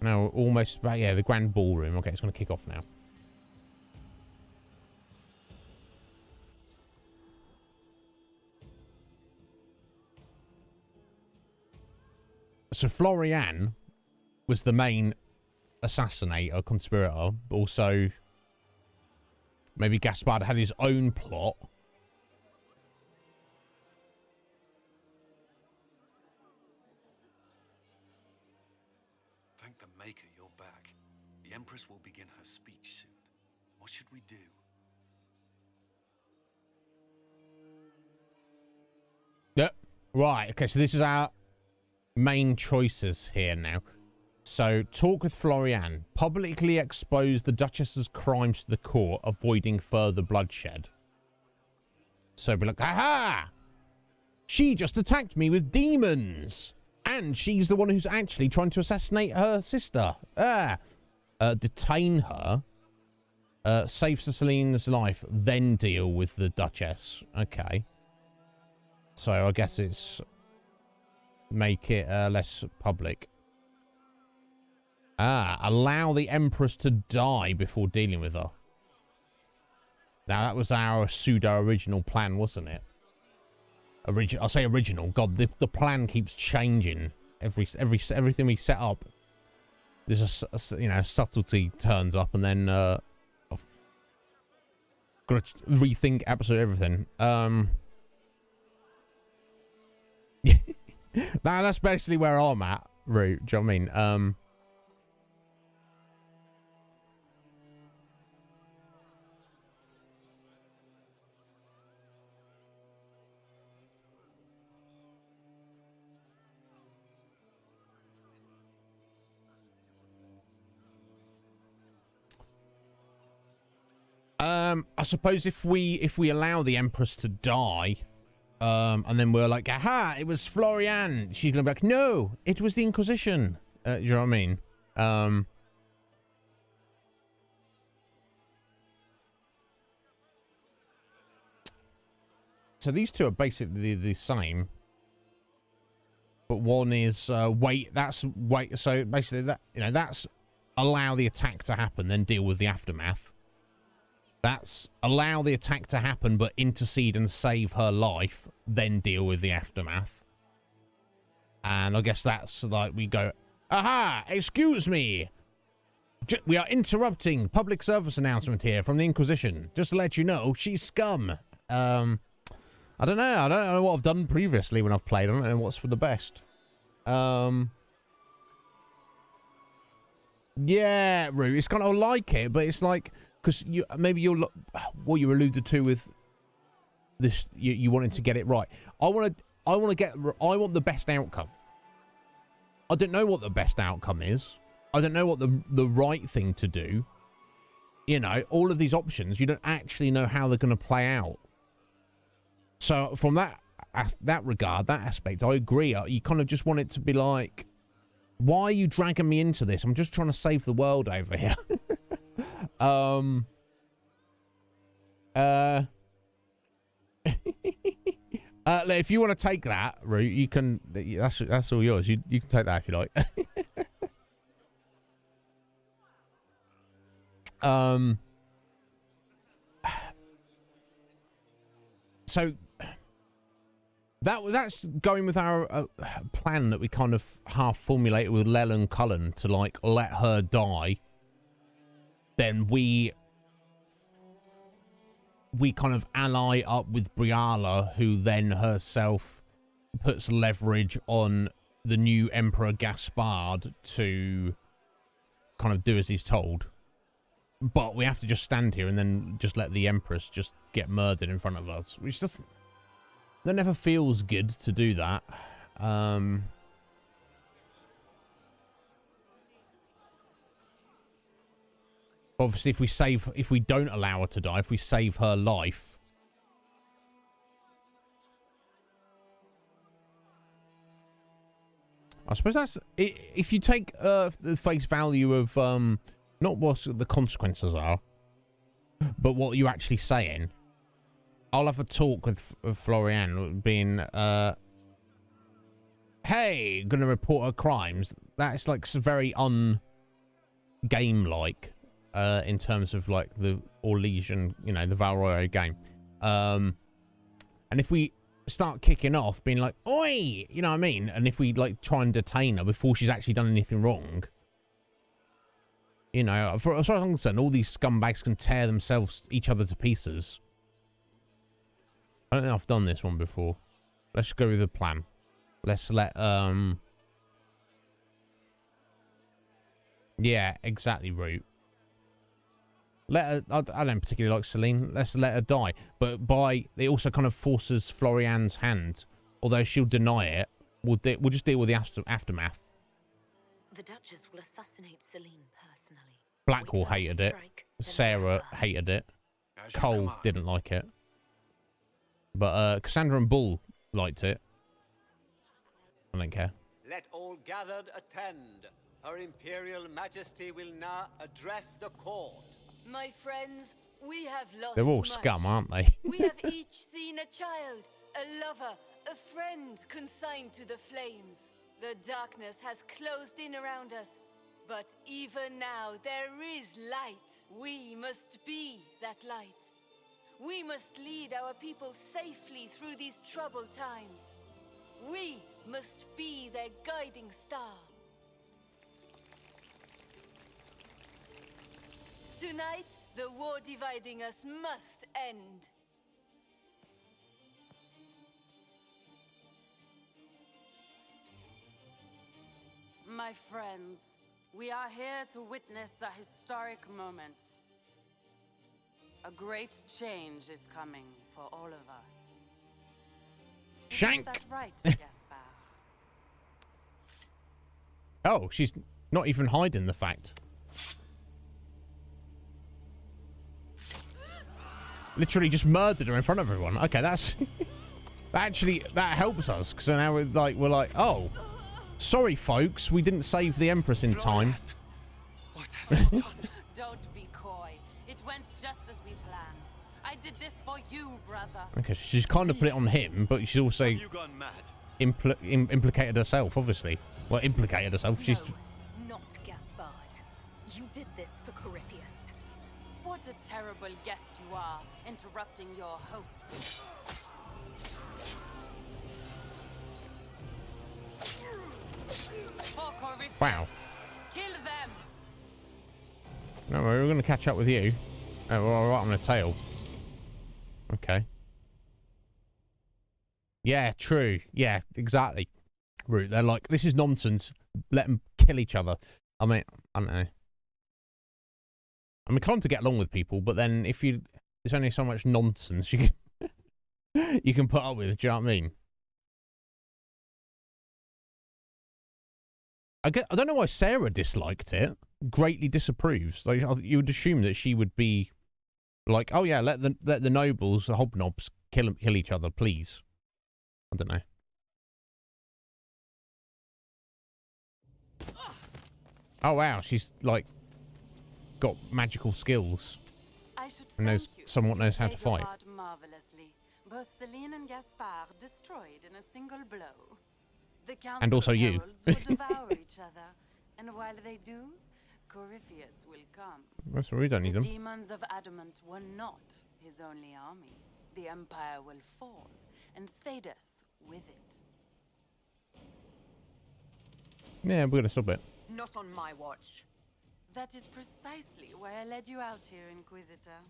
Now we're almost back. Yeah, the grand ballroom. Okay, it's going to kick off now. So Florian was the main assassinator, conspirator, but also maybe Gaspard had his own plot. Thank the Maker you're back. The Empress will begin her speech soon. What should we do? Yep. Right. Okay, so this is our main choices here now. So, talk with Florian. Publicly expose the Duchess's crimes to the court, avoiding further bloodshed. So, be like, aha! She just attacked me with demons! And she's the one who's actually trying to assassinate her sister. Detain her. Save Celine's life, then deal with the Duchess. Okay. So, I guess it's make it less public. Allow the Empress to die before dealing with her. Now, that was our pseudo-original plan, wasn't it? I'll say original. God, the plan keeps changing. Everything we set up, there's a you know, subtlety turns up, and then I've got to rethink absolutely everything. Nah, that's basically where I'm at, Root. Do you know what I mean? I suppose if we allow the Empress to die, and then we're like, aha, it was Florian, she's gonna be like, no, it was the Inquisition. You know what I mean? So these two are basically the same, but one is wait. So basically that, you know, that's allow the attack to happen, then deal with the aftermath. That's allow the attack to happen, but intercede and save her life, then deal with the aftermath. And I guess that's like we go, aha, excuse me. We are interrupting public service announcement here from the Inquisition. Just to let you know, she's scum. I don't know. I don't know what I've done previously when I've played on it and what's for the best. Yeah, Rue, it's kind of like it, but it's like, because maybe you're what you alluded to with this. You wanted to get it right. I want the best outcome. I don't know what the best outcome is. I don't know what the right thing to do. You know, all of these options, you don't actually know how they're going to play out. So from that regard, that aspect, I agree. You kind of just want it to be like, why are you dragging me into this? I'm just trying to save the world over here. If you want to take that route, you can. That's all yours. You can take that if you like. So that's going with our plan that we kind of half formulated with Lel and Cullen to like let her die. Then we kind of ally up with Briala, who then herself puts leverage on the new Emperor Gaspard to kind of do as he's told. But we have to just stand here and then just let the Empress just get murdered in front of us, which doesn't... That never feels good to do that. Obviously, if we don't allow her to die, if we save her life, I suppose that's... If you take the face value of... not what the consequences are, but what you're actually saying. I'll have a talk with Florian, being, hey, gonna report her crimes. That's like very un-game-like, in terms of like the Orlesian, you know, the Val Royale game. And if we start kicking off, being like, oi, you know what I mean? And if we like try and detain her before she's actually done anything wrong, you know, as far as I'm concerned, all these scumbags can tear each other to pieces. I don't think I've done this one before. Let's go with the plan. Let's let, yeah, exactly, Root. Let her, I don't particularly like Celine. Let's let her die. But it also kind of forces Florian's hand. Although she'll deny it. We'll just deal with the aftermath. The Duchess will assassinate Celine personally. Blackwall hated it. Sarah hated it. Cole didn't like it. But Cassandra and Bull liked it. I don't care. Let all gathered attend. Her Imperial Majesty will now address the court. My friends, we have lost They're all much. scum, aren't they? We have each seen a child, a lover, a friend consigned to the flames. The darkness has closed in around us, but even now there is light. We must be that light. We must lead our people safely through these troubled times. We must be their guiding star. Tonight, the war dividing us must end. My friends, we are here to witness a historic moment. A great change is coming for all of us. Shank! Is that right, Gaspard? Oh, she's not even hiding the fact. Literally just murdered her in front of everyone. Okay, that's... Actually, that helps us, because now we're like, oh, sorry, folks, we didn't save the Empress in time. What have you done? Don't be coy. It went just as we planned. I did this for you, brother. Okay, she's kind of put it on him, but she's also implicated herself, obviously. Well, implicated herself. She's... Not Gaspard. You did this for Corypheus. What a terrible guest you are, interrupting your host. For Corypheus. Wow. Kill them. No, we're going to catch up with you. Oh, we're right on the tail. Okay. Yeah, true. Yeah, exactly. Root. They're like, this is nonsense. Let them kill each other. I mean, I don't know. I'm inclined to get along with people, but then if you... There's only so much nonsense you can... you can put up with. Do you know what I mean? I don't know why Sarah disliked it. Greatly disapproves. Like you would assume that she would be like, oh yeah, let the nobles, the hobnobs, kill each other, please. I don't know. Oh wow, she's like got magical skills and somewhat knows how to fight. Marvelously. Both Celine and Gaspard destroyed in a single blow. The Council And also of you. Heralds will devour each other, and while they do, Corypheus will come. That's why we don't need The them. demons of Adamant were not his only army. The Empire will fall, and Thedas with it. Yeah, we're gonna stop it. Not on my watch. That is precisely why I led you out here, Inquisitor.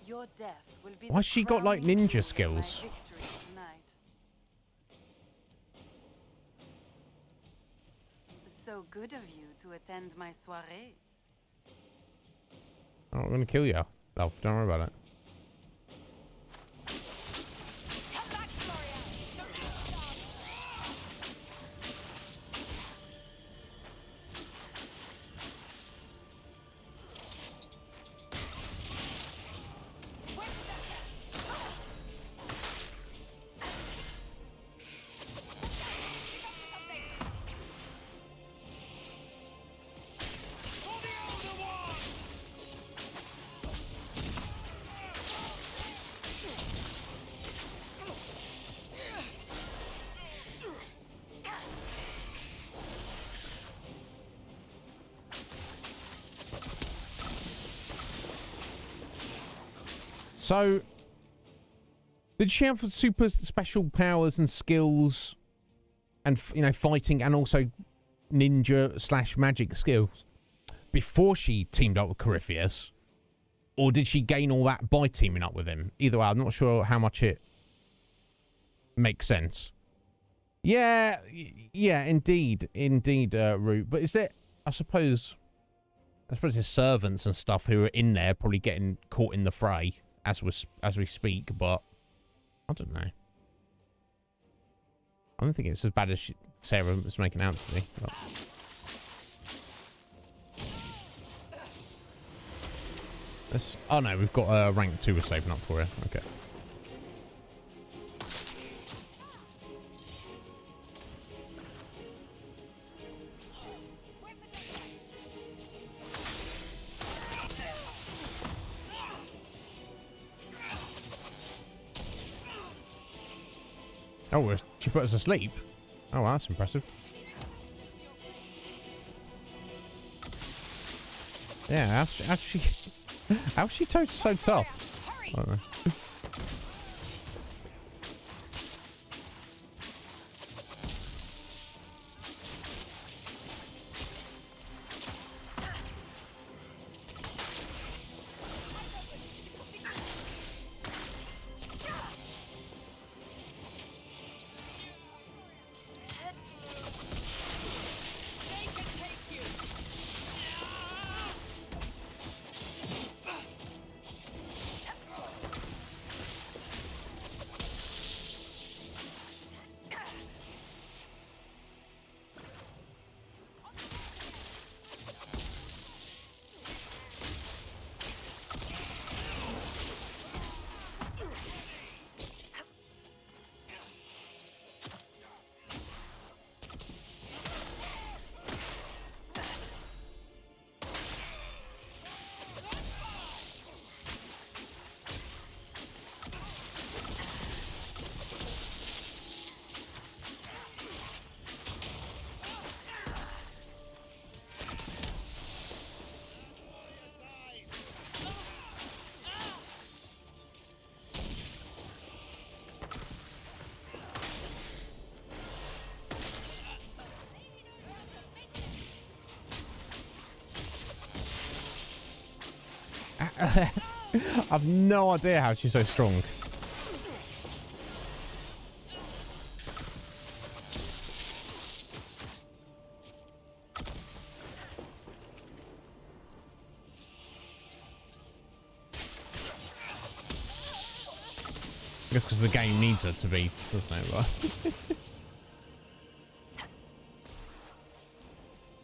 Your death will be Why's she got like crowning ninja jewel skills? of my victory tonight. So good of you to attend my soirée. Oh, I'm gonna kill you, Elf. Don't worry about it. So, did she have super special powers and skills, and fighting, and also ninja / magic skills before she teamed up with Corypheus, or did she gain all that by teaming up with him? Either way, I'm not sure how much it makes sense. Yeah, indeed, Root. But is there? I suppose his servants and stuff who are in there probably getting caught in the fray as we speak, but I don't know. I don't think it's as bad as Sarah was making out to me. But... oh no, we've got rank 2 we're saving up for her. Okay. Oh, she put us to sleep. Oh, well, that's impressive. Yeah, how's she so tough? I don't know. I've no idea how she's so strong. guess because the game needs her to be, doesn't it? Right?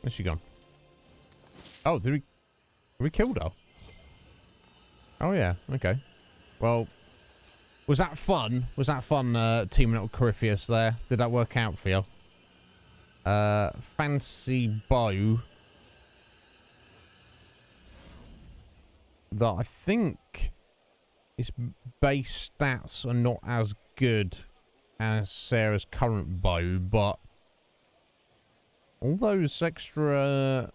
Where's she gone? Oh, did we killed her? Oh yeah, okay. Well, was that fun? Was that fun teaming up with Corypheus there? Did that work out for you? Fancy bow. That I think its base stats are not as good as Sarah's current bow, but all those extra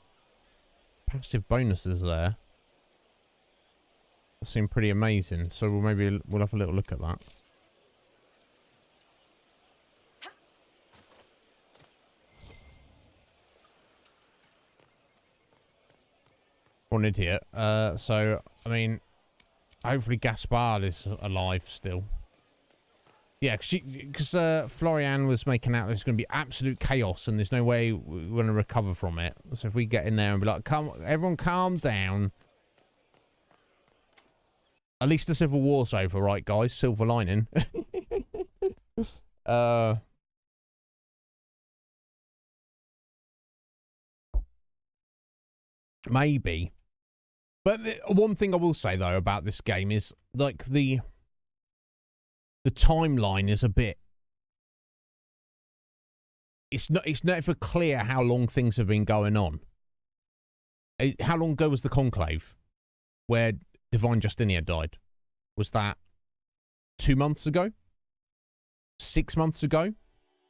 passive bonuses there seem pretty amazing. So we'll have a little look at that. What an idiot. So, I mean, hopefully Gaspard is alive still. Yeah, because Florian was making out there's going to be absolute chaos and there's no way we're going to recover from it. So if we get in there and be like, everyone calm down. At least the Civil War's over, right, guys? Silver lining. Maybe. But one thing I will say, though, about this game is, like, the timeline is a bit... It's never clear how long things have been going on. How long ago was the Conclave? Where Divine Justinia died? Was that 2 months ago? 6 months ago?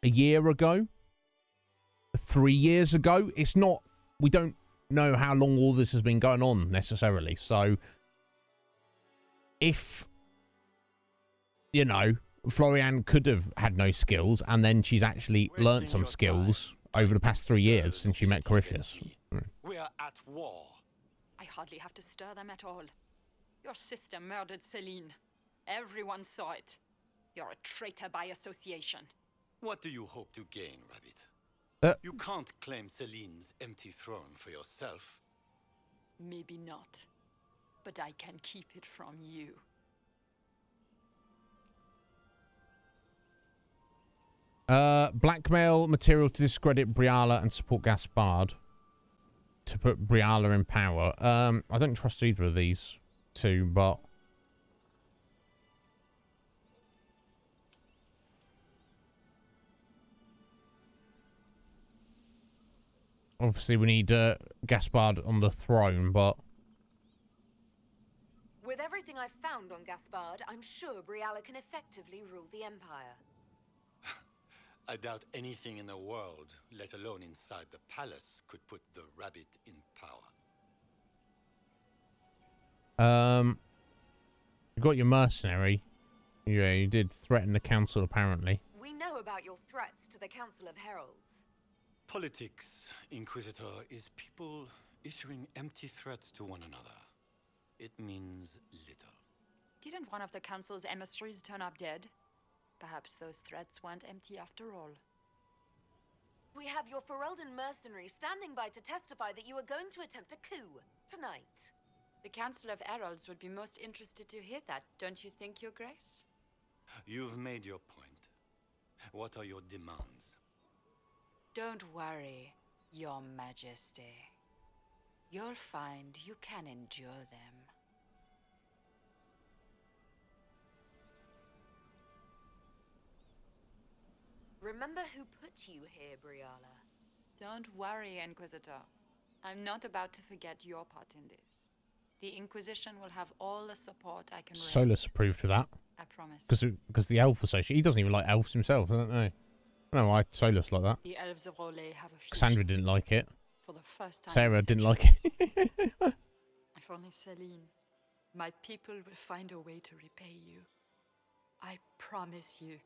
A year ago? 3 years ago? It's not... We don't know how long all this has been going on necessarily. So if, you know, Florian could have had no skills and then she's actually learnt some skills over the past 3 years since she met Corypheus. We are at war. I hardly have to stir them at all. Your sister murdered Celine. Everyone saw it. You're a traitor by association. What do you hope to gain, Rabbit? You can't claim Celine's empty throne for yourself. Maybe not. But I can keep it from you. Blackmail material to discredit Briala and support Gaspard. To put Briala in power. I don't trust either of these two, but... Obviously, we need Gaspard on the throne, but... With everything I've found on Gaspard, I'm sure Briala can effectively rule the Empire. I doubt anything in the world, let alone inside the palace, could put the Rabbit in power. You got your mercenary. Yeah, you did threaten the council, apparently. We know about your threats to the Council of Heralds. Politics, Inquisitor, is people issuing empty threats to one another. It means little. Didn't one of the council's emissaries turn up dead? Perhaps those threats weren't empty after all. We have your Ferelden mercenaries standing by to testify that you are going to attempt a coup tonight. The Council of Heralds would be most interested to hear that, don't you think, Your Grace? You've made your point. What are your demands? Don't worry, Your Majesty. You'll find you can endure them. Remember who put you here, Briala. Don't worry, Inquisitor. I'm not about to forget your part in this. The Inquisition will have all the support I can raise. Solus approved of that. I promise. Because the elf association, he doesn't even like elves himself, I don't know. I don't know why Solus like that. The elves of Rolais have a future. Cassandra didn't like it. For the first time. Sarah didn't like it. If only Celine. My people will find a way to repay you. I promise you.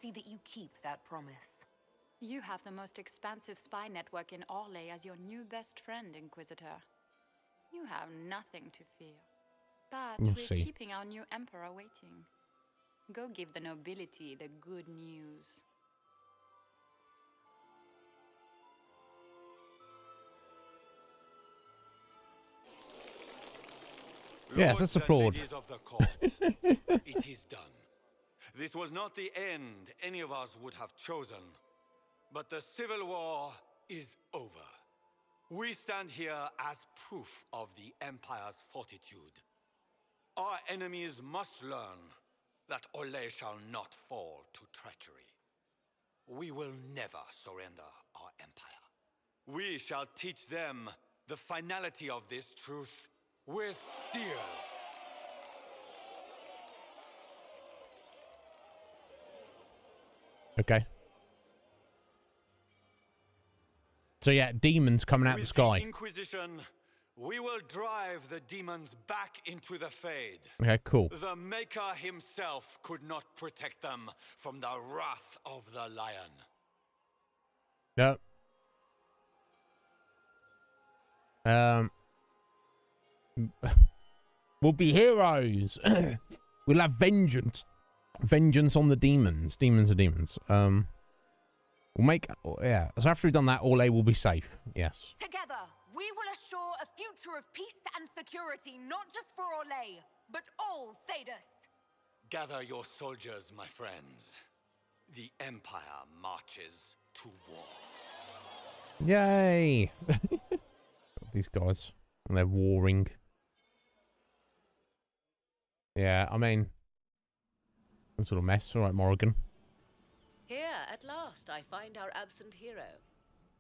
See that you keep that promise. You have the most expansive spy network in Orlais as your new best friend, Inquisitor. You have nothing to fear. But we're keeping our new Emperor waiting. Go give the nobility the good news. Yes, let's applaud. Ladies of the court, it is done. This was not the end any of us would have chosen, but the civil war is over. We stand here as proof of the Empire's fortitude. Our enemies must learn that Olay shall not fall to treachery. We will never surrender our empire. We shall teach them the finality of this truth with steel. Okay. So yeah, demons coming out With the sky. The Inquisition, we will drive the demons back into the Fade. Okay, cool. The Maker himself could not protect them from the wrath of the Lion. Yep. We'll be heroes. We'll have vengeance. Vengeance on the demons. Demons are demons. We'll make... Yeah. So after we've done that, Orlais will be safe. Yes. Together, we will assure a future of peace and security, not just for Orlais, but all Thedas. Gather your soldiers, my friends. The Empire marches to war. Yay! These guys. And they're warring. Yeah, I mean... Some sort of mess. Alright, Morrigan. Here, at last, I find our absent hero.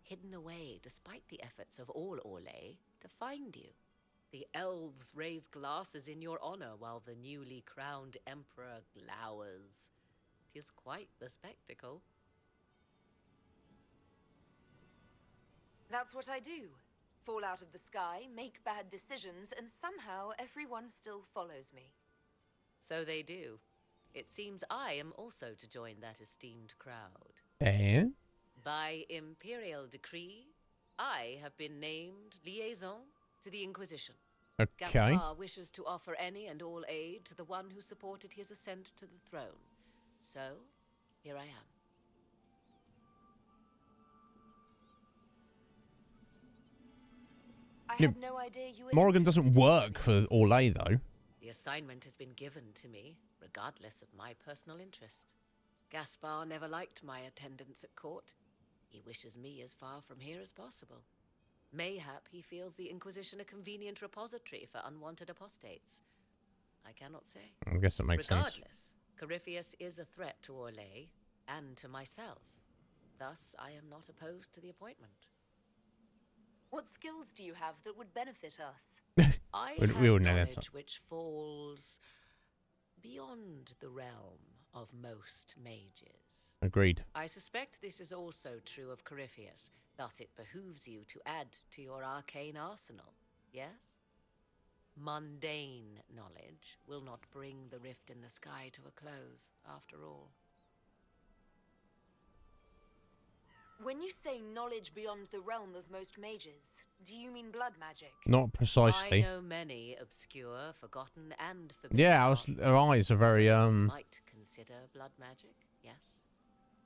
Hidden away, despite the efforts of all Orlais, to find you. The elves raise glasses in your honor while the newly crowned emperor glowers. 'Tis quite the spectacle. That's what I do. Fall out of the sky, make bad decisions, and somehow everyone still follows me. So they do. It seems I am also to join that esteemed crowd. And? By imperial decree, I have been named liaison to the Inquisition. Okay. Gaspar wishes to offer any and all aid to the one who supported his ascent to the throne. So, here I am. I had no idea you were Morrigan doesn't work for Orlais, though. The assignment has been given to me, regardless of my personal interest. Gaspar never liked my attendance at court. He wishes me as far from here as possible. Mayhap he feels the Inquisition a convenient repository for unwanted apostates. I cannot say. I guess that makes sense. Regardless, Corypheus is a threat to Orlais and to myself. Thus, I am not opposed to the appointment. What skills do you have that would benefit us? I We have all know knowledge that's which falls beyond the realm of most mages. Agreed. I suspect this is also true of Corypheus, thus it behooves you to add to your arcane arsenal, yes? Mundane knowledge will not bring the rift in the sky to a close, after all. When you say knowledge beyond the realm of most mages, do you mean blood magic? Not precisely. I know many obscure, forgotten, and forbidden Yeah, arts. her eyes are very, Might consider blood magic, yes?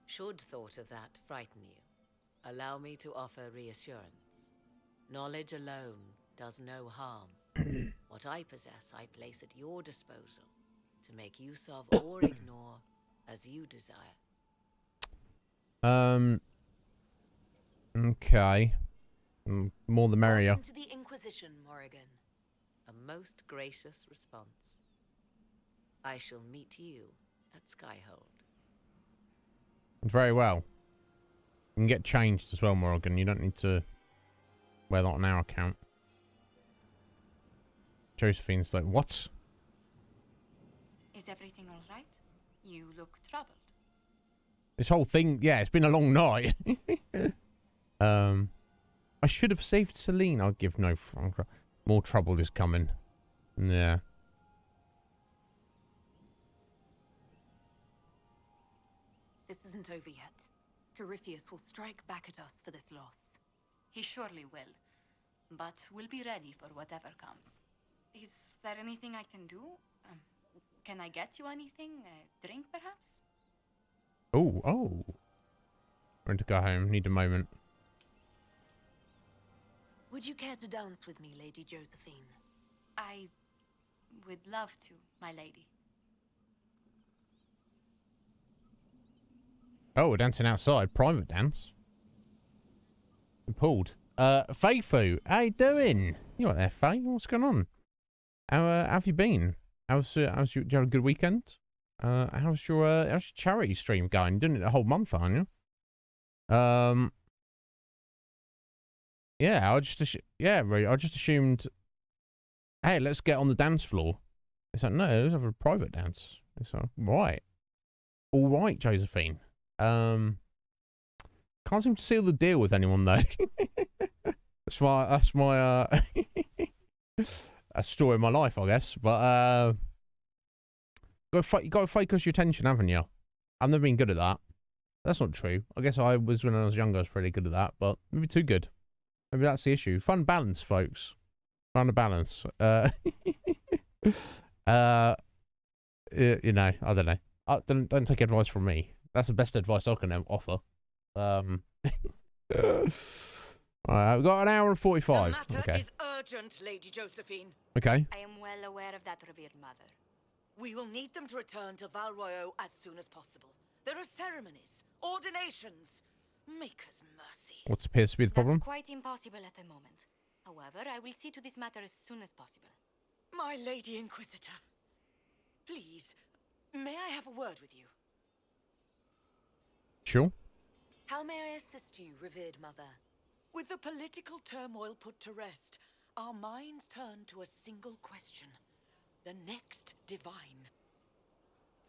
Should thought of that frighten you, allow me to offer reassurance. Knowledge alone does no harm. What I possess, I place at your disposal to make use of or ignore as you desire. Okay. More the merrier. Welcome to the Inquisition, Morrigan. A most gracious response. I shall meet you at Skyhold. Very well. You can get changed as well, Morrigan. You don't need to wear that on our account. Josephine's like, what? Is everything all right? You look troubled. This whole thing, yeah, it's been a long night. I should have saved Celine. I'll give no... More trouble is coming. Yeah. This isn't over yet. Corypheus will strike back at us for this loss. He surely will. But we'll be ready for whatever comes. Is there anything I can do? Can I get you anything? A drink, perhaps? Oh. Ready to go home. Need a moment. Would you care to dance with me, Lady Josephine? We'd love to, my lady. Oh, we're dancing outside. Private dance. Been pulled. Faye-Fu, how you doing? You right there, Faye? What's going on? How have you been? Did you have a good weekend? How's your charity stream going? You're doing it a whole month, aren't you? Yeah, I just assumed, hey, let's get on the dance floor. It's like, no, let's have a private dance. It's like, right. All right, Josephine. Can't seem to seal the deal with anyone though. that's my a story of my life, I guess. But you got to focus your attention, haven't you? I've never been good at that. That's not true. I guess I was when I was younger. I was pretty good at that, but maybe too good. Maybe that's the issue. Fun balance, folks. Find a balance. You know, I don't know. Don't take advice from me. That's the best advice I can offer. Alright, we've got an hour and 45. The matter Okay. is urgent, Lady Josephine. Okay. I am well aware of that, revered mother. We will need them to return to Val Royeaux as soon as possible. There are ceremonies, ordinations. Maker's mercy. What appears to be the problem? That's quite impossible at the moment. However, I will see to this matter as soon as possible. My Lady Inquisitor, please, may I have a word with you? Sure. How may I assist you, revered mother? With the political turmoil put to rest, our minds turn to a single question. The next divine.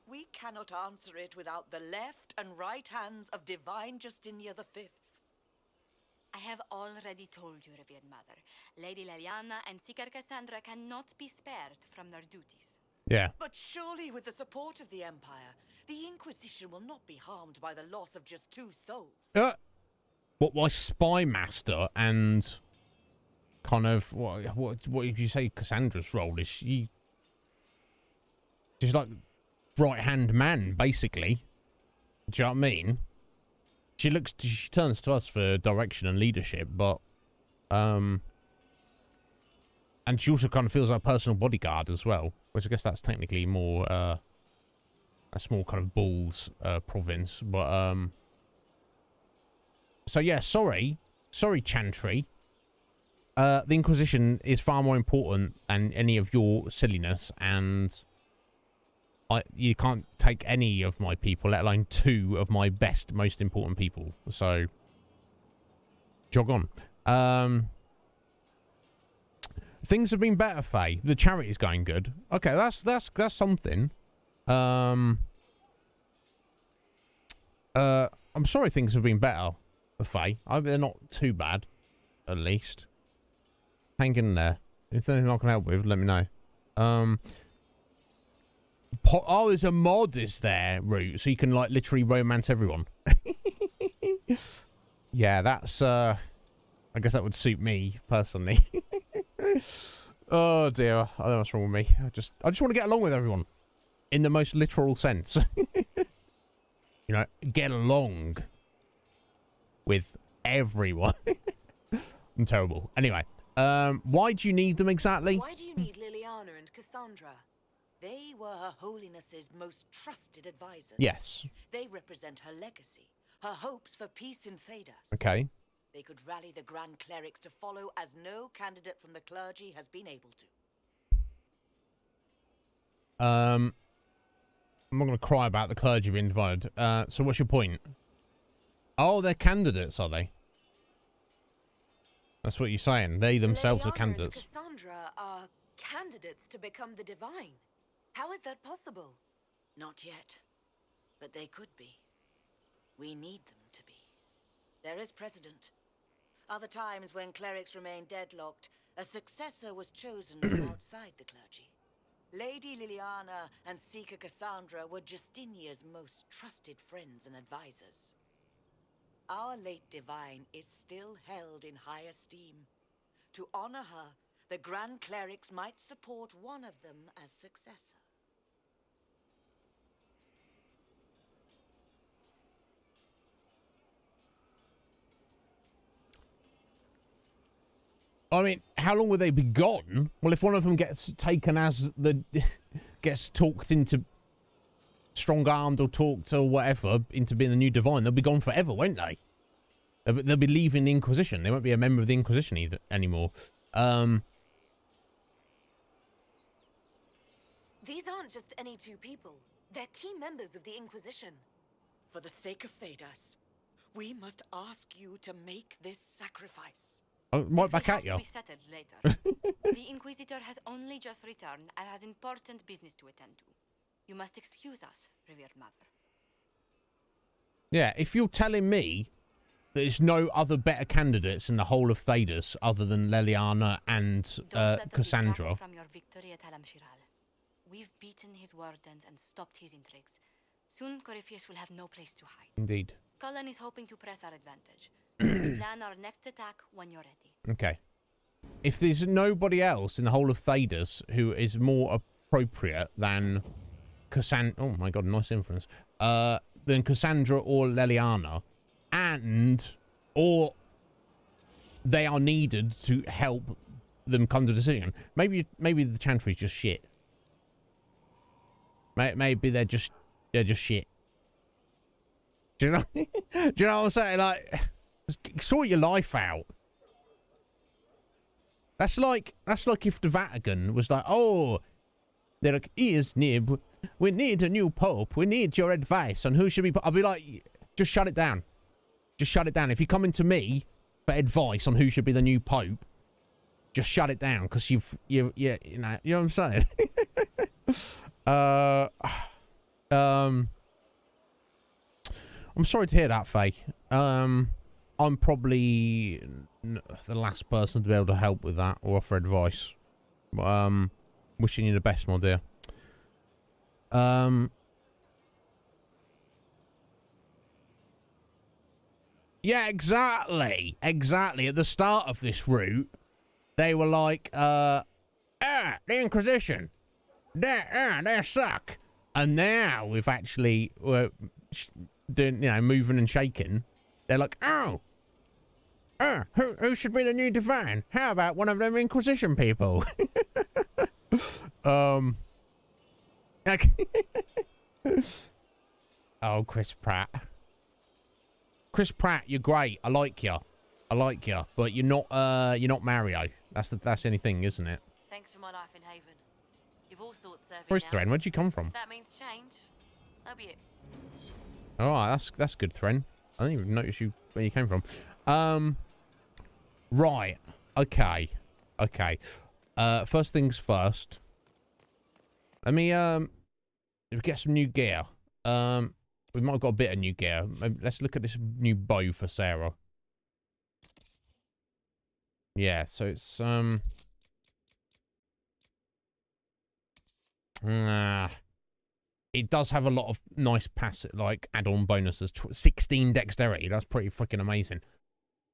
We cannot answer it without the left and right hands of Divine Justinia V. I have already told you, revered mother. Lady Liliana and Seeker Cassandra cannot be spared from their duties. Yeah. But surely with the support of the Empire, the Inquisition will not be harmed by the loss of just 2 souls. What my spy master and kind of what did you say Cassandra's role is? She's like right hand man, basically. Do you know what I mean? She turns to us for direction and leadership, but and she also kind of feels like a personal bodyguard as well, which I guess that's technically more a small kind of Bulls province, but so yeah, sorry Chantry. The Inquisition is far more important than any of your silliness, and you can't take any of my people, let alone 2 of my best, most important people. So, jog on. Things have been better, Faye. The charity's going good. Okay, that's something. I'm sorry things have been better for Faye. I hope they're not too bad, at least. Hang in there. If there's anything I can help with, let me know. Oh, there's a mod, is there, Root? So you can, like, literally romance everyone. Yeah, that's, I guess that would suit me, personally. Oh, dear. I don't know what's wrong with me. I just want to get along with everyone. In the most literal sense. You know, get along with everyone. I'm terrible. Anyway, why do you need them exactly? Why do you need Liliana and Cassandra? They were Her Holiness's most trusted advisors. Yes. They represent her legacy, her hopes for peace in Thedas. Okay. They could rally the Grand Clerics to follow as no candidate from the clergy has been able to. I'm not going to cry about the clergy being divided. So what's your point? Oh, they're candidates, are they? That's what you're saying. They themselves are candidates. And Cassandra are candidates to become the divine. How is that possible? Not yet. But they could be. We need them to be. There is precedent. Other times when clerics remained deadlocked, a successor was chosen from outside the clergy. Lady Liliana and Seeker Cassandra were Justinia's most trusted friends and advisors. Our late divine is still held in high esteem. To honor her, the Grand Clerics might support one of them as successor. I mean, how long would they be gone? Well, if one of them gets taken as the... gets talked into... strong-armed or talked or whatever into being the new divine, they'll be gone forever, won't they? They'll be leaving the Inquisition. They won't be a member of the Inquisition anymore. These aren't just any two people. They're key members of the Inquisition. For the sake of Thedas, we must ask you to make this sacrifice. Oh, right back at you. This will have to be settled later. The Inquisitor has only just returned and has important business to attend to. You must excuse us, revered mother. Yeah, if you're telling me that there's no other better candidates in the whole of Thedas other than Leliana and Cassandra. From your victory at Alam Shiral. We've beaten his wardens and stopped his intrigues. Soon Corypheus will have no place to hide. Indeed. Cullen is hoping to press our advantage. We'll plan our next attack when you're ready. Okay. If there's nobody else in the whole of Thedas who is more appropriate than Cassandra... Oh my god, nice inference. Than Cassandra or Leliana, or they are needed to help them come to a decision. Maybe the Chantry's just shit. Maybe they're just shit. Do you know? Do you know what I'm saying? Like, sort your life out. That's like if the Vatican was like, oh, they're like, Iznib, we need a new pope. We need your advice on who should be. I'll be like, just shut it down. Just shut it down. If you're coming to me for advice on who should be the new pope, just shut it down, because you know what I'm saying. I'm sorry to hear that, Faye. I'm probably the last person to be able to help with that or offer advice. Wishing you the best, my dear. Yeah, exactly. Exactly. At the start of this route, they were like, the Inquisition. They suck. And now we've actually, doing, moving and shaking. They're like, who should be the new divine? How about one of them Inquisition people? Oh, Chris Pratt. Chris Pratt, you're great. I like you. But you're not Mario. That's the only thing, isn't it? Thanks for my life in Haven. You've all sorts serving Where's now. Thren? Where'd you come from? If that means change, so be it. Alright, that's good, Thren. I didn't even notice where you came from. Right. Okay. First things first. Let me get some new gear. We might have got a bit of new gear. Maybe let's look at this new bow for Sarah. Yeah, so it's it does have a lot of nice passive, like, add-on bonuses. 16 dexterity. That's pretty freaking amazing.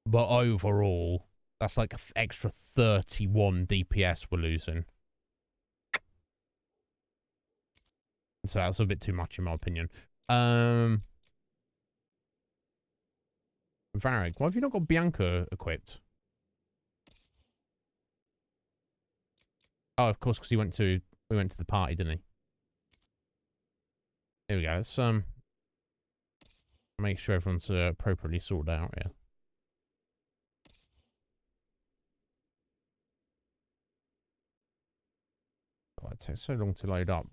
But overall, that's like extra 31 DPS we're losing. So that's a bit too much in my opinion. Varric, why have you not got Bianca equipped? Oh, of course, because we went to the party, didn't he? Here we go. Let's make sure everyone's appropriately sorted out here. Oh, it takes so long to load up.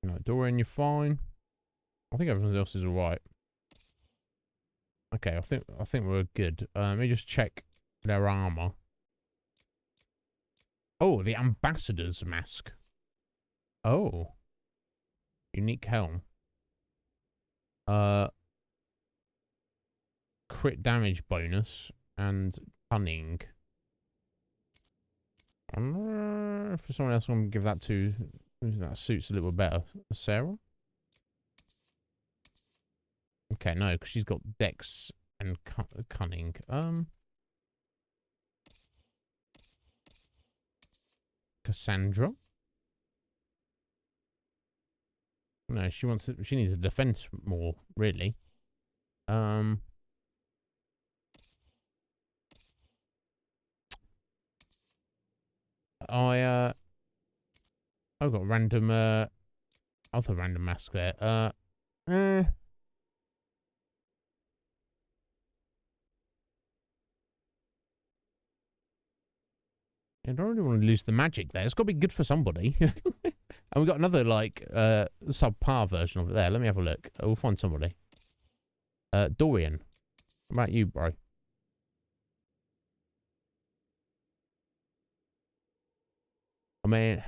No, Dorian, you're fine. I think everyone else is alright. Okay, I think we're good. Let me just check their armor. Oh, the ambassador's mask. Oh. Unique helm. Crit damage bonus and cunning. I wonder if someone else want to give that to. That suits a little better. Sarah? Okay, no, because she's got dex and cunning. Cassandra? No, she needs to defend more, really. I've got random, other random mask there. I don't really want to lose the magic there. It's got to be good for somebody. And we got another, like, subpar version of it there. Let me have a look. We'll find somebody. Dorian. What about you, bro? I mean...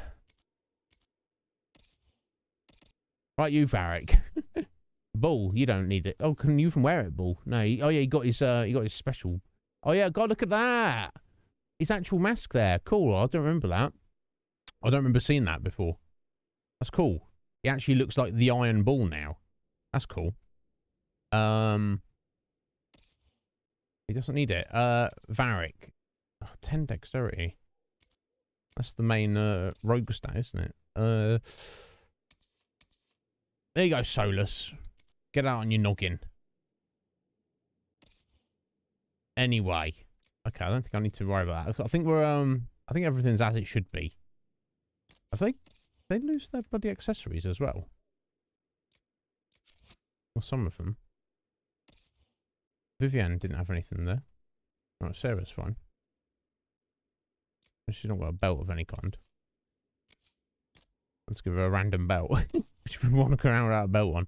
Right, you, Varric. Bull, you don't need it. Oh, can you even wear it, Bull? No. Oh, yeah, he got his special... Oh, yeah, God, look at that! His actual mask there. Cool. I don't remember that. I don't remember seeing that before. That's cool. He actually looks like the Iron Bull now. That's cool. He doesn't need it. Varric. Oh, 10 dexterity. That's the main rogue stat, isn't it? There you go, Solus. Get out on your noggin. Anyway. Okay, I don't think I need to worry about that. I think we're I think everything's as it should be. I think they lose their bloody accessories as well. Or some of them. Vivienne didn't have anything there. Alright, Sarah's fine. She's not got a belt of any kind. Let's give her a random belt. She's been walking around without a belt on.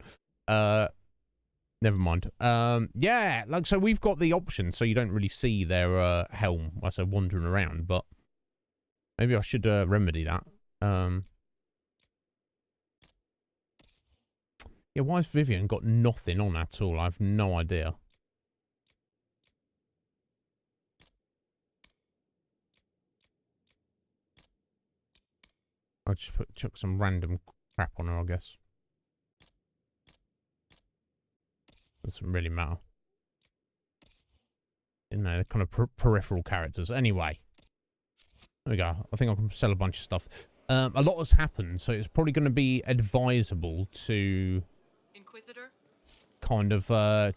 Never mind. Yeah, like, so we've got the option, so you don't really see their helm whilst they're wandering around, but maybe I should remedy that. Yeah, why has Vivienne got nothing on at all? I have no idea. I'll just chuck some random crap on her, I guess. Doesn't really matter. You know, they're kind of peripheral characters. Anyway. There we go. I think I can sell a bunch of stuff. A lot has happened, so it's probably going to be advisable to... Inquisitor? Kind of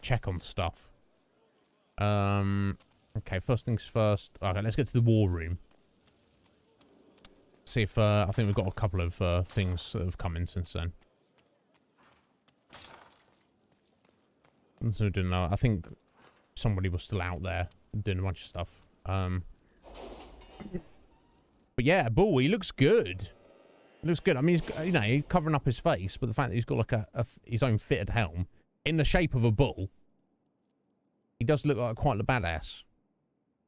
check on stuff. Okay, first things first. Okay, let's get to the war room. See if... I think we've got a couple of things that have come in since then. So, didn't know. I think somebody was still out there doing a bunch of stuff. But yeah, Bull, he looks good. He looks good. I mean, he's, you know, he's covering up his face, but the fact that he's got like his own fitted helm in the shape of a bull, he does look like quite a badass.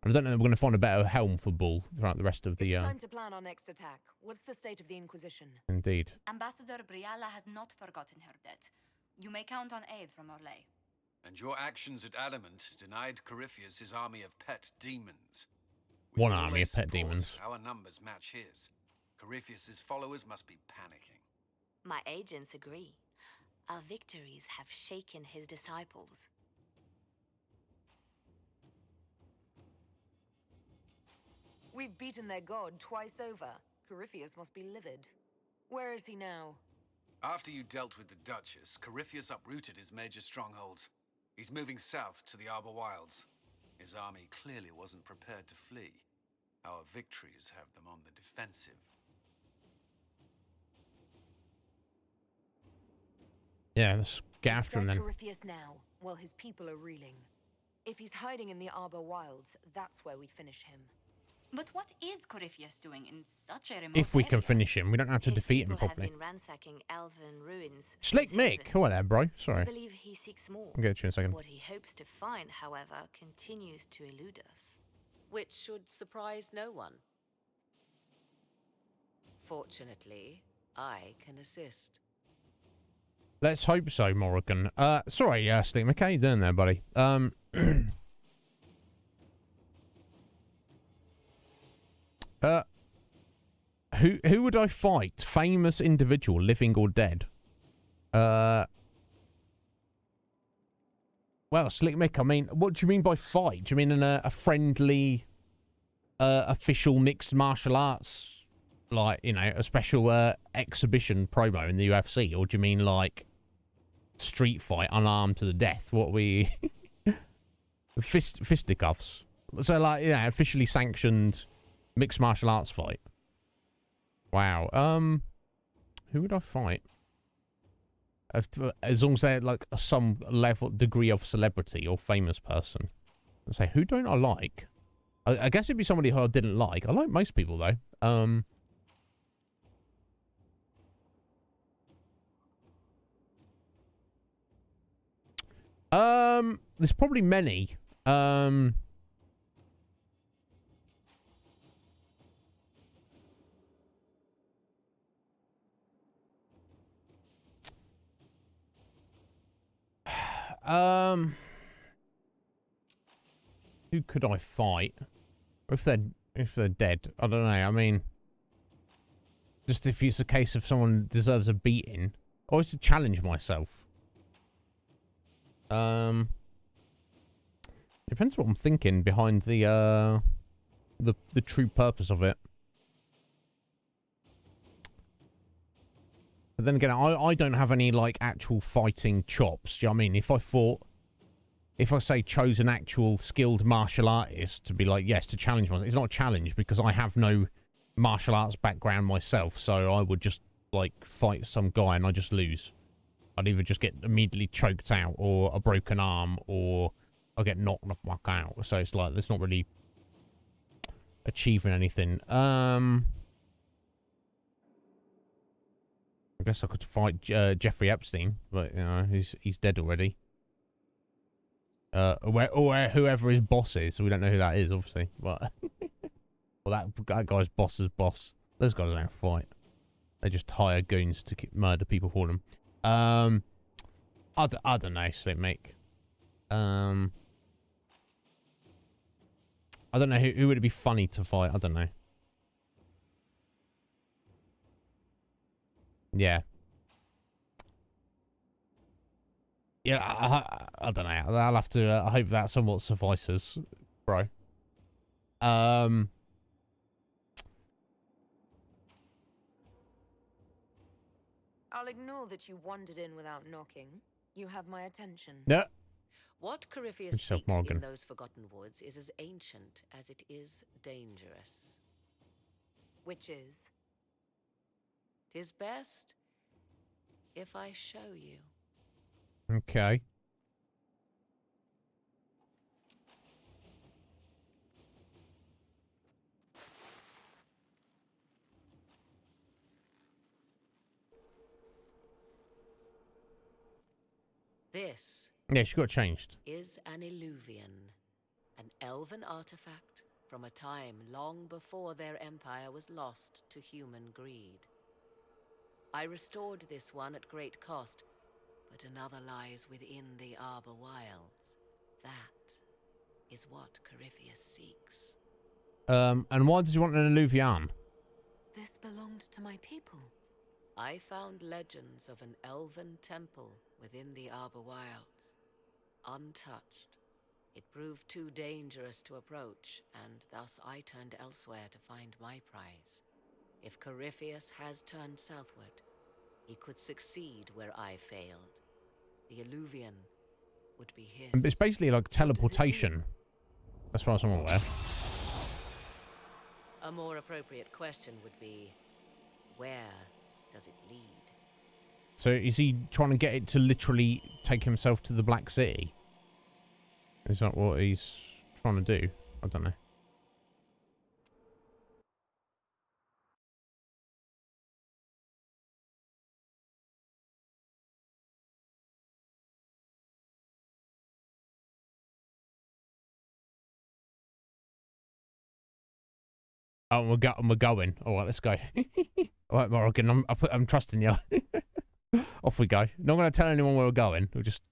I don't know if we're going to find a better helm for Bull throughout the rest of the... It's time to plan our next attack. What's the state of the Inquisition? Indeed. Ambassador Briala has not forgotten her debt. You may count on aid from Orlais. And your actions at Adamant denied Corypheus his army of pet demons. One army of pet demons. Our numbers match his. Corypheus's followers must be panicking. My agents agree. Our victories have shaken his disciples. We've beaten their god twice over. Corypheus must be livid. Where is he now? After you dealt with the Duchess, Corypheus uprooted his major strongholds. He's moving south to the Arbor Wilds. His army clearly wasn't prepared to flee. Our victories have them on the defensive. Yeah, let's get after him then. Corypheus now, while his people are reeling. If he's hiding in the Arbor Wilds, that's where we finish him. But what is Corypheus doing in such a remote If we area? can finish him, we don't have to defeat him properly. Have been ransacking elven ruins. Slick Mick! Hello there, bro. Sorry. I believe he seeks more. I'll get to you in a second. What he hopes to find, however, continues to elude us. Which should surprise no one. Fortunately, I can assist. Let's hope so, Morrigan. Sorry, Slick Mick, how you doing there, buddy? Who would I fight? Famous individual, living or dead? Well, Slick Mick, I mean, what do you mean by fight? Do you mean in a friendly, official mixed martial arts, like, you know, a special exhibition promo in the UFC? Or do you mean like street fight, unarmed to the death? What we... fisticuffs. So, like, you know, officially sanctioned mixed martial arts fight. Wow. Who would I fight? As long as they're like some level degree of celebrity or famous person. I say, who don't I like? I guess it'd be somebody who I didn't like. I like most people though. There's probably many. Who could I fight? Or if they're dead, I don't know. I mean, just if it's a case of someone deserves a beating, I always challenge myself. Depends what I'm thinking behind the true purpose of it. But then again, I don't have any like actual fighting chops. Do you know what I mean? If I say chose an actual skilled martial artist to be like, yes, to challenge myself, it's not a challenge because I have no martial arts background myself. So I would just like fight some guy and I just lose. I'd either just get immediately choked out or a broken arm or I'll get knocked the fuck out. So it's like, that's not really achieving anything. I guess I could fight Jeffrey Epstein, but you know, he's dead already. Or whoever his boss is, so we don't know who that is, obviously. But well, that guy's boss's boss. Those guys don't fight. They just hire goons to murder people for them. I don't know, Slick Mick. I don't know who would it be funny to fight. I don't know. Yeah. Yeah, I don't know. I'll have to. I hope that somewhat suffices, bro. I'll ignore that you wandered in without knocking. You have my attention. Yeah. What Corypheus seeks in those forgotten woods is as ancient as it is dangerous. Which is? 'Tis best if I show you. Okay. This. Yeah, she got changed. Is an illuvian, an elven artifact from a time long before their empire was lost to human greed. I restored this one at great cost, but another lies within the Arbor Wilds. That is what Corypheus seeks. And why does he want an Illuvian? This belonged to my people. I found legends of an elven temple within the Arbor Wilds, untouched. It proved too dangerous to approach, and thus I turned elsewhere to find my prize. If Corypheus has turned southward, he could succeed where I failed. The Illuvian would be his. It's basically like teleportation, as far as I'm aware. A more appropriate question would be, where does it lead? So is he trying to get it to literally take himself to the Black City? Is that what he's trying to do? I don't know. Oh, we're going. All right, let's go. All right, Morrigan, I'm trusting you. Off we go. Not going to tell anyone where we're going. We'll just...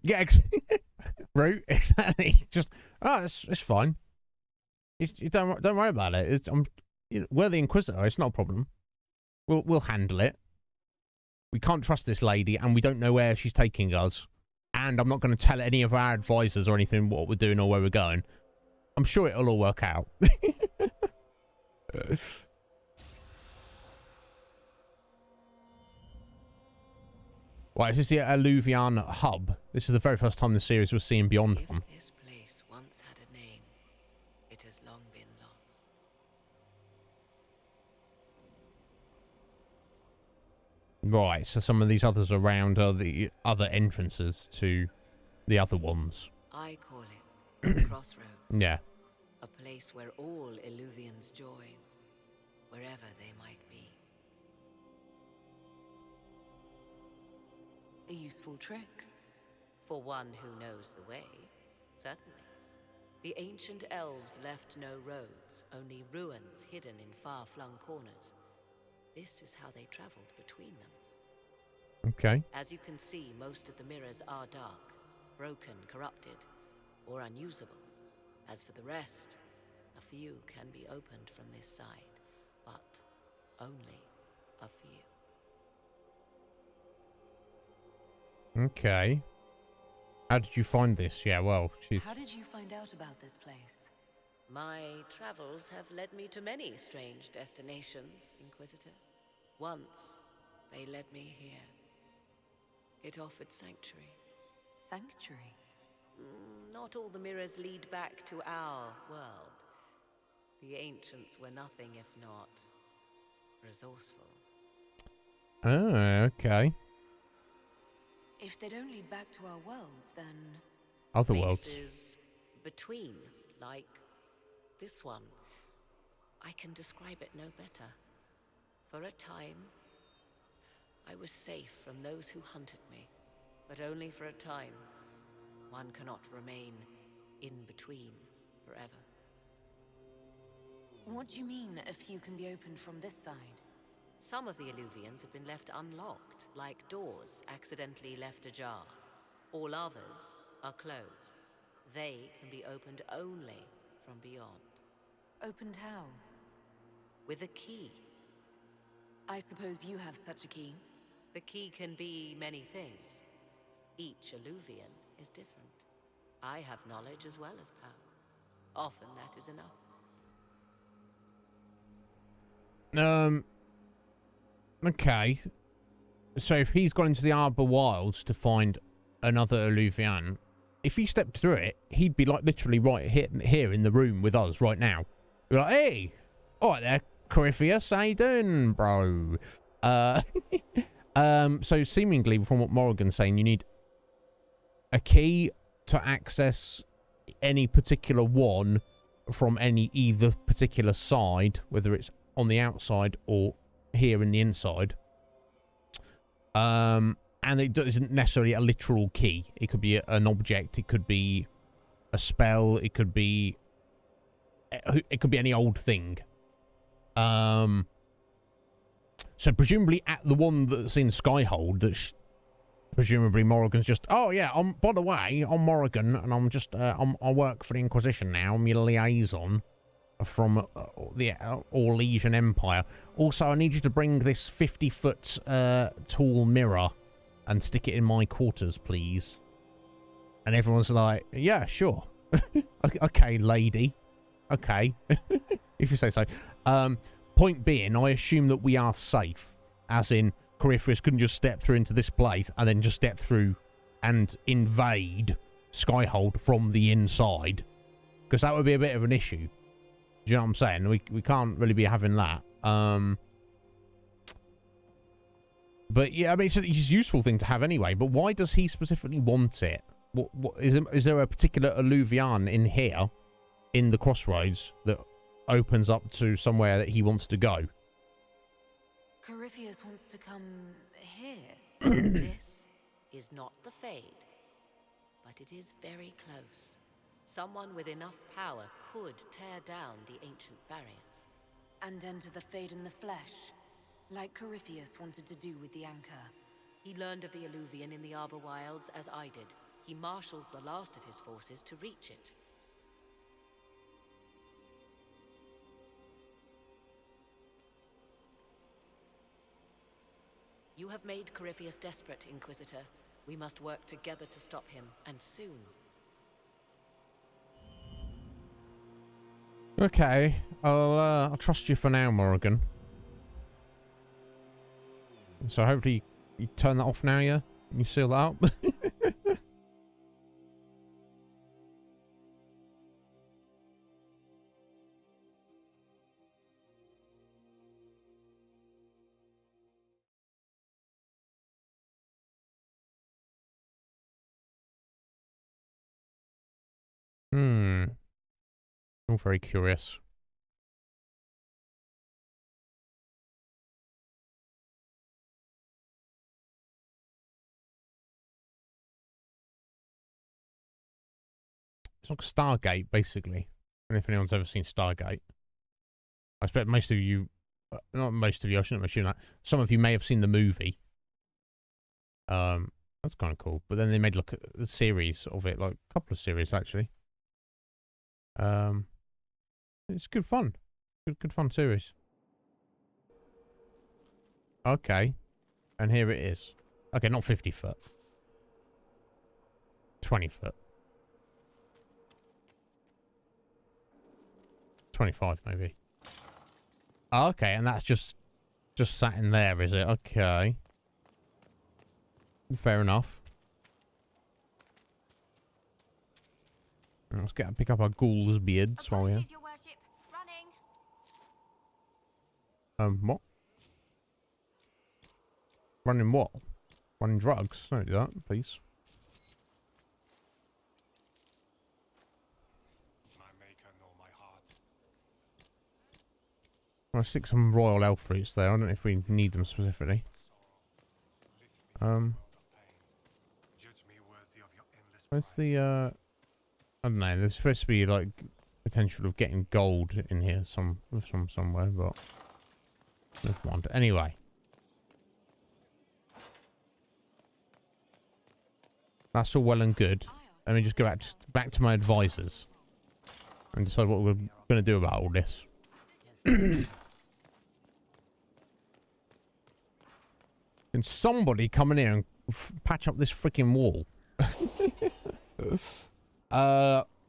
Yeah, route, exactly. Just, it's fine. You don't worry about it. We're the Inquisitor. It's not a problem. We'll handle it. We can't trust this lady, and we don't know where she's taking us. And I'm not going to tell any of our advisors or anything what we're doing or where we're going. I'm sure it'll all work out. Right, is this the Alluvian hub? This is the very first time the series was seen beyond one. If this place once had a name, it has long been lost. Right, so some of these others around are the other entrances to the other ones. I call it the Crossroads. Yeah. A place where all Illuvians join, wherever they might be. A useful trick. For one who knows the way, certainly. The ancient elves left no roads, only ruins hidden in far-flung corners. This is how they traveled between them. Okay. As you can see, most of the mirrors are dark, broken, corrupted, or unusable. As for the rest, a few can be opened from this side, but only a few. Okay. How did you find this? Yeah, well, she's... How did you find out about this place? My travels have led me to many strange destinations, Inquisitor. Once, they led me here. It offered sanctuary. Sanctuary? Not all the mirrors lead back to our world. The ancients were nothing if not resourceful. Oh, okay. If they don't lead back to our world, then... Other worlds. Places between, like this one. I can describe it no better. For a time, I was safe from those who hunted me, but only for a time. One cannot remain in between forever. What do you mean, a few can be opened from this side? Some of the Illuvians have been left unlocked, like doors accidentally left ajar. All others are closed. They can be opened only from beyond. Opened how? With a key. I suppose you have such a key. The key can be many things. Each Illuvian is different. I have knowledge as well as power. Often that is enough. Okay. So if he's gone into the Arbor Wilds to find another Illuvian, if he stepped through it, he'd be like literally right here in the room with us right now. Be like, hey, all right there, Corypheus, how you doing, bro? So seemingly from what Morrigan's saying, you need a key to access any particular one from either particular side, whether it's on the outside or here in the inside. And it isn't necessarily a literal key. It could be an object. It could be a spell. It could be any old thing. So presumably at the one that's in Skyhold, presumably Morrigan's just, oh yeah, by the way, I'm Morrigan, and I'm just, I work for the Inquisition now. I'm your liaison from the Orlesian Empire. Also, I need you to bring this 50-foot tall mirror and stick it in my quarters, please. And everyone's like, yeah, sure. Okay, lady. Okay. If you say so. Point being, I assume that we are safe. As in, Corypheus couldn't just step through into this place and then just step through and invade Skyhold from the inside. Because that would be a bit of an issue. Do you know what I'm saying? We can't really be having that. But yeah, I mean, it's a useful thing to have anyway. But why does he specifically want it? What is there a particular Alluvian in here, in the Crossroads, that opens up to somewhere that he wants to go? Corypheus wants to come here. This is not the Fade, but it is very close. Someone with enough power could tear down the ancient barriers. And enter the Fade in the flesh, like Corypheus wanted to do with the Anchor. He learned of the Illuvian in the Arbor Wilds as I did. He marshals the last of his forces to reach it. You have made Corypheus desperate, Inquisitor. We must work together to stop him, and soon. Okay, I'll trust you for now, Morrigan. So hopefully you turn that off now, yeah? Can you seal that up? I'm very curious. It's like Stargate, basically. And if anyone's ever seen Stargate, I expect most of you, not most of you, I shouldn't assume that. Some of you may have seen the movie. That's kind of cool. But then they made like a series of it, like a couple of series actually. It's good fun. Good fun series. Okay. And here it is. Okay, not 50 foot. 20 foot. 25 maybe. Oh, okay, and that's just sat in there, is it? Okay. Fair enough. Let's pick up our ghoul's beards while we're here. Your worship. Running. What? Running what? Running drugs? Don't do that, please. I'll stick some royal elf fruits there. I don't know if we need them specifically. Where's the, I don't know, there's supposed to be, like, potential of getting gold in here somewhere, but... never mind. Anyway. That's all well and good. Let me just go back to my advisors. And decide what we're going to do about all this. Can somebody come in here and patch up this freaking wall?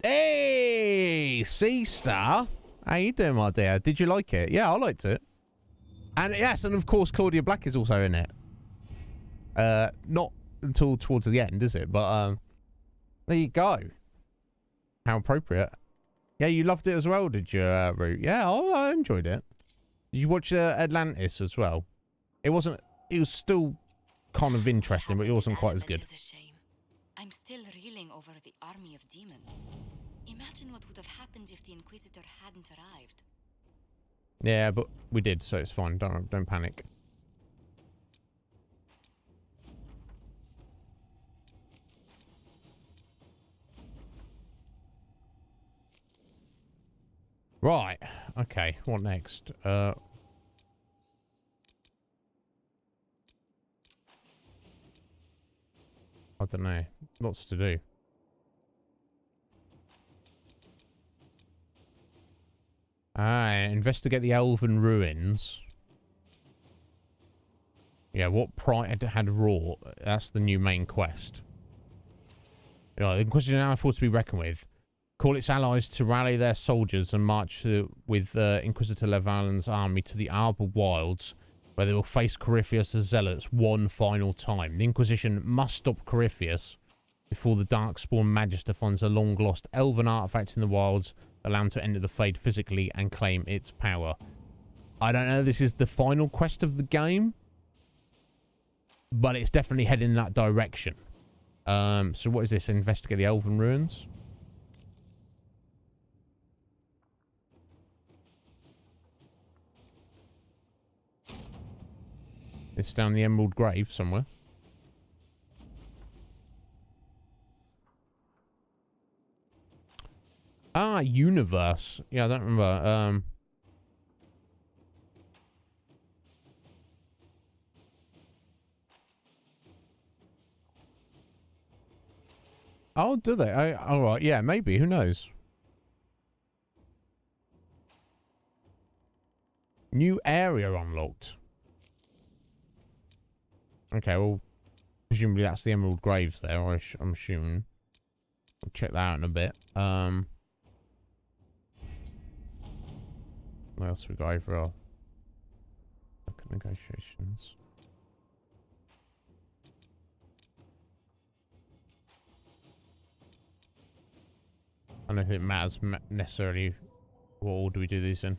Hey, Sea Star. How you doing, my dear? Did you like it? Yeah, I liked it. And yes, and of course Claudia Black is also in it. Not until towards the end, is it? But there you go. How appropriate. Yeah, you loved it as well, did you, Root? Yeah, I enjoyed it. Did you watch Atlantis as well? It wasn't. It was still kind of interesting, but it wasn't quite as good. Is a shame. I'm still reeling over the army of demons. Imagine what would have happened if the Inquisitor hadn't arrived. Yeah, but we did, so it's fine. Don't panic. Right. Okay. What next? I don't know. Lots to do. Investigate the elven ruins. Yeah, what Pride had wrought. That's the new main quest. You know, the Inquisition is now a force to be reckoned with. Call its allies to rally their soldiers and march with Inquisitor Levalin's army to the Arbor Wilds, where they will face Corypheus the Zealots one final time. The Inquisition must stop Corypheus before the Darkspawn Magister finds a long-lost elven artifact in the wilds, allow him to enter the Fade physically and claim its power. I don't know if this is the final quest of the game, but it's definitely heading in that direction. So what is this? Investigate the elven ruins? It's down the Emerald Grave somewhere. Ah, Universe. Yeah, I don't remember. Oh, do they? All right. Yeah, maybe. Who knows? New area unlocked. Okay, well, presumably that's the Emerald Graves there, I'm assuming. I'll check that out in a bit. What else we got overall? Look at negotiations. I don't think it matters necessarily what order we do these in.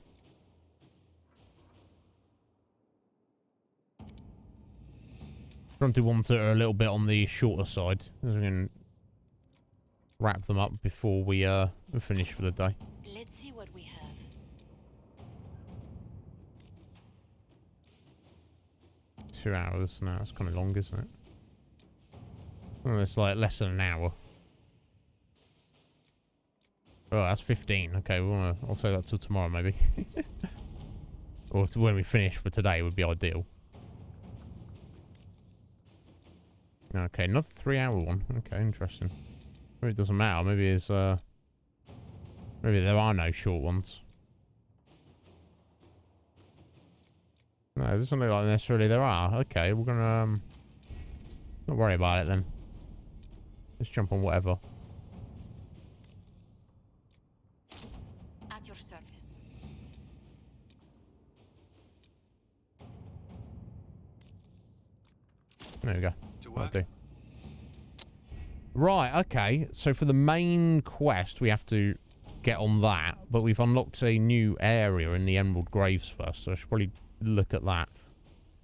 Trying to do ones that are a little bit on the shorter side. We can wrap them up before we finish for the day. Let's see what we have. Two hours now. That's kind of long, isn't it? Oh, it's like less than an hour. Oh, that's 15. Okay, I'll say that till tomorrow, maybe. Or when we finish for today would be ideal. Okay, another 3-hour one. Okay, interesting. Maybe it doesn't matter. Maybe it's maybe there are no short ones. No, it doesn't look like necessarily there are. Okay, we're gonna not worry about it then. Let's jump on whatever. At your service. There we go. That'll do. Right, okay. So for the main quest, we have to get on that. But we've unlocked a new area in the Emerald Graves first. So I should probably look at that.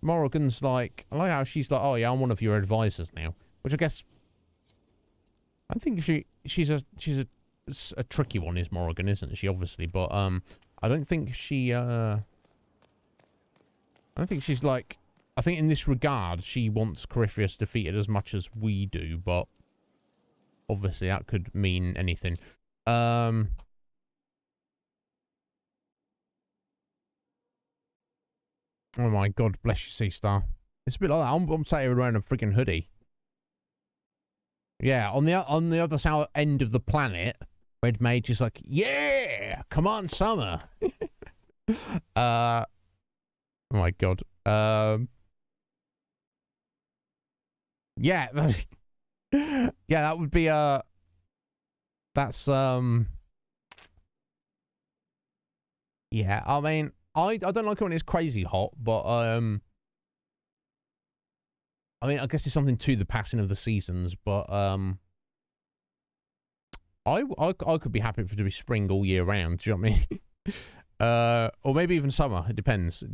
Morrigan's like... I like how she's like, oh yeah, I'm one of your advisors now. Which I guess... I think she's a tricky one, is Morrigan, isn't she? Obviously. But I don't think she... I don't think she's like... I think in this regard, she wants Corypheus defeated as much as we do, but obviously that could mean anything. Oh my god, bless you, Sea Star. It's a bit like that. I'm sat here wearing a freaking hoodie. Yeah, on the other side end of the planet, Red Mage is like, yeah, come on, summer. Oh my god. Yeah. Yeah, that would be that's yeah, I mean, I don't like it when it's crazy hot, but I mean, I guess it's something to the passing of the seasons, but I could be happy for it to be spring all year round, do you know what I mean? Or maybe even summer. It depends. I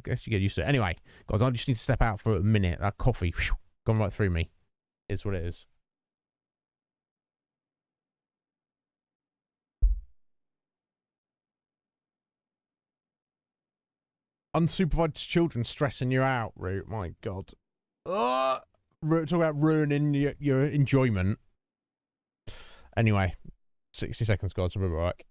guess you get used to it. Anyway, guys, I just need to step out for a minute. That coffee gone right through me. Is what it is. Unsupervised children stressing you out, Root. My God. Talk about ruining your enjoyment. Anyway, 60 seconds, guys. I'll be right back.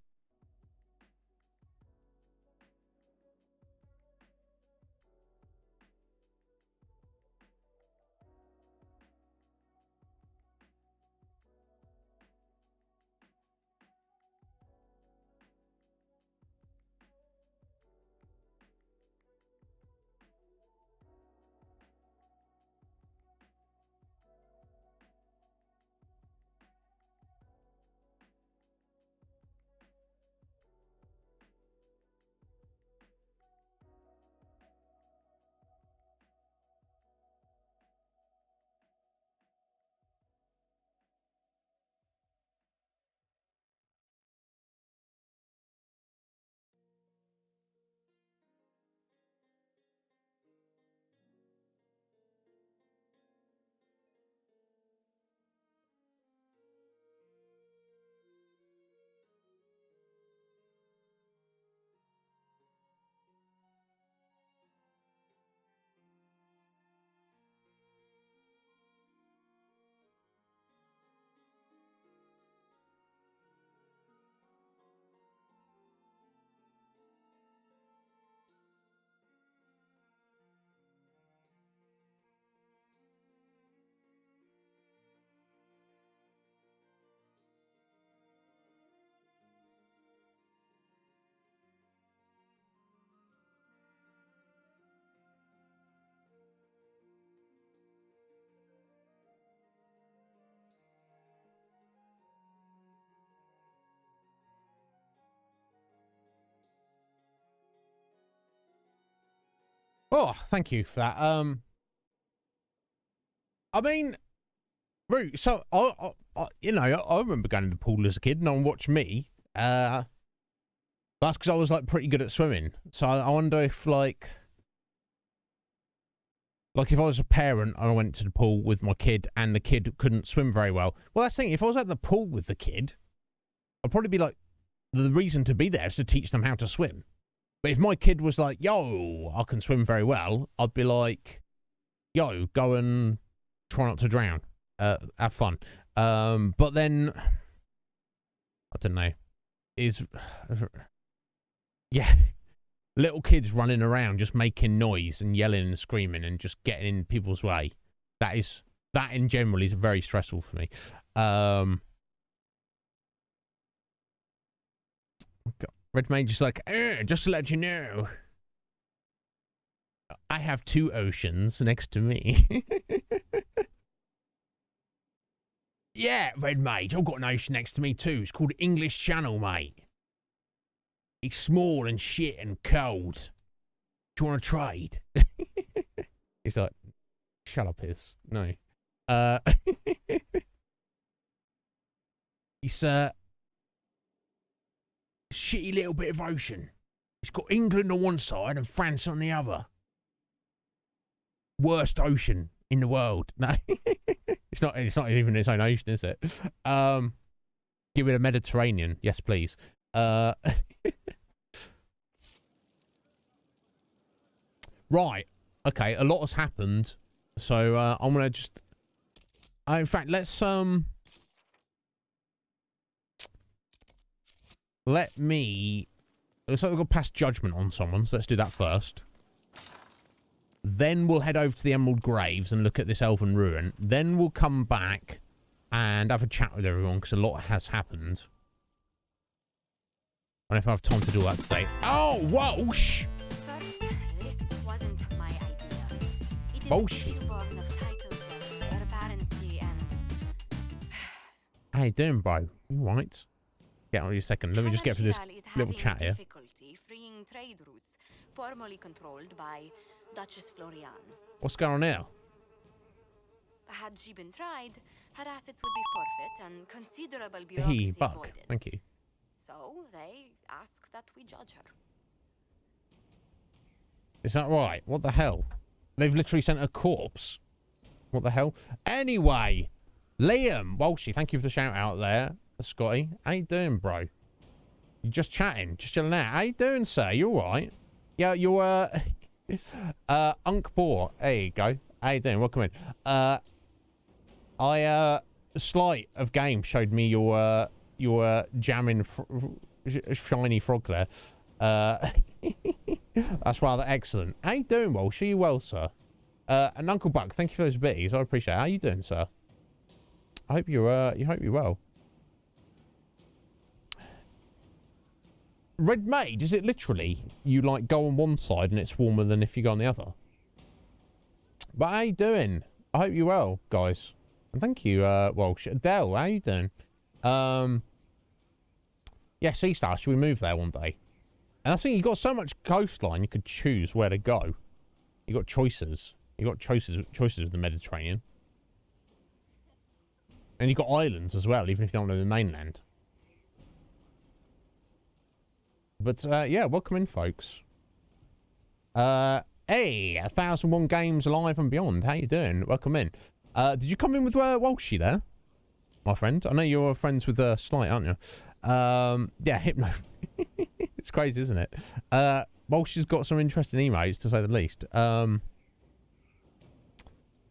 Oh, thank you for that. I mean, Right, so I you know, I remember going to the pool as a kid. No one watched me. That's because I was like pretty good at swimming. So I wonder if like if I was a parent and I went to the pool with my kid and the kid couldn't swim very well. Well, that's the thing. If I was at the pool with the kid, I'd probably be like, the reason to be there is to teach them how to swim. But if my kid was like, yo, I can swim very well, I'd be like, yo, go and try not to drown. Have fun. But then, I don't know, yeah, little kids running around just making noise and yelling and screaming and just getting in people's way. That in general is very stressful for me. Red Mage is like, just to let you know, I have 2 oceans next to me. Yeah, Red Mage, I've got an ocean next to me too. It's called English Channel, mate. It's small and shit and cold. Do you want to trade? He's like, shut up, Piss. No. It's a shitty little bit of ocean. It's got England on one side and France on the other. Worst ocean in the world. No. It's not even its own ocean, is it? Give it a Mediterranean. Yes, please. Right. Okay, a lot has happened. So I'm gonna just in fact, let's let me looks like we've got past judgment on someone, so let's do that first. Then we'll head over to the Emerald Graves and look at this elven ruin. Then we'll come back and have a chat with everyone, because a lot has happened. I don't know if I have time to do that today. Oh, whoa! Shh! This wasn't my idea. It is Bullshit. born of titles and urbancy and... How you doing, bro? You right? Get on you a second. Let me just get through this little chat here. Difficulty freeing trade routes formerly controlled by Duchess Florian. What's going on here? Had she been tried, her assets would be forfeit and considerable bureaucracy Hey, Buck. avoided. Thank you. So they ask that we judge her. Is that right? What the hell? They've literally sent a corpse. What the hell? Anyway, Liam Walshy, thank you for the shout out there. Scotty, how you doing, bro? You just chatting, just chilling out. How you doing, sir? You all right? Yeah, you're Unk Boar. There you go. How you doing? Welcome in. Sleight of Game showed me your jamming shiny frog there. That's rather excellent. How you doing, Walsh? Are you well, sir? And Uncle Buck, thank you for those bitties. I appreciate it. How you doing, sir? I hope you're well. Red Maid, is it literally you like go on one side and it's warmer than if you go on the other? But how you doing? I hope you're well, guys. And thank you, Walsh. Adele, how you doing? Yeah, Sea Star, should we move there one day? And I think you've got so much coastline you could choose where to go. You got choices. You got choices with the Mediterranean. And you've got islands as well, even if you don't know the mainland. But, yeah, welcome in, folks. Hey, 1001 Games Live and Beyond. How you doing? Welcome in. Did you come in with Walshy there, my friend? I know you're friends with Slight, aren't you? Yeah, Hypno. It's crazy, isn't it? Walshy's got some interesting emails, to say the least.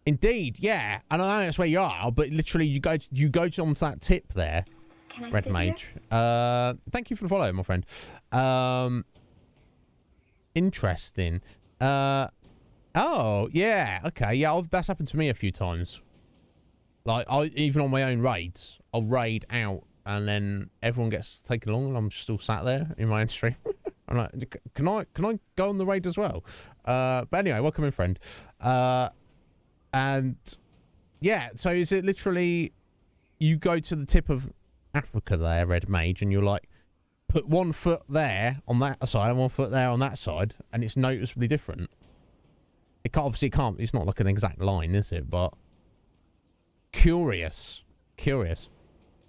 Indeed, yeah. And I know that's where you are, but literally you go onto that tip there. Can I Red sit Mage. here? Thank you for the follow, my friend. Interesting. Oh, yeah. Okay, yeah, that's happened to me a few times. Like, even on my own raids, I'll raid out, and then everyone gets taken along, and I'm still sat there in my own stream. I'm like, can I go on the raid as well? But anyway, welcome in, friend. And, yeah, so is it literally you go to the tip of Africa there, Red Mage, and you're like, put 1 foot there on that side and 1 foot there on that side, and it's noticeably different. It can't, it's not like an exact line, is it? But Curious.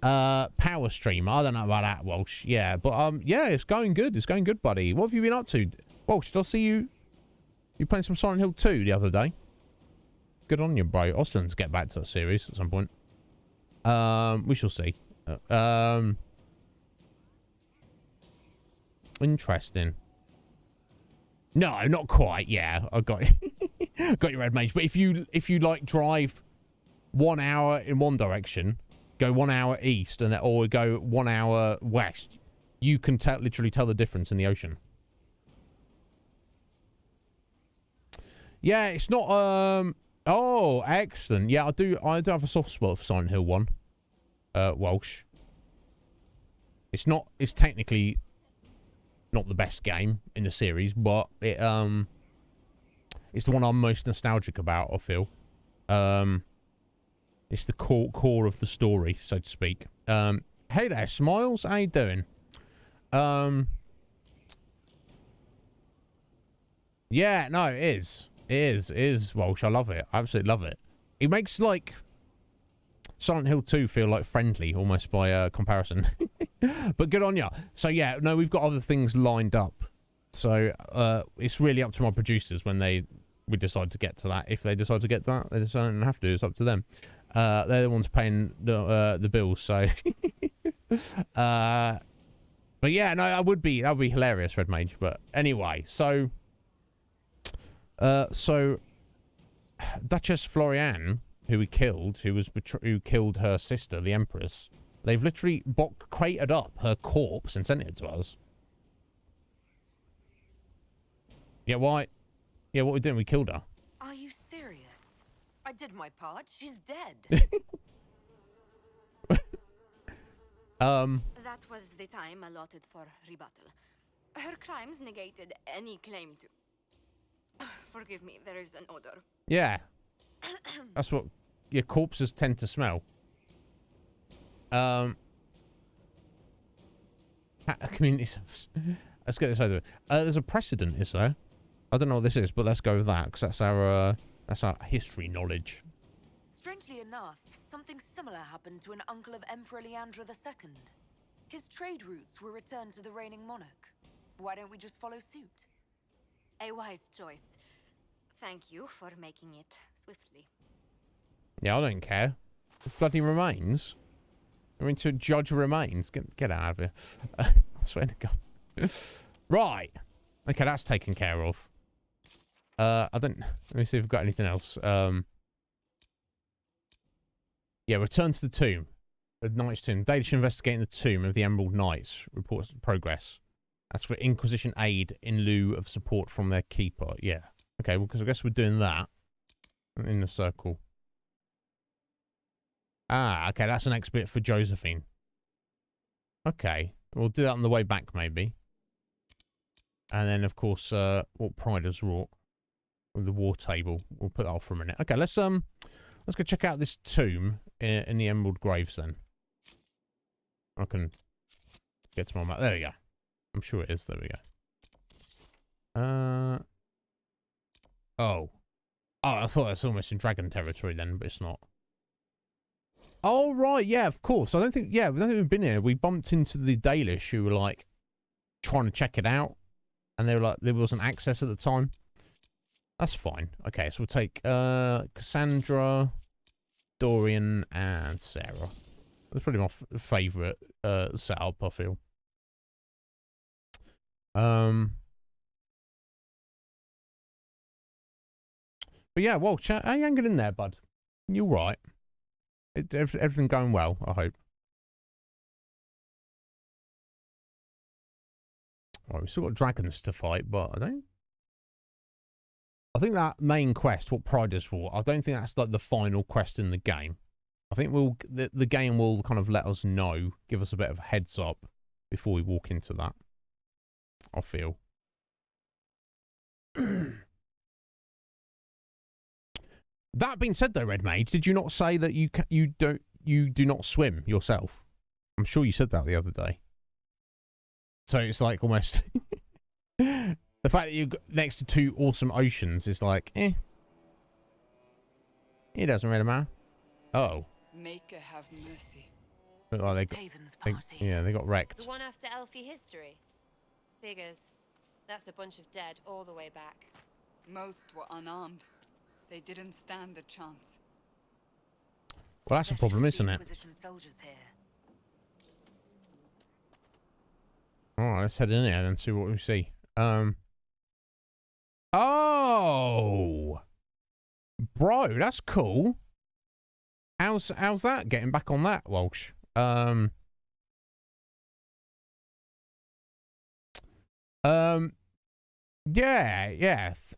Power stream. I don't know about that, Walsh. Yeah, but yeah, it's going good. It's going good, buddy. What have you been up to? Walsh, did I see you? You playing some Silent Hill 2 the other day? Good on you, bro. Austin's get back to that series at some point. We shall see. Interesting. No, not quite. Yeah, I got got your Red Mage. But if you like drive 1 hour in one direction, go 1 hour east, and or go 1 hour west, you can literally tell the difference in the ocean. Yeah, it's not. Oh, excellent. Yeah, I do have a soft spot for Silent Hill 1. Walsh. It's technically not the best game in the series, but it's the one I'm most nostalgic about, I feel. It's the core of the story, so to speak. Hey there, Smiles. How you doing? Yeah, no, it is. It is, Walsh. I love it. I absolutely love it. It makes, like, Silent Hill 2 feel, like, friendly, almost by comparison. But good on ya. So, yeah, no, we've got other things lined up. So, it's really up to my producers when we decide to get to that. If they decide to get to that, they don't have to. It's up to them. They're the ones paying the bills, so... but, yeah, no, that would be hilarious, Red Mage. But, anyway, so... Duchess Floriane, who we killed, who killed her sister, the Empress, they've literally crated up her corpse and sent it to us. Yeah, why? Yeah, what we doing? We killed her. Are you serious? I did my part. She's dead. That was the time allotted for rebuttal. Her crimes negated any claim to... Forgive me, there is an odor. Yeah. That's what your corpses tend to smell. Community service. Let's get this over. There's a precedent, is there? I don't know what this is, but let's go with that, because that's our history knowledge. Strangely enough, something similar happened to an uncle of Emperor Leandra II. His trade routes were returned to the reigning monarch. Why don't we just follow suit? A wise choice. Thank you for making it swiftly. Yeah, I don't care. Bloody remains. I mean, to judge remains. Get out of here. I swear to God. Right. Okay, that's taken care of. Let me see if we've got anything else. Yeah, return to the tomb. The Knight's Tomb. Data should investigate the tomb of the Emerald Knights. Reports progress. That's for Inquisition aid in lieu of support from their keeper. Yeah. Okay, well, because I guess we're doing that. In the circle. Ah, okay, that's the next bit for Josephine. Okay. We'll do that on the way back, maybe. And then, of course, what Pride has wrought. With the war table. We'll put that off for a minute. Okay, let's go check out this tomb in the Emerald Graves, then. I can get to my map. There we go. I'm sure it is. There we go. Oh, I thought that's almost in dragon territory then, but it's not. Oh, right. Yeah, of course. I don't think we've been here. We bumped into the Dalish who were, like, trying to check it out. And they were like, there wasn't access at the time. That's fine. Okay, so we'll take Cassandra, Dorian, and Sarah. That's probably my favourite setup, I feel. But yeah, well, how you hanging in there, bud? You all right? Everything going well, I hope. Right, we've still got dragons to fight, but I think that main quest, what Pride is for, I don't think that's like the final quest in the game. I think the game will kind of let us know, give us a bit of a heads up before we walk into that. I feel. That being said, though, Red Mage, did you not say that you do not swim yourself? I'm sure you said that the other day. So it's like almost the fact that you're next to two awesome oceans is like, It doesn't really matter. Oh, Maker have mercy. Look like they got wrecked. The one after Elfie history? Figures. That's a bunch of dead all the way back. Most were unarmed. They didn't stand a chance. Well, that's a problem, isn't it? Inquisition soldiers here. All right, let's head in there and see what we see. Oh, bro, that's cool. How's that? Getting back on that, Walsh. Yeah,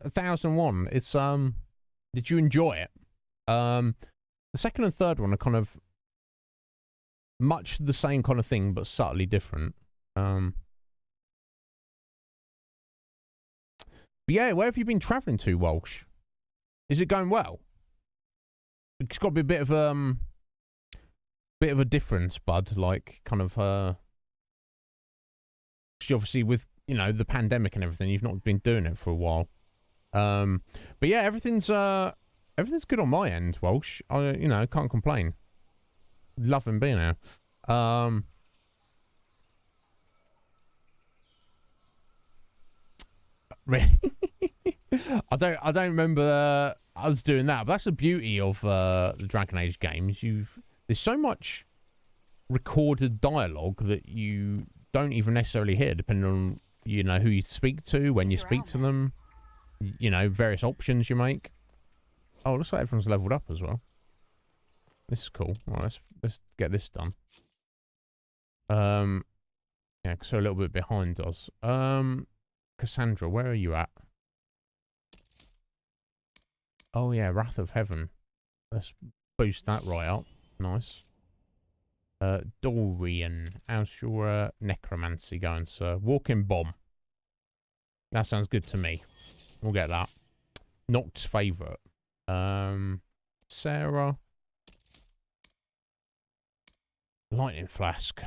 1001. It's did you enjoy it? The second and third one are kind of much the same kind of thing, but subtly different. But yeah, where have you been travelling to, Walsh? Is it going well? It's got to be a bit of a difference, bud. Like kind of obviously with the pandemic and everything, you've not been doing it for a while. But yeah, everything's good on my end, Walsh. I can't complain. Loving being here. Really? I don't remember us doing that, but that's the beauty of the Dragon Age games. There's so much recorded dialogue that you don't even necessarily hear, depending on who you speak to, when you speak to them, various options you make. Oh, looks like everyone's leveled up as well. This is cool. All right, let's get this done. Yeah, so a little bit behind us. Cassandra, where are you at? Oh yeah, Wrath of Heaven. Let's boost that right up. Nice. Dorian, how's your necromancy going, sir? Walking bomb. That sounds good to me. We'll get that. Noct's favourite. Sarah. Lightning flask.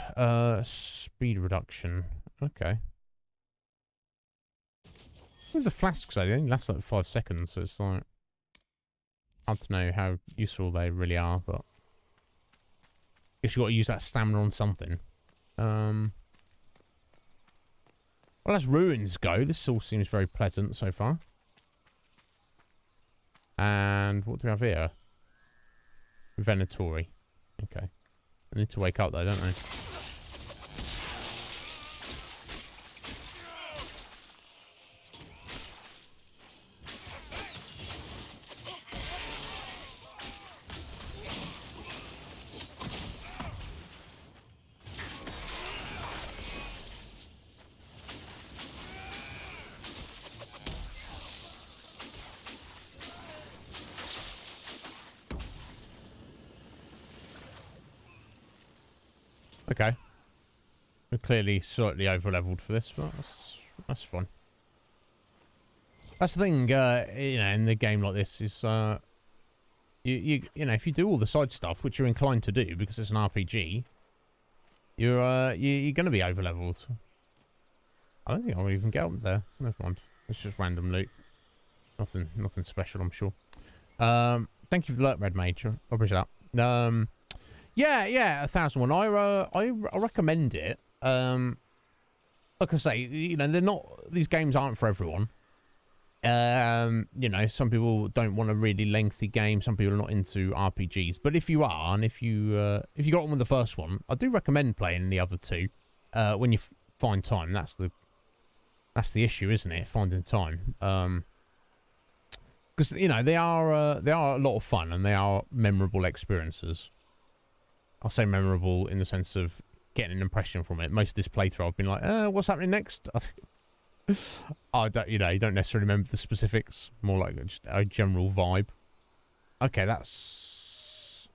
Speed reduction. Okay. With the flasks, they only last like 5 seconds, so it's like hard to know how useful they really are, but I guess you got to use that stamina on something. Well, as ruins go, this all seems very pleasant so far. And what do we have here? Venatori. Okay. I need to wake up though, don't I? Okay. We're clearly slightly over-leveled for this, but that's fun. That's the thing, in the game like this is, if you do all the side stuff, which you're inclined to do because it's an RPG, you're going to be over-leveled. I don't think I'll even get up there. Never mind. It's just random loot. Nothing special, I'm sure. Thank you for the alert, Red Mage. I appreciate that. Yeah, 1001. I recommend it. Like I say, they're not. These games aren't for everyone. Some people don't want a really lengthy game. Some people are not into RPGs. But if you are, and if you got on with the first one, I do recommend playing the other two when you find time. That's the issue, isn't it? Finding time. Because they are a lot of fun and they are memorable experiences. I'll say memorable in the sense of getting an impression from it. Most of this playthrough, I've been like, what's happening next? I don't, you don't necessarily remember the specifics. More like just a general vibe. Okay, that's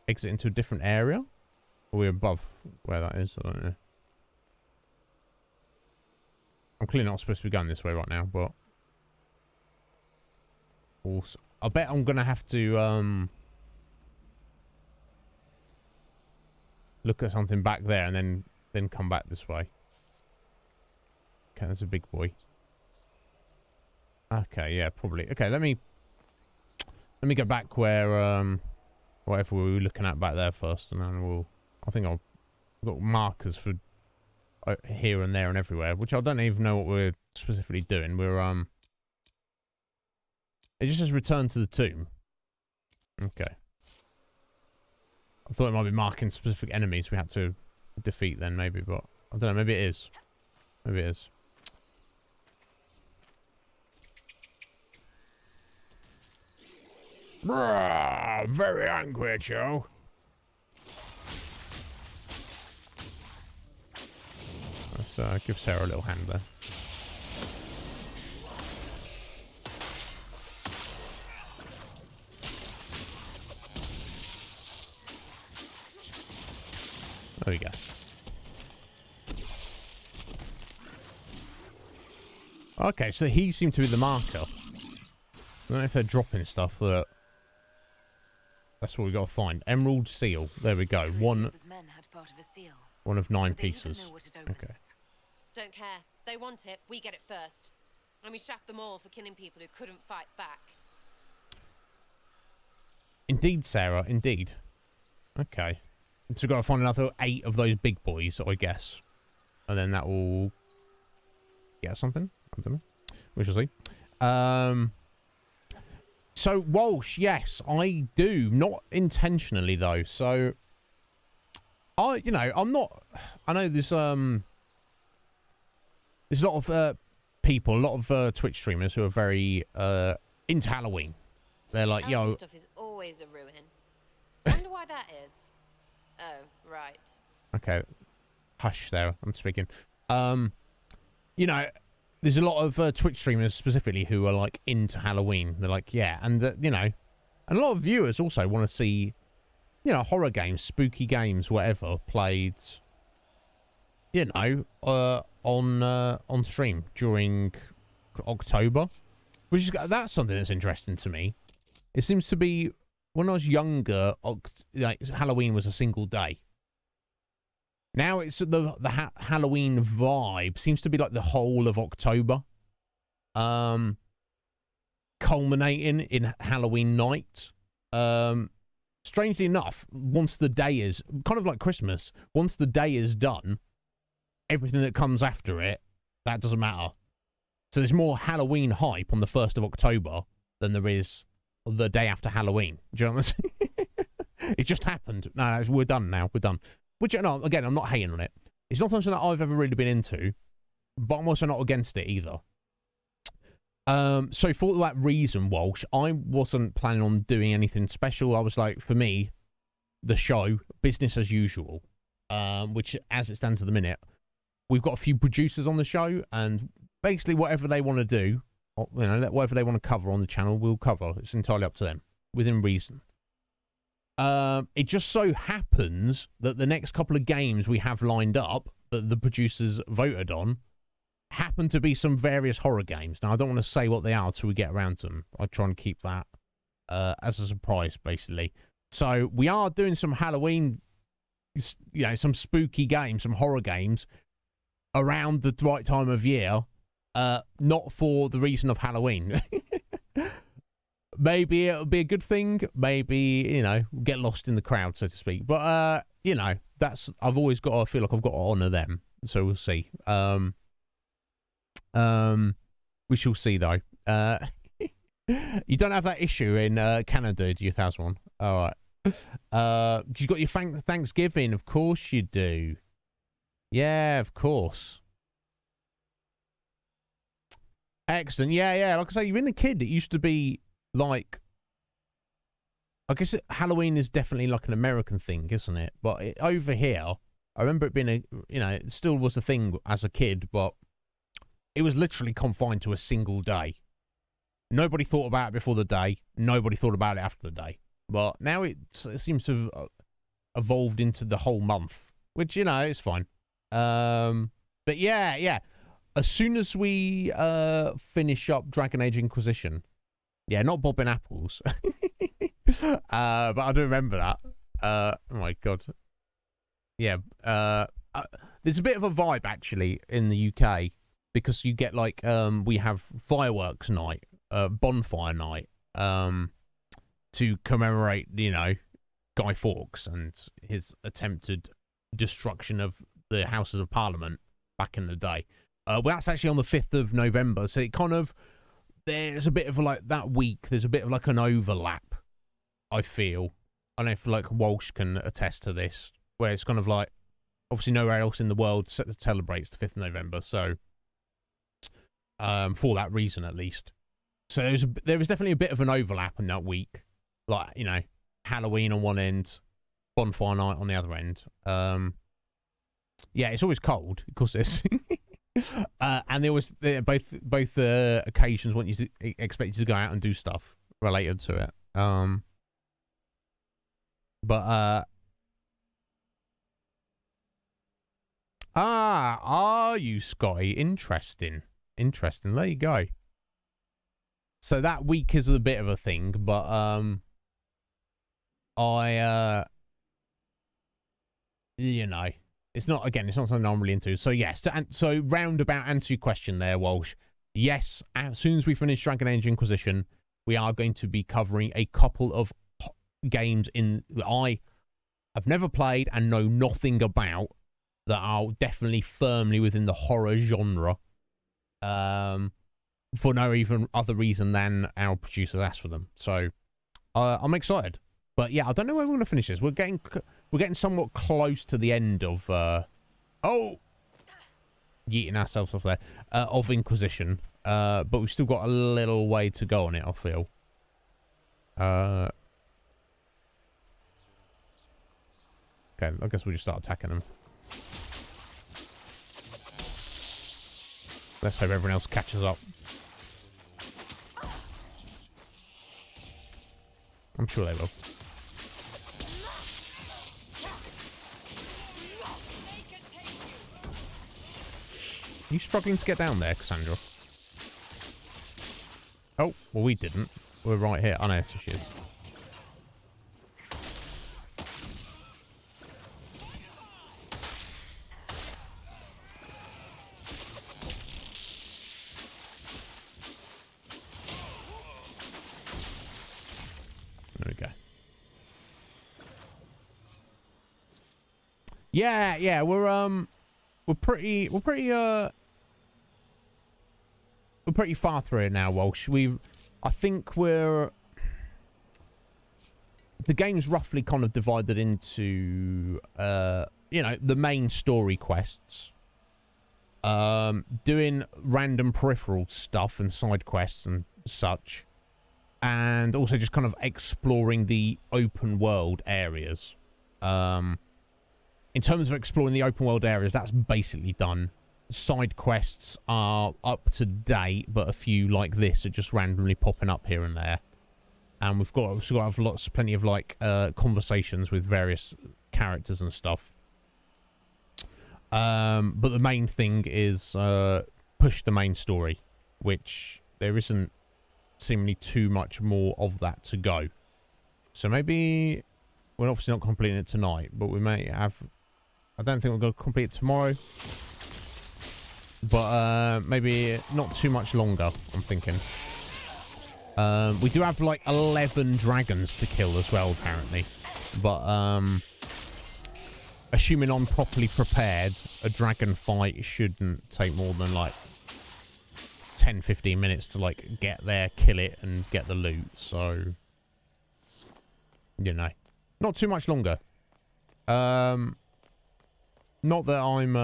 exit into a different area. Are we above where that is? I don't know. I'm clearly not supposed to be going this way right now, but also, I bet I'm gonna have to look at something back there and then come back this way. Okay, that's a big boy. Okay, yeah, probably. Okay, let me go back where whatever we were looking at back there first, and then I think I've got markers for here and there and everywhere, which I don't even know what we're specifically doing. It just says return to the tomb. Okay. I thought it might be marking specific enemies we had to defeat then, maybe, but I don't know. Maybe it is. Maybe it is. Brrr, very angry, Joe. Let's give Sarah a little hand there. There we go. Okay, so he seemed to be the marker. I don't know if they're dropping stuff. That's what we got to find. Emerald seal. There we go. One of 9 pieces. Okay. Don't care. They want it. We get it first. And we shaft them all for killing people who couldn't fight back. Indeed, Sarah. Indeed. Okay. So we've got to find another 8 of those big boys, I guess. And then that will get something. I don't know. We shall see. So, Walsh, yes, I do. Not intentionally, though. So, I'm not... I know there's a lot of people, a lot of Twitch streamers who are very into Halloween. They're like, yo... stuff is always a ruin. I wonder why that is. Oh, right. Okay. Hush, Sarah. I'm speaking. There's a lot of Twitch streamers specifically who are like into Halloween. They're like, yeah, and and a lot of viewers also want to see, horror games, spooky games, whatever played, on stream during October, that's something that's interesting to me. It seems to be when I was younger, Halloween was a single day. Now it's the Halloween vibe seems to be like the whole of October, culminating in Halloween night. Strangely enough, once the day is kind of like Christmas, once the day is done, everything that comes after it, that doesn't matter. So there's more Halloween hype on the 1st of October than there is the day after Halloween. Do you know what I'm saying? It just happened. No, we're done now. We're done. Which, no, again, I'm not hating on it. It's not something that I've ever really been into, but I'm also not against it either. So for that reason, Walsh, I wasn't planning on doing anything special. I was like, for me, the show, business as usual, which, as it stands at the minute, we've got a few producers on the show, and basically whatever they want to do, whatever they want to cover on the channel, we'll cover. It's entirely up to them, within reason. It just so happens that the next couple of games we have lined up that the producers voted on happen to be some various horror games. Now, I don't want to say what they are until we get around to them. I try and keep that as a surprise, basically. So we are doing some Halloween, some spooky games, some horror games around the right time of year, not for the reason of Halloween. Maybe it'll be a good thing. Maybe, get lost in the crowd, so to speak. But, I've always got to feel like I've got to honour them. So we'll see. We shall see, though. You don't have that issue in Canada, do you, Thaswan? All right. You've got your Thanksgiving. Of course you do. Yeah, of course. Excellent. Yeah. Like I say, you've been a kid. It used to be... like, I guess Halloween is definitely like an American thing, isn't it? But over here, I remember it being it still was a thing as a kid, but it was literally confined to a single day. Nobody thought about it before the day. Nobody thought about it after the day. But now it seems to have evolved into the whole month, which, is fine. But yeah. As soon as we finish up Dragon Age Inquisition, yeah, not bobbing apples. But I do remember that. Oh my god. Yeah. There's a bit of a vibe actually in the UK because you get like we have fireworks night, bonfire night, to commemorate Guy Fawkes and his attempted destruction of the Houses of Parliament back in the day. Well, that's actually on the 5th of November, so it kind of, there's a bit of like that week, there's a bit of like an overlap, I feel. I don't know if like Walsh can attest to this, where it's kind of like, obviously nowhere else in the world celebrates the 5th of November, so for that reason at least. So there was definitely a bit of an overlap in that week, like, you know, Halloween on one end, bonfire night on the other end. Yeah, it's always cold, of course. It's and both occasions want you to expect you to go out and do stuff related to it. Are you, Scotty? Interesting. There you go. So that week is a bit of a thing, but you know, it's not something I'm really into. So yes, so roundabout answer your question there, Walsh. Yes, as soon as we finish Dragon Age Inquisition, we are going to be covering a couple of games I have never played and know nothing about, that are definitely firmly within the horror genre. For no even other reason than our producers asked for them. So I'm excited. But yeah, I don't know where we're going to finish this. We're getting somewhat close to the end of yeeting ourselves off there, of Inquisition. But we've still got a little way to go on it, I feel. Okay, I guess we'll just start attacking them. Let's hope everyone else catches up. I'm sure they will. Are you struggling to get down there, Cassandra? Oh, well, we didn't. We're right here. Oh, no, so she is. There we go. Yeah, we're pretty far through it now, Walsh. I think the game's roughly kind of divided into, you know, the main story quests, doing random peripheral stuff and side quests and such, and also just kind of exploring the open world areas. In terms of exploring the open world areas, that's basically done. Side quests are up to date, but a few like this are just randomly popping up here and there. And we've got to have plenty of like conversations with various characters and stuff. But the main thing is push the main story, which there isn't seemingly too much more of that to go. So maybe we're obviously not completing it tonight, but we may have. I don't think we're going to complete it tomorrow. But maybe not too much longer, I'm thinking. We do have like 11 dragons to kill as well, apparently. But assuming I'm properly prepared, a dragon fight shouldn't take more than like 10-15 minutes to like get there, kill it, and get the loot. So, you know, not too much longer. Not that I'm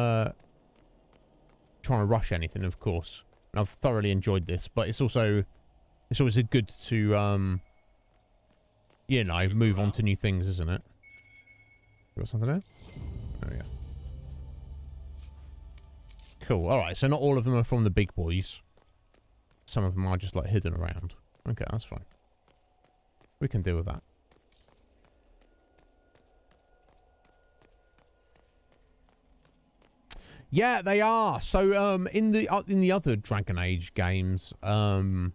trying to rush anything, of course. And I've thoroughly enjoyed this, but it's always good to you know, move on to new things, isn't it? Got something there? Oh yeah. Cool. All right. So not all of them are from the big boys. Some of them are just like hidden around. Okay, that's fine. We can deal with that. Yeah, they are. So in the other Dragon Age games, Walsh,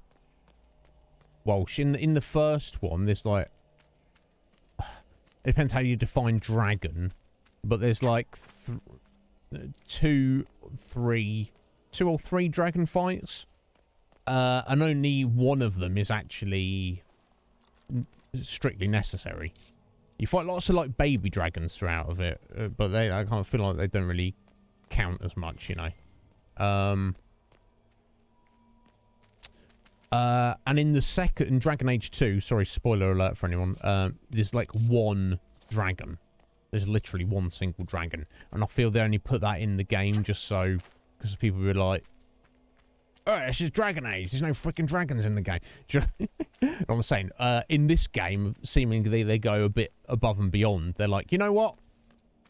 in the first one, there's like, it depends how you define dragon, but there's like two or three dragon fights, and only one of them is actually strictly necessary. You fight lots of like baby dragons throughout of it, but I kind of feel like they don't really count as much, you know. And in Dragon Age 2, sorry, spoiler alert for anyone, there's like one dragon. There's literally one single dragon. And I feel they only put that in the game just so, because people were like, oh, this is Dragon Age. There's no freaking dragons in the game. Do you know what I'm saying? In this game, seemingly they go a bit above and beyond. They're like, you know what?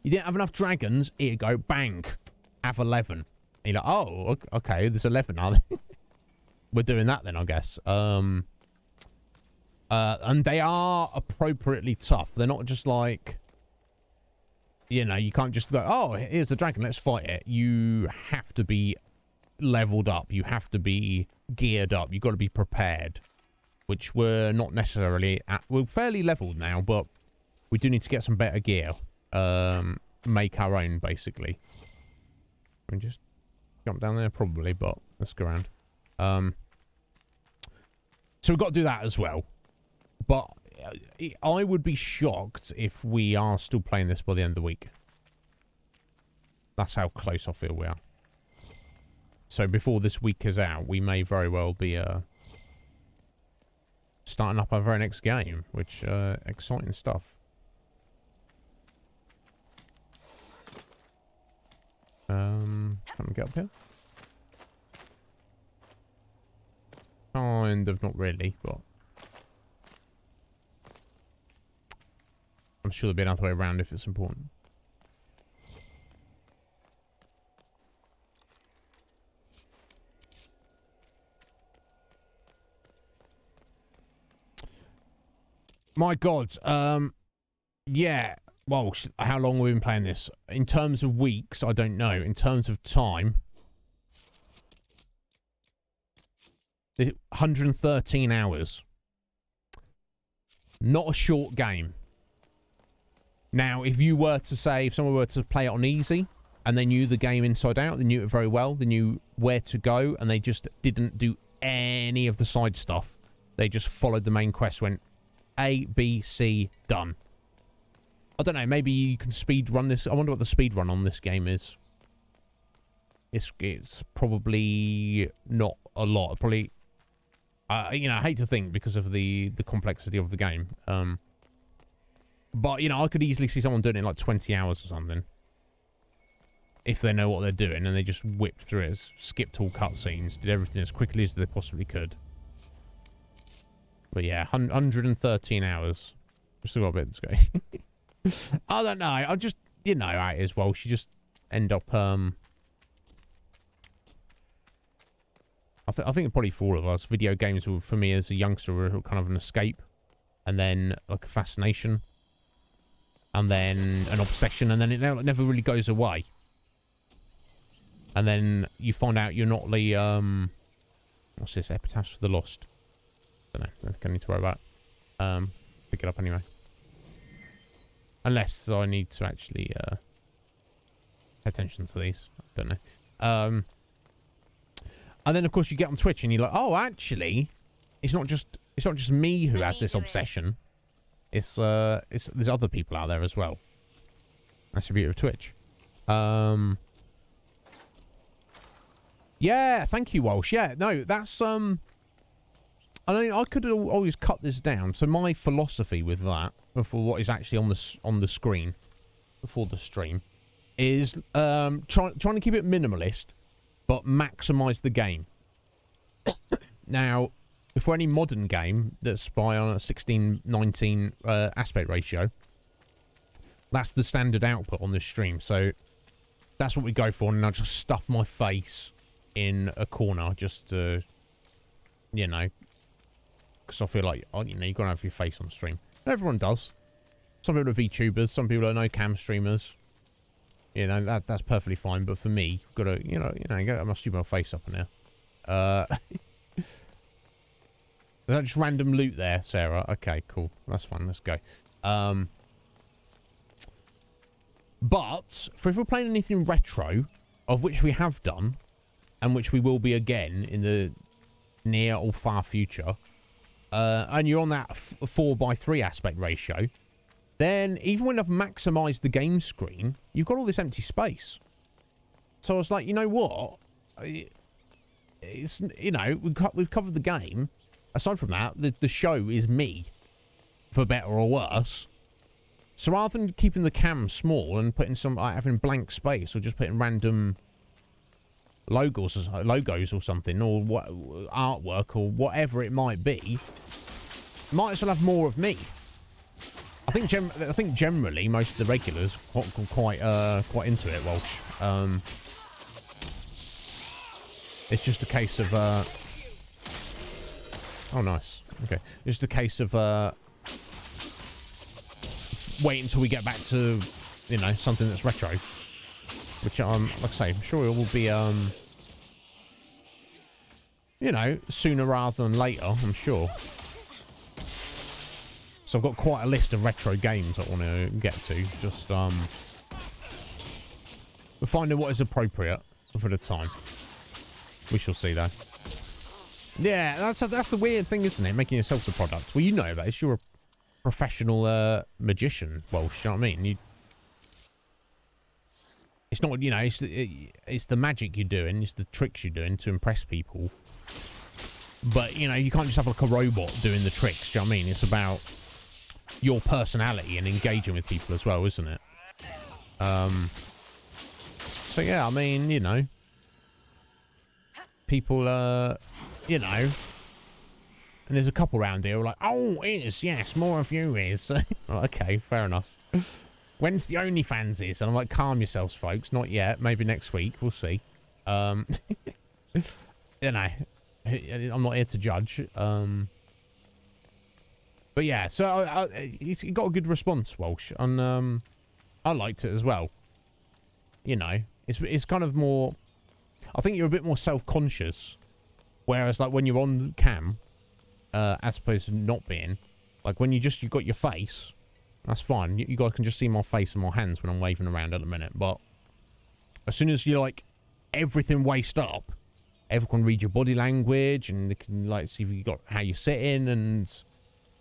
You didn't have enough dragons. Here you go. Bang. Have 11. And you're like, oh, okay. There's 11, are they? We're doing that then, I guess. And they are appropriately tough. They're not just like, you know, you can't just go, oh, here's the dragon, let's fight it. You have to be leveled up. You have to be geared up. You've got to be prepared, which we're not necessarily at. We're fairly leveled now, but we do need to get some better gear. Make our own, basically. Let me just jump down there, probably, but let's go around. So we've got to do that as well. But I would be shocked if we are still playing this by the end of the week. That's how close I feel we are. So before this week is out, we may very well be starting up our very next game, which exciting stuff. Can we get up here? Kind of, not really, but I'm sure there'll be another way around if it's important. My God, yeah. Well, how long have we been playing this? In terms of weeks, I don't know. In terms of time, 113 hours. Not a short game. Now, if you were to say, if someone were to play it on easy, and they knew the game inside out, they knew it very well, they knew where to go, and they just didn't do any of the side stuff. They just followed the main quest, went A, B, C, done. I don't know, maybe you can speed run this. I wonder what the speed run on this game is. It's probably not a lot. Probably, you know, I hate to think because of the complexity of the game. But, you know, I could easily see someone doing it in like 20 hours or something. If they know what they're doing and they just whipped through it, skipped all cutscenes, did everything as quickly as they possibly could. But yeah, 113 hours. We've still got a bit to go. I don't know. I just, you know how it is. Well, she just end up, I think probably for all of us, video games were, for me as a youngster, were kind of an escape. And then, like, a fascination. And then an obsession. And then it never really goes away. And then you find out you're not the, what's this? Epitaphs for the Lost. Don't know. I think I need to worry about it. Pick it up anyway. Unless I need to actually pay attention to these. I don't know. And then of course you get on Twitch and you're like, oh, actually, it's not just me who has this obsession. It's there's other people out there as well. That's the beauty of Twitch. Yeah, thank you, Walsh. Yeah, no, that's I mean, I could always cut this down. So my philosophy with that, for what is actually on the screen before the stream, is trying to keep it minimalist, but maximize the game. Now, for any modern game that's by on a 16:19 aspect ratio, that's the standard output on this stream. So that's what we go for, and I just stuff my face in a corner just to, you know, because I feel like, you know, you've got to have your face on stream. Everyone does. Some people are VTubers, some people are no cam streamers. You know, that's perfectly fine. But for me, I've got to, you know, I must do my face up in there. Is that just random loot there, Sarah? Okay, cool. That's fine. Let's go. But if we're playing anything retro, of which we have done, and which we will be again in the near or far future, and you're on that 4:3 aspect ratio, then even when I've maximised the game screen, you've got all this empty space. So I was like, you know what? It's, you know, we've covered the game. Aside from that, the show is me, for better or worse. So rather than keeping the cam small and putting some, like, having blank space or just putting random logos or something, or what artwork or whatever it might be, might as well have more of me. I think generally most of the regulars quite into it, Walsh. It's just a case of oh, nice. Okay, just a case of wait until we get back to, you know, something that's retro, which like I say, I'm sure it will be you know, sooner rather than later, I'm sure. So I've got quite a list of retro games I want to get to. Just we're finding what is appropriate for the time. We shall see, though. Yeah, that's the weird thing, isn't it? Making yourself the product. Well, you know that. It's you're a professional magician. Walsh, you know what I mean? It's not, you know, it's the magic you're doing, it's the tricks you're doing to impress people. But, you know, you can't just have like a robot doing the tricks, do you know what I mean? It's about your personality and engaging with people as well, isn't it? So yeah, I mean, you know, people, you know, and there's a couple around here who are like, oh, is, yes, more of you is. Okay, fair enough. When's the OnlyFans is? And I'm like, calm yourselves, folks. Not yet. Maybe next week. We'll see. You know, I'm not here to judge. But yeah, so it got a good response, Walsh, and I liked it as well. You know, it's kind of more. I think you're a bit more self-conscious, whereas like when you're on cam, as opposed to not being, like when you've got your face, that's fine. You guys can just see my face and my hands when I'm waving around at the minute. But as soon as you're like everything waist up, everyone can read your body language and they can like see if you got how you're sitting, and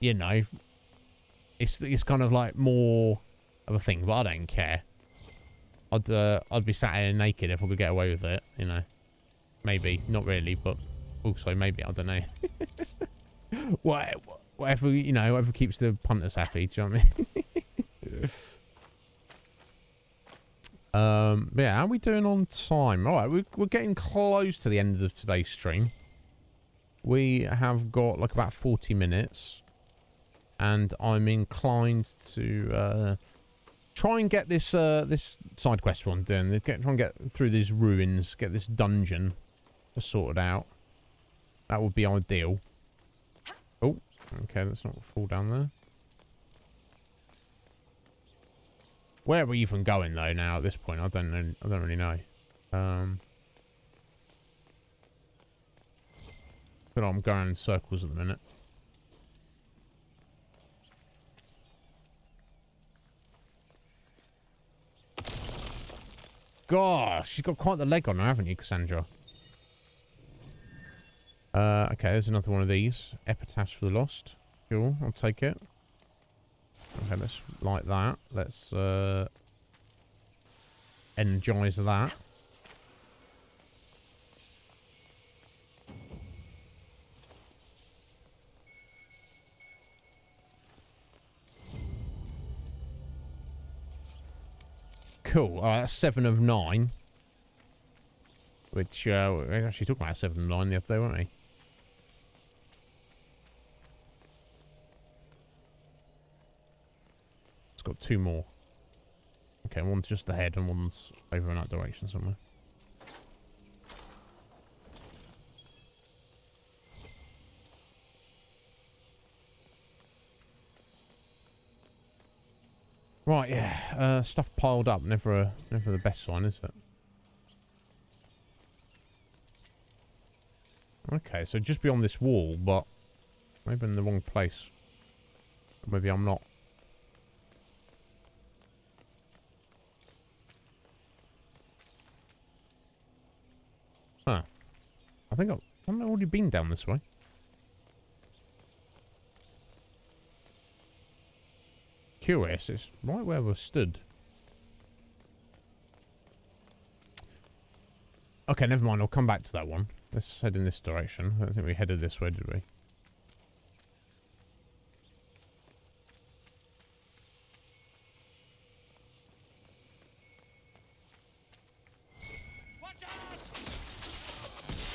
you know, it's kind of like more of a thing. But I don't care. I'd be sat here naked if I could get away with it, you know. Maybe, not really, but also maybe, I don't know. Whatever, you know, whatever keeps the punters happy, do you know what I mean? But yeah, how are we doing on time? Alright, we're getting close to the end of today's stream. We have got like about 40 minutes. And I'm inclined to try and get this this side quest one done. Try and get through these ruins, get this dungeon sorted out. That would be ideal. Oh, okay, let's not fall down there. Where are we even going though now at this point? I don't know. I don't really know. But I'm going in circles at the minute. Gosh, you've got quite the leg on her, haven't you, Cassandra? Okay, there's another one of these. Epitaphs for the Lost. Cool, I'll take it. Okay, let's light that. Let's energize that. Cool. Alright, that's 7 of 9. Which, we actually talked about 7 of 9 the other day, weren't we? It's got 2 more. Okay, one's just ahead and one's over in that direction somewhere. Right, yeah. Stuff piled up. Never the best sign, is it? Okay, so just beyond this wall, but maybe in the wrong place. Maybe I'm not. Huh. I think I've already been down this way. curious. It's right where we're stood. Okay, never mind. I'll come back to that one. Let's head in this direction. I don't think we headed this way, did we?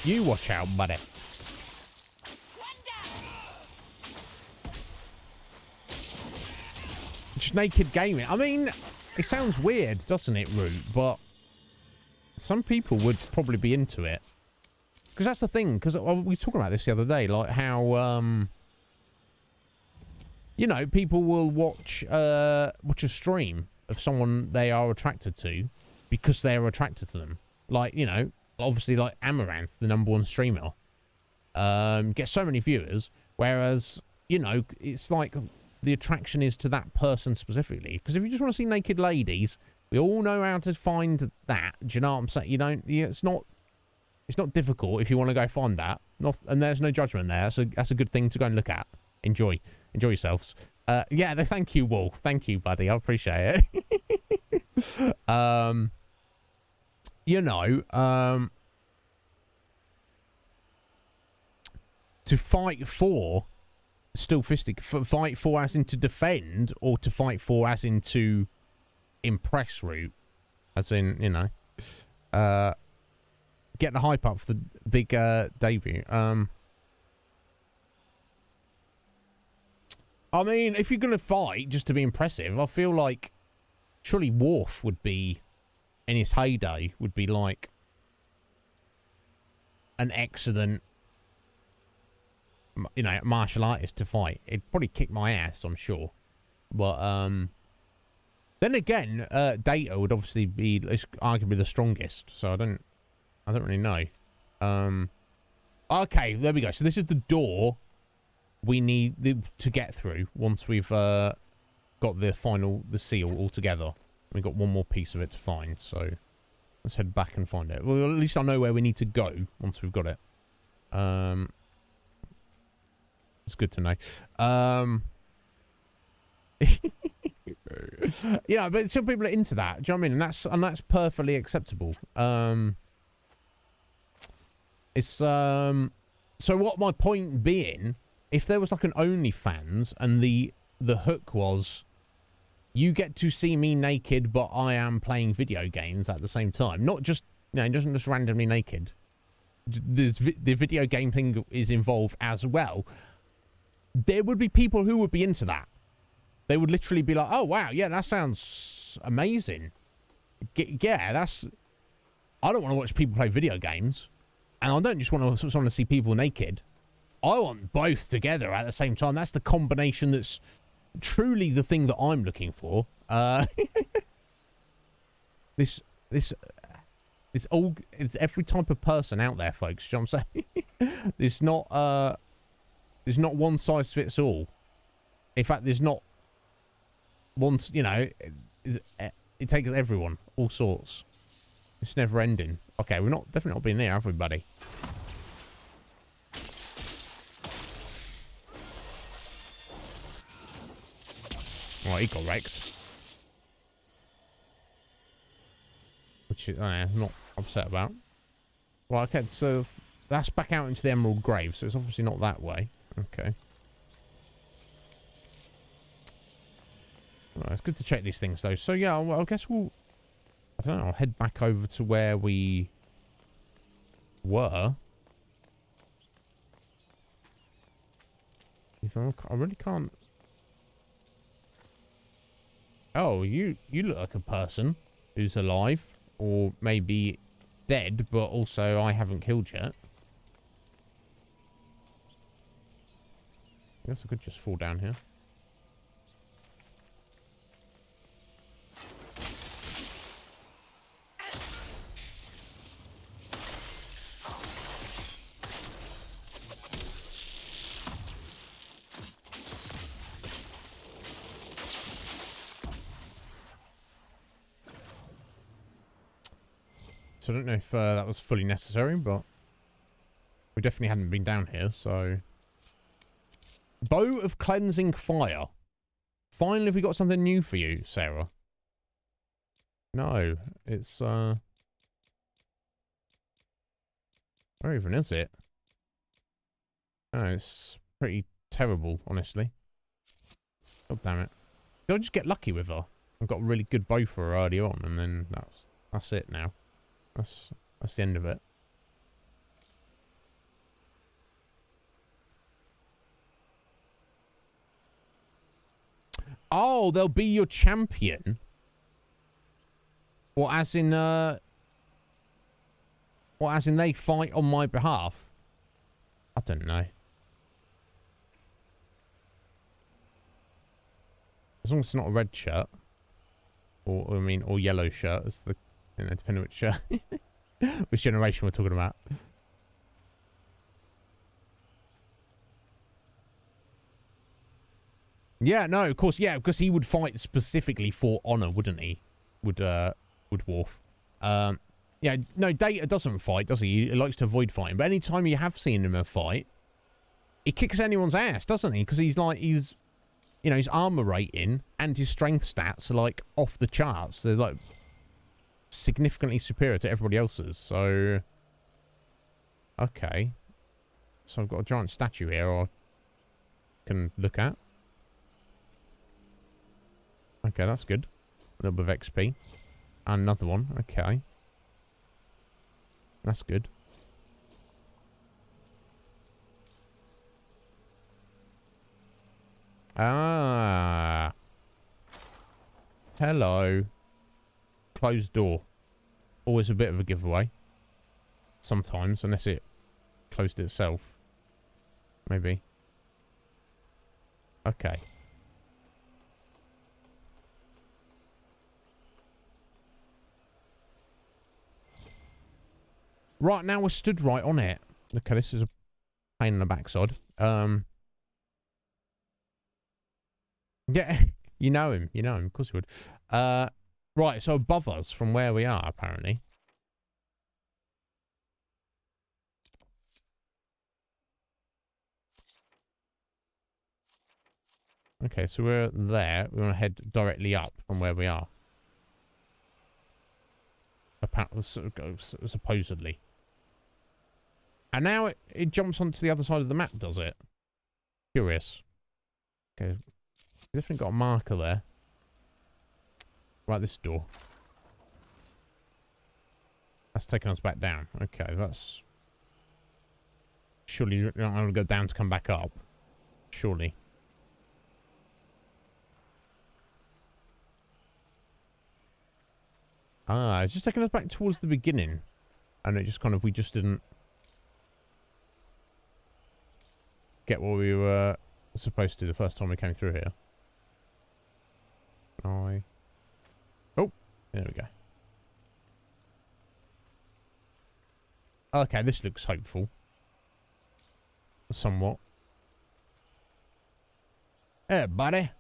You watch out, buddy. Just naked gaming. I mean, it sounds weird, doesn't it, Root? But some people would probably be into it. Because that's the thing. Because we were talking about this the other day. Like how, you know, people will watch a stream of someone they are attracted to because they are attracted to them. Like, you know, obviously like Amaranth, the #1 streamer, gets so many viewers. Whereas, you know, it's like the attraction is to that person specifically. Because if you just want to see naked ladies, we all know how to find that. Do you know what I'm saying? You don't. It's not difficult if you want to go find that. And there's no judgment there. So that's a good thing to go and look at. Enjoy yourselves. Yeah. Thank you, Wall. Thank you, buddy. I appreciate it. You know, to fight for. Still fistic. Fight for as in to defend, or to fight for as in to impress Root, as in, you know, get the hype up for the big debut. I mean, if you're gonna fight just to be impressive, I feel like surely Dwarf would be, in his heyday, would be like an excellent, you know, martial artist to fight. It'd probably kick my ass, I'm sure. But then again, Data would obviously be arguably the strongest. So I don't really know. Okay, there we go. So this is the door we need to get through once we've got the seal all together. We've got one more piece of it to find. So let's head back and find it. Well, at least I know where we need to go once we've got it. It's good to know. Yeah, but some people are into that. Do you know what I mean? And that's perfectly acceptable. It's so what my point being, if there was like an OnlyFans and the hook was you get to see me naked, but I am playing video games at the same time. Not just, you know, it doesn't just randomly naked. The video game thing is involved as well. There would be people who would be into that. They would literally be like, oh, wow, yeah, that sounds amazing. Yeah, that's... I don't want to watch people play video games. And I don't just want to see people naked. I want both together at the same time. That's the combination that's truly the thing that I'm looking for. It's every type of person out there, folks. You know what I'm saying? There's not one size fits all. In fact, there's not one, you know, it takes everyone, all sorts. It's never ending. Okay, we're definitely not being there, have we, buddy? Oh, he got wrecked. Which I'm not upset about. Well, okay, so that's back out into the Emerald Grave, so it's obviously not that way. Okay. Well, it's good to check these things, though. So, yeah, well, I guess we'll... I don't know, I'll head back over to where we were. If I really can't... Oh, you look like a person who's alive. Or maybe dead, but also I haven't killed yet. I guess I could just fall down here. So I don't know if that was fully necessary, but we definitely hadn't been down here, so... Bow of Cleansing Fire. Finally, we got something new for you, Sarah. No, it's, where even is it? Oh, it's pretty terrible, honestly. God damn it. Did I just get lucky with her? I got a really good bow for her early on, and then that's it now. That's the end of it. Oh, they'll be your champion? Or as in they fight on my behalf? I don't know. As long as it's not a red shirt. Or yellow shirt, as the, you know, depending which which generation we're talking about. Yeah, no, of course, yeah, because he would fight specifically for honor, wouldn't he? Would Dwarf. Yeah, no, Data doesn't fight, does he? He likes to avoid fighting. But anytime you have seen him in a fight, he kicks anyone's ass, doesn't he? Because he's, you know, his armor rating and his strength stats are, like, off the charts. They're, like, significantly superior to everybody else's. So, okay. So I've got a giant statue here I can look at. Okay, that's good. A little bit of XP. Another one. Okay. That's good. Ah. Hello. Closed door. Always a bit of a giveaway. Sometimes, unless it closed itself. Maybe. Okay. Right, now we're stood right on it. Okay, this is a pain in the backside. Yeah, you know him. You know him. Of course you would. Right, so above us from where we are, apparently. Okay, so we're there. We want to head directly up from where we are. Supposedly. And now it jumps onto the other side of the map, does it? Curious. Okay. Definitely got a marker there. Right, this door. That's taking us back down. Okay, that's... Surely you're not going to go down to come back up. Surely. Ah, it's just taking us back towards the beginning. And it just kind of... We just didn't... get what we were supposed to the first time we came through here. Oh, there we go. Okay, this looks hopeful. Somewhat. Hey, buddy.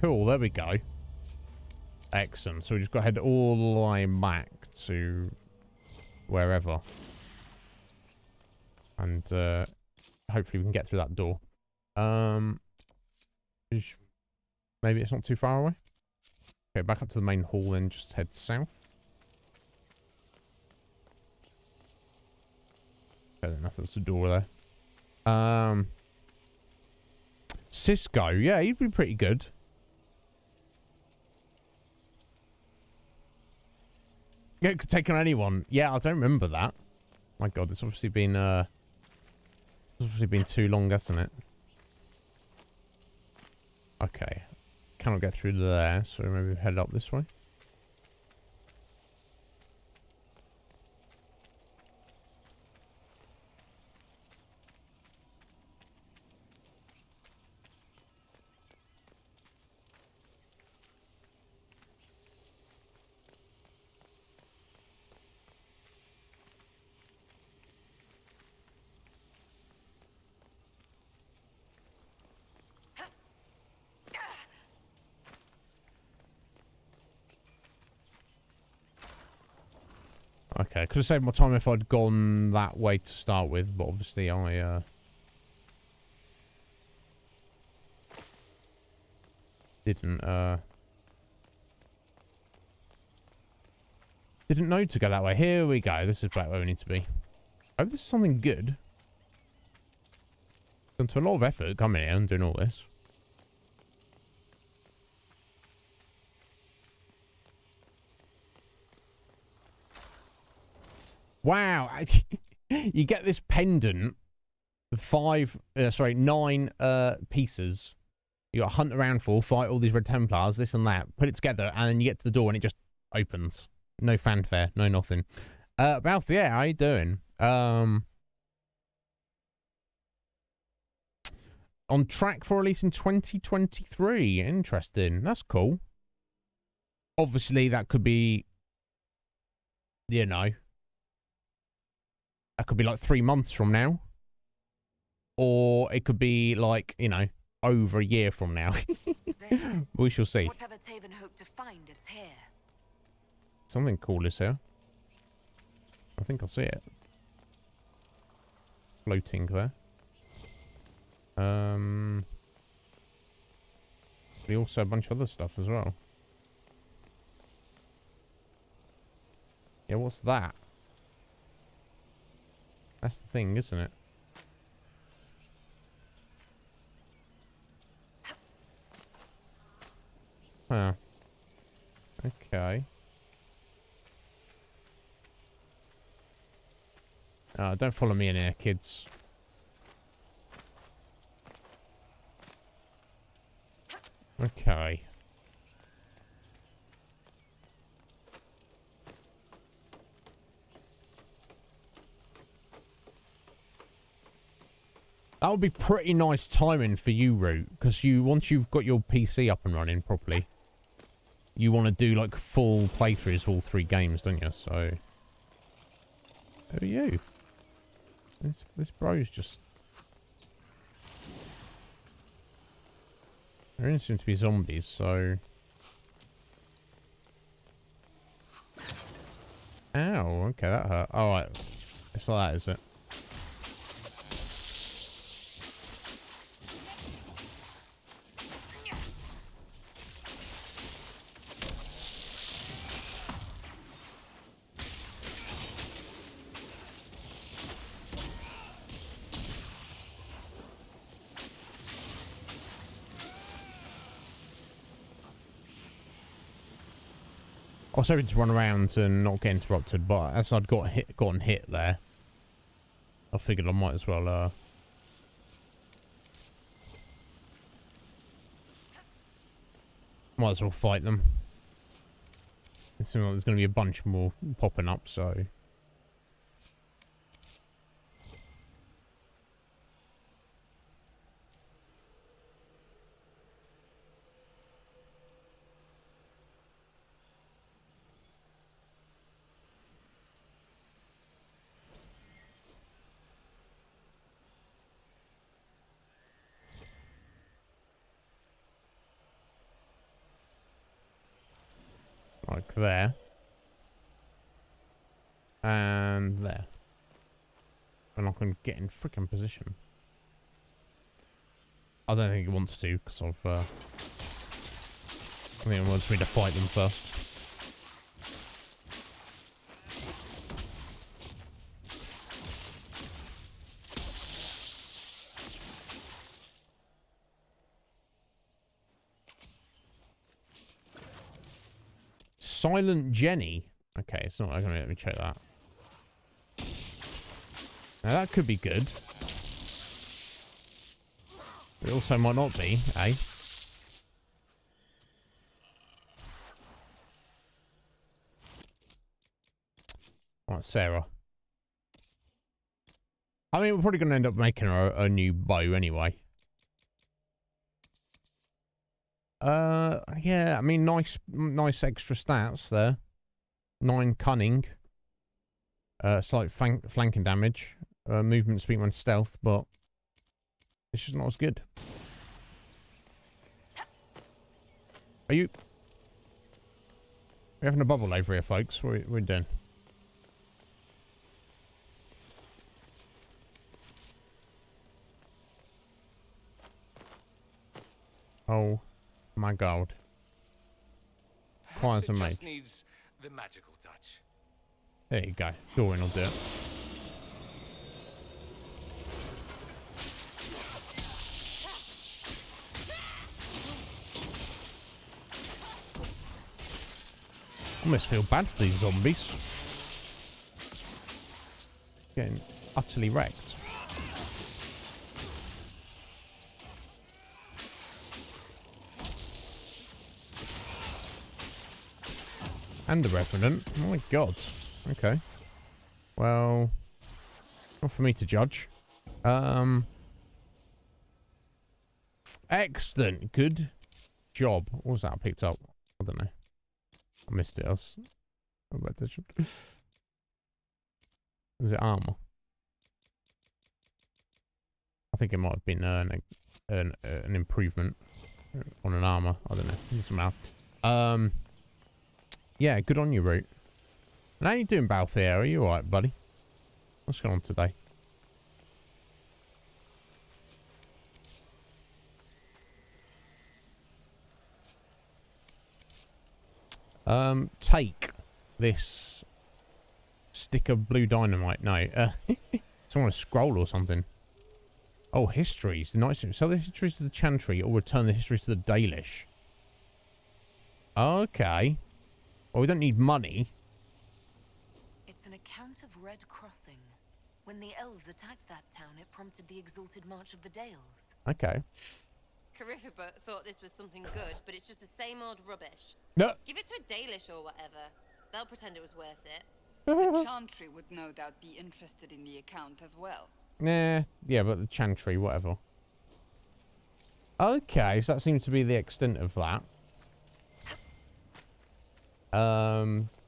Cool, there we go. Excellent. So we just got to head all the way back to wherever. And hopefully we can get through that door. Maybe it's not too far away. Okay, back up to the main hall and just head south. Fair enough, that's the door there. Cisco, yeah, he'd be pretty good. Yeah, could take on anyone. Yeah, I don't remember that. My God, it's obviously been too long, hasn't it? Okay. Cannot get through there, so maybe head up this way. Okay, could have saved my time if I'd gone that way to start with, but obviously I didn't know to go that way. Here we go. This is back where we need to be. I hope this is something good. Gone to a lot of effort coming here and doing all this. Wow. You get this pendant with 9 pieces. You got to hunt around for, fight all these Red Templars, this and that, put it together, and then you get to the door and it just opens. No fanfare, no nothing. Balth, yeah, how you doing? On track for release in 2023. Interesting. That's cool. Obviously, that could be, you know, that could be like 3 months from now. Or it could be like, you know, over a year from now. We shall see. Whatever Taven hoped to find, it's here. Something cool is here. I think I'll see it. Floating there. We also have a bunch of other stuff as well. Yeah, what's that? That's the thing, isn't it? Huh. Okay. Don't follow me in here, kids. Okay. That would be pretty nice timing for you, Root, because once you've got your PC up and running properly, you want to do like full playthroughs of all 3 games, don't you? So, who are you? This bro's just. There don't seem to be zombies, so. Ow, okay, that hurt. Alright. It's like that, is it? I was hoping to run around and not get interrupted, but as I'd gotten hit there, I figured I might as well, fight them. It seems like there's going to be a bunch more popping up, so. Like there. And there. And I can get in frickin' position. I don't think it wants to, because I think it wants me to fight them first. Silent Jenny. Okay, it's not going to let me check that. Now that could be good. It also might not be, eh? Right, Sarah. I mean, we're probably going to end up making a new bow anyway. Yeah, I mean, nice extra stats there. 9 cunning. Slight flanking damage. Movement speed when stealth, but it's just not as good. Are you... We're having a bubble over here, folks. We're doing. Oh my god. Requires a mage. Just needs the magical touch. There you go. Doran will do it. I almost feel bad for these zombies. Getting utterly wrecked. And the Revenant. Oh my god. Okay. Well, not for me to judge. Excellent. Good job. What was that I picked up? I don't know. I missed it. Is it armor? I think it might have been an improvement on an armor. I don't know. Somehow. Yeah, good on you, Root. And how you doing, Balthier? Are you alright, buddy? What's going on today? Take this stick of blue dynamite. No, someone a scroll or something. Oh, histories. Nice. So the histories to the Chantry or return the histories to the Dalish. Okay. Well, we don't need money. It's an account of Red Crossing. When the elves attacked that town, it prompted the exalted march of the Dales. Okay. Cariffa thought this was something good, but it's just the same old rubbish. No. Give it to a Dalish or whatever. They'll pretend it was worth it. The Chantry would no doubt be interested in the account as well. Nah, yeah, but the Chantry, whatever. Okay, so that seems to be the extent of that.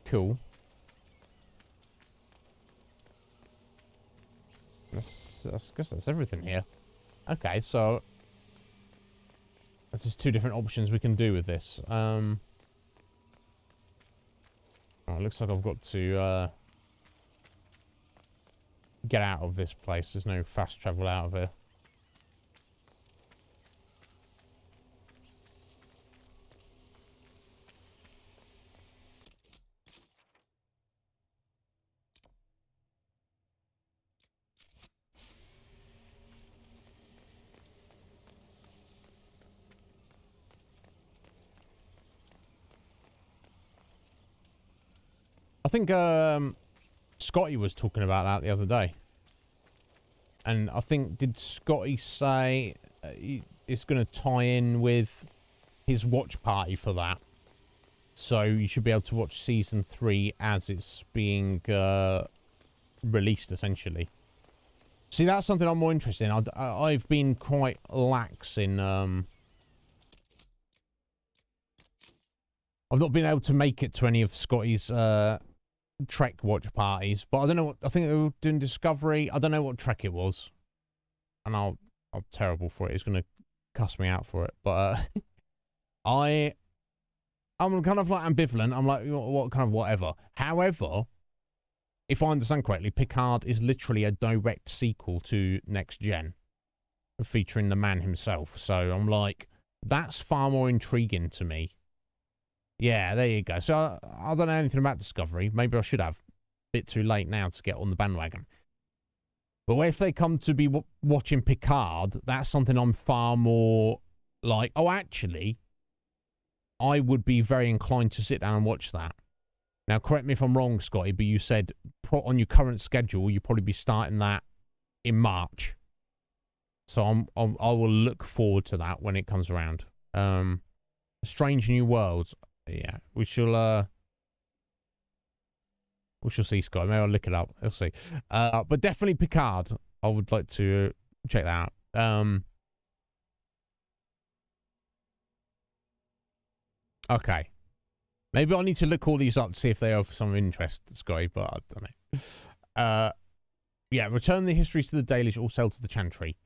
Cool. I guess that's everything here. Okay, so there's just two different options we can do with this. Oh, it looks like I've got to get out of this place. There's no fast travel out of here. I think Scotty was talking about that the other day. And I think, did Scotty say it's going to tie in with his watch party for that? So you should be able to watch season 3 as it's being released, essentially. See, that's something I'm more interested in. I've been quite lax in... I've not been able to make it to any of Scotty's Trek watch parties, but I don't know what... I think they were doing Discovery. I don't know what Trek it was. And I'm terrible for it. It's going to cuss me out for it. But I'm kind of like ambivalent. I'm like, what kind of whatever. However, if I understand correctly, Picard is literally a direct sequel to Next Gen, featuring the man himself. So I'm like, that's far more intriguing to me. Yeah, there you go. So I don't know anything about Discovery. Maybe I should have. Bit too late now to get on the bandwagon. But if they come to be watching Picard, that's something I'm far more like, oh, actually, I would be very inclined to sit down and watch that. Now, correct me if I'm wrong, Scotty, but you said on your current schedule, you'll probably be starting that in March. So I will look forward to that when it comes around. Strange New Worlds. Yeah, we shall see, Scott. Maybe I'll look it up. We'll see. But definitely Picard. I would like to check that out. Okay. Maybe I need to look all these up to see if they are of some interest, Scotty, but I don't know. Yeah, return the histories to the Dalish or sell to the Chantry.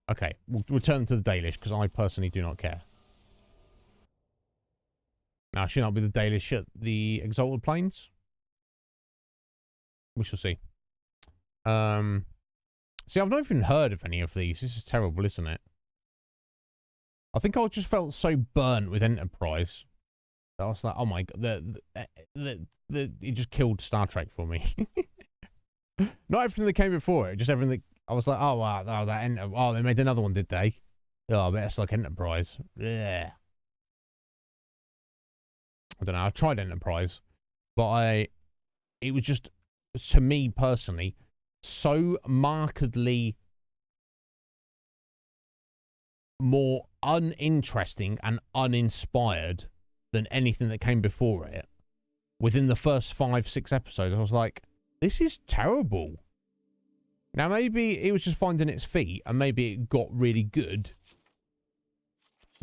Okay, we'll return to the Dalish because I personally do not care. Now, should not be the Dalish at the Exalted Plains? We shall see. See, I've not even heard of any of these. This is terrible, isn't it? I think I just felt so burnt with Enterprise. I was like, oh my god, it just killed Star Trek for me. Not everything that came before it, just everything that I was like, oh wow, oh they made another one, did they? Oh, I bet it's like Enterprise. Yeah. I don't know. I tried Enterprise, but it was just, to me personally, so markedly more uninteresting and uninspired than anything that came before it. Within the first 5-6 episodes, I was like, this is terrible. Now, maybe it was just finding its feet, and maybe it got really good.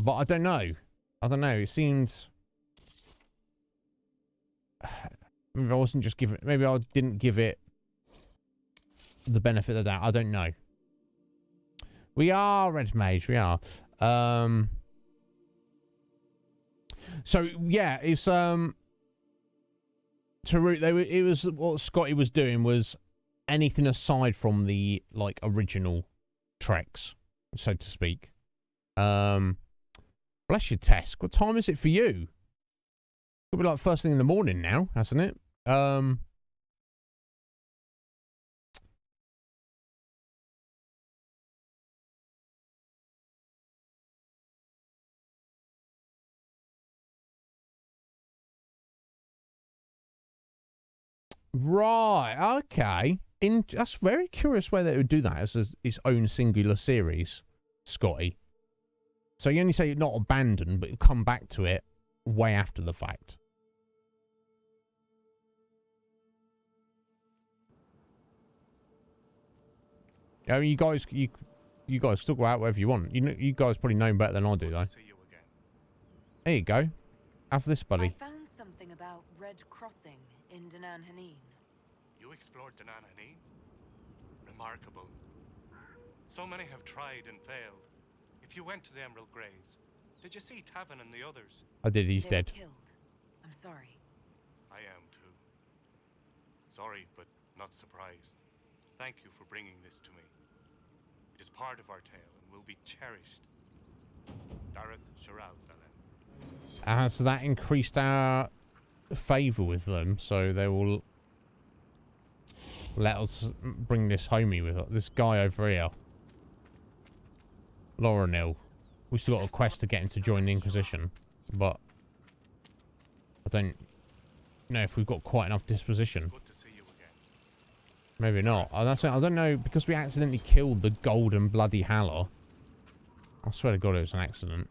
But I don't know. I don't know. It seemed... Maybe I wasn't just giving... Maybe I didn't give it the benefit of the doubt. I don't know. We are Red Mage. We are. So, yeah, it's... To root, it was... What Scotty was doing was anything aside from the, like, original Treks, so to speak. Bless you, Tess. What time is it for you? It'll be like first thing in the morning now, hasn't it? Right, okay. That's a very curious way they would do that as its own singular series, Scotty. So you only say not abandoned, but you come back to it way after the fact. I mean, you guys talk about whatever you want. You guys probably know better than I do, though. There you go. Have this, buddy. I found something about Red Crossing in Danan Hanin. You explored Danan Hanin? Remarkable. So many have tried and failed. If you went to the Emerald Graves, did you see Tavin and the others? I did. He's They dead. were killed. I'm sorry. I am too. Sorry, but not surprised. Thank you for bringing this to me. It is part of our tale and will be cherished. Dareth Shiral Dalen. So that increased our favour with them, so they will let us bring this homie with us. This guy over here. Laurenil. We still got a quest to get him to join the Inquisition, but I don't know if we've got quite enough disposition. Maybe not. I don't know, because we accidentally killed the golden bloody Haller. I swear to God it was an accident.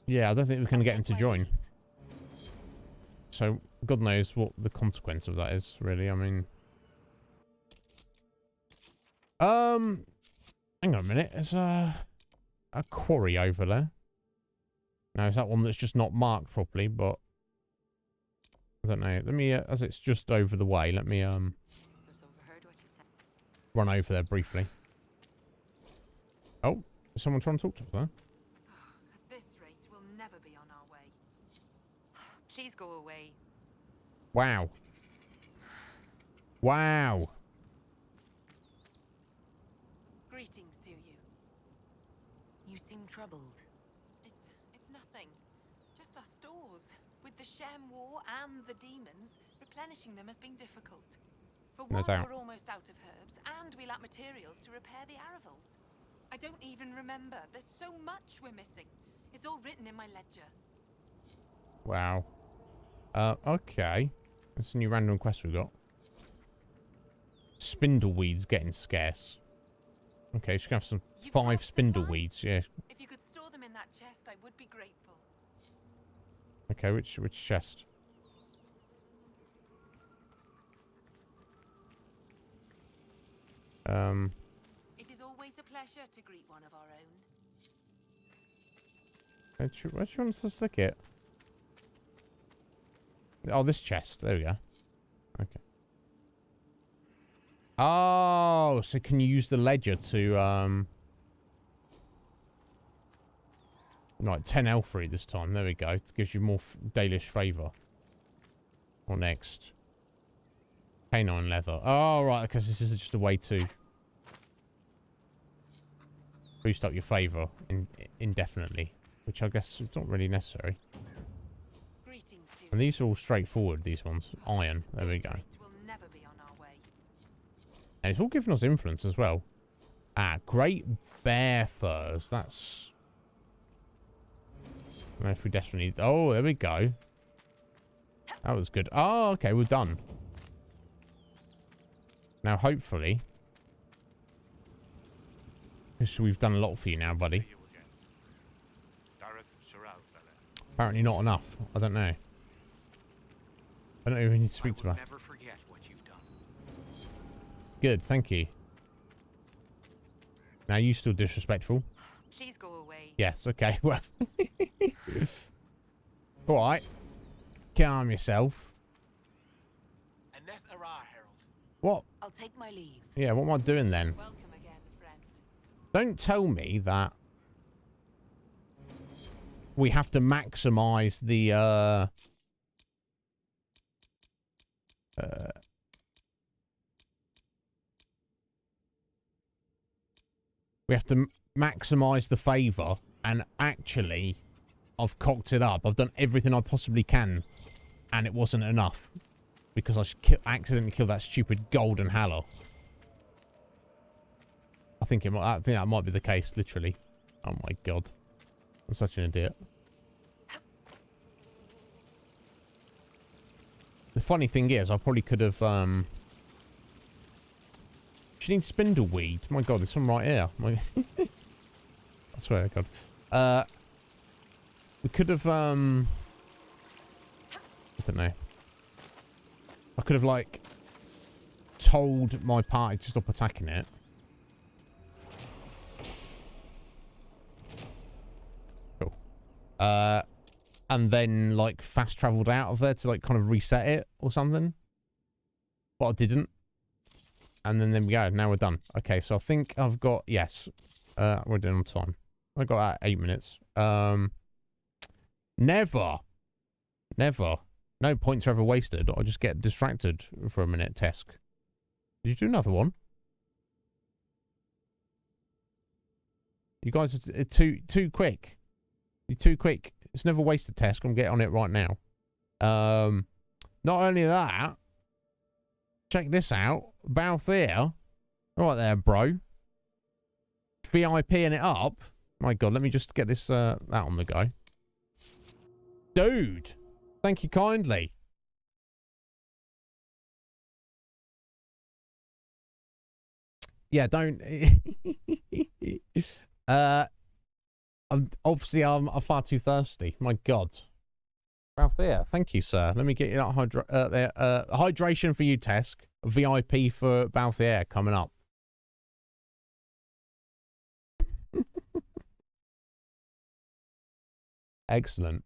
Yeah, I don't think we can get him to join. So, God knows what the consequence of that is, really. I mean... Hang on a minute. There's a quarry over there. Now, is that one that's just not marked properly, but... I don't know. Let me, as it's just over the way, let me, run over there briefly. Oh, is someone trying to talk to us, huh? At this rate, we'll never be on our way. Please go away. Wow. Wow. Greetings to you. You seem troubled. It's nothing. Just our stores. With the Shem War and the demons, replenishing them has been difficult. For No one, doubt. we're almost out of herbs, and we lack materials to repair the Aravals. I don't even remember. There's so much we're missing. It's all written in my ledger. Wow. Okay. That's a new random quest we've got. Spindleweeds getting scarce. Okay, just gonna have some 5 spindleweeds, yeah. If you could store them in that chest, I would be grateful. Okay, which chest? It is always a pleasure to greet one of our own. Where do you want us to stick it? Oh, this chest. There we go. Okay. Oh, so can you use the ledger to, Right, 10 Elfrey this time. There we go. It gives you more Dalish favour. What next? Canine leather. Oh, right, because this is just a way to... boost up your favour indefinitely, which I guess is not really necessary. And these are all straightforward, these ones. Iron. There we go. And it's all giving us influence as well. Ah, great bear furs. That's... I don't know if we desperately need... Oh, there we go. That was good. Oh, okay, we're done. Now, hopefully... Because we've done a lot for you now, buddy. Apparently not enough. I don't know. I don't know who we need to speak to about. Never forget what you've done. Good, thank you. Now you still disrespectful. Please go away. Yes, okay, well. Alright. Calm yourself. What? I'll take my leave. Yeah, what am I doing then? Welcome again, friend. Don't tell me that we have to maximize the we have to maximize the favor, and actually I've cocked it up. I've done everything I possibly can, and it wasn't enough because I accidentally killed that stupid golden hallow. I think that might be the case, literally. Oh my god, I'm such an idiot. The funny thing is, I probably could have, she needs spindleweed. My god, there's some right here. I swear to god. We could have, I don't know. I could have, like, told my party to stop attacking it. Cool. And then, like, fast travelled out of there to, like, kind of reset it or something. But I didn't. And then there we go. Now we're done. Okay, so I think I've got... Yes. We're doing on time. I got 8 minutes. Never. Never. No points are ever wasted. I just get distracted for a minute, Tesk. Did you do another one? You guys are too quick. You're too quick. It's never wasted, Tesk. I'm getting on it right now. Not only that, check this out. Balthier. Right there, bro. VIPing it up. My god, let me just get this that on the go. Dude. Thank you kindly. Yeah, don't... I'm far too thirsty. My god. Balthier, thank you, sir. Let me get you that hydration for you, Tesk. VIP for Balthier coming up. Excellent.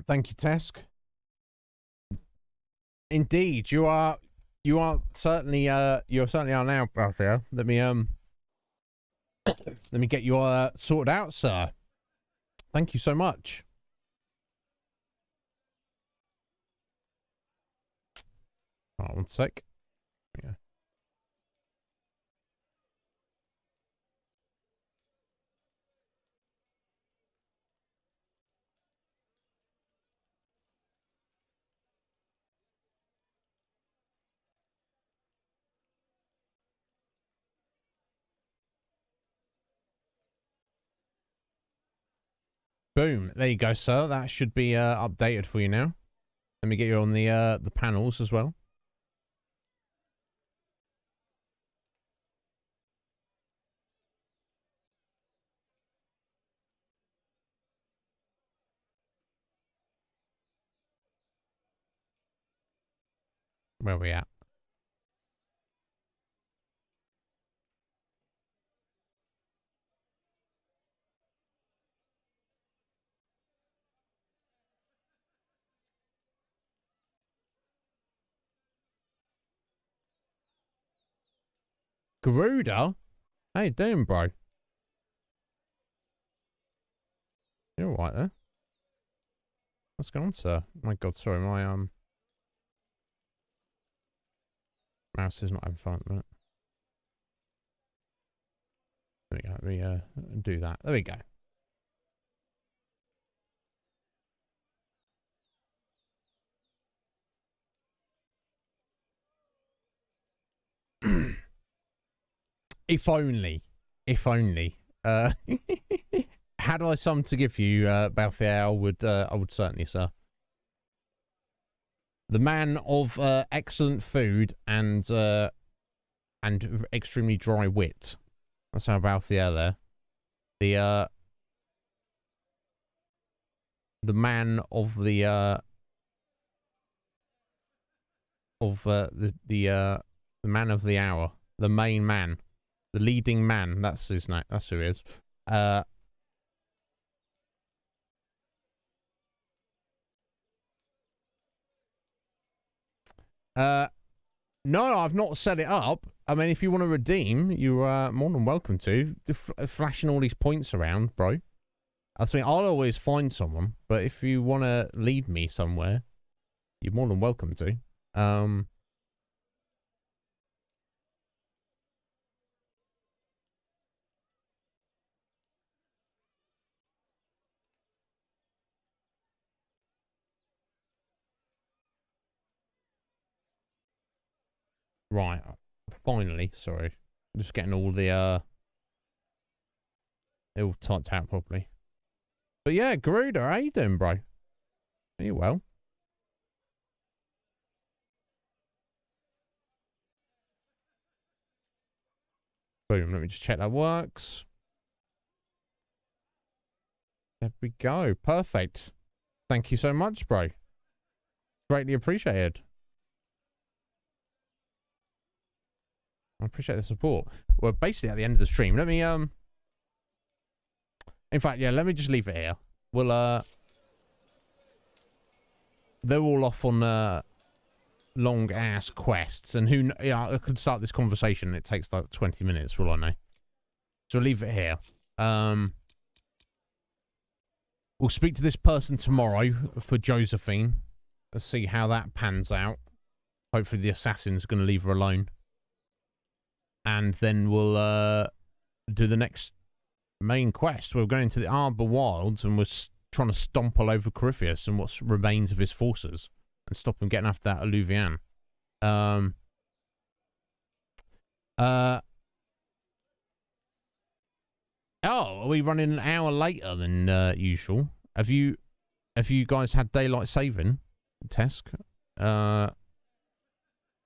Thank you, Tesk. Indeed, you are certainly you certainly are now, Balthier. Let me let me get you sorted out, sir. Thank you so much. All right, one sec. Yeah. Boom. There you go, sir. That should be updated for you now. Let me get you on the panels as well. Where are we at? Garuda? How you doing, bro? You're all right there. What's going on, sir? My God, sorry, my mouse is not having fun at the minute. There we go. Let me do that. There we go. If only. If only. Had I some to give you, Balthier, I would certainly, sir. The man of excellent food and extremely dry wit. That's how Balthier there. The man of the man of the hour, the main man, the leading man. That's his name. That's who he is. No, I've not set it up. I mean, if you want to redeem, you are more than welcome to. Flashing all these points around, bro. I mean, I'll always find someone, but if you want to lead me somewhere, you're more than welcome to. Right, finally, sorry. I'm just getting all the, it all typed out properly. But yeah, Garuda, how you doing, bro? Are you well? Boom, let me just check that works. There we go, perfect. Thank you so much, bro. Greatly appreciated. I appreciate the support. We're basically at the end of the stream. Let me, in fact, yeah, let me just leave it here. We'll, they're all off on, long-ass quests. And who, yeah, I could start this conversation and it takes like 20 minutes for all I know. So we'll leave it here. We'll speak to this person tomorrow for Josephine. Let's see how that pans out. Hopefully the assassin's going to leave her alone. And then we'll do the next main quest. We're going to the Arbor Wilds and we're trying to stomp all over Corypheus and what remains of his forces and stop him getting after that Alluvian. Oh, are we running an hour later than usual? Have you guys had daylight saving, Tesk? I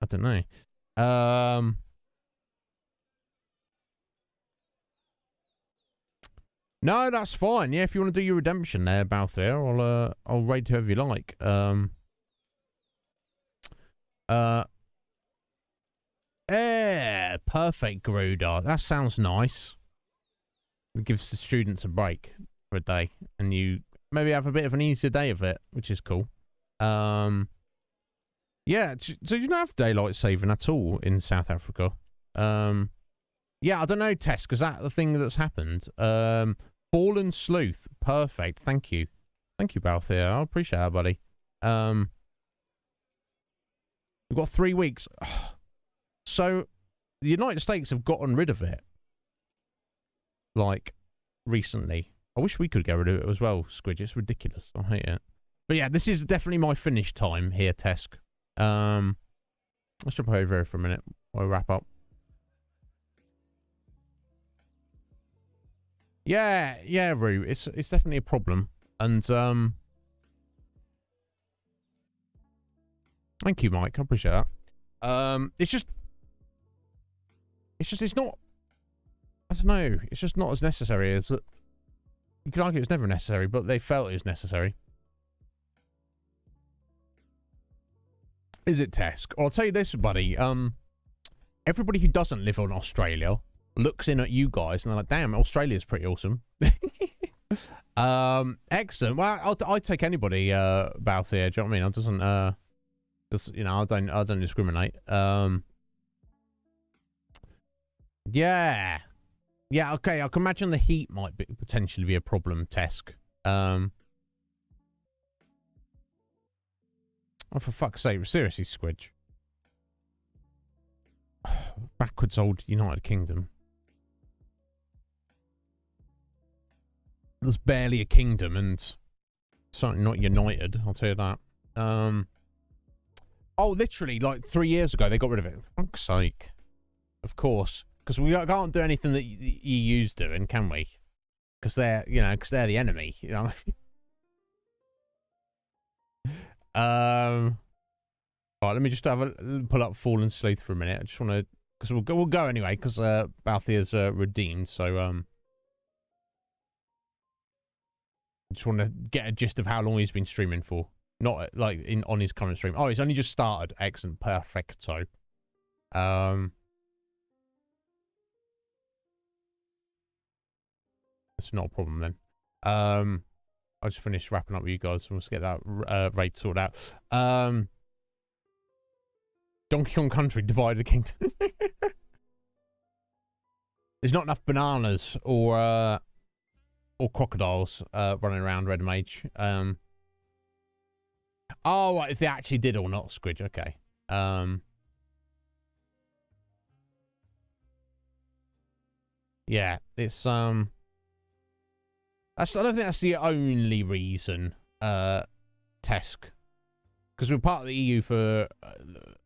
don't know. No, that's fine. Yeah, if you want to do your redemption there, Balthier, I'll raid whoever you like. Perfect, Garuda. That sounds nice. It gives the students a break for a day, and you maybe have a bit of an easier day of it, which is cool. Yeah, so you don't have daylight saving at all in South Africa. Yeah, I don't know, Tess, because that's the thing that's happened. Fallen Sleuth. Perfect. Thank you. Thank you, Balthier. I appreciate that, buddy. We've got 3 weeks. So, the United States have gotten rid of it. Like, recently. I wish we could get rid of it as well, Squidge. It's ridiculous. I hate it. But yeah, this is definitely my finish time here, Tesk. Let's jump over here for a minute while we wrap up. Yeah, Roo. It's definitely a problem. And thank you, Mike. I appreciate that. It's not, I don't know, it's just not as necessary as that. You could argue it's never necessary, but they felt it was necessary. Is it, Tesk? Well, I'll tell you this, buddy. Everybody who doesn't live in Australia looks in at you guys and they're like, damn, Australia's pretty awesome. Excellent. Well, I'd take anybody, Balthier, do you know what I mean? I doesn't, just, you know, I don't discriminate. Yeah. Yeah, okay, I can imagine the heat might potentially be a problem, Tesk. Oh, for fuck's sake, seriously, Squidge. Backwards old United Kingdom. There's barely a kingdom and certainly not united, I'll tell you that. Oh, literally, like 3 years ago, they got rid of it. For fuck's sake. Of course. Because we can't do anything that the EU's doing, can we? Because they're, because they're the enemy, Right, let me just pull up Fallen Sleuth for a minute. I just want to, because we'll go anyway, because Balthier's redeemed, so I just want to get a gist of how long he's been streaming for. Not like on his current stream. Oh, he's only just started. Excellent, perfecto. That's not a problem then. I'll just finish wrapping up with you guys and we'll get that raid sorted out. Donkey Kong Country divided the kingdom. There's not enough bananas or crocodiles running around Red Mage. Oh, right, if they actually did or not, Squidge. Okay. Yeah, it's I don't think that's the only reason, Tesk. Because we were part of the EU for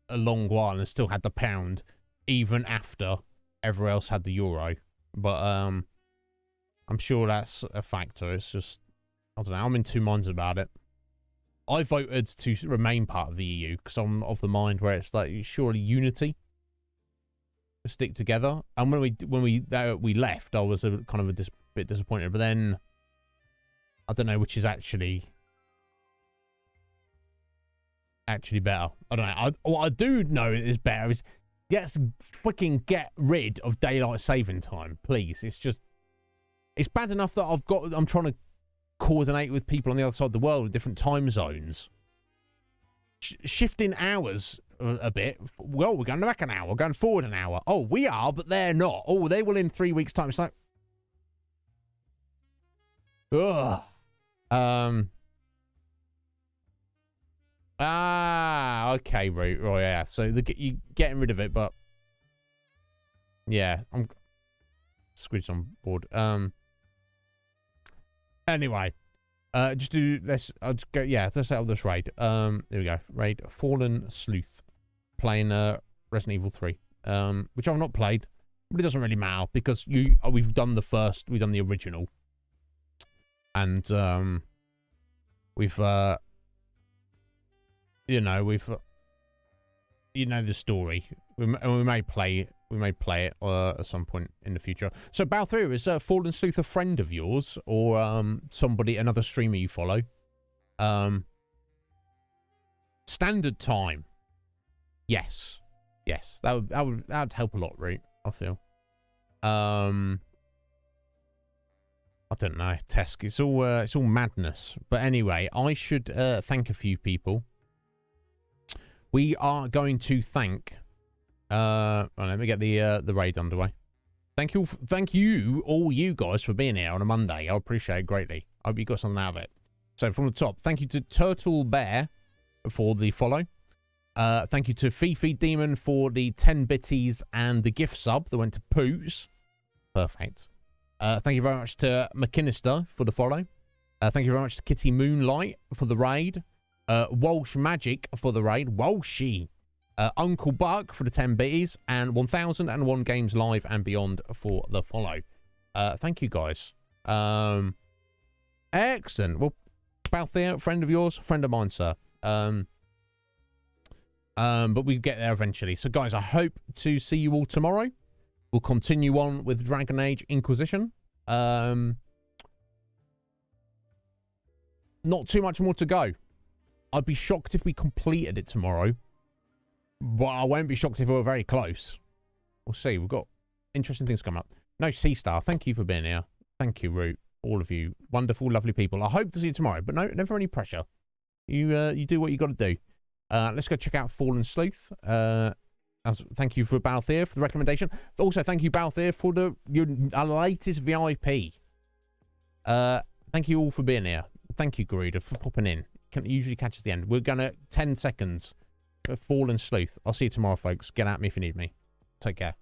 a long while and still had the pound, even after everyone else had the euro. But I'm sure that's a factor. It's just, I don't know, I'm in two minds about it. I voted to remain part of the EU because I'm of the mind where it's like, surely unity to stick together. And when we left, I was kind of a bit disappointed. But then, I don't know which is actually better. I don't know. What I do know is better is freaking get rid of daylight saving time, please. It's bad enough that I'm trying to coordinate with people on the other side of the world with different time zones. Shifting hours a bit. Well, we're going back an hour, we're going forward an hour. Oh, we are, but they're not. Oh, they will in 3 weeks' time. It's like, ugh. Okay, right, yeah. So you getting rid of it, but yeah, I'm Squid's on board. Anyway, let's set up this raid. There we go. Raid Fallen Sleuth, playing Resident Evil 3. Which I've not played, but it doesn't really matter because we've done the original. And we've the story. We may play it at some point in the future. So Balthier, is Fallen Sleuth a friend of yours or another streamer you follow? Standard time. Yes. That'd help a lot, right? I feel. I don't know, Tesk. It's all madness. But anyway, I should thank a few people. We are going to thank. Let me get the raid underway. Thank you, all you guys, for being here on a Monday. I appreciate it greatly. I hope you got something out of it. So from the top, thank you to Turtle Bear for the follow. Thank you to Fifi Demon for the 10 bitties and the gift sub that went to Poos. Perfect. Thank you very much to McKinnister for the follow. Thank you very much to Kitty Moonlight for the raid. Walsh Magic for the raid. Walshy. Uncle Buck for the 10 bitties. And 1001 Games Live and Beyond for the follow. Thank you, guys. Excellent. Well, Balthier, friend of yours, friend of mine, sir. But we get there eventually. So, guys, I hope to see you all tomorrow. We'll continue on with Dragon Age Inquisition. Not too much more to go. I'd be shocked if we completed it tomorrow. But I won't be shocked if we were very close. We'll see. We've got interesting things coming up. No, C-Star, thank you for being here. Thank you, Root. All of you. Wonderful, lovely people. I hope to see you tomorrow. But no, never any pressure. You do what you got to do. Let's go check out Fallen Sleuth. Thank you for Balthier for the recommendation. Also, thank you, Balthier, for your latest VIP. Thank you all for being here. Thank you, Garuda, for popping in. Can usually catch us at the end. We're gonna 10 seconds. Fallen Sleuth. I'll see you tomorrow, folks. Get at me if you need me. Take care.